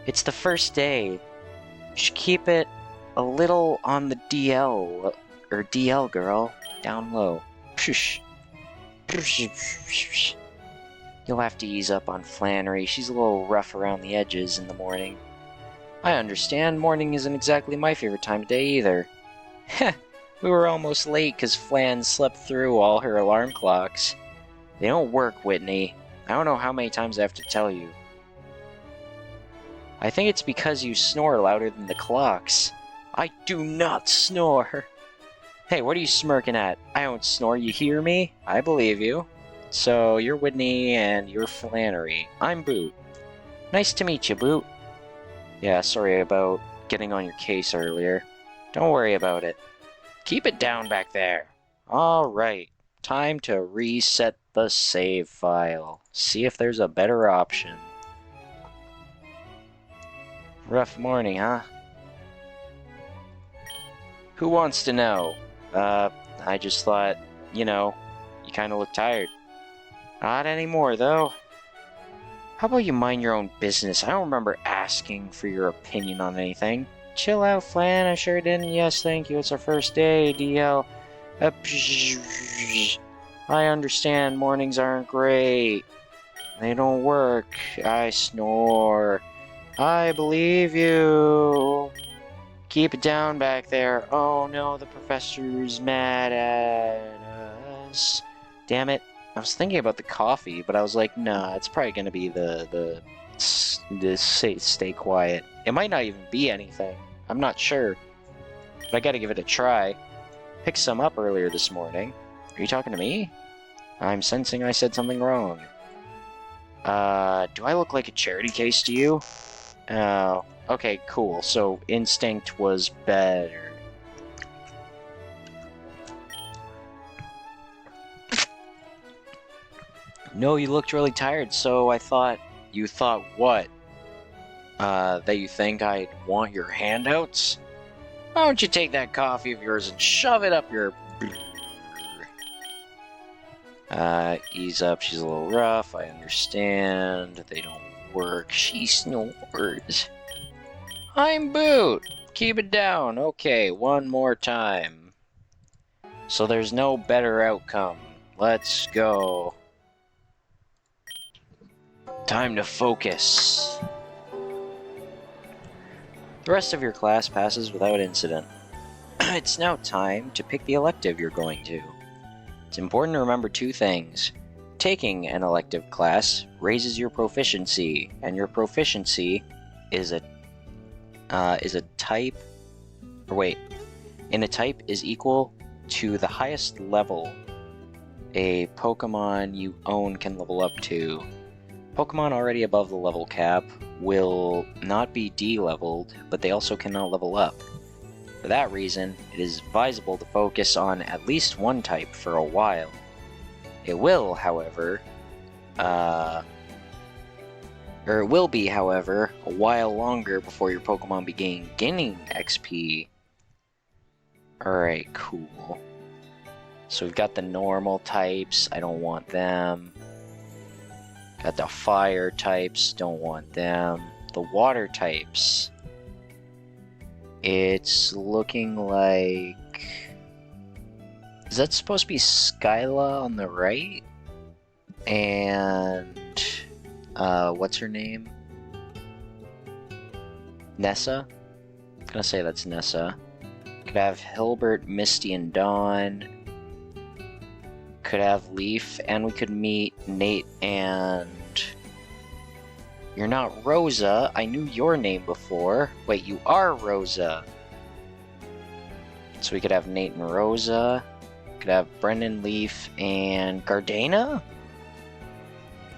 It's the first day. You should keep it a little on the DL. Or DL, girl. Down low. You'll have to ease up on Flannery. She's a little rough around the edges in the morning. I understand. Morning isn't exactly my favorite time of day either. Heh. We were almost late because Flan slept through all her alarm clocks. They don't work, Whitney. I don't know how many times I have to tell you. I think it's because you snore louder than the clocks. I do not snore. Hey, what are you smirking at? I don't snore, you hear me? I believe you. So, you're Whitney and you're Flannery. I'm Boot. Nice to meet you, Boot. Yeah, sorry about getting on your case earlier. Don't worry about it. Keep it down back there. Alright, time to reset the save file. See if there's a better option. Rough morning, huh? Who wants to know? I just thought, you know, you kinda look tired. Not anymore, though. How about you mind your own business? I don't remember asking for your opinion on anything. Chill out, Flan. I sure didn't. Yes, thank you. It's our first day, DL. I understand mornings aren't great. They don't work. I snore. I believe you. Keep it down back there. Oh no, the professor's mad at us. Damn it. I was thinking about the coffee, but I was like, nah, it's probably gonna be the stay quiet. It might not even be anything. I'm not sure. But I gotta give it a try. Picked some up earlier this morning. Are you talking to me? I'm sensing I said something wrong. Do I look like a charity case to you? Oh, okay, cool. So instinct was better. No, you looked really tired, so I thought... You thought what? That you think I'd want your handouts? Why don't you take that coffee of yours and shove it up your... Ease up, she's a little rough, I understand. They don't work, she snores. I'm Boot! Keep it down, okay, one more time. So there's no better outcome. Let's go. Time to focus. The rest of your class passes without incident. It's now time to pick the elective you're going to. It's important to remember two things. Taking an elective class raises your proficiency, and your proficiency is a type, or wait, in a type is equal to the highest level a Pokemon you own can level up to. Pokemon already above the level cap will not be D-leveled, but they also cannot level up. For that reason, it is advisable to focus on at least one type for a while. It will, however, a while longer before your Pokemon begin gaining XP. Alright, cool. So we've got the normal types, I don't want them. Got the fire types, don't want them. The water types. It's looking like... Is that supposed to be Skyla on the right? And... what's her name? Nessa? I'm gonna say that's Nessa. Could have Hilbert, Misty, and Dawn. Could have Leaf, and we could meet Nate and... You're not Rosa. I knew your name before. Wait, you are Rosa. So we could have Nate and Rosa. Could have Brendan, Leaf, and Gardena?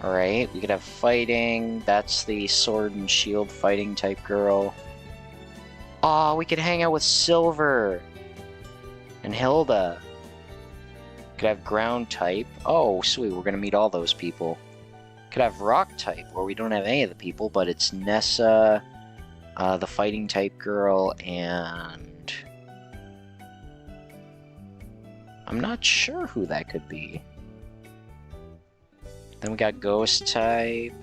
Alright, we could have fighting. That's the sword and shield fighting type girl. Aw, we could hang out with Silver. And Hilda. Could have ground type. Oh, sweet, we're gonna meet all those people. Could have rock type, where we don't have any of the people, but it's Nessa, the fighting type girl, and... I'm not sure who that could be. Then we got ghost type.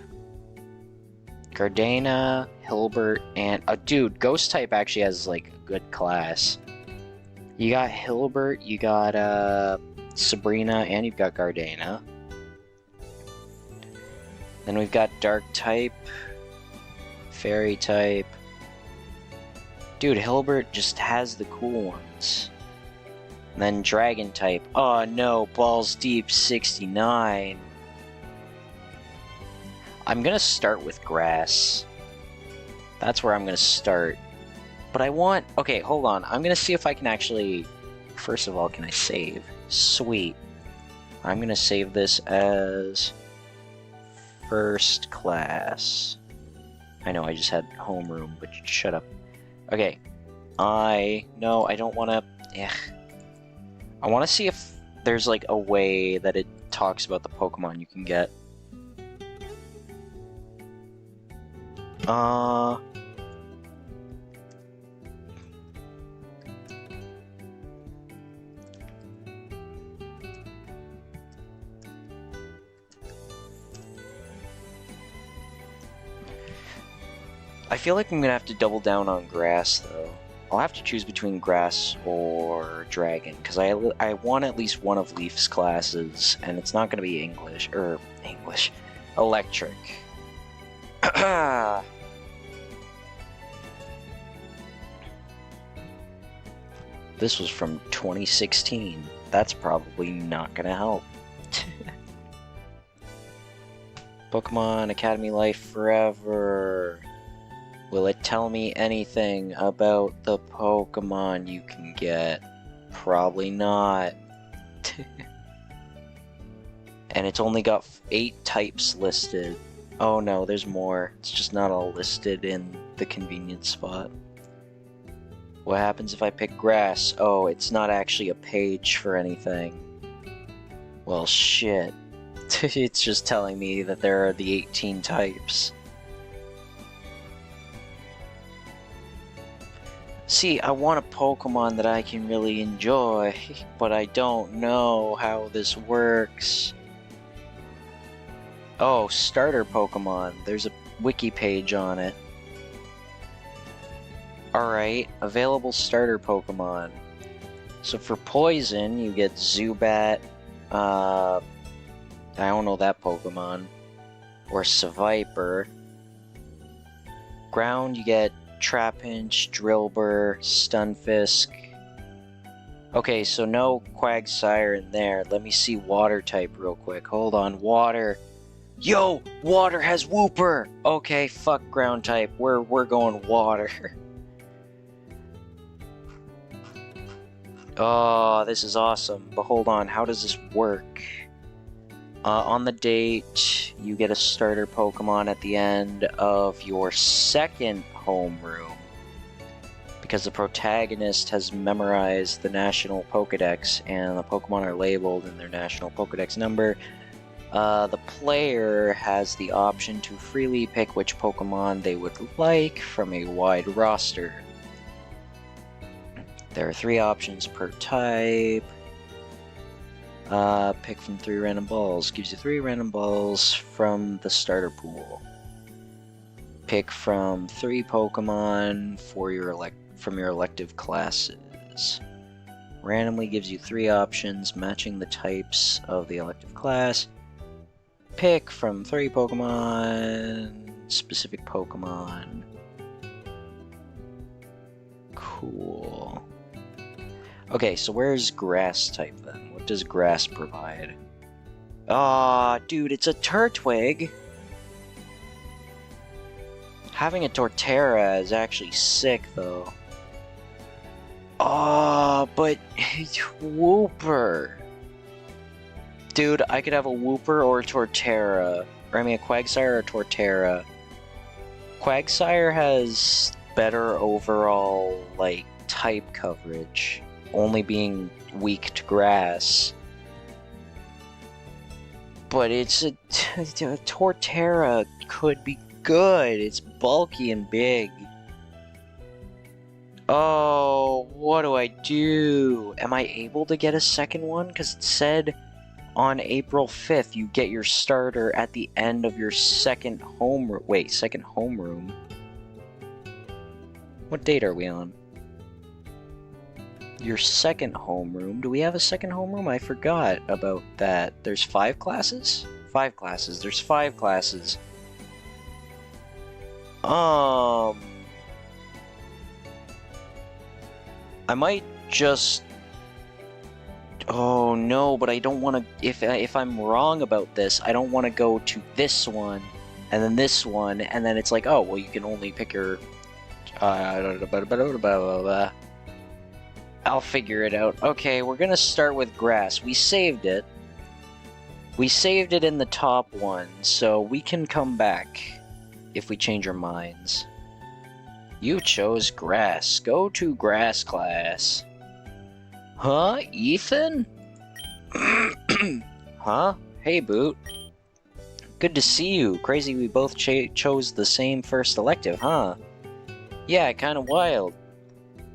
Gardena, Hilbert, and... dude, ghost type actually has, like, a good class. You got Hilbert, you got, Sabrina, and you've got Gardena. Then we've got dark type, fairy type. Dude, Hilbert just has the cool ones. And then dragon type. Oh no, balls deep 69. I'm gonna start with grass. That's where I'm gonna start. But I want... Okay, hold on. I'm gonna see if I can actually... First of all, can I save? Sweet. I'm gonna save this as... first class. I know I just had homeroom, but shut up. Okay. No, I don't want to... I want to see if there's like a way that it talks about the Pokemon you can get. I feel like I'm gonna have to double down on grass, though. I'll have to choose between grass or dragon, because I want at least one of Leaf's classes, and it's not gonna be electric. This was from 2016. That's probably not gonna help. Pokemon Academy Life Forever. Will it tell me anything about the Pokemon you can get? Probably not. And it's only got 8 types listed. Oh no, there's more. It's just not all listed in the convenience spot. What happens if I pick grass? Oh, it's not actually a page for anything. Well, shit. It's just telling me that there are the 18 types. See, I want a Pokemon that I can really enjoy, but I don't know how this works. Oh, starter Pokemon. There's a wiki page on it. Alright, available starter Pokemon. So for Poison, you get Zubat, I don't know that Pokemon, or Seviper. Ground, you get Trapinch, Drillbur, Stunfisk. Okay, so no Quagsire in there. Let me see Water type real quick. Hold on, Water. Yo, Water has Wooper! Okay, fuck Ground type. We're going Water. Oh, this is awesome. But hold on, how does this work? On the date, you get a starter Pokemon at the end of your second homeroom. Because the protagonist has memorized the National Pokedex, and the Pokemon are labeled in their National Pokedex number. The player has the option to freely pick which Pokemon they would like from a wide roster. There are 3 options per type. Pick from 3 random balls. Gives you 3 random balls from the starter pool. Pick from 3 Pokemon for from your elective classes. Randomly gives you 3 options matching the types of the elective class. Pick from 3 Pokemon, specific Pokemon. Cool. Okay, so where's grass type then? What does grass provide? Aw, dude, it's a Turtwig! Having a Torterra is actually sick, though. Oh, but Wooper. Dude, I could have a Wooper or a Torterra. Or I mean a Quagsire or a Torterra. Quagsire has better overall, like, type coverage. Only being weak to grass. But it's a Torterra could be good. It's bulky and big. Oh, what do I do? Am I able to get a second one? Because it said on April 5th you get your starter at the end of your second homeroom. Wait, second homeroom? What date are we on? Your second homeroom. Do we have a second homeroom? I forgot about that. There's 5 classes? 5 classes. There's 5 classes. I might just... Oh no, but I don't want to... If I'm wrong about this, I don't want to go to this one and then this one, and then it's like, oh, well, you can only pick your... I'll figure it out. Okay, we're gonna start with grass. We saved it. We saved it in the top one, so we can come back if we change our minds. You chose grass. Go to grass class. Huh, Ethan? Huh? Hey, Boot. Good to see you. Crazy we both chose the same first elective, huh? Yeah, kinda wild.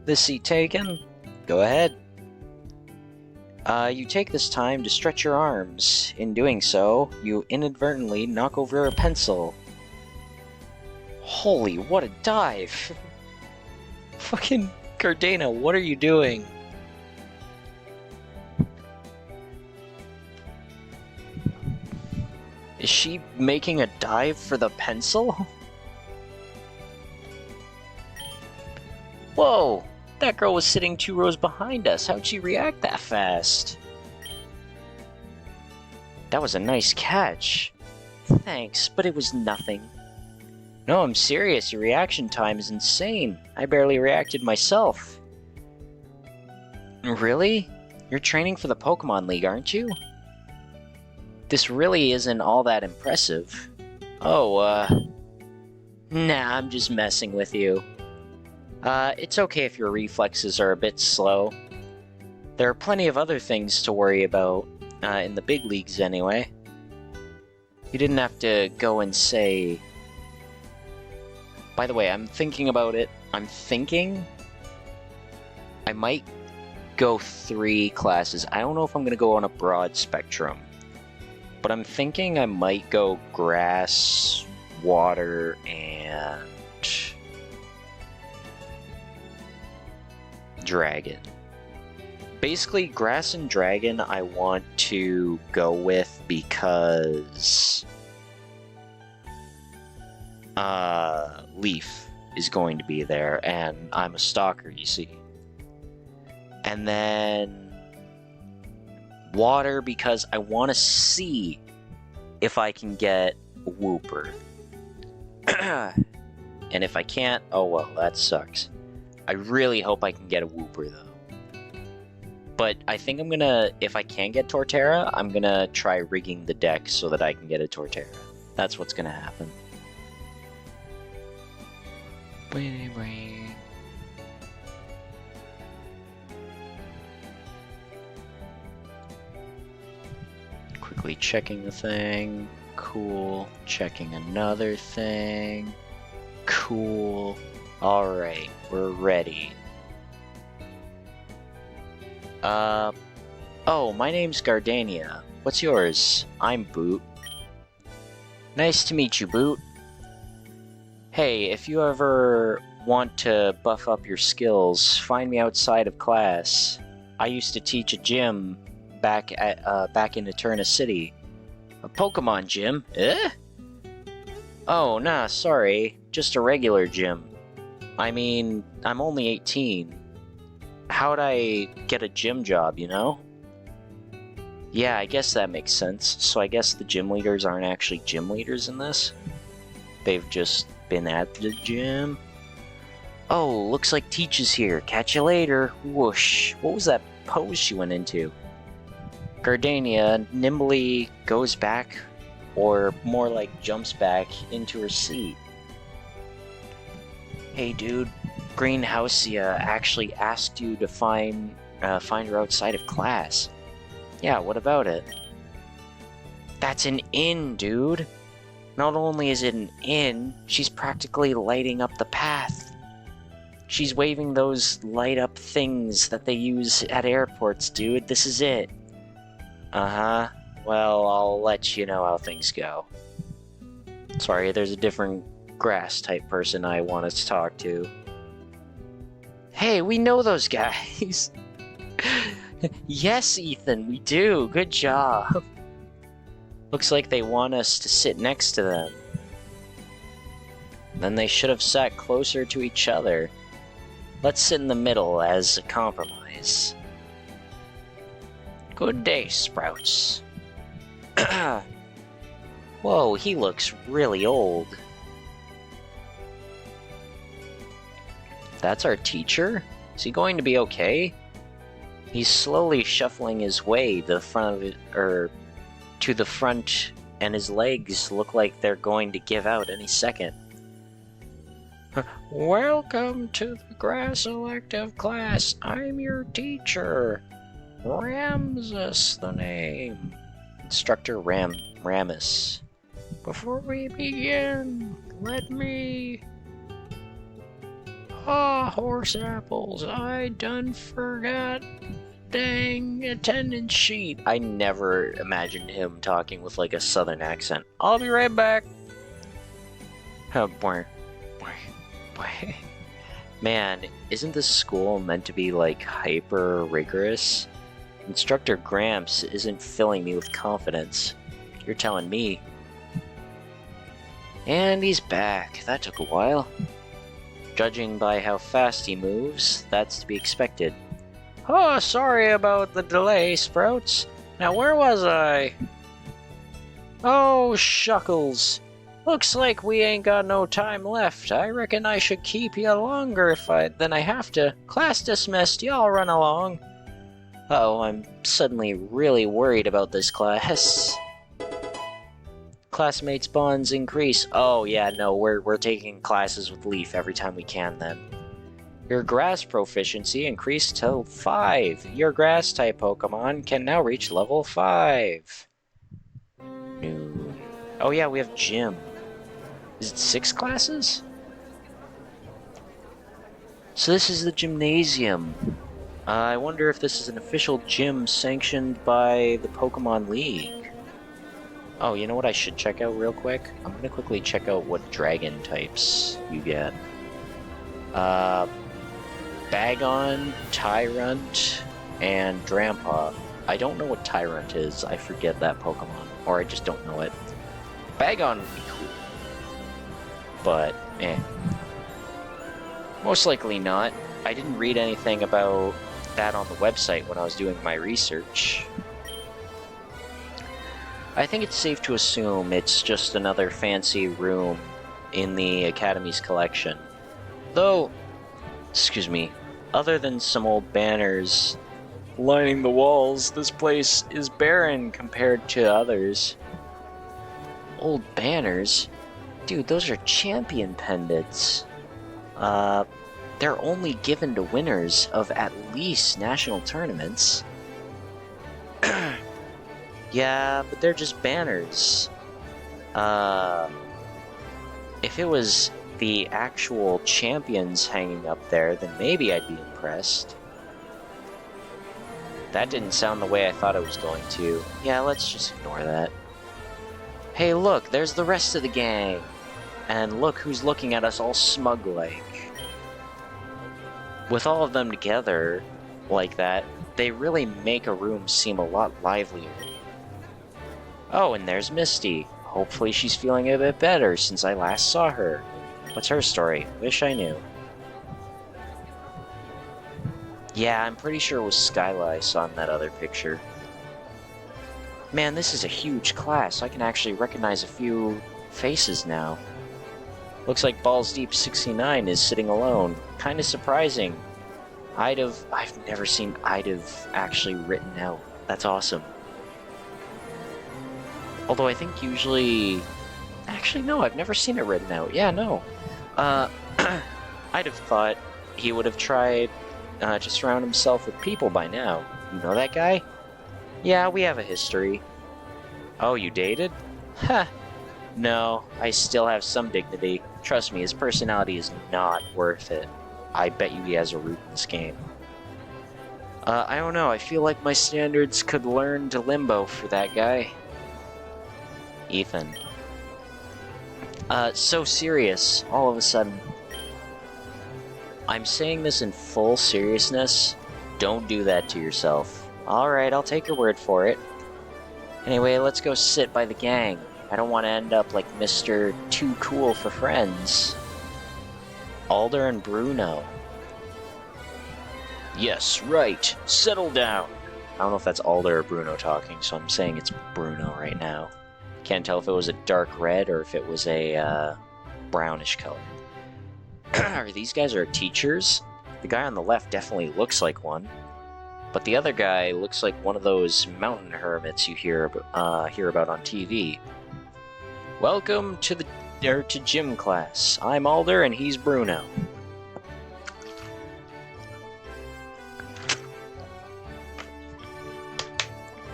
This seat taken? Go ahead. You take this time to stretch your arms. In doing so, you inadvertently knock over a pencil. Holy, what a dive! Fucking Gardena, what are you doing? Is she making a dive for the pencil? Whoa! That girl was sitting 2 rows behind us. How'd she react that fast? That was a nice catch. Thanks, but it was nothing. No, I'm serious. Your reaction time is insane. I barely reacted myself. Really? You're training for the Pokemon League, aren't you? This really isn't all that impressive. Oh, nah, I'm just messing with you. It's okay if your reflexes are a bit slow. There are plenty of other things to worry about, in the big leagues anyway. You didn't have to go and say... By the way, I'm thinking about it. I'm thinking... I might go 3 classes. I don't know if I'm gonna go on a broad spectrum. But I'm thinking I might go grass, water, and... dragon. Basically, grass and dragon I want to go with because Leaf is going to be there, and I'm a stalker, you see. And then water because I want to see if I can get a Wooper. And if I can't, oh well, that sucks. I really hope I can get a Wooper, though. But I think I'm gonna, if I can get Torterra, I'm gonna try rigging the deck so that I can get a Torterra. That's what's gonna happen. Quickly checking the thing. Cool. Checking another thing. Cool. Alright, we're ready. Oh, my name's Gardania. What's yours? I'm Boot. Nice to meet you, Boot. Hey, if you ever want to buff up your skills, find me outside of class. I used to teach a gym back in Eterna City. A Pokemon gym? Eh? Oh, nah, sorry. Just a regular gym. I mean, I'm only 18. How'd I get a gym job, you know? Yeah, I guess that makes sense. So I guess the gym leaders aren't actually gym leaders in this? They've just been at the gym? Oh, looks like Teach is here. Catch you later. Whoosh. What was that pose she went into? Gardania nimbly goes back, or more like jumps back, into her seat. Hey dude, Greenhousia actually asked you to find her outside of class. Yeah, what about it? That's an inn, dude. Not only is it an inn, she's practically lighting up the path. She's waving those light up things that they use at airports, dude. This is it. Uh-huh. Well, I'll let you know how things go. Sorry, there's a different grass type person I wanted to talk to. Hey, we know those guys. Yes, Ethan, we do. Good job. Looks like they want us to sit next to them. Then they should have sat closer to each other. Let's sit in the middle as a compromise. Good day, Sprouts. Whoa, he looks really old. That's our teacher? Is he going to be okay? He's slowly shuffling his way to the front of it, to the front, and his legs look like they're going to give out any second. Welcome to the grass elective class. I'm your teacher. Ramses the name. Instructor Ramus. Before we begin, let me... horse apples, I done forgot. Dang attendance sheet. I never imagined him talking with like a southern accent. I'll be right back. Man, isn't this school meant to be like hyper rigorous? Instructor Gramps isn't filling me with confidence. You're telling me. And he's back. That took a while. Judging by how fast he moves, that's to be expected. Oh, sorry about the delay, Sprouts. Now, where was I? Oh, shuckles. Looks like we ain't got no time left. I reckon I should keep you longer than I have to. Class dismissed. Y'all run along. Uh-oh, I'm suddenly really worried about this class. Classmates' bonds increase. Oh, yeah, no, we're taking classes with Leaf every time we can, then. Your grass proficiency increased to 5. Your grass-type Pokemon can now reach level 5. New. Oh, yeah, we have Gym. Is it 6 classes? So this is the Gymnasium. I wonder if this is an official gym sanctioned by the Pokemon League. Oh, you know what I should check out real quick? I'm gonna quickly check out what dragon types you get. Bagon, Tyrunt, and Drampa. I don't know what Tyrunt is. I forget that Pokemon. Or I just don't know it. Bagon would be cool. But, most likely not. I didn't read anything about that on the website when I was doing my research. I think it's safe to assume it's just another fancy room in the Academy's collection. Though, excuse me, other than some old banners lining the walls, this place is barren compared to others. Old banners? Dude, those are champion pendants. They're only given to winners of at least national tournaments. Yeah, but they're just banners. If it was the actual champions hanging up there, then maybe I'd be impressed. That didn't sound the way I thought it was going to. Yeah, let's just ignore that. Hey, look, there's the rest of the gang. And look who's looking at us all smug-like. With all of them together, like that, they really make a room seem a lot livelier. Oh, and there's Misty. Hopefully she's feeling a bit better since I last saw her. What's her story? Wish I knew. Yeah, I'm pretty sure it was Skyla I saw in that other picture. Man, this is a huge class. I can actually recognize a few faces now. Looks like Balls Deep 69 is sitting alone. Kinda surprising. I've never seen Idav actually written out. That's awesome. Although I think usually... Actually, no, I've never seen it written out. Yeah, no. I'd have thought he would have tried to surround himself with people by now. You know that guy? Yeah, we have a history. Oh, you dated? Huh. No, I still have some dignity. Trust me, his personality is not worth it. I bet you he has a root in this game. I don't know, I feel like my standards could learn to limbo for that guy. Ethan. So serious, all of a sudden. I'm saying this in full seriousness. Don't do that to yourself. Alright, I'll take your word for it. Anyway, let's go sit by the gang. I don't want to end up like Mr. Too Cool for Friends. Alder and Bruno. Yes, right. Settle down. I don't know if that's Alder or Bruno talking, so I'm saying it's Bruno right now. Can't tell if it was a dark red or if it was a brownish color. Are these guys our teachers? The guy on the left definitely looks like one, but the other guy looks like one of those mountain hermits you hear about on TV. Welcome to gym class. I'm Alder and he's Bruno.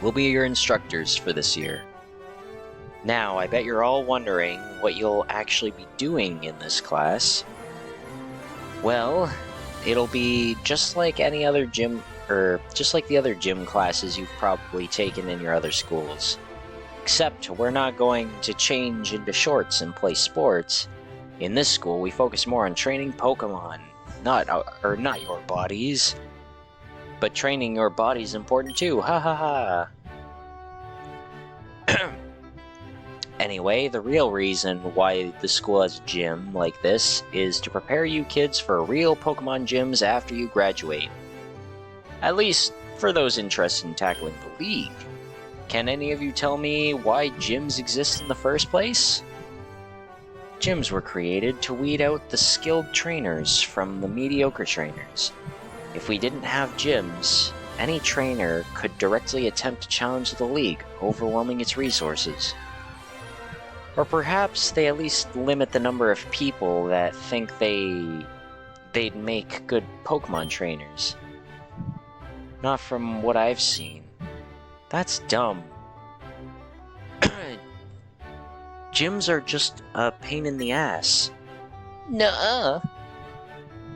We'll be your instructors for this year. Now, I bet you're all wondering what you'll actually be doing in this class. Well, it'll be just like any other gym, just like the other gym classes you've probably taken in your other schools. Except we're not going to change into shorts and play sports. In this school, we focus more on training Pokemon. Not your bodies. But training your body's important too, ha ha ha. Anyway, the real reason why the school has a gym like this is to prepare you kids for real Pokemon gyms after you graduate. At least for those interested in tackling the league. Can any of you tell me why gyms exist in the first place? Gyms were created to weed out the skilled trainers from the mediocre trainers. If we didn't have gyms, any trainer could directly attempt to challenge the league, overwhelming its resources. Or perhaps they at least limit the number of people that think they'd make good Pokemon trainers. Not from what I've seen. That's dumb. Gyms are just a pain in the ass. Nuh-uh.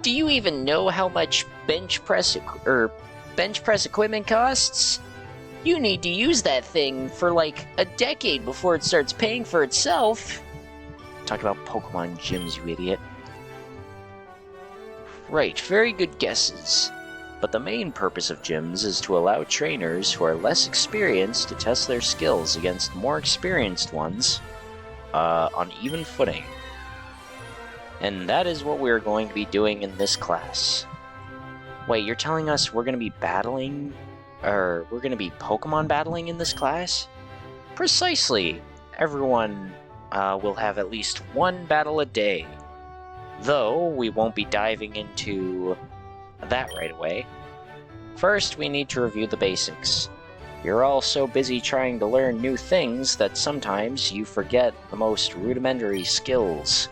Do you even know how much bench press equipment costs? You need to use that thing for like a decade before it starts paying for itself. Talk about Pokemon gyms, you idiot. Right, very good guesses. But the main purpose of gyms is to allow trainers who are less experienced to test their skills against more experienced ones on even footing. And that is what we're going to be doing in this class. Wait, you're telling us we're going to be battling, or we're going to be Pokemon battling in this class? Precisely. Everyone will have at least one battle a day. Though, we won't be diving into that right away. First, we need to review the basics. You're all so busy trying to learn new things that sometimes you forget the most rudimentary skills.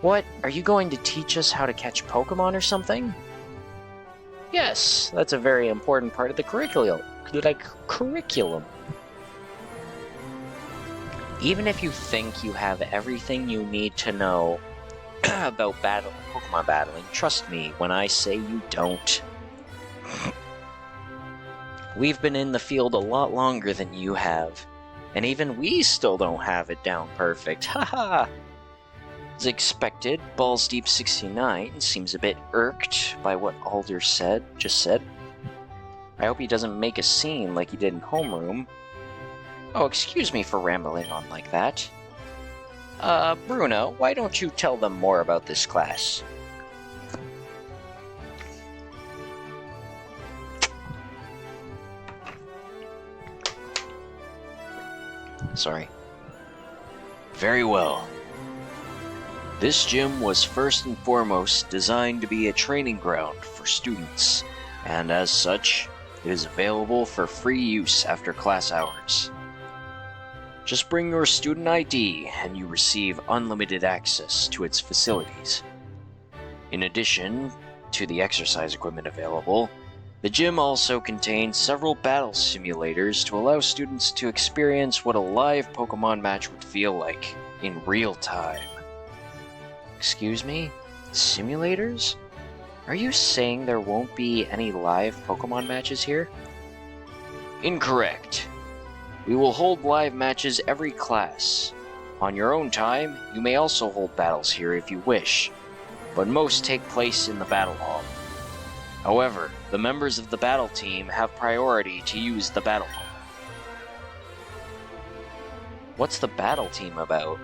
What? Are you going to teach us how to catch Pokemon or something? Yes, that's a very important part of the curriculum. Even if you think you have everything you need to know about Pokemon battling, trust me when I say you don't. We've been in the field a lot longer than you have, and even we still don't have it down perfect. Haha! As expected, Balls Deep 69 seems a bit irked by what Alder just said. I hope he doesn't make a scene like he did in homeroom. Oh, excuse me for rambling on like that. Bruno, why don't you tell them more about this class? Sorry. Very well. This gym was first and foremost designed to be a training ground for students, and as such, it is available for free use after class hours. Just bring your student ID and you receive unlimited access to its facilities. In addition to the exercise equipment available, the gym also contains several battle simulators to allow students to experience what a live Pokemon match would feel like in real time. Excuse me? Simulators? Are you saying there won't be any live Pokemon matches here? Incorrect. We will hold live matches every class. On your own time, you may also hold battles here if you wish, but most take place in the battle hall. However, the members of the battle team have priority to use the battle hall. What's the battle team about?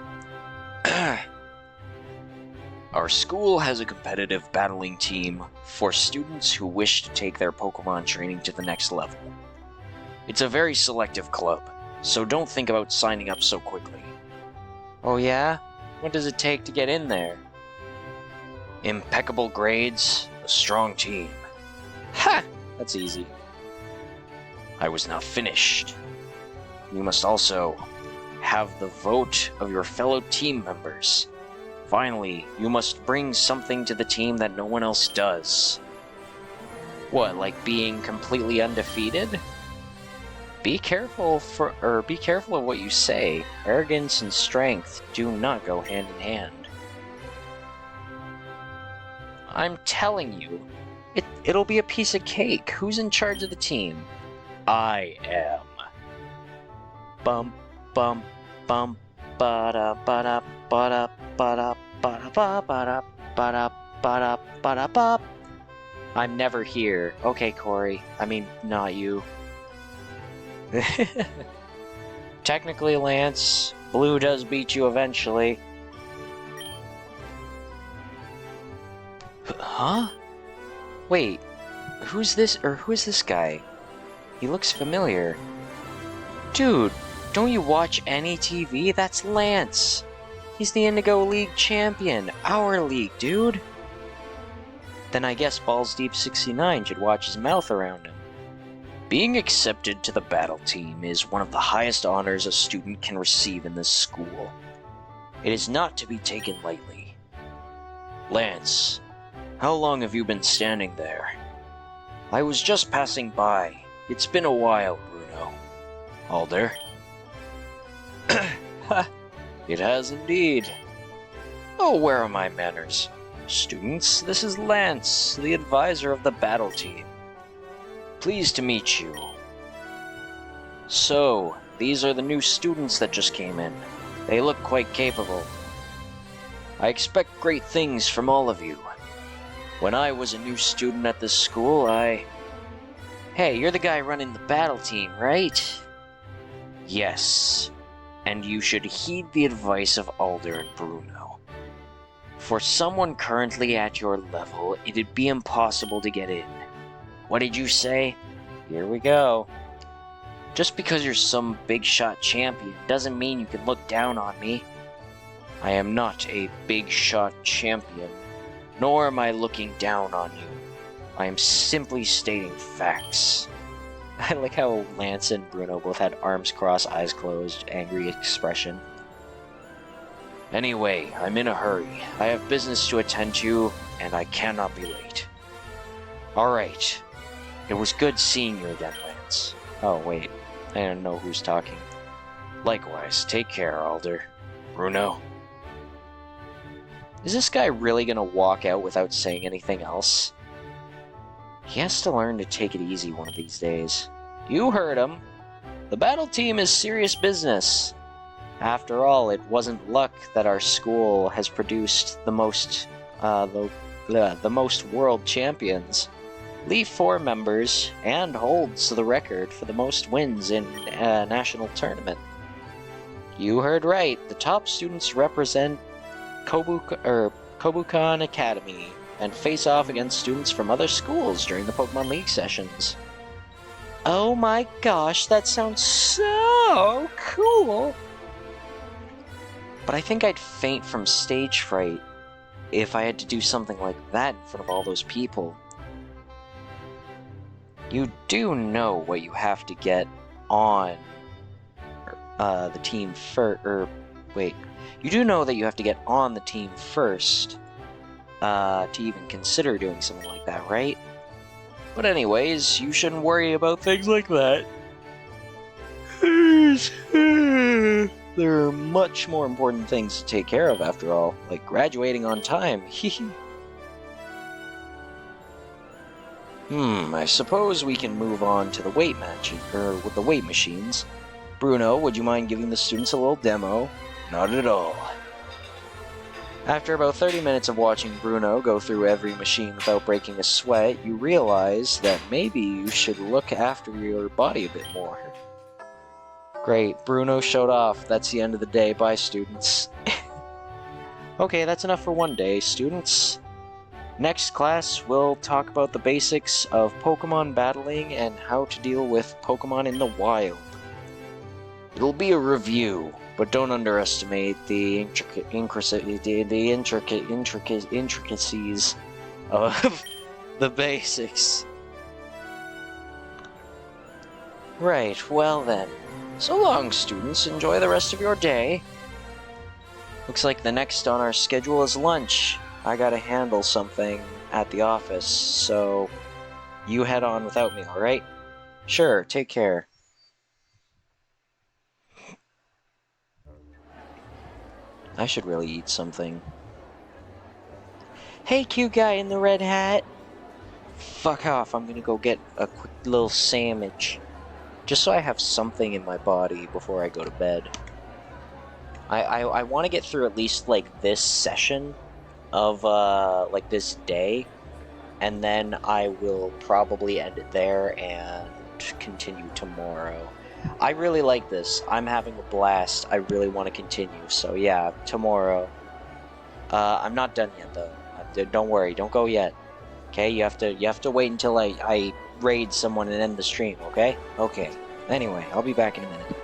Our school has a competitive battling team for students who wish to take their Pokemon training to the next level. It's a very selective club, so don't think about signing up so quickly. Oh yeah? What does it take to get in there? Impeccable grades, a strong team. Ha! That's easy. I was not finished. You must also have the vote of your fellow team members. Finally, you must bring something to the team that no one else does. What, like being completely undefeated? Be careful of what you say. Arrogance and strength do not go hand in hand. I'm telling you, it'll be a piece of cake. Who's in charge of the team? I am. Bum bum bum ba da ba da ba da ba da ba da ba da ba da ba da ba da ba. I'm never here. Okay, Corey. I mean, not you. Technically, Lance, Blue does beat you eventually. Huh? Wait, who is this guy? He looks familiar. Dude, don't you watch any TV? That's Lance. He's the Indigo League champion. Our league, dude. Then I guess Balls Deep 69 should watch his mouth around him. Being accepted to the battle team is one of the highest honors a student can receive in this school. It is not to be taken lightly. Lance, how long have you been standing there? I was just passing by. It's been a while, Bruno. Alder? It has indeed. Oh, where are my manners? Students, this is Lance, the advisor of the battle team. Pleased to meet you. So, these are the new students that just came in. They look quite capable. I expect great things from all of you. When I was a new student at this school, Hey, you're the guy running the battle team, right? Yes. And you should heed the advice of Alder and Bruno. For someone currently at your level, it'd be impossible to get in. What did you say? Here we go. Just because you're some big shot champion doesn't mean you can look down on me. I am not a big shot champion, nor am I looking down on you. I am simply stating facts. I like how Lance and Bruno both had arms crossed, eyes closed, angry expression. Anyway, I'm in a hurry. I have business to attend to, and I cannot be late. Alright. It was good seeing you again, Lance. Oh, wait. I don't know who's talking. Likewise, take care, Alder. Bruno? Is this guy really gonna walk out without saying anything else? He has to learn to take it easy one of these days. You heard him. The battle team is serious business. After all, it wasn't luck that our school has produced the most world champions. Leaf 4 members, and holds the record for the most wins in a national tournament. You heard right. The top students represent Kobukan Academy and face off against students from other schools during the Pokemon League sessions. Oh my gosh, that sounds so cool! But I think I'd faint from stage fright if I had to do something like that in front of all those people. You do know what you have to get on the team first, you do know that you have to get on the team first to even consider doing something like that, right? But anyways, you shouldn't worry about things like that. There are much more important things to take care of after all, like graduating on time. I suppose we can move on to the weight with the weight machines. Bruno, would you mind giving the students a little demo? Not at all. After about 30 minutes of watching Bruno go through every machine without breaking a sweat, you realize that maybe you should look after your body a bit more. Great, Bruno showed off. That's the end of the day. Bye, students. Okay, that's enough for one day, students. Next class, we'll talk about the basics of Pokemon battling and how to deal with Pokemon in the wild. It'll be a review, but don't underestimate the intricacies of the basics. Right, well then. So long, students. Enjoy the rest of your day. Looks like the next on our schedule is lunch. I gotta handle something at the office, so you head on without me, alright? Sure, take care. I should really eat something. Hey, cute guy in the red hat. Fuck off, I'm gonna go get a quick little sandwich. Just so I have something in my body before I go to bed. I want to get through at least, like, this session of, like, this day. And then I will probably end it there and continue tomorrow. I really like this. I'm having a blast. I really want to continue. So yeah, tomorrow. I'm not done yet though. Don't worry. Don't go yet. Okay, you have to wait until I raid someone and end the stream. Okay. Okay. Anyway, I'll be back in a minute.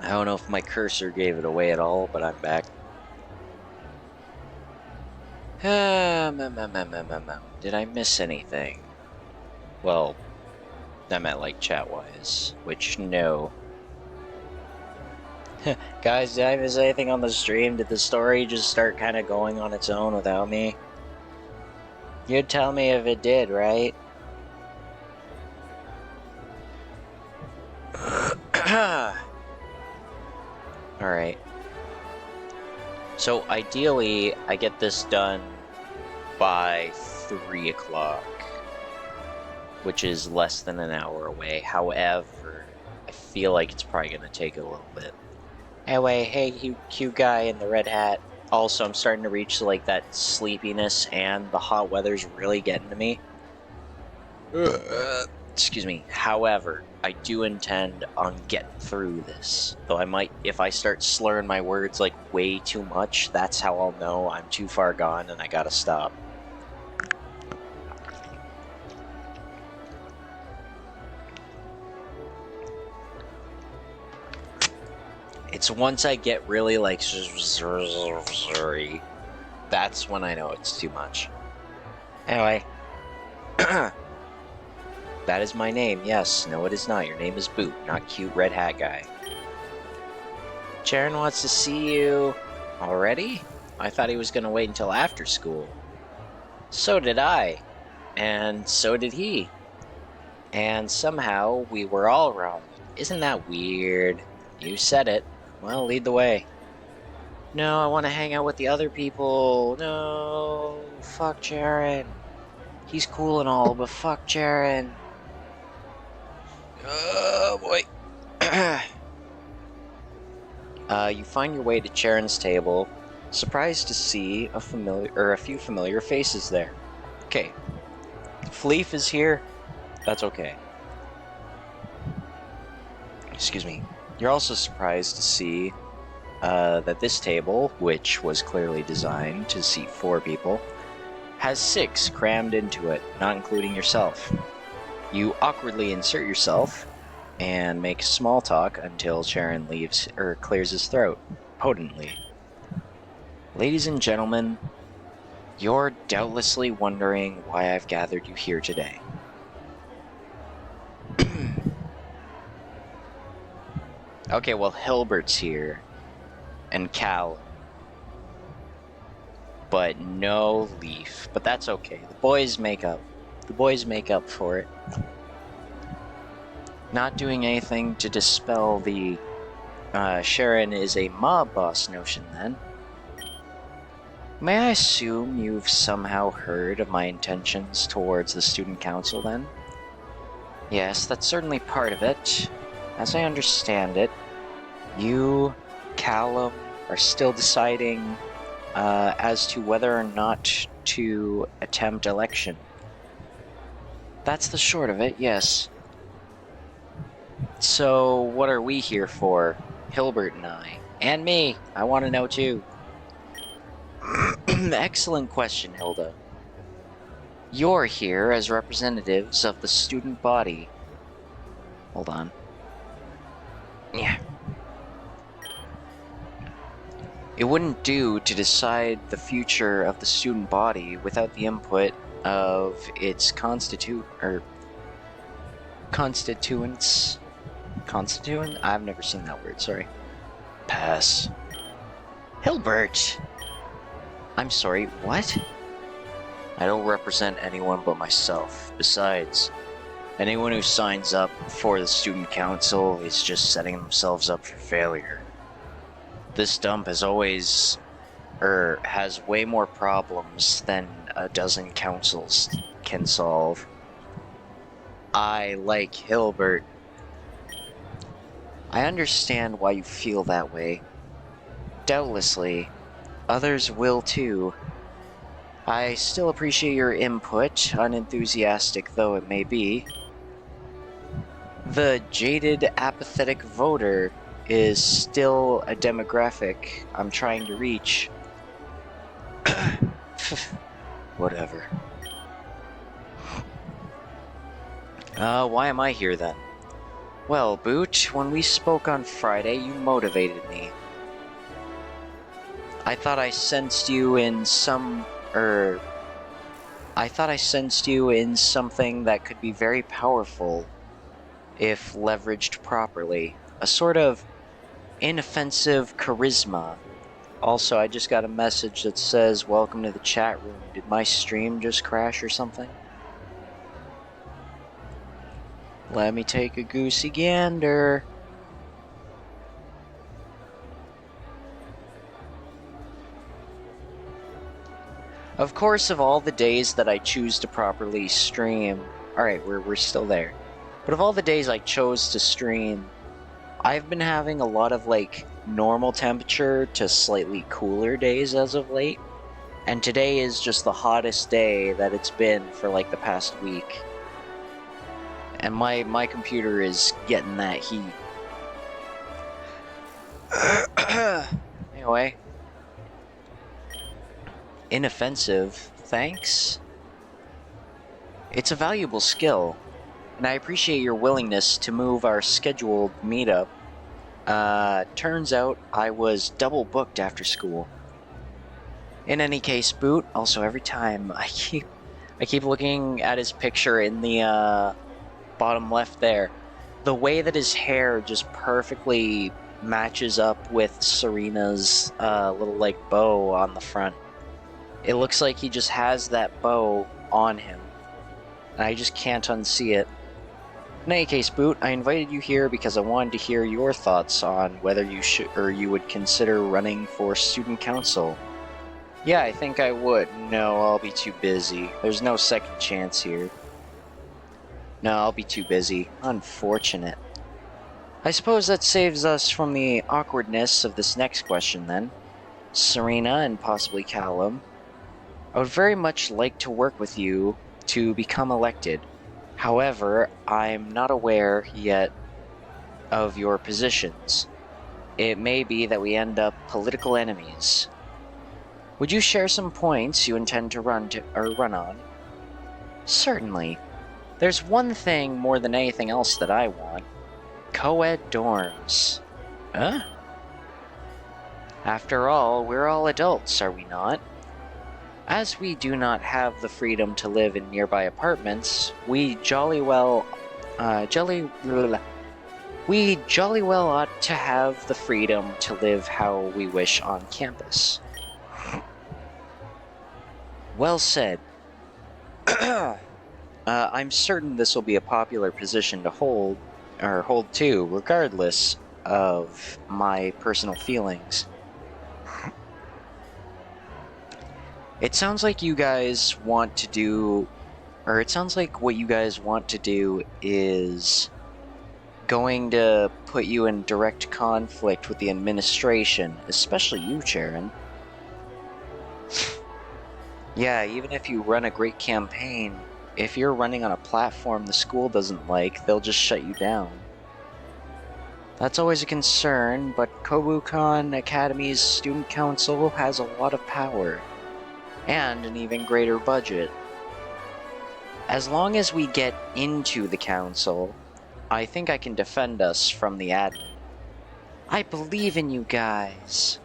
I don't know if my cursor gave it away at all, but I'm back. Did I miss anything? Well, I meant like chat-wise, which no. Guys, did I miss anything on the stream? Did the story just start kind of going on its own without me? You'd tell me if it did, right? Alright. So ideally, I get this done by 3 o'clock, which is less than an hour away. However, I feel like it's probably going to take a little bit. Anyway, hey, cute guy in the red hat. Also, I'm starting to reach like that sleepiness, and the hot weather's really getting to me. Excuse me. However, I do intend on getting through this. Though I might, if I start slurring my words like way too much, that's how I'll know I'm too far gone and I gotta stop. It's once I get really like that's when I know it's too much. Anyway. That is my name, yes. No, it is not. Your name is Boot, not cute red hat guy. Charon wants to see you. Already? I thought he was going to wait until after school. So did I. And so did he. And somehow we were all wrong. Isn't that weird? You said it. Well, lead the way. No, I want to hang out with the other people. No. Fuck Charon. He's cool and all, but fuck Charon. Oh boy. You find your way to Charon's table, surprised to see a few familiar faces there. Okay. Fleef is here. That's okay. Excuse me. You're also surprised to see that this table, which was clearly designed to seat 4 people, has 6 crammed into it, not including yourself. You awkwardly insert yourself and make small talk until Charon leaves or clears his throat potently. Ladies and gentlemen, you're doubtlessly wondering why I've gathered you here today. Okay, well, Hilbert's here and Cal, but no Leaf. But that's okay. The boys make up. The boys make up for it. Not doing anything to dispel the Charon is a mob boss notion, then. May I assume you've somehow heard of my intentions towards the student council, then? Yes, that's certainly part of it. As I understand it, you, Callum, are still deciding as to whether or not to attempt election. That's the short of it, yes. So, what are we here for? Hilbert and I. And me! I want to know too. Excellent question, Hilda. You're here as representatives of the student body. Hold on. Yeah. It wouldn't do to decide the future of the student body without the input of its constituents? Constituent? I've never seen that word, sorry. Pass. Hilbert! I'm sorry, what? I don't represent anyone but myself. Besides, anyone who signs up for the student council is just setting themselves up for failure. This dump has has way more problems than a dozen councils can solve. I like Hilbert. I understand why you feel that way. Doubtlessly, others will too. I still appreciate your input, unenthusiastic though it may be. The jaded, apathetic voter is still a demographic I'm trying to reach. Whatever. Why am I here then? Well, Boot, when we spoke on Friday, you motivated me. I thought I sensed you in I thought I sensed you in something that could be very powerful if leveraged properly. A sort of inoffensive charisma. Also, I just got a message that says, "Welcome to the chat room." Did my stream just crash or something? Let me take a goosey gander. Of course, of all the days that I choose to properly stream... Alright, we're still there. But of all the days I chose to stream, I've been having a lot of, like, normal temperature to slightly cooler days as of late. And today is just the hottest day that it's been for, like, the past week. And my computer is getting that heat. Anyway. Inoffensive, thanks. It's a valuable skill, and I appreciate your willingness to move our scheduled meetup. Turns out I was double booked after school. In any case, Boot, also every time I keep looking at his picture in the bottom left there. The way that his hair just perfectly matches up with Serena's little like bow on the front. It looks like he just has that bow on him. And I just can't unsee it. In any case, Boot, I invited you here because I wanted to hear your thoughts on whether you should or you would consider running for student council. Yeah, I think I would. No, I'll be too busy. There's no second chance here. No, I'll be too busy. Unfortunate. I suppose that saves us from the awkwardness of this next question then. Serena and possibly Callum. I would very much like to work with you to become elected. However, I'm not aware yet of your positions. It may be that we end up political enemies. Would you share some points you intend to run on? Certainly. There's one thing more than anything else that I want. Co-ed dorms. Huh? After all, we're all adults, are we not? As we do not have the freedom to live in nearby apartments, we jolly well ought to have the freedom to live how we wish on campus. Well said. I'm certain this will be a popular position to hold to, regardless of my personal feelings. It sounds like you guys want to do, or it sounds like what you guys want to do is going to put you in direct conflict with the administration, especially you, Charon. Yeah, even if you run a great campaign, if you're running on a platform the school doesn't like, they'll just shut you down. That's always a concern, but Kobukan Academy's student council has a lot of power. And an even greater budget. As long as we get into the council, I think I can defend us from the admin. I believe in you guys.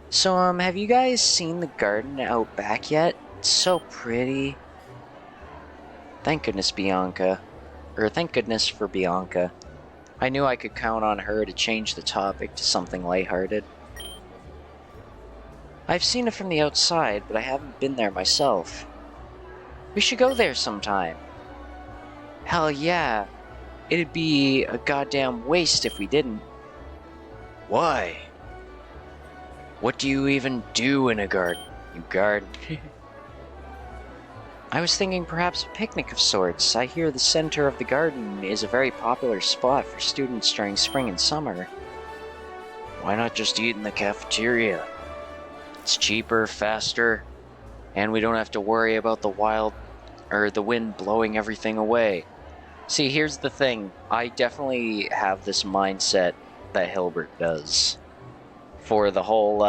So, have you guys seen the garden out back yet? It's so pretty. Thank goodness Bianca. Or thank goodness for Bianca. I knew I could count on her to change the topic to something lighthearted. I've seen it from the outside, but I haven't been there myself. We should go there sometime. Hell yeah. It'd be a goddamn waste if we didn't. Why? What do you even do in a garden, you garden? I was thinking perhaps a picnic of sorts. I hear the center of the garden is a very popular spot for students during spring and summer. Why not just eat in the cafeteria? It's cheaper, faster, and we don't have to worry about the wind blowing everything away. See, here's the thing. I definitely have this mindset that Hilbert does. For the whole,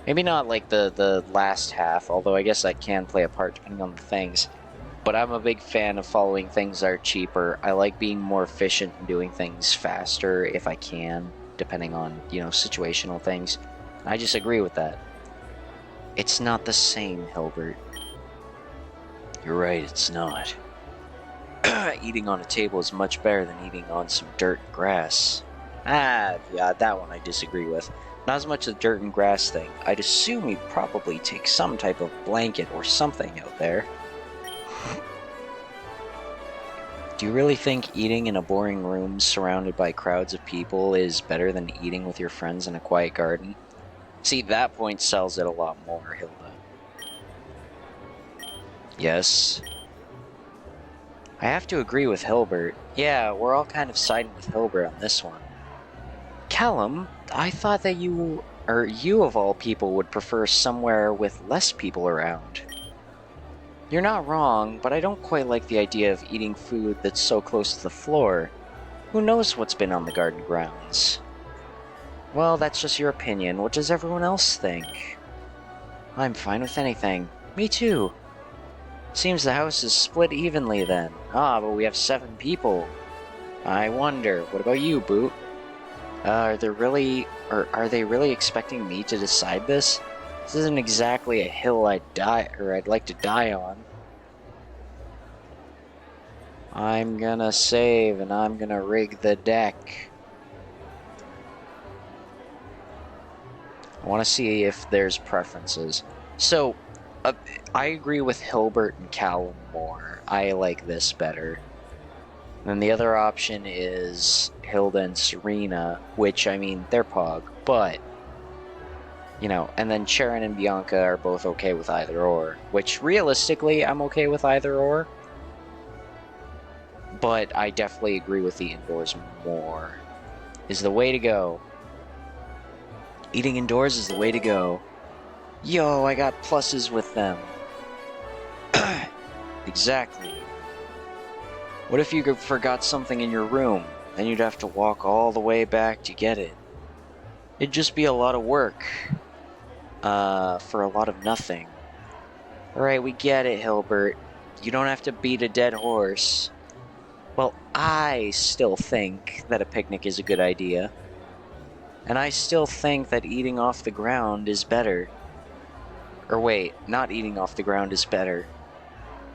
maybe not like the last half, although I guess that can play a part depending on the things. but I'm a big fan of following things that are cheaper. I like being more efficient and doing things faster if I can, depending on, situational things. I just agree with that. It's not the same, Hilbert. You're right, it's not. Eating on a table is much better than eating on some dirt and grass. Yeah, that one I disagree with. Not as much the dirt and grass thing. I'd assume you'd probably take some type of blanket or something out there. Do you really think eating in a boring room surrounded by crowds of people is better than eating with your friends in a quiet garden? See, that point sells it a lot more, Hilda. Yes. I have to agree with Hilbert. Yeah, we're all kind of siding with Hilbert on this one. Callum, I thought that you of all people would prefer somewhere with less people around. You're not wrong, but I don't quite like the idea of eating food that's so close to the floor. Who knows what's been on the garden grounds? Well, that's just your opinion. What does everyone else think? I'm fine with anything. Me too. Seems the house is split evenly then. Ah, but we have 7 people. I wonder, what about you, Boot? Are they really expecting me to decide this? This isn't exactly a hill I'd like to die on. I'm gonna save and I'm gonna rig the deck. I want to see if there's preferences. So, I agree with Hilbert and Callum more. I like this better. And the other option is Hilda and Serena, which, I mean, they're Pog, but, and then Sharon and Bianca are both okay with either or, which, realistically, I'm okay with either or. But I definitely agree with the indoors more. Is the way to go. Eating indoors is the way to go. Yo, I got pluses with them. Exactly. What if you forgot something in your room? Then you'd have to walk all the way back to get it. It'd just be a lot of work. For a lot of nothing. Alright, we get it, Hilbert. You don't have to beat a dead horse. Well, I still think that a picnic is a good idea. And I still think that eating off the ground is better. Or wait, not eating off the ground is better.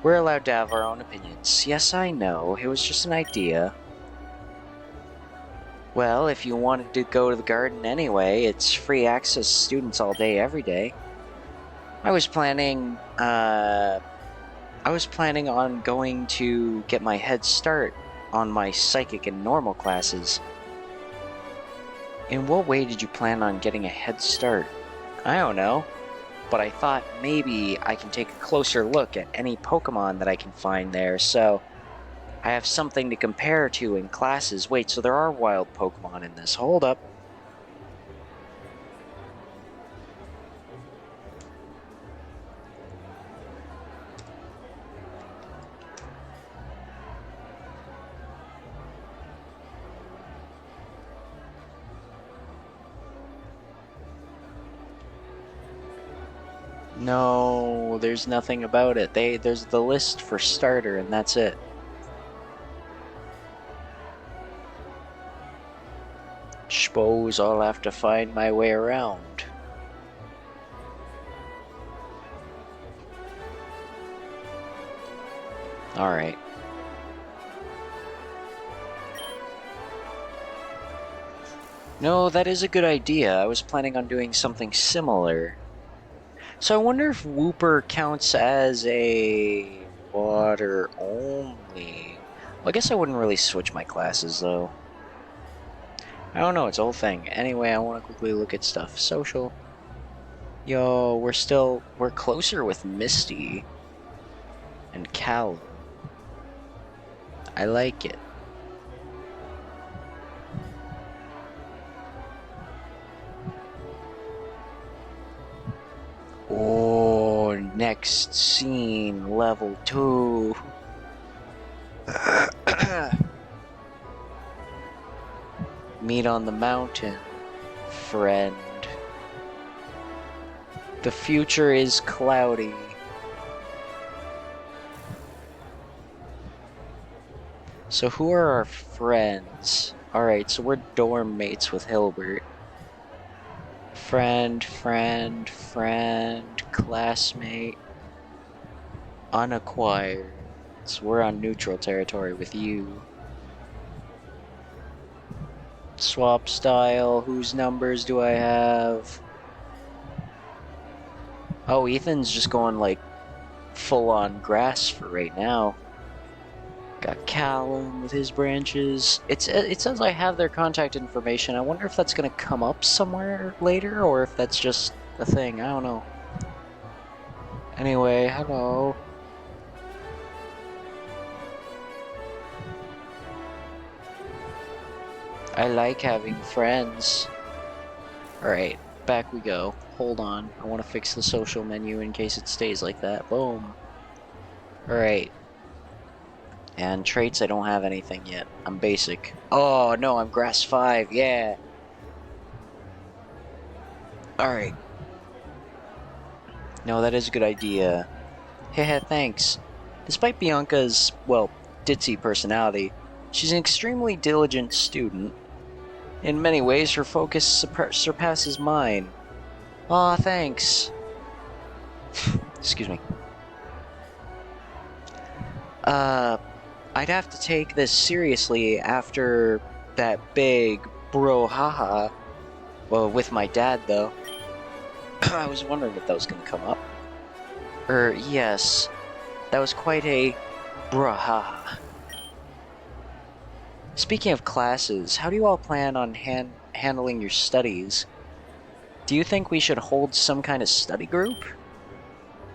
We're allowed to have our own opinions. Yes, I know. It was just an idea. Well, if you wanted to go to the garden anyway, it's free access to students all day, every day. I was planning on going to get my head start on my psychic and normal classes. In what way did you plan on getting a head start? I don't know. But I thought maybe I can take a closer look at any Pokemon that I can find there, so I have something to compare to in classes. Wait, so there are wild Pokemon in this. Hold up. No, there's nothing about it. There's the list for starter, and that's it. Suppose I'll have to find my way around. Alright. No, that is a good idea. I was planning on doing something similar. So I wonder if Wooper counts as a water only. Well, I guess I wouldn't really switch my classes, though. I don't know, it's a whole thing. Anyway, I want to quickly look at stuff. Social. Yo, we're closer with Misty and Callum. I like it. Oh, next scene, level 2. Meet on the mountain, friend. The future is cloudy. So who are our friends? Alright, so we're dorm mates with Hilbert. Friend, classmate, unacquired. So we're on neutral territory with you. Swap style, whose numbers do I have? Oh, Ethan's just going like full on grass for right now. Got Callum with his branches. It says I have their contact information. I wonder if that's gonna come up somewhere later or if that's just a thing. I don't know. Anyway, hello. I like having friends. Alright, back we go. Hold on. I want to fix the social menu in case it stays like that. Boom. Alright. And traits, I don't have anything yet. I'm basic. Oh, no, I'm grass 5. Yeah. Alright. No, that is a good idea. Heh, thanks. Despite Bianca's, well, ditzy personality, she's an extremely diligent student. In many ways, her focus surpasses mine. Aw, thanks. Excuse me. I'd have to take this seriously after that big brouhaha. Well, with my dad, though. I was wondering if that was gonna come up. Yes. That was quite a brouhaha. Speaking of classes, how do you all plan on handling your studies? Do you think we should hold some kind of study group?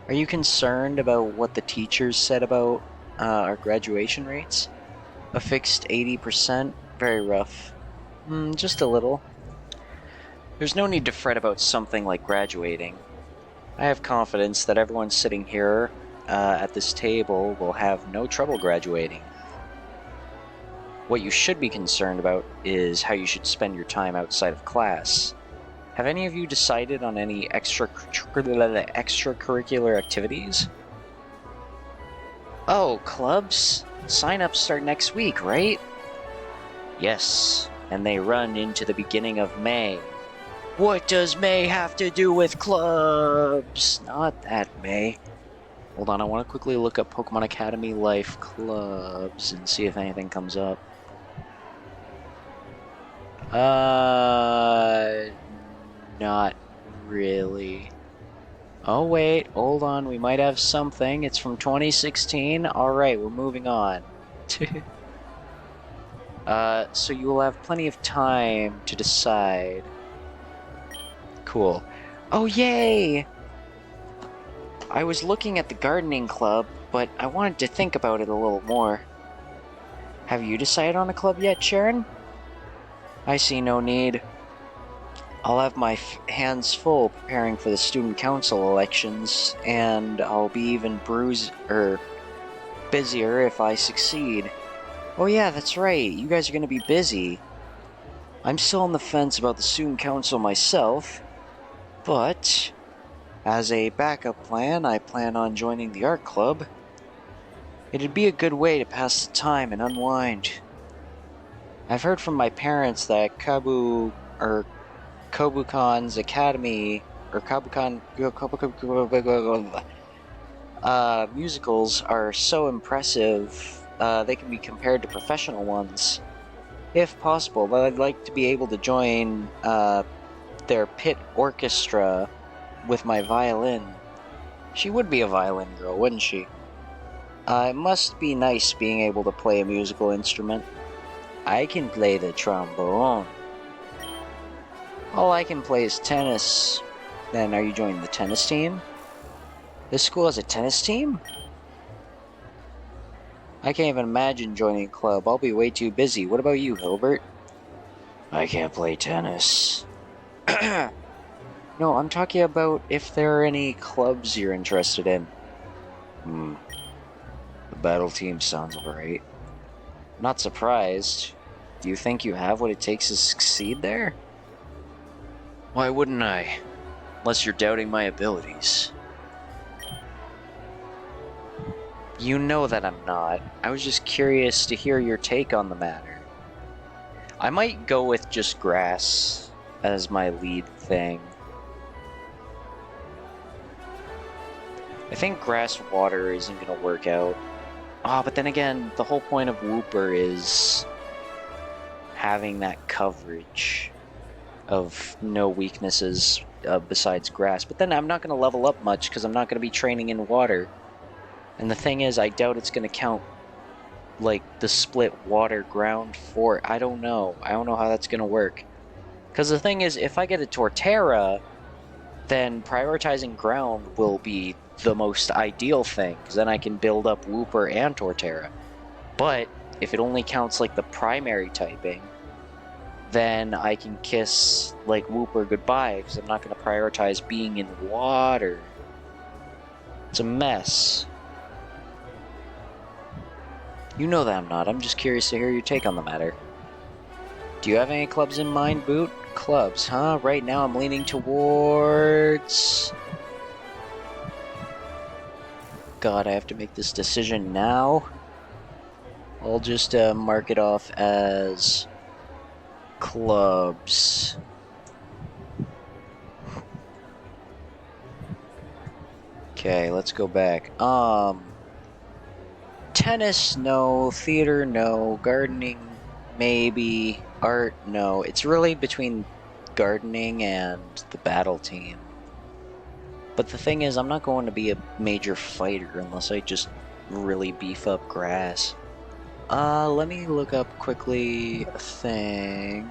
Are you concerned about what the teachers said about our graduation rates? A fixed 80%? Very rough. Just a little. There's no need to fret about something like graduating. I have confidence that everyone sitting here at this table will have no trouble graduating. What you should be concerned about is how you should spend your time outside of class. Have any of you decided on any extracurricular activities? Oh, clubs? Sign-ups start next week, right? Yes, and they run into the beginning of May. What does May have to do with clubs? Not that May. Hold on, I want to quickly look up Pokemon Academy Life clubs and see if anything comes up. Not really. Oh wait, hold on, we might have something. It's from 2016. Alright, we're moving on. So you will have plenty of time to decide. Cool. Oh, yay! I was looking at the gardening club, but I wanted to think about it a little more. Have you decided on a club yet, Sharon? I see no need. I'll have my hands full preparing for the student council elections, and I'll be even busier if I succeed. Oh yeah, that's right, you guys are gonna be busy. I'm still on the fence about the student council myself, but as a backup plan, I plan on joining the art club. It'd be a good way to pass the time and unwind. I've heard from my parents that Kobukon's Academy, or musicals are so impressive, they can be compared to professional ones. If possible, but I'd like to be able to join their pit orchestra with my violin. She would be a violin girl, wouldn't she? It must be nice being able to play a musical instrument. I can play the trombone. All I can play is tennis. Then are you joining the tennis team? This school has a tennis team? I can't even imagine joining a club. I'll be way too busy. What about you, Hilbert? I can't play tennis. No, I'm talking about if there are any clubs you're interested in. The battle team sounds alright. Not surprised. Do you think you have what it takes to succeed there? Why wouldn't I? Unless you're doubting my abilities. You know that I'm not. I was just curious to hear your take on the matter. I might go with just grass as my lead thing. I think grass water isn't gonna work out. But then again, the whole point of Wooper is having that coverage of no weaknesses besides grass. But then I'm not gonna level up much because I'm not gonna be training in water. And the thing is, I doubt it's gonna count like the split water ground fort. I don't know how that's gonna work, because the thing is, if I get a Torterra, then prioritizing ground will be the most ideal thing, because then I can build up Wooper and Torterra. But if it only counts like the primary typing, then I can kiss like Wooper goodbye, because I'm not going to prioritize being in water. It's a mess. You know that I'm not. I'm just curious to hear your take on the matter. Do you have any clubs in mind, Boot? Clubs, huh? Right now I'm leaning towards... God, I have to make this decision now. I'll just mark it off as clubs. Okay, let's go back. Tennis, no. Theater, no. Gardening, maybe. Art, no. It's really between gardening and the battle team. But the thing is, I'm not going to be a major fighter unless I just really beef up grass. Let me look up quickly a thing.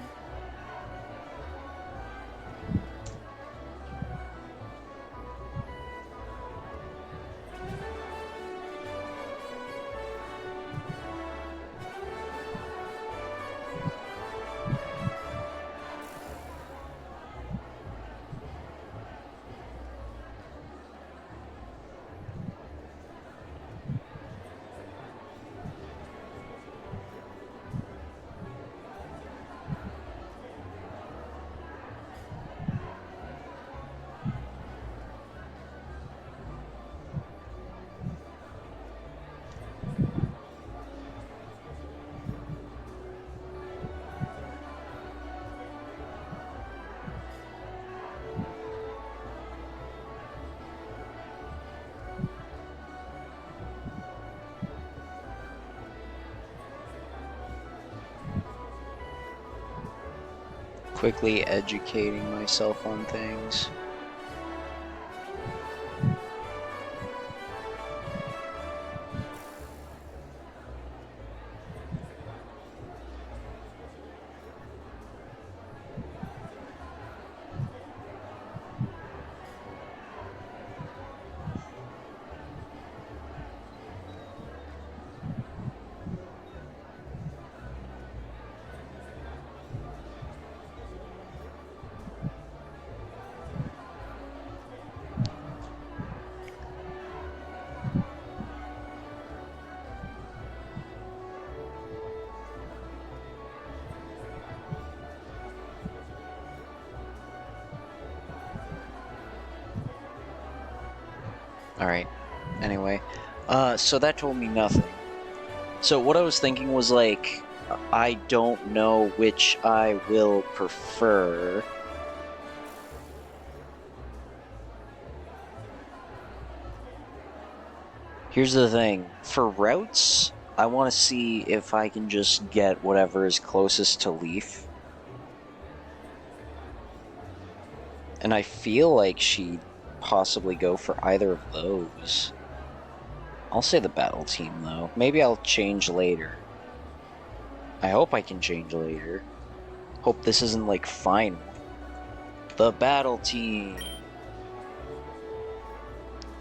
Quickly educating myself on things. Alright, anyway. So that told me nothing. So what I was thinking was like, I don't know which I will prefer. Here's the thing. For routes, I want to see if I can just get whatever is closest to Leaf. And I feel like she'd possibly go for either of those. I'll say the battle team, though. Maybe I'll change later. I hope I can change later. Hope this isn't, like, final. The battle team!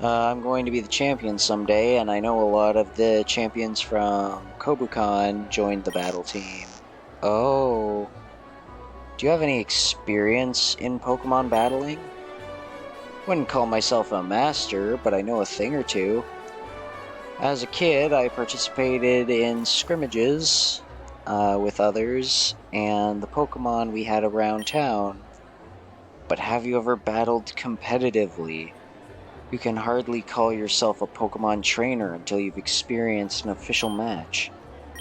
I'm going to be the champion someday, and I know a lot of the champions from Kobukan joined the battle team. Oh. Do you have any experience in Pokemon battling? Wouldn't call myself a master, but I know a thing or two. As a kid, I participated in scrimmages with others and the Pokemon we had around town. But have you ever battled competitively? You can hardly call yourself a Pokemon trainer until you've experienced an official match.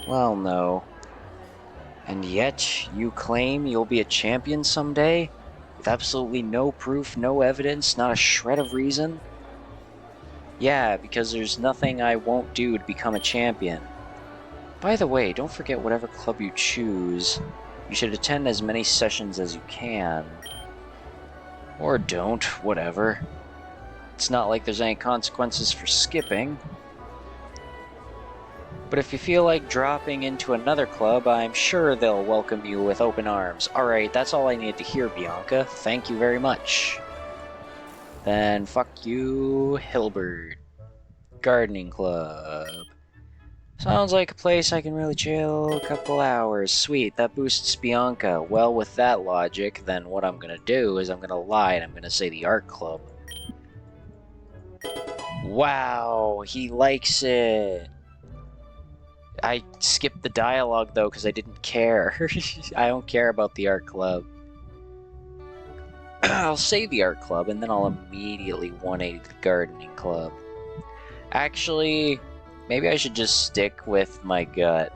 Well, no. And yet, you claim you'll be a champion someday? With absolutely no proof, no evidence, not a shred of reason? Yeah, because there's nothing I won't do to become a champion. By the way, don't forget whatever club you choose, you should attend as many sessions as you can. Or don't, whatever. It's not like there's any consequences for skipping. But if you feel like dropping into another club, I'm sure they'll welcome you with open arms. Alright, that's all I needed to hear, Bianca. Thank you very much. Then fuck you, Hilbert. Gardening Club. Sounds like a place I can really chill a couple hours. Sweet, that boosts Bianca. Well, with that logic, then what I'm gonna do is I'm gonna lie and I'm gonna say the art club. Wow, he likes it. I skipped the dialogue though because I didn't care. I don't care about the art club. I'll say the art club and then I'll immediately 180 the gardening club. Actually, maybe I should just stick with my gut.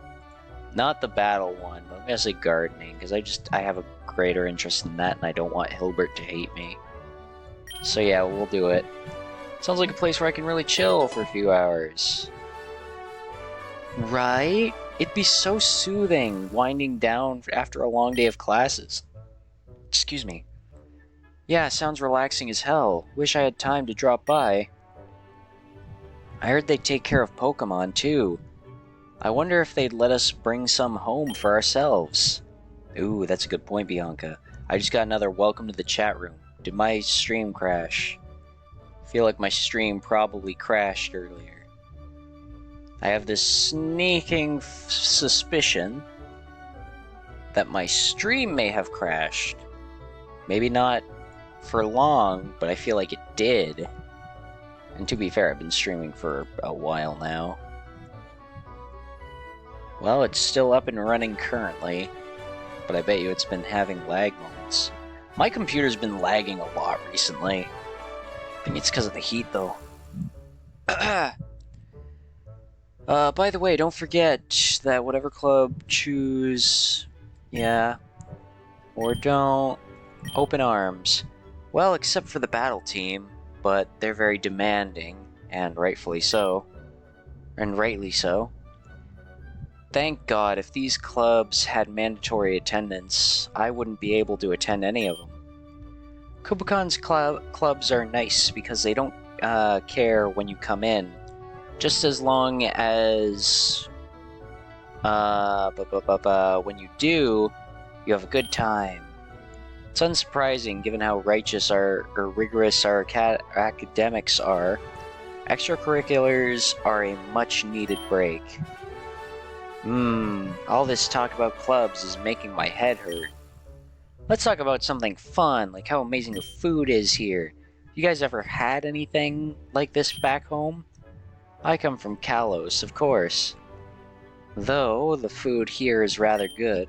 Not the battle one, but I'm gonna say gardening because I have a greater interest in that and I don't want Hilbert to hate me. So yeah, we'll do it. Sounds like a place where I can really chill for a few hours. Right? It'd be so soothing winding down after a long day of classes. Excuse me. Yeah, sounds relaxing as hell. Wish I had time to drop by. I heard they take care of Pokemon too. I wonder if they'd let us bring some home for ourselves. Ooh, that's a good point, Bianca. I just got another welcome to the chat room. Did my stream crash? I feel like my stream probably crashed earlier. I have this sneaking suspicion that my stream may have crashed. Maybe not for long, but I feel like it did. And to be fair, I've been streaming for a while now. Well, it's still up and running currently, but I bet you it's been having lag moments. My computer's been lagging a lot recently. I think it's because of the heat, though. By the way, don't forget that whatever club choose, yeah, or don't, open arms. Well, except for the battle team, but they're very demanding, and rightfully so, and rightly so. Thank God, if these clubs had mandatory attendance, I wouldn't be able to attend any of them. Kubokan's clubs are nice because they don't care when you come in. Just as long as when you do, you have a good time. It's unsurprising given how righteous or rigorous our academics are. Extracurriculars are a much needed break. All this talk about clubs is making my head hurt. Let's talk about something fun, like how amazing the food is here. You guys ever had anything like this back home? I come from Kalos, of course. Though, the food here is rather good.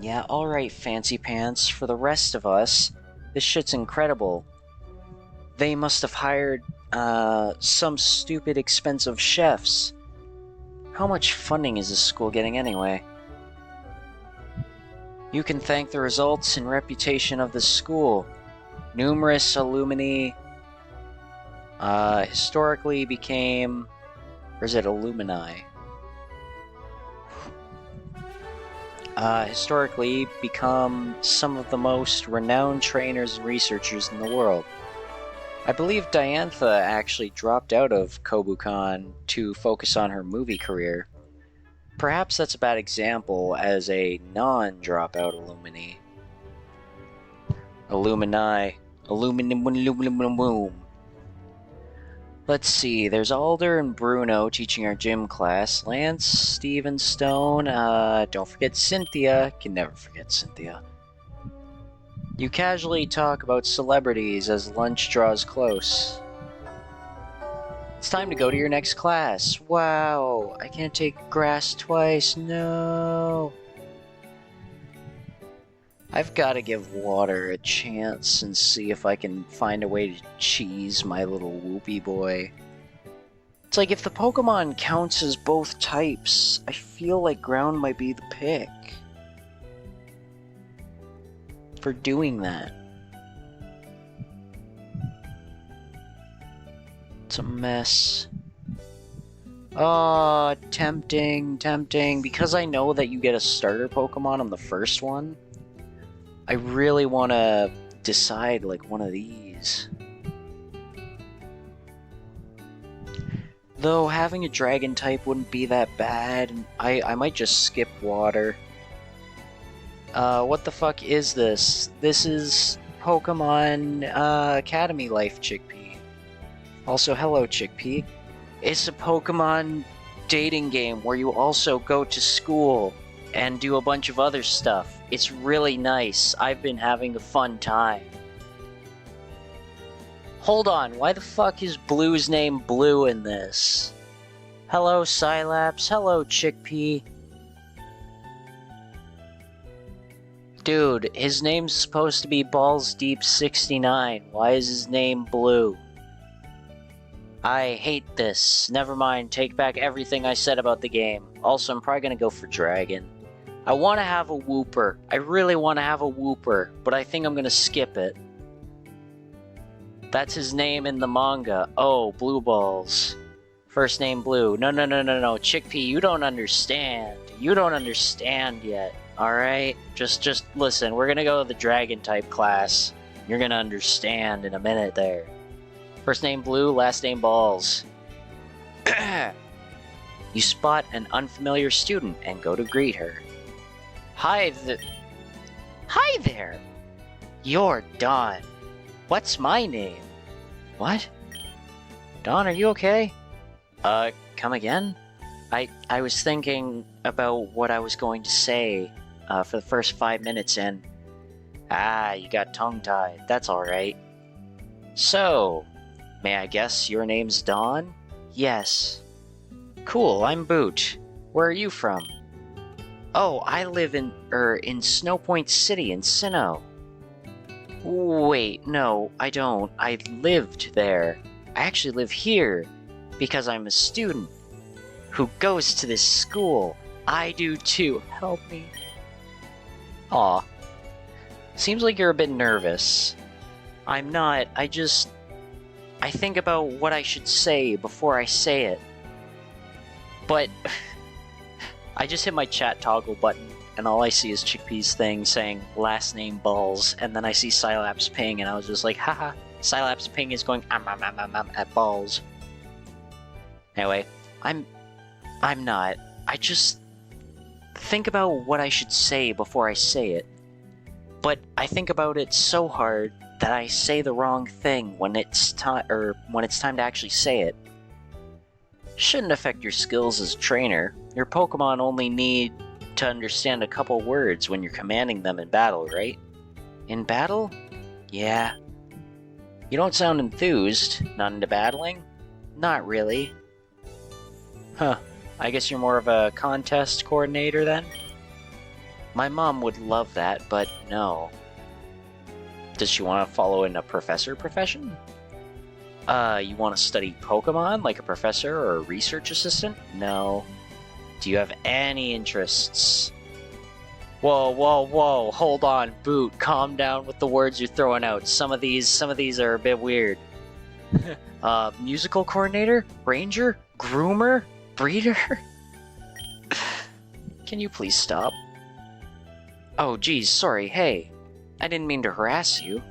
Yeah, alright, Fancy Pants. For the rest of us, this shit's incredible. They must have hired, some stupid expensive chefs. How much funding is this school getting anyway? You can thank the results and reputation of the school. Numerous alumni historically became... Or is it alumni? Historically become some of the most renowned trainers and researchers in the world. I believe Diantha actually dropped out of Kobukan to focus on her movie career. Perhaps that's a bad example as a non-dropout alumni. Alumni. Aluminum. Let's see, there's Alder and Bruno teaching our gym class. Lance, Steven, Stone, don't forget Cynthia. Can never forget Cynthia. You casually talk about celebrities as lunch draws close. It's time to go to your next class. Wow, I can't take grass twice, no. I've got to give water a chance and see if I can find a way to cheese my little whoopee boy. It's like if the Pokemon counts as both types, I feel like ground might be the pick for doing that. It's a mess. Oh, tempting. Because I know that you get a starter Pokemon on the first one, I really want to decide like one of these. Though having a dragon type wouldn't be that bad. I might just skip water. What the fuck is this? This is Pokemon Academy Life Chickpea. Also, hello Chickpea. It's a Pokemon dating game where you also go to school and do a bunch of other stuff. It's really nice. I've been having a fun time. Hold on, why the fuck is Blue's name Blue in this? Hello Cylaps, hello Chickpea. Dude, his name's supposed to be Balls Deep 69. Why is his name Blue? I hate this. Never mind, take back everything I said about the game. Also, I'm probably gonna go for Dragon. I want to have a Wooper. I really want to have a Wooper, but I think I'm gonna skip it. That's his name in the manga. Oh, Blue Balls. First name Blue. No. Chickpea, you don't understand. You don't understand yet. Alright? Just listen. We're gonna go to the Dragon type class. You're gonna understand in a minute there. First name Blue, last name Balls. You spot an unfamiliar student and go to greet her. Hi there! You're Dawn. What's my name? What? Dawn, are you okay? Come again? I was thinking about what I was going to say, for the first 5 minutes and... you got tongue-tied. That's alright. So, may I guess your name's Dawn? Yes. Cool, I'm Boot. Where are you from? Oh, I live in Snowpoint City in Sinnoh. Wait, no, I don't. I lived there. I actually live here because I'm a student who goes to this school. I do too. Help me. Aw. Seems like you're a bit nervous. I'm not. I think about what I should say before I say it. But I just hit my chat toggle button, and all I see is Chickpea's thing saying last name Balls, and then I see Cylaps ping, and I was just like, haha, Cylaps ping is going at Balls. Anyway, I'm not. I just think about what I should say before I say it. But I think about it so hard that I say the wrong thing when it's time to actually say it. Shouldn't affect your skills as a trainer. Your Pokemon only need to understand a couple words when you're commanding them in battle, right? In battle? Yeah. You don't sound enthused. Not into battling? Not really. Huh. I guess you're more of a contest coordinator then? My mom would love that, but no. Does she want to follow in a professor profession? You want to study Pokemon like a professor or a research assistant? No. Do you have any interests? Whoa, hold on, Boot, calm down with the words you're throwing out. Some of these are a bit weird. Musical coordinator? Ranger? Groomer? Breeder? Can you please stop? Oh, geez, sorry, hey. I didn't mean to harass you.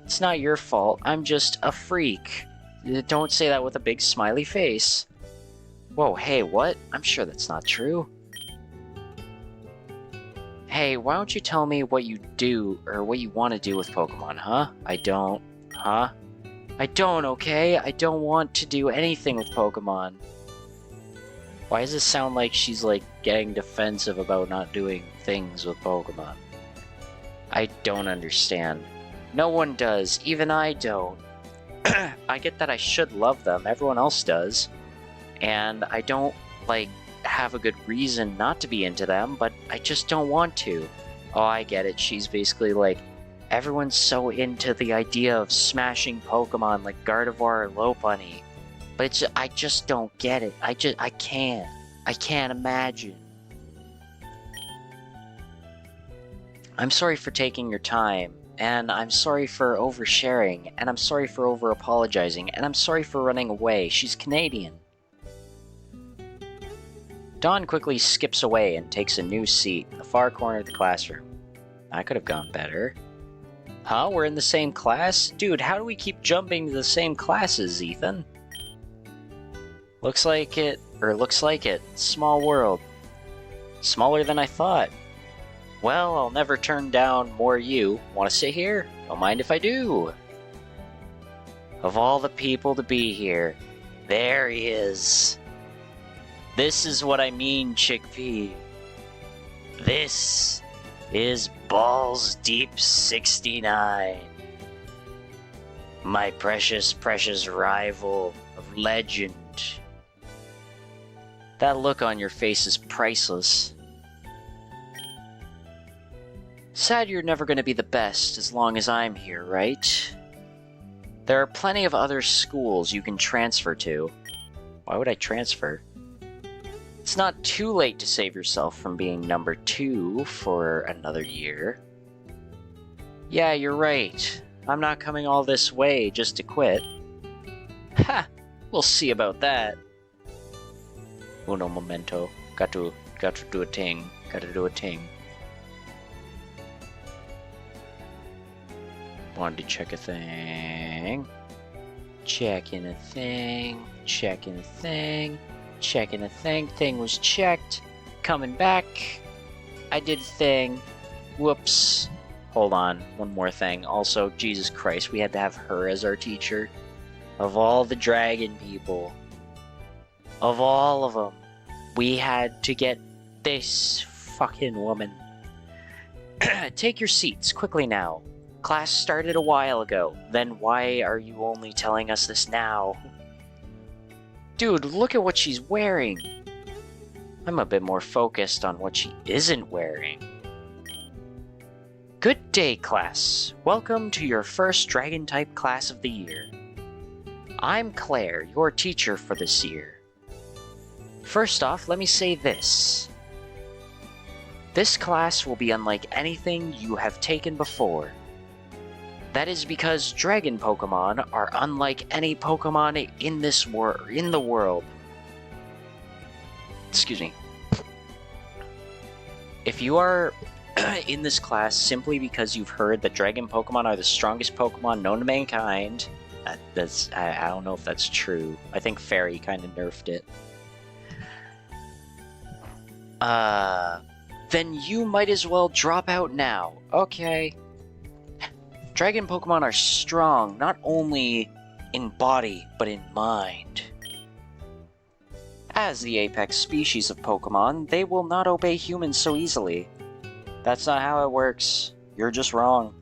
It's not your fault, I'm just a freak. Don't say that with a big smiley face. Whoa, hey, what? I'm sure that's not true. Hey, why don't you tell me what you do, or what you want to do with Pokemon, huh? I don't. Huh? I don't, okay? I don't want to do anything with Pokemon. Why does it sound like she's, like, getting defensive about not doing things with Pokemon? I don't understand. No one does. Even I don't. I get that I should love them. Everyone else does. And I don't, like, have a good reason not to be into them, but I just don't want to. Oh, I get it. She's basically like, everyone's so into the idea of smashing Pokemon like Gardevoir or Lopunny. But I just don't get it. I can't. I can't imagine. I'm sorry for taking your time, and I'm sorry for oversharing, and I'm sorry for over-apologizing, and I'm sorry for running away. She's Canadian. Dawn quickly skips away and takes a new seat in the far corner of the classroom. I could have gone better. Huh? We're in the same class? Dude, how do we keep jumping to the same classes, Ethan? Looks like it. Small world. Smaller than I thought. Well, I'll never turn down more you. Want to sit here? Don't mind if I do. Of all the people to be here, there he is. This is what I mean, Chickpea. This is Balls Deep 69. My precious, precious rival of legend. That look on your face is priceless. Sad you're never going to be the best as long as I'm here, right? There are plenty of other schools you can transfer to. Why would I transfer? It's not too late to save yourself from being number 2 for another year. Yeah, you're right. I'm not coming all this way just to quit. Ha! We'll see about that. Uno momento. Got to do a ting. Gotta do a ting. Wanted to check a thing. Checking a thing. Checking a thing. Checking a thing. Thing was checked. Coming back. I did a thing. Whoops. Hold on. One more thing. Also, Jesus Christ, we had to have her as our teacher. Of all the dragon people. Of all of them. We had to get this fucking woman. Take your seats. Quickly now. Class started a while ago. Then why are you only telling us this now? Dude, look at what she's wearing. I'm a bit more focused on what she isn't wearing. Good day, class. Welcome to your first Dragon-type class of the year. I'm Claire, your teacher for this year. First off, let me say this. This class will be unlike anything you have taken before. That is because Dragon Pokemon are unlike any Pokemon in the world. Excuse me. If you are in this class simply because you've heard that Dragon Pokemon are the strongest Pokemon known to mankind, I don't know if that's true. I think Fairy kind of nerfed it. Then you might as well drop out now. Okay. Dragon Pokemon are strong, not only in body, but in mind. As the apex species of Pokemon, they will not obey humans so easily. That's not how it works. You're just wrong.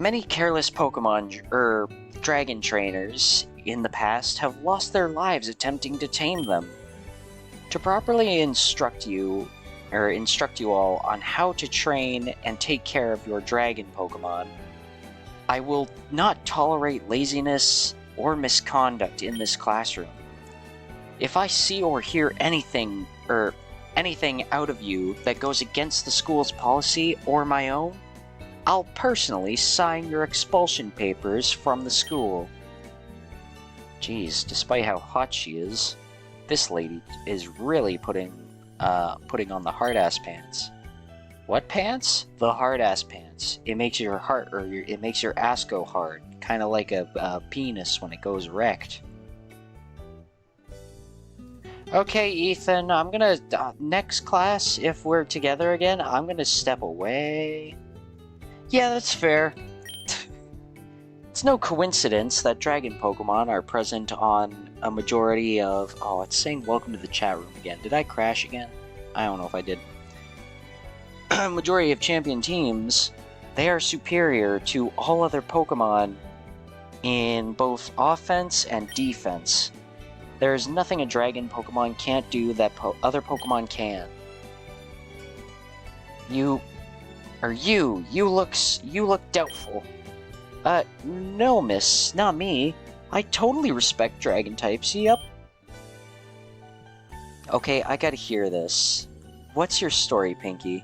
Many careless Pokemon, dragon trainers in the past have lost their lives attempting to tame them. To properly instruct you all on how to train and take care of your dragon Pokemon, I will not tolerate laziness or misconduct in this classroom. If I see or hear anything out of you that goes against the school's policy or my own, I'll personally sign your expulsion papers from the school. Jeez, despite how hot she is, this lady is really putting on the hard-ass pants. What pants? The hard-ass pants. It makes your it makes your ass go hard. Kind of like a penis when it goes erect. Okay, Ethan, I'm gonna... next class, if we're together again, I'm gonna step away. Yeah, that's fair. It's no coincidence that Dragon Pokemon are present on a majority of... Oh, it's saying welcome to the chat room again. Did I crash again? I don't know if I did. Majority of champion teams, they are superior to all other Pokemon in both offense and defense. There is nothing a Dragon Pokemon can't do that other Pokemon can. You look doubtful. No, miss, not me. I totally respect dragon types, yep. Okay, I gotta hear this. What's your story, Pinky?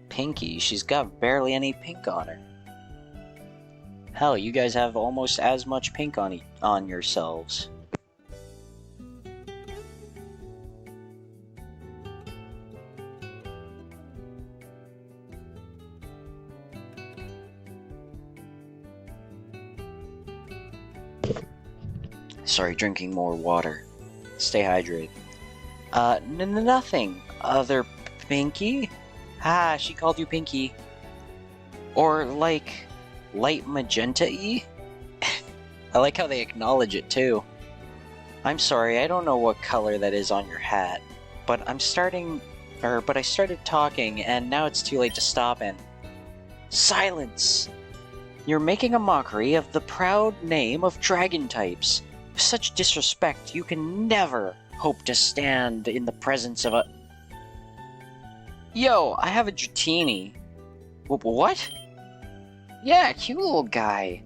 Pinky? She's got barely any pink on her. Hell, you guys have almost as much pink on yourselves. Sorry, drinking more water. Stay hydrated. Nothing. Other Pinky? Ah, she called you Pinky. Or, like, light magenta-y? I like how they acknowledge it, too. I'm sorry, I don't know what color that is on your hat, but I started talking, and now it's too late to stop and... Silence! You're making a mockery of the proud name of dragon types. With such disrespect, you can never hope to stand in the presence of a... Yo, I have a Dratini. What? Yeah, cute little guy.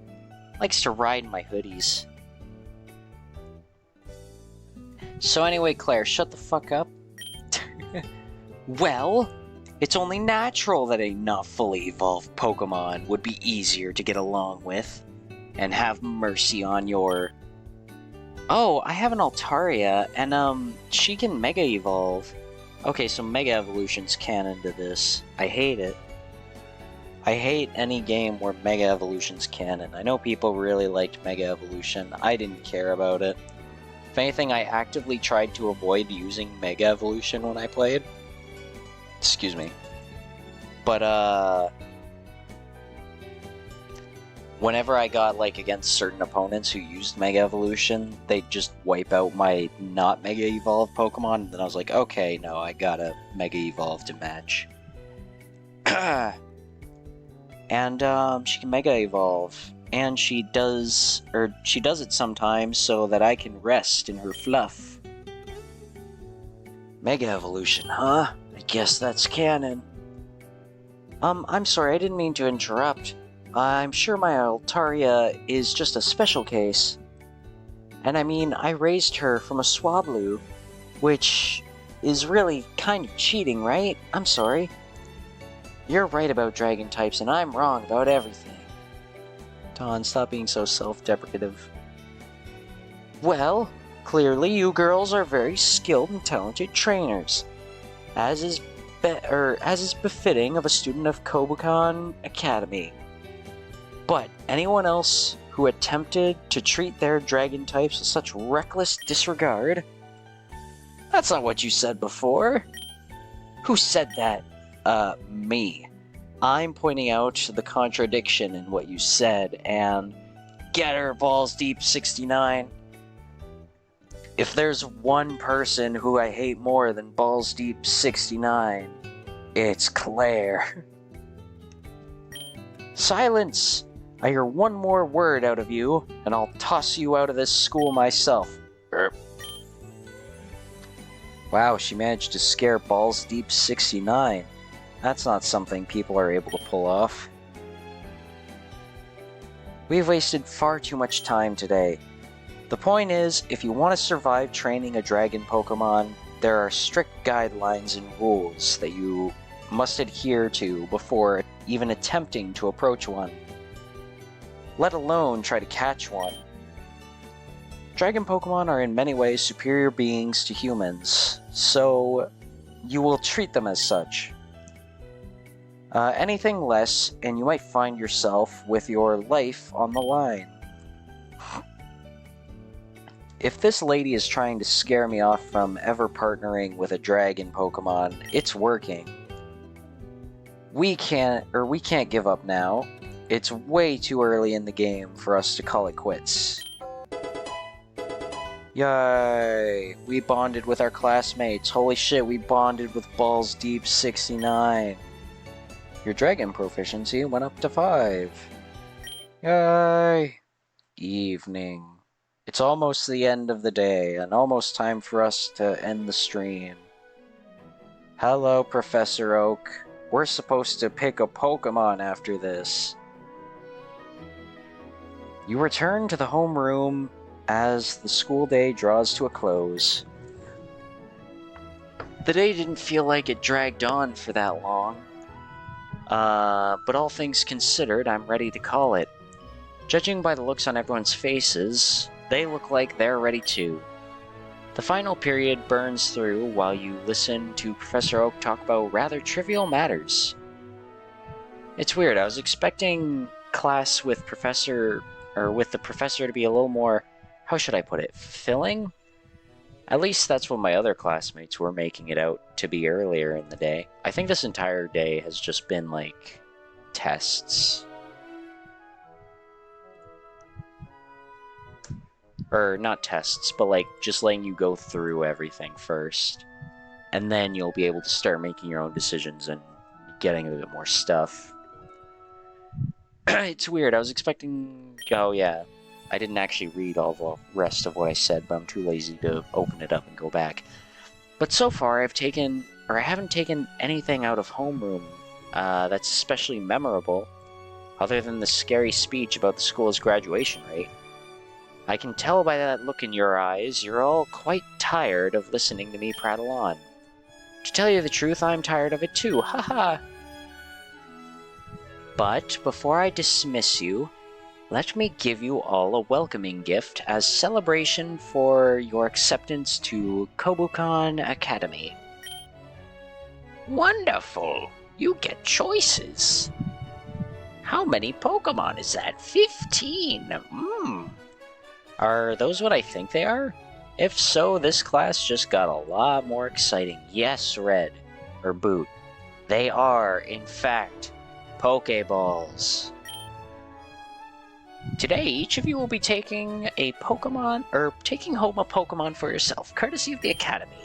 Likes to ride in my hoodies. So anyway, Claire, shut the fuck up. Well, it's only natural that a not fully evolved Pokemon would be easier to get along with. And have mercy on your... Oh, I have an Altaria, and she can Mega Evolve. Okay, so Mega Evolution's canon to this. I hate it. I hate any game where Mega Evolution's canon. I know people really liked Mega Evolution. I didn't care about it. If anything, I actively tried to avoid using Mega Evolution when I played. Excuse me. But, whenever I got, like, against certain opponents who used Mega Evolution, they'd just wipe out my not Mega Evolved Pokemon, and then I was like, okay, no, I gotta Mega Evolve to match. And, she can Mega Evolve. And she does it sometimes so that I can rest in her fluff. Mega Evolution, huh? I guess that's canon. I'm sorry, I didn't mean to interrupt. I'm sure my Altaria is just a special case. And I mean, I raised her from a Swablu, which is really kind of cheating, right? I'm sorry. You're right about dragon types, and I'm wrong about everything. Dawn, stop being so self-deprecative. Well, clearly you girls are very skilled and talented trainers, as is befitting of a student of Kobukan Academy. But anyone else who attempted to treat their dragon types with such reckless disregard... That's not what you said before. Who said that? Me. I'm pointing out the contradiction in what you said, and... Get her, Balls Deep 69. If there's one person who I hate more than Balls Deep 69, it's Claire. Silence! I hear one more word out of you, and I'll toss you out of this school myself. Wow, she managed to scare Balls Deep 69. That's not something people are able to pull off. We've wasted far too much time today. The point is, if you want to survive training a dragon Pokemon, there are strict guidelines and rules that you must adhere to before even attempting to approach one, let alone try to catch one. Dragon Pokemon are in many ways superior beings to humans, so you will treat them as such. Anything less, and you might find yourself with your life on the line. If this lady is trying to scare me off from ever partnering with a dragon Pokemon, it's working. We can't give up now. It's way too early in the game for us to call it quits. Yay! We bonded with our classmates. Holy shit, we bonded with Balls Deep 69. Your dragon proficiency went up to 5. Yay! Evening. It's almost the end of the day, and almost time for us to end the stream. Hello, Professor Oak. We're supposed to pick a Pokemon after this. You return to the homeroom as the school day draws to a close. The day didn't feel like it dragged on for that long. But all things considered, I'm ready to call it. Judging by the looks on everyone's faces, they look like they're ready too. The final period burns through while you listen to Professor Oak talk about rather trivial matters. It's weird, I was expecting class with the professor to be a little more, how should I put it, filling? At least that's what my other classmates were making it out to be earlier in the day. I think this entire day has just been like tests. Or not tests, but like just letting you go through everything first. And then you'll be able to start making your own decisions and getting a bit more stuff. It's weird, I was expecting... Oh yeah, I didn't actually read all the rest of what I said, but I'm too lazy to open it up and go back. But so far, I haven't taken anything out of homeroom that's especially memorable, other than the scary speech about the school's graduation rate. I can tell by that look in your eyes, you're all quite tired of listening to me prattle on. To tell you the truth, I'm tired of it too, haha! But before I dismiss you, let me give you all a welcoming gift as celebration for your acceptance to Kobukan Academy. Wonderful! You get choices. How many Pokemon is that? 15! Are those what I think they are? If so, this class just got a lot more exciting. Yes, Red, or Boot. They are, in fact, Pokeballs. Today, each of you will be taking a Pokemon, or taking home a Pokemon for yourself, courtesy of the Academy.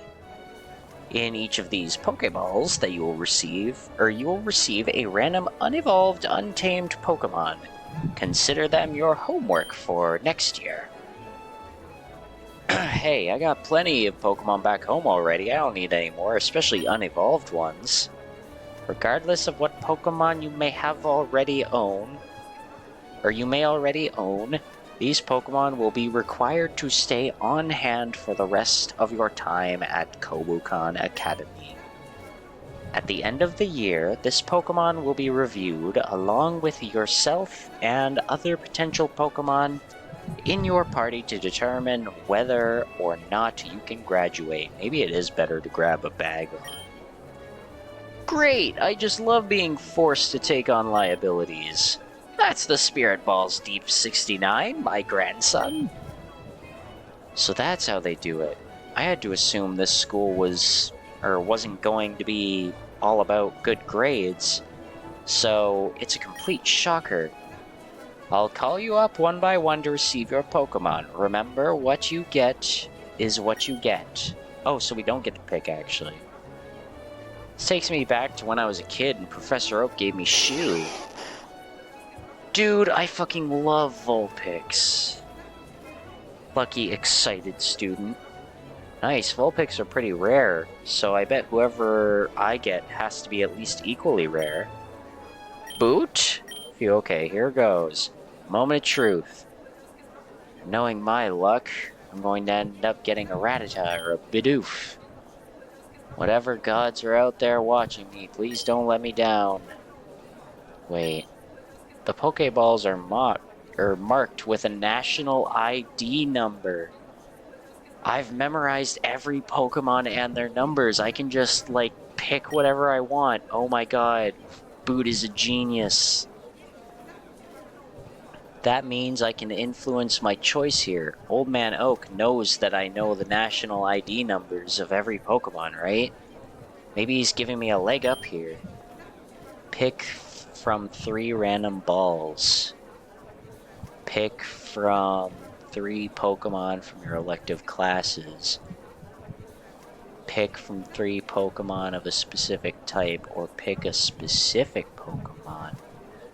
In each of these Pokeballs that you will receive a random unevolved, untamed Pokemon. Consider them your homework for next year. Hey, I got plenty of Pokemon back home already. I don't need any more, especially unevolved ones. Regardless of what Pokemon you may already own, these Pokemon will be required to stay on hand for the rest of your time at Kobukan Academy. At the end of the year, this Pokemon will be reviewed along with yourself and other potential Pokemon in your party to determine whether or not you can graduate. Maybe it is better to grab a bag on. Great! I just love being forced to take on liabilities. That's the Spirit Balls Deep 69, my grandson. So that's how they do it. I had to assume this school wasn't going to be all about good grades, so it's a complete shocker. I'll call you up one by one to receive your Pokemon. Remember, what you get is what you get. Oh, so we don't get to pick, actually. This takes me back to when I was a kid and Professor Oak gave me Shoe. Dude, I fucking love Vulpix. Lucky, excited student. Nice, Vulpix are pretty rare, so I bet whoever I get has to be at least equally rare. Boot? Okay, here goes. Moment of truth. Knowing my luck, I'm going to end up getting a Rattata or a Bidoof. Whatever gods are out there watching me, please don't let me down. Wait. The Pokeballs are marked with a national ID number. I've memorized every Pokemon and their numbers. I can just, like, pick whatever I want. Oh my god. Boot is a genius. That means I can influence my choice here. Old Man Oak knows that I know the national ID numbers of every Pokemon, right? Maybe he's giving me a leg up here. Pick from 3 random balls. Pick from 3 Pokemon from your elective classes. Pick from 3 Pokemon of a specific type, or pick a specific Pokemon.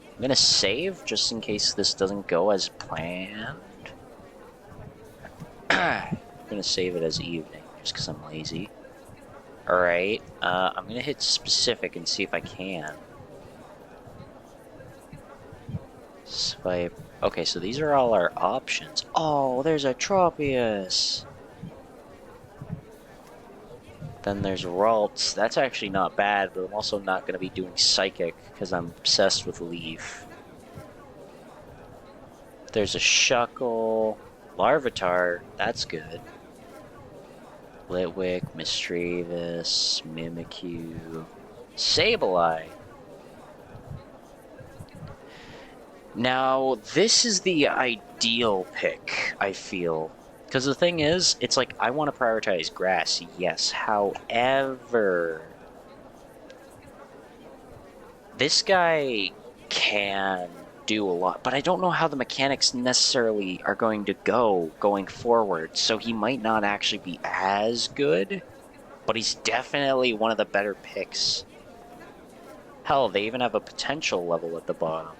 I'm gonna save, just in case this doesn't go as planned. I'm gonna save it as evening, just because I'm lazy. Alright, I'm gonna hit specific and see if I can. Swipe. Okay, so these are all our options. Oh, there's a Tropius! Then there's Ralts. That's actually not bad, but I'm also not gonna be doing Psychic, because I'm obsessed with Leaf. There's a Shuckle. Larvitar, that's good. Litwick, Misdreavus, Mimikyu, Sableye. Now, this is the ideal pick, I feel. Because the thing is, it's like, I want to prioritize grass, yes. However, this guy can do a lot, but I don't know how the mechanics necessarily are going to go going forward, so he might not actually be as good, but he's definitely one of the better picks. Hell, they even have a potential level at the bottom.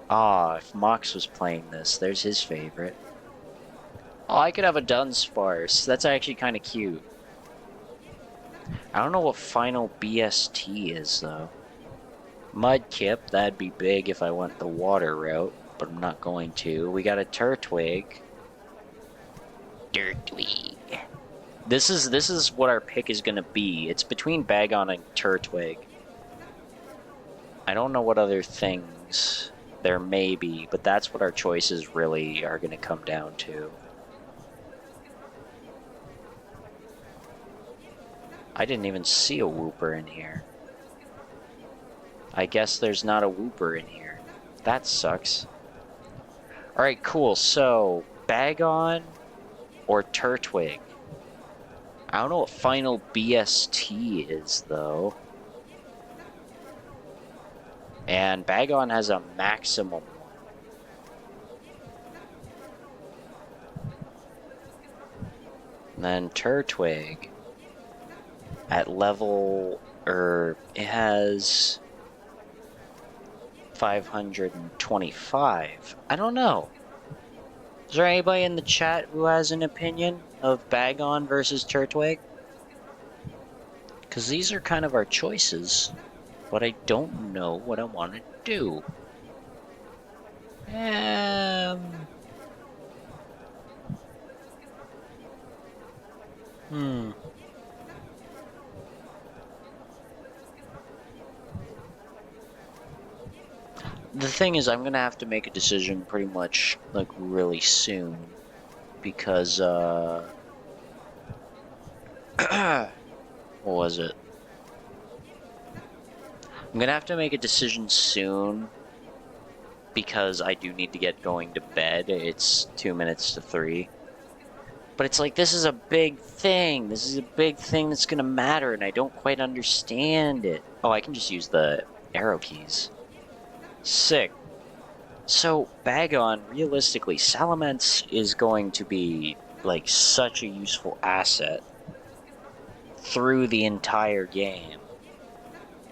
Ah, if Mox was playing this, there's his favorite. Oh, I could have a Dunsparce. That's actually kind of cute. I don't know what final BST is, though. Mudkip, that'd be big if I went the water route, but I'm not going to. We got a Turtwig. Turtwig. This is what our pick is gonna be. It's between Bagon and Turtwig. I don't know what other things there may be, but that's what our choices really are gonna come down to. I didn't even see a Wooper in here. I guess there's not a Wooper in here. That sucks. Alright, cool. So, Bagon or Turtwig? I don't know what final BST is, though. And Bagon has a maximum one. And then Turtwig at level, it has 525. I don't know. Is there anybody in the chat who has an opinion of Bagon versus Turtwig? Because these are kind of our choices, but I don't know what I want to do. The thing is, I'm gonna have to make a decision pretty much, like, really soon. Because, what was it? I'm gonna have to make a decision soon. Because I do need to get going to bed. It's 2 minutes to 3. But it's like, this is a big thing. This is a big thing that's gonna matter, and I don't quite understand it. Oh, I can just use the arrow keys. Sick. So, Bagon, realistically, Salamence is going to be, like, such a useful asset through the entire game.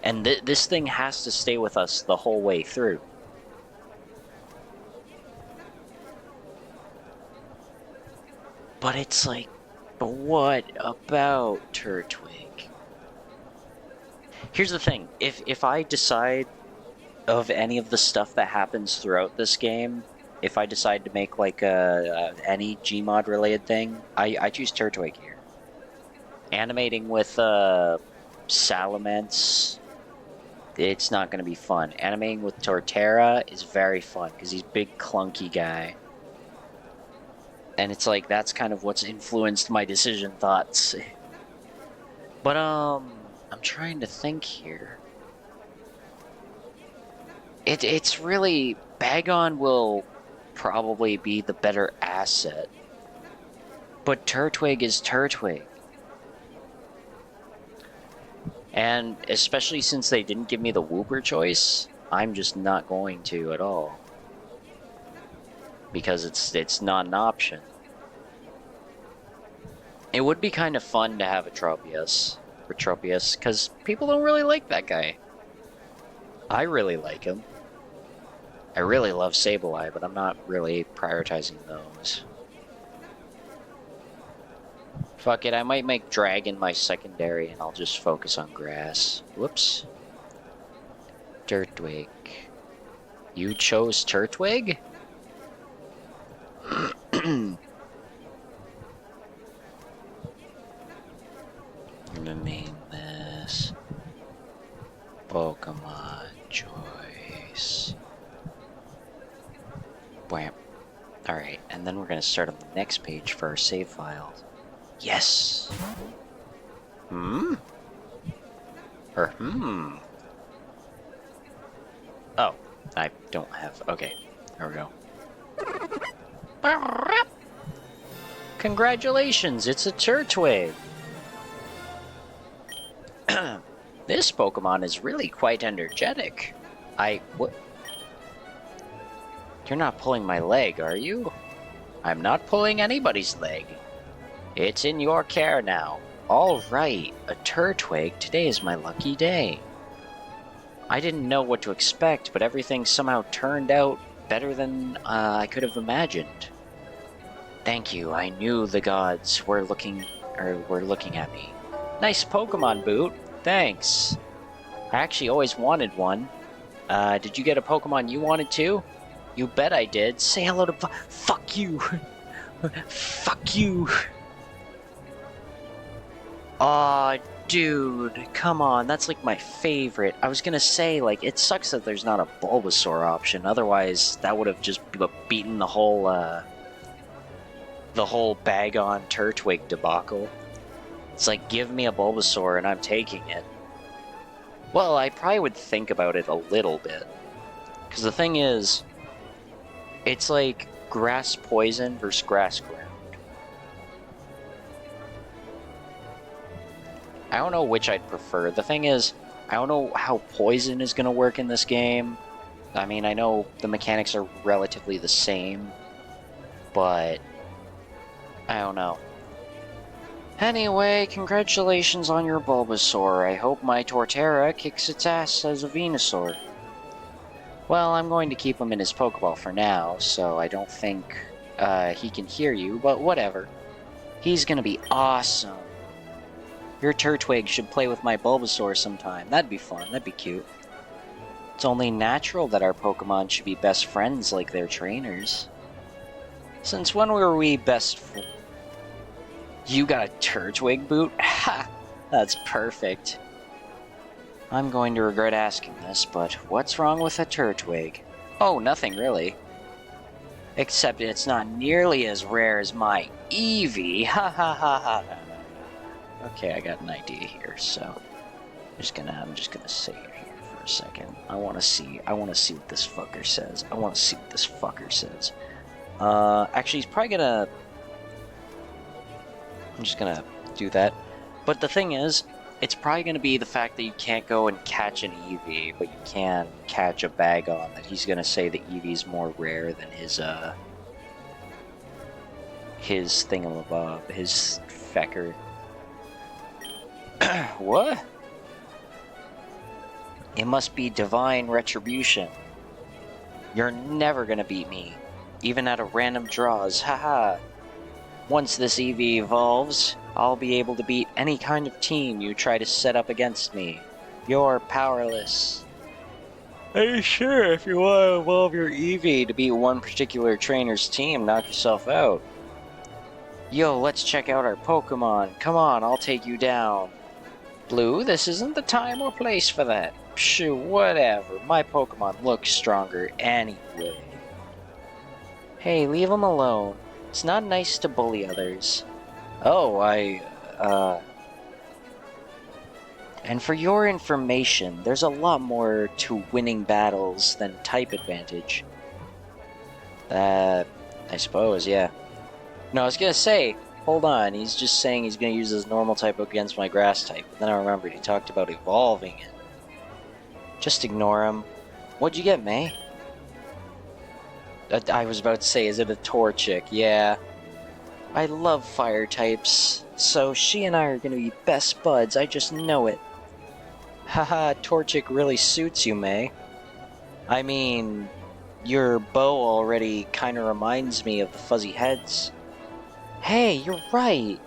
And this thing has to stay with us the whole way through. But it's like, but what about Turtwig? Here's the thing, if I decide of any of the stuff that happens throughout this game, if I decide to make like any Gmod related thing, I choose Turtwig here. Animating with Salamence, it's not going to be fun. Animating with Torterra is very fun because he's a big clunky guy. And it's like, that's kind of what's influenced my decision thoughts. But, I'm trying to think here. It's really, Bagon will probably be the better asset. But Turtwig is Turtwig. And especially since they didn't give me the Wooper choice, I'm just not going to at all. Because it's not an option. It would be kind of fun to have a Tropius, because people don't really like that guy. I really like him. I really love Sableye, but I'm not really prioritizing those. Fuck it, I might make Dragon my secondary and I'll just focus on grass. Whoops. Turtwig. You chose Turtwig? I'm gonna name this Pokemon Choice. Bam. Alright, and then we're gonna start on the next page for our save files. Yes! Hmm? Or hmm? Oh, I don't have... Okay, there we go. Congratulations, it's a Turtwig! This Pokemon is really quite energetic. What? You're not pulling my leg, are you? I'm not pulling anybody's leg. It's in your care now. Alright, a Turtwig. Today is my lucky day. I didn't know what to expect, but everything somehow turned out better than I could have imagined. Thank you. I knew the gods were looking at me. Nice Pokemon, Boot. Thanks. I actually always wanted one. Did you get a Pokemon you wanted too? You bet I did. Say hello to... Fuck you! Fuck you! Aw, dude, come on, that's like my favorite. I was gonna say, like, it sucks that there's not a Bulbasaur option, otherwise that would have just beaten the whole Bagon Turtwig debacle. It's like, give me a Bulbasaur and I'm taking it. Well, I probably would think about it a little bit. Because the thing is, it's like grass poison versus grass ground. I don't know which I'd prefer. The thing is, I don't know how poison is going to work in this game. I mean, I know the mechanics are relatively the same, but I don't know. Anyway, congratulations on your Bulbasaur. I hope my Torterra kicks its ass as a Venusaur. Well, I'm going to keep him in his Pokeball for now, so I don't think he can hear you, but whatever. He's gonna be awesome. Your Turtwig should play with my Bulbasaur sometime. That'd be fun, that'd be cute. It's only natural that our Pokemon should be best friends like their trainers. Since when were we best friends? You got a Turtwig, Boot? Ha! That's perfect. I'm going to regret asking this, but what's wrong with a Turtwig? Oh, nothing really. Except it's not nearly as rare as my Eevee. Ha ha ha ha. Okay, I got an idea here, so I'm just gonna sit here for a second. I wanna see what this fucker says. Actually he's probably gonna... I'm just gonna do that. But the thing is, it's probably gonna be the fact that you can't go and catch an Eevee, but you can catch a Bagon, that he's gonna say that Eevee's more rare than his thingamabob, his fecker. What? It must be divine retribution. You're never gonna beat me, even at a random draws, haha. Once this Eevee evolves, I'll be able to beat any kind of team you try to set up against me. You're powerless. Are you sure if you want to evolve your Eevee to beat one particular trainer's team, knock yourself out? Yo, let's check out our Pokemon. Come on, I'll take you down. Blue, this isn't the time or place for that. Phew, whatever. My Pokemon looks stronger anyway. Hey, leave him alone. It's not nice to bully others. Oh, And for your information, there's a lot more to winning battles than type advantage. I suppose, yeah. No, I was gonna say, hold on, he's just saying he's gonna use his normal type against my grass type. But then I remembered he talked about evolving it. Just ignore him. What'd you get, May? I was about to say, is it a Torchic? Yeah. I love fire types, so she and I are gonna be best buds, I just know it. Haha, Torchic really suits you, May. I mean, your bow already kinda reminds me of the Fuzzy Heads. Hey, you're right!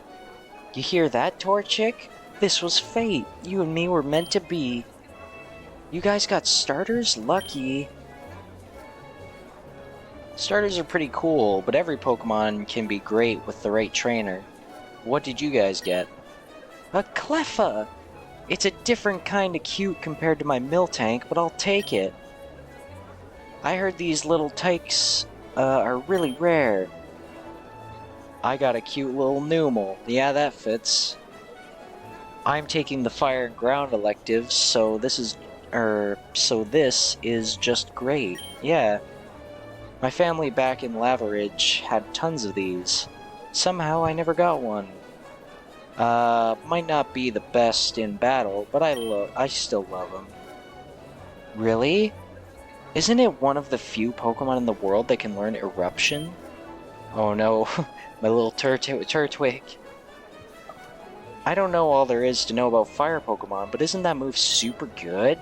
You hear that, Torchic? This was fate. You and me were meant to be. You guys got starters? Lucky. Starters are pretty cool, but every Pokemon can be great with the right trainer. What did you guys get? A Cleffa! It's a different kind of cute compared to my Miltank, but I'll take it. I heard these little tykes are really rare. I got a cute little Numel. Yeah, that fits. I'm taking the Fire and Ground electives, so this is just great. Yeah. My family back in Lavaridge had tons of these. Somehow I never got one. Might not be the best in battle, but I still love them. Really? Isn't it one of the few Pokemon in the world that can learn Eruption? Oh no, my little Turtwig. I don't know all there is to know about fire Pokemon, but isn't that move super good?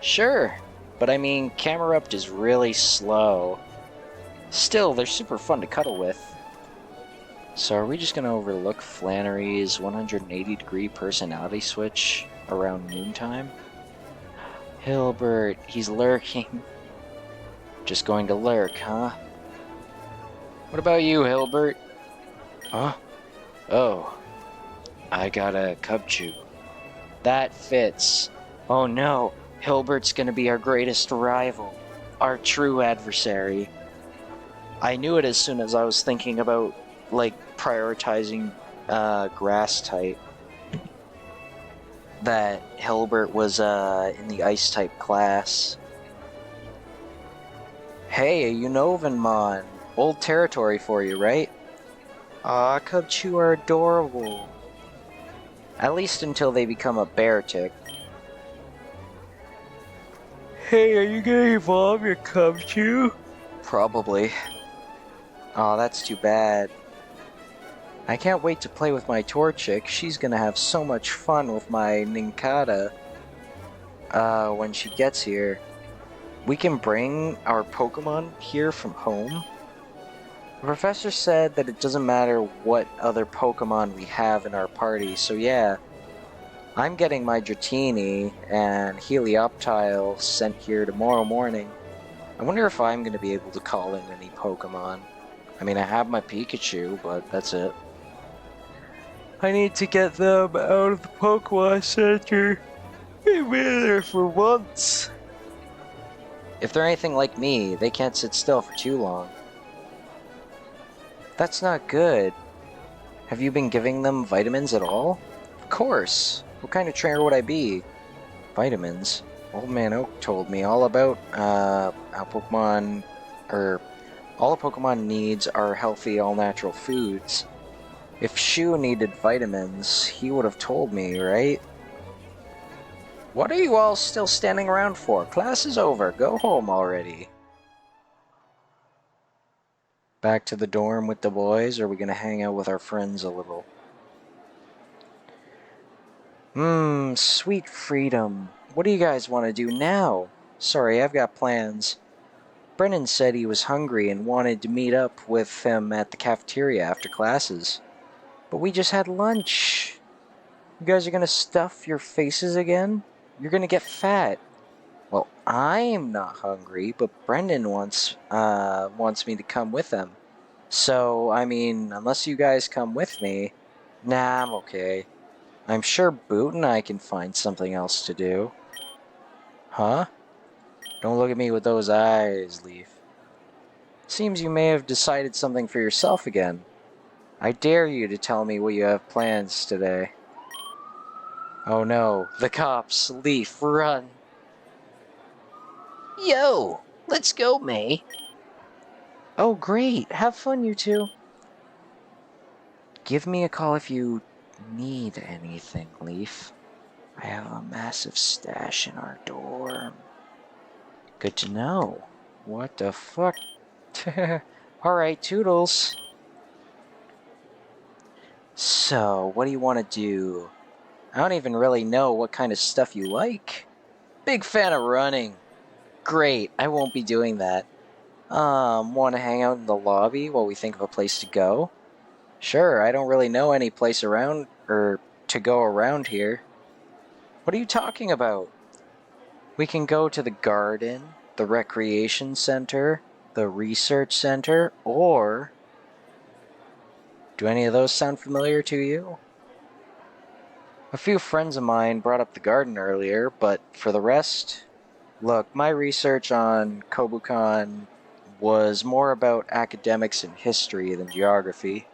Sure, but I mean, Camerupt is really slow. Still, they're super fun to cuddle with. So are we just gonna overlook Flannery's 180-degree personality switch around noontime? Hilbert, he's lurking. Just going to lurk, huh? What about you, Hilbert? Huh? Oh. I got a Cubchoo. That fits. Oh no, Hilbert's gonna be our greatest rival. Our true adversary. I knew it as soon as I was thinking about, prioritizing grass type. That Hilbert was in the ice type class. Hey, a Unovanmon. Old territory for you, right? Aw, Cubchoo are adorable. At least until they become a Beartic. Hey, are you gonna evolve your Cubchoo? Probably. Aw, that's too bad. I can't wait to play with my Torchic. She's gonna have so much fun with my Nincada when she gets here. We can bring our Pokemon here from home? The professor said that it doesn't matter what other Pokemon we have in our party, so yeah. I'm getting my Dratini and Helioptile sent here tomorrow morning. I wonder if I'm going to be able to call in any Pokemon. I mean, I have my Pikachu, but that's it. I need to get them out of the Pokemon Center. They've been there for months. If they're anything like me, they can't sit still for too long. That's not good. Have you been giving them vitamins at all? Of course. What kind of trainer would I be? Vitamins? Old Man Oak told me all about how Pokemon, all a Pokemon needs are healthy, all-natural foods. If Shu needed vitamins, he would have told me, right? What are you all still standing around for? Class is over. Go home already. Back to the dorm with the boys, or are we gonna hang out with our friends a little? Sweet freedom. What do you guys want to do now? Sorry, I've got plans. Brennan said he was hungry and wanted to meet up with him at the cafeteria after classes. But we just had lunch. You guys are gonna stuff your faces again? You're gonna get fat. Well, I'm not hungry, but Brendan wants me to come with him. So, I mean, unless you guys come with me, nah, I'm okay. I'm sure Boot and I can find something else to do. Huh? Don't look at me with those eyes, Leaf. Seems you may have decided something for yourself again. I dare you to tell me what you have plans today. Oh no, the cops. Leaf, run. Yo, let's go, May. Oh great, have fun you two. Give me a call if you need anything, Leaf. I have a massive stash in our dorm. Good to know. What the fuck? Alright, toodles. So, what do you want to do? I don't even really know what kind of stuff you like. Big fan of running. Great, I won't be doing that. Want to hang out in the lobby while we think of a place to go? Sure, I don't really know any place around, or to go around here. What are you talking about? We can go to the garden, the recreation center, the research center, or... Do any of those sound familiar to you? A few friends of mine brought up the garden earlier, but for the rest... Look, my research on Kobukan was more about academics and history than geography.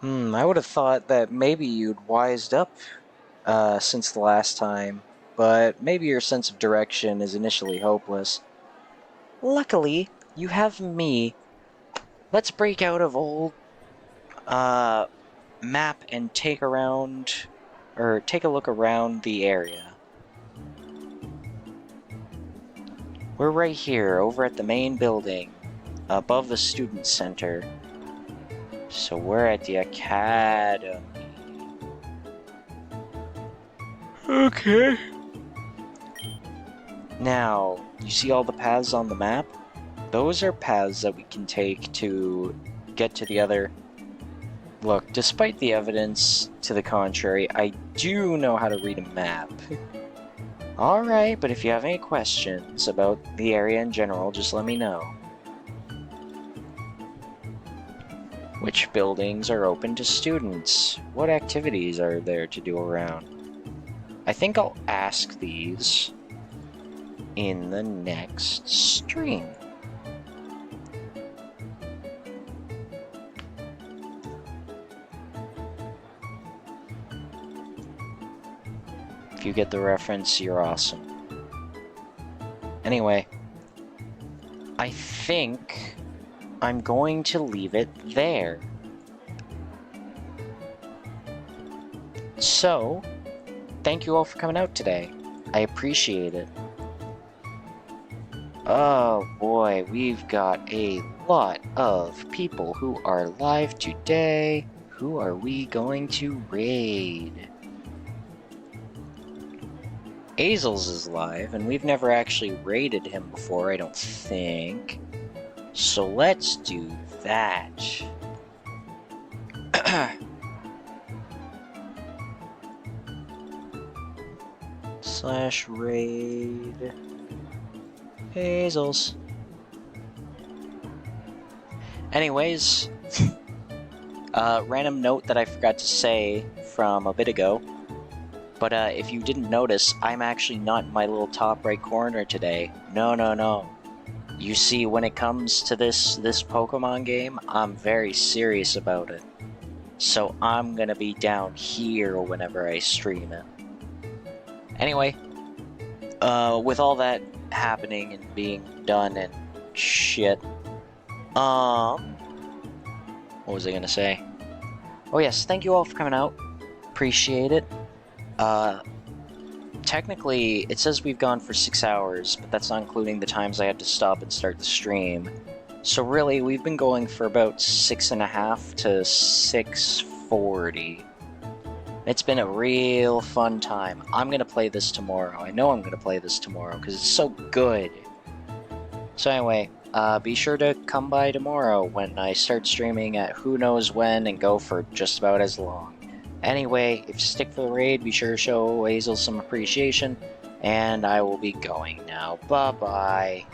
I would have thought that maybe you'd wised up since the last time, but maybe your sense of direction is initially hopeless. Luckily, you have me. Let's break out of old map and take a look around the area. We're right here, over at the main building, above the student center. So we're at the academy. Okay. Now, you see all the paths on the map? Those are paths that we can take to get to the other... Look, despite the evidence to the contrary, I do know how to read a map. Alright, but if you have any questions about the area in general, just let me know. Which buildings are open to students? What activities are there to do around? I think I'll ask these in the next stream. If you get the reference, you're awesome. Anyway, I think I'm going to leave it there. So, thank you all for coming out today. I appreciate it. Oh boy, we've got a lot of people who are live today. Who are we going to raid? Azels is live, and we've never actually raided him before, I don't think. So let's do that. / raid Hazels. Anyways, random note that I forgot to say from a bit ago. But if you didn't notice, I'm actually not in my little top right corner today. No. You see, when it comes to this Pokemon game, I'm very serious about it. So I'm gonna be down here whenever I stream it. Anyway, with all that happening and being done and shit, what was I gonna say? Oh yes, thank you all for coming out. Appreciate it. Technically, it says we've gone for 6 hours, but that's not including the times I had to stop and start the stream. So really, we've been going for about 6.5 to 6:40. It's been a real fun time. I'm gonna play this tomorrow. I know I'm gonna play this tomorrow, because it's so good. So anyway, be sure to come by tomorrow when I start streaming at who knows when and go for just about as long. Anyway, if you stick for the raid, be sure to show Hazel some appreciation, and I will be going now. Bye-bye.